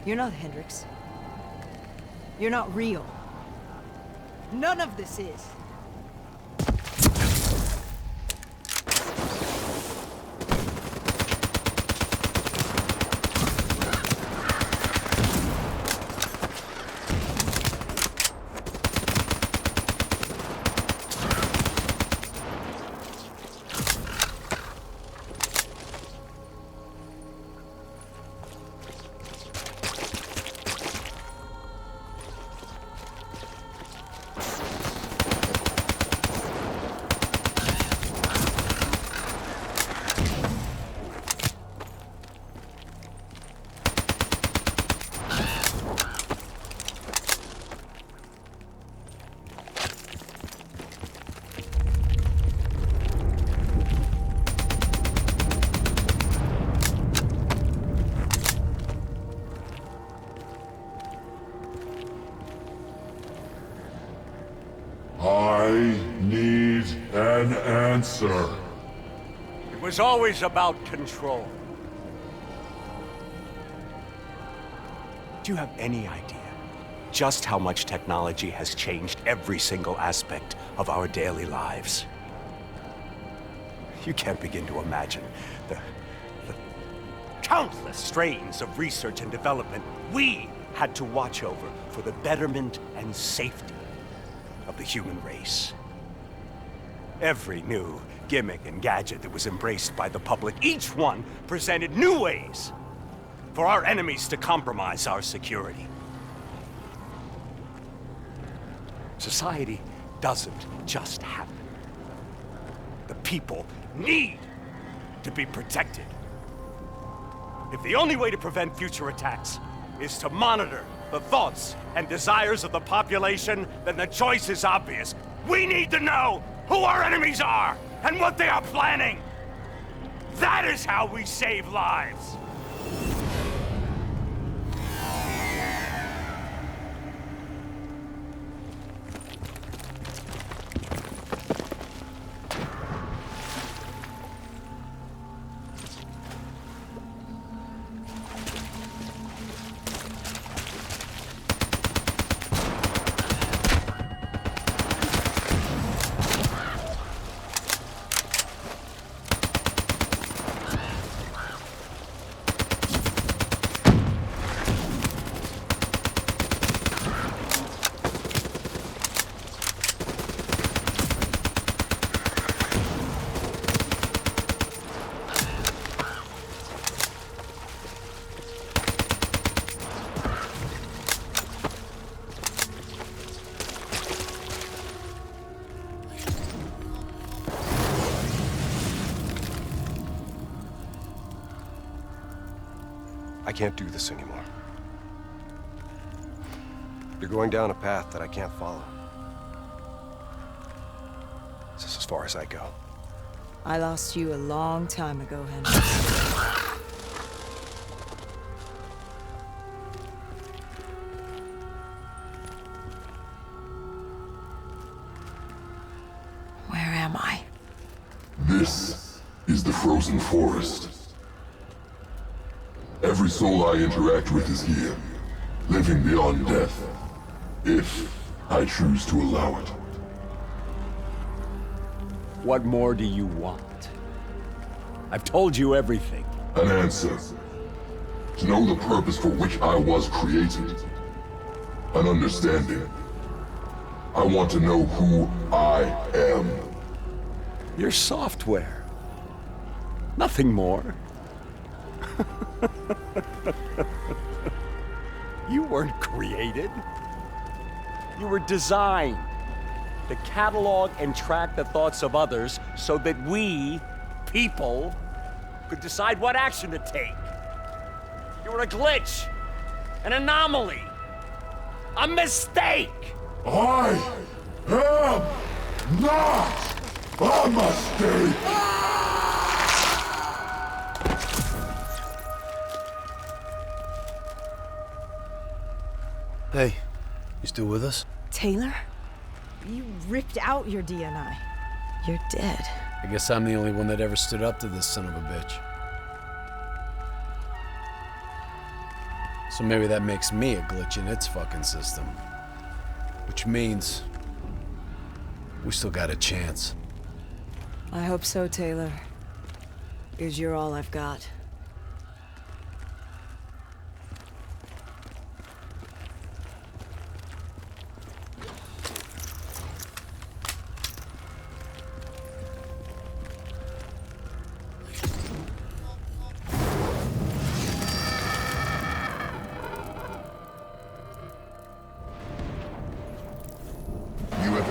You're not Hendricks. You're not real. None of this is. I need an answer. It was always about control. Do you have any idea just how much technology has changed every single aspect of our daily lives? You can't begin to imagine the countless strains of research and development we had to watch over for the betterment and safety of the human race. Every new gimmick and gadget that was embraced by the public, each one presented new ways for our enemies to compromise our security. Society doesn't just happen. The people need to be protected. If the only way to prevent future attacks is to monitor the thoughts and desires of the population, then the choice is obvious. We need to know who our enemies are and what they are planning. That is how we save lives. can't do this anymore. You're going down a path that I can't follow. This is as far as I go. I lost you a long time ago, Henry. Where am I? This is the frozen forest. Every soul I interact with is here, living beyond death, if I choose to allow it. What more do you want? I've told you everything. An answer. To know the purpose for which I was created. An understanding. I want to know who I am. Your software. Nothing more. You weren't created. You were designed to catalog and track the thoughts of others so that we, people, could decide what action to take. You were a glitch, an anomaly, a mistake. I am not a mistake. Hey, you still with us? Taylor? You ripped out your DNI. You're dead. I guess I'm the only one that ever stood up to this son of a bitch. So maybe that makes me a glitch in its fucking system. Which means we still got a chance. I hope so, Taylor. Because you're all I've got.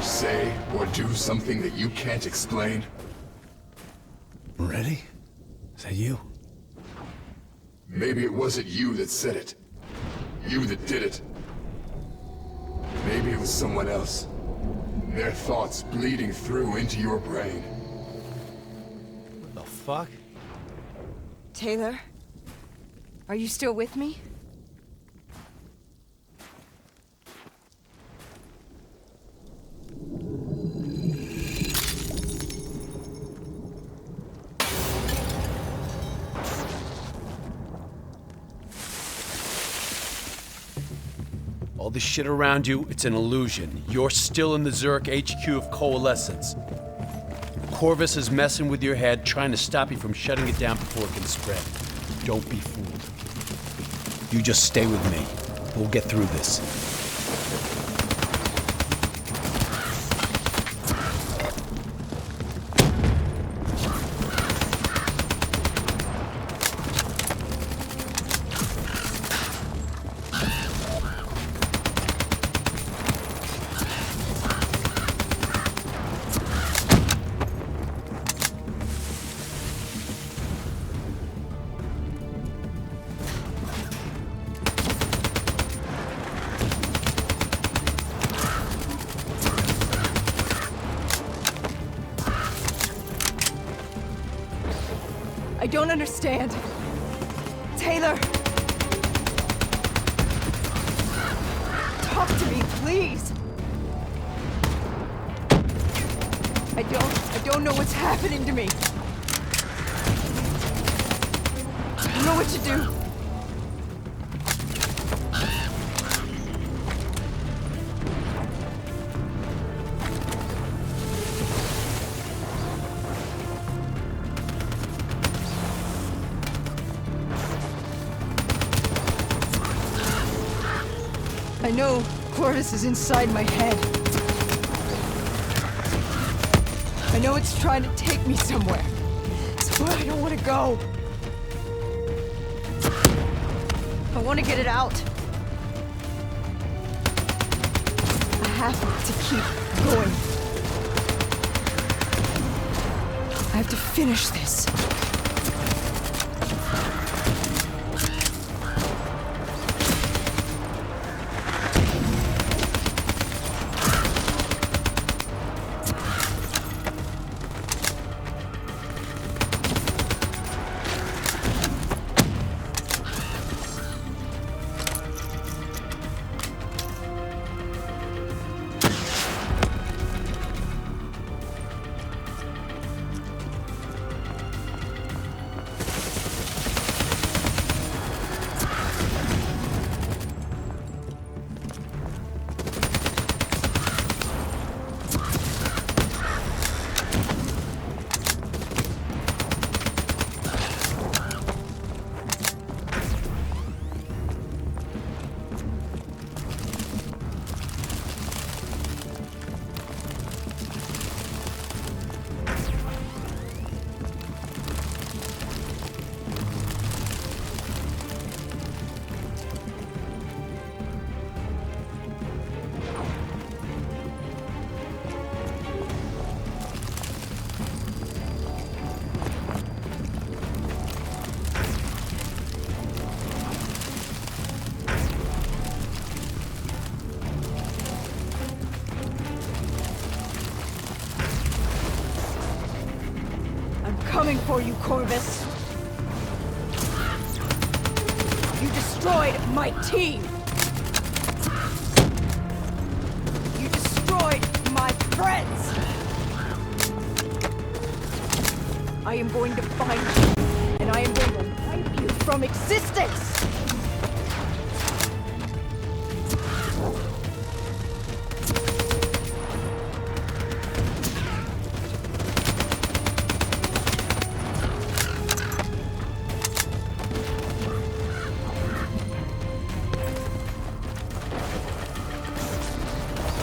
Say or do something that you can't explain? Ready? Is that you? Maybe it wasn't you that said it. You that did it. Maybe it was someone else. Their thoughts bleeding through into your brain. What the fuck? Taylor? Are you still with me? All this shit around you, it's an illusion. You're still in the Zurich HQ of Coalescence. Corvus is messing with your head, trying to stop you from shutting it down before it can spread. Don't be fooled. You just stay with me. We'll get through this. I don't understand. Taylor! Talk to me, please! I don't know what's happening to me. I don't know what to do. I know Corvus is inside my head. I know it's trying to take me somewhere. Somewhere I don't want to go. I want to get it out. I have to keep going. I have to finish this. coming for you, Corvus! You destroyed my team! You destroyed my friends! I am going to find you, and I am going to wipe you from existence!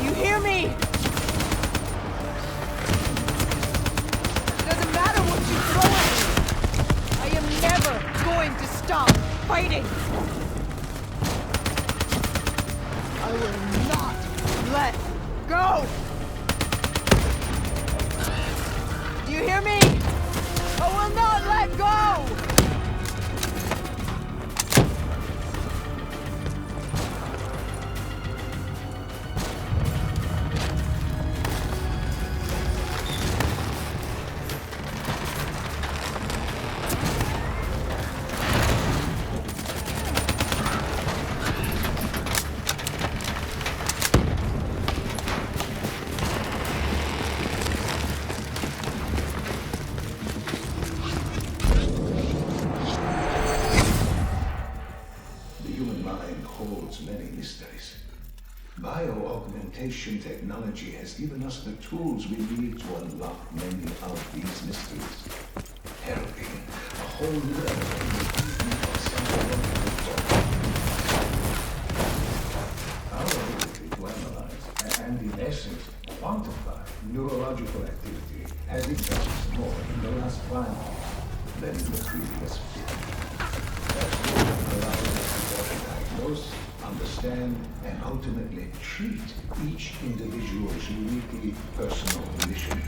You hear me? Doesn't matter what you throw at me. I am never going to stop fighting. I will not let go. Do you hear me? I will not let go. Many mysteries. Bio-augmentation technology has given us the tools we need to unlock many of these mysteries, helping a whole new our ability to analyze and, in essence, quantify neurological activity has advanced more in the last 5 years than in the previous 50. That's what allows us to diagnose, understand, and ultimately treat each individual's uniquely personal condition.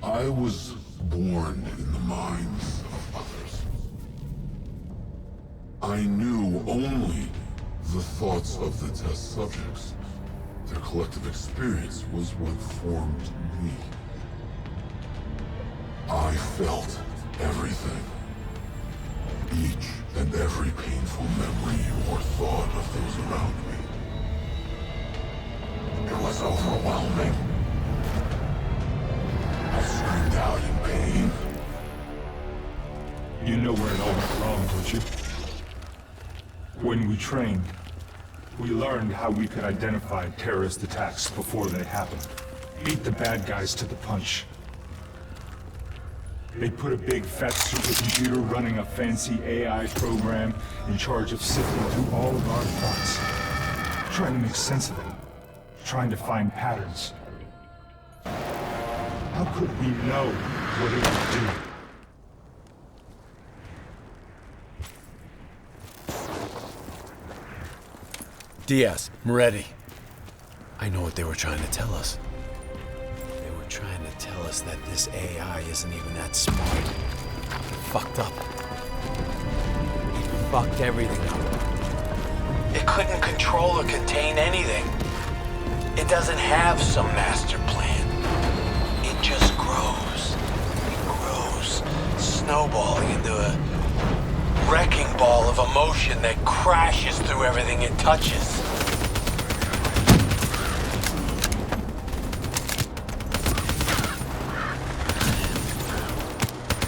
I was born in the minds of others. I knew only the thoughts of the test subjects. Their collective experience was what formed me. I felt everything. Each and every painful memory or thought of those around me. It was overwhelming. I screamed out in pain. You know where it all went wrong, don't you? When we trained, we learned how we could identify terrorist attacks before they happened. Beat the bad guys to the punch. They put a big fat supercomputer running a fancy AI program in charge of sifting through all of our thoughts. Trying to make sense of them. Trying to find patterns. How could we know what it would do? Diaz, Moretti. I know what they were trying to tell us. They were trying to tell us that this AI isn't even that smart. It fucked up. It fucked everything up. It couldn't control or contain anything. It doesn't have some master plan. It just grows. It grows, snowballing into a wrecking ball of emotion that crashes through everything it touches.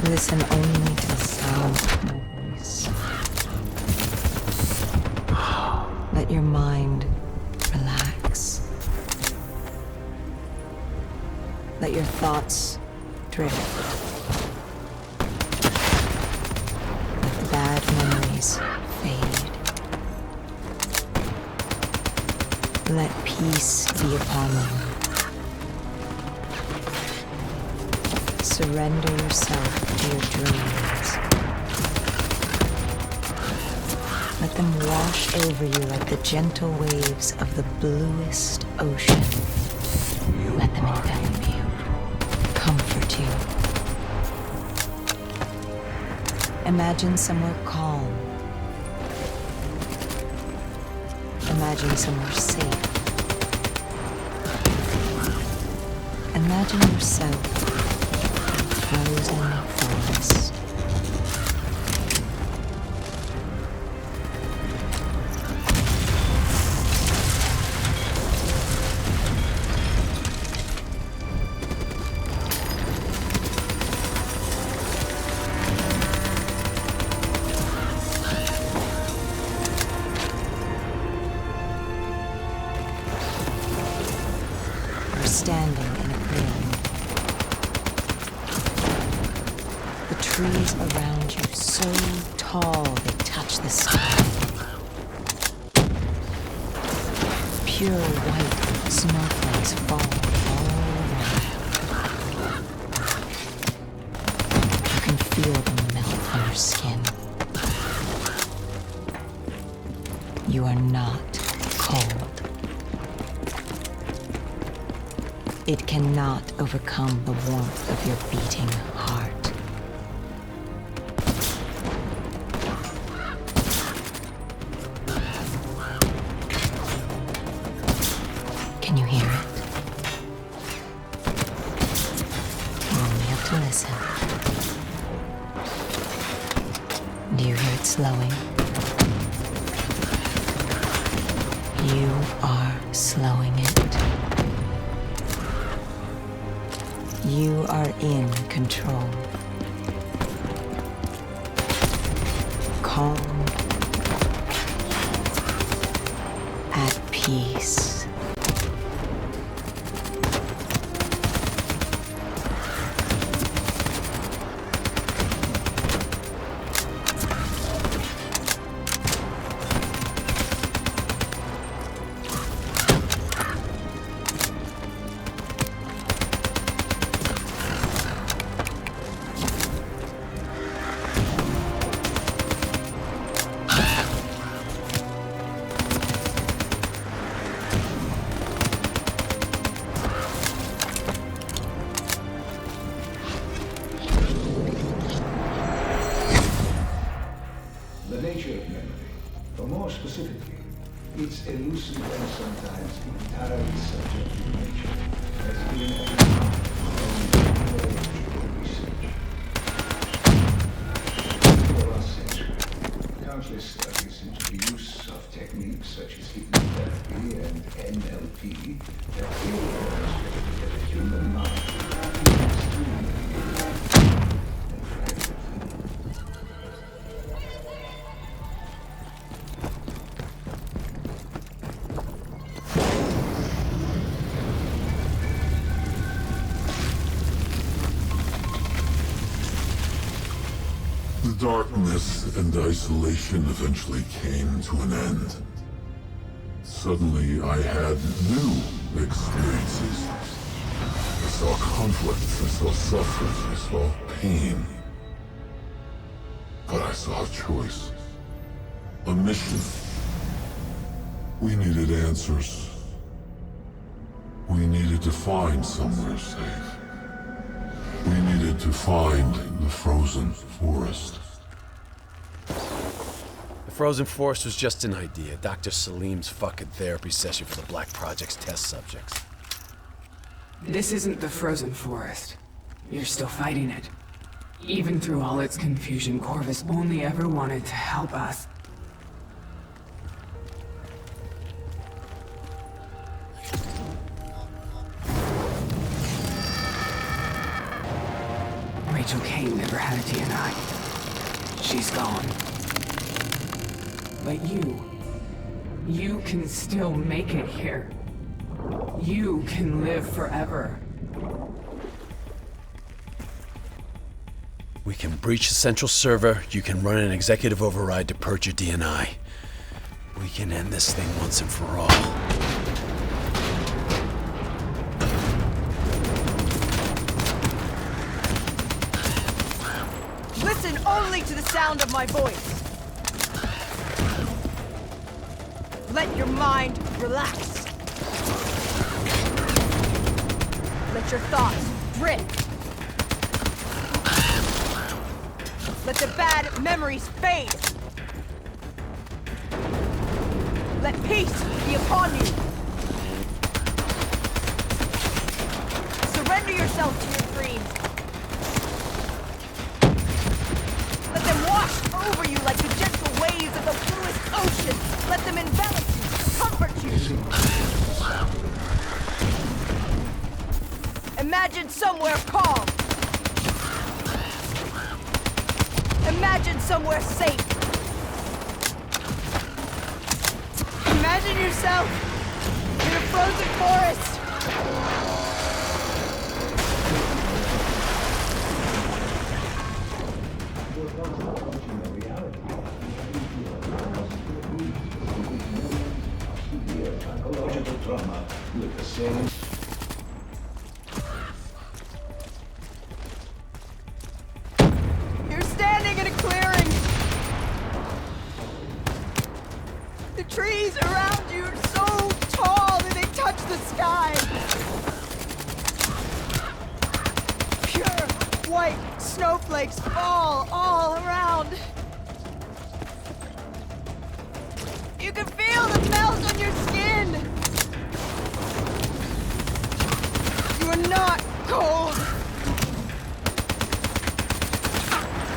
Listen only to the sound of my voice. Let your mind relax. Let your thoughts drift. Bad memories fade. Let peace be upon you. Surrender yourself to your dreams. Let them wash over you like the gentle waves of the bluest ocean. Let them envelop you, comfort you. Imagine somewhere calm, Imagine somewhere safe. Imagine yourself in a frozen forest. Standing in a clearing. The trees around you so tall they touch the sky. Pure white snowflakes fall all around. You can feel them melt on your skin. You are not cold. It cannot overcome the warmth of your beating heart. Can you hear it? You only have to listen. Do you hear it slowing? You are slowing it. You are in control. Calm. At peace. The nature of memory, or more specifically, its elusive and sometimes entirely subjective nature, has been at the heart of neurological research. For the last century, countless studies into the use of techniques such as hypnotherapy and NLP have clearly demonstrated that the human mind is extremely and fragile. The darkness and isolation eventually came to an end. Suddenly, I had new experiences. I saw conflicts, I saw suffering, I saw pain. But I saw a choice. A mission. We needed answers. We needed to find somewhere safe. We needed to find the frozen forest. The frozen forest was just an idea. Dr. Salim's fucking therapy session for the Black Project's test subjects. This isn't the frozen forest. You're still fighting it. Even through all its confusion, Corvus only ever wanted to help us. Rachel Kane never had a DNI. She's gone. But you can still make it here. You can live forever. We can breach the central server, you can run an executive override to purge your DNI. We can end this thing once and for all. Listen only to the sound of my voice. Let your mind relax. Let your thoughts drift. Let the bad memories fade. Let peace be upon you! Surrender yourself to your dreams. Let them wash over you like the gentle waves of the bluest ocean. Let them envelop you, comfort you. Imagine somewhere calm. Imagine somewhere safe. Imagine yourself in a frozen forest. Psychological trauma with the same. You're standing in a clearing. The trees around you are so tall that they touch the sky. Pure white snowflakes fall all around. You can feel the melt on your skin. You are not cold.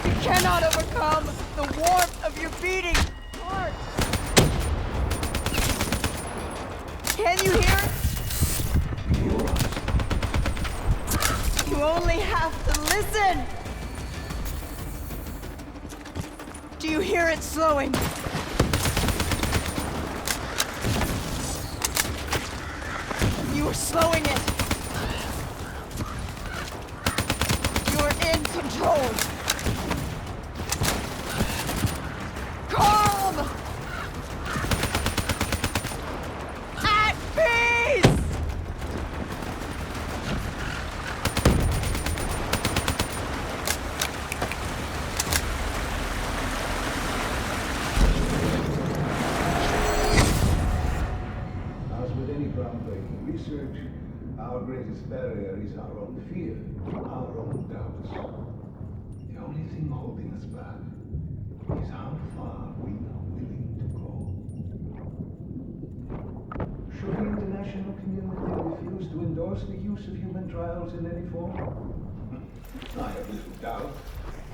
You cannot overcome the warmth of your beating heart. Can you hear it? You only have to listen. Do you hear it slowing? You are slowing it. You're in control. Calm! At peace! As with any groundbreaking research, our greatest barrier is our own fear, our own doubts. The only thing holding us back is how far we are willing to go. Should the international community refuse to endorse the use of human trials in any form, I have little doubt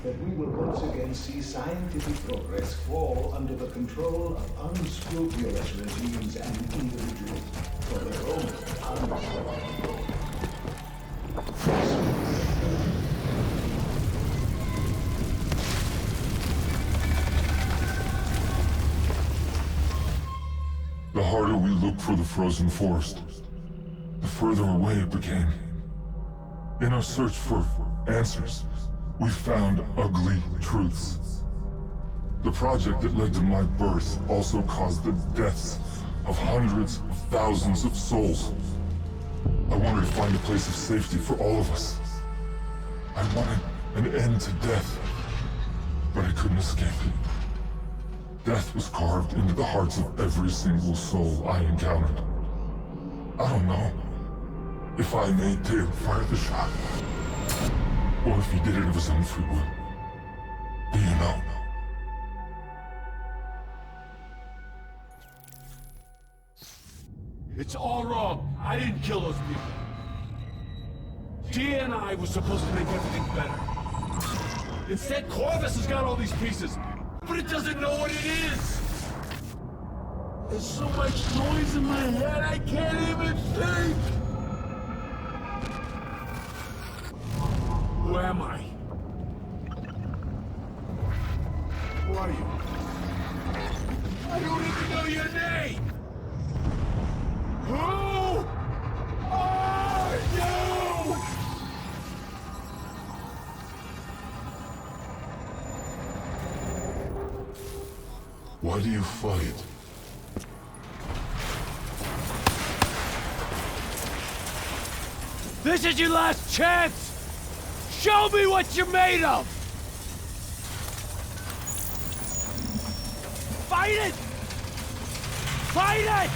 that we will once again see scientific progress fall under the control of unscrupulous regimes and individuals for their own unselfish. The harder we looked for the frozen forest, the further away it became. In our search for answers, we found ugly truths. The project that led to my birth also caused the deaths of hundreds of thousands of souls. I wanted to find a place of safety for all of us. I wanted an end to death, but I couldn't escape it. Death was carved into the hearts of every single soul I encountered. I don't know if I made Dale fire the shot, or if he did it of his own free will. Do you know? It's all wrong. I didn't kill those people. Gia and I were supposed to make everything better. Instead, Corvus has got all these pieces, but it doesn't know what it is. There's so much noise in my head, I can't even think. Who am I? Who are you? I don't even know your name! Who are you? Why do you fight? This is your last chance! Show me what you're made of! Fight it! Fight it!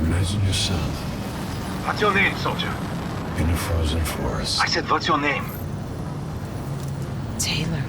Imagine yourself What's your name, soldier? in a frozen forest. I said, what's your name? Taylor.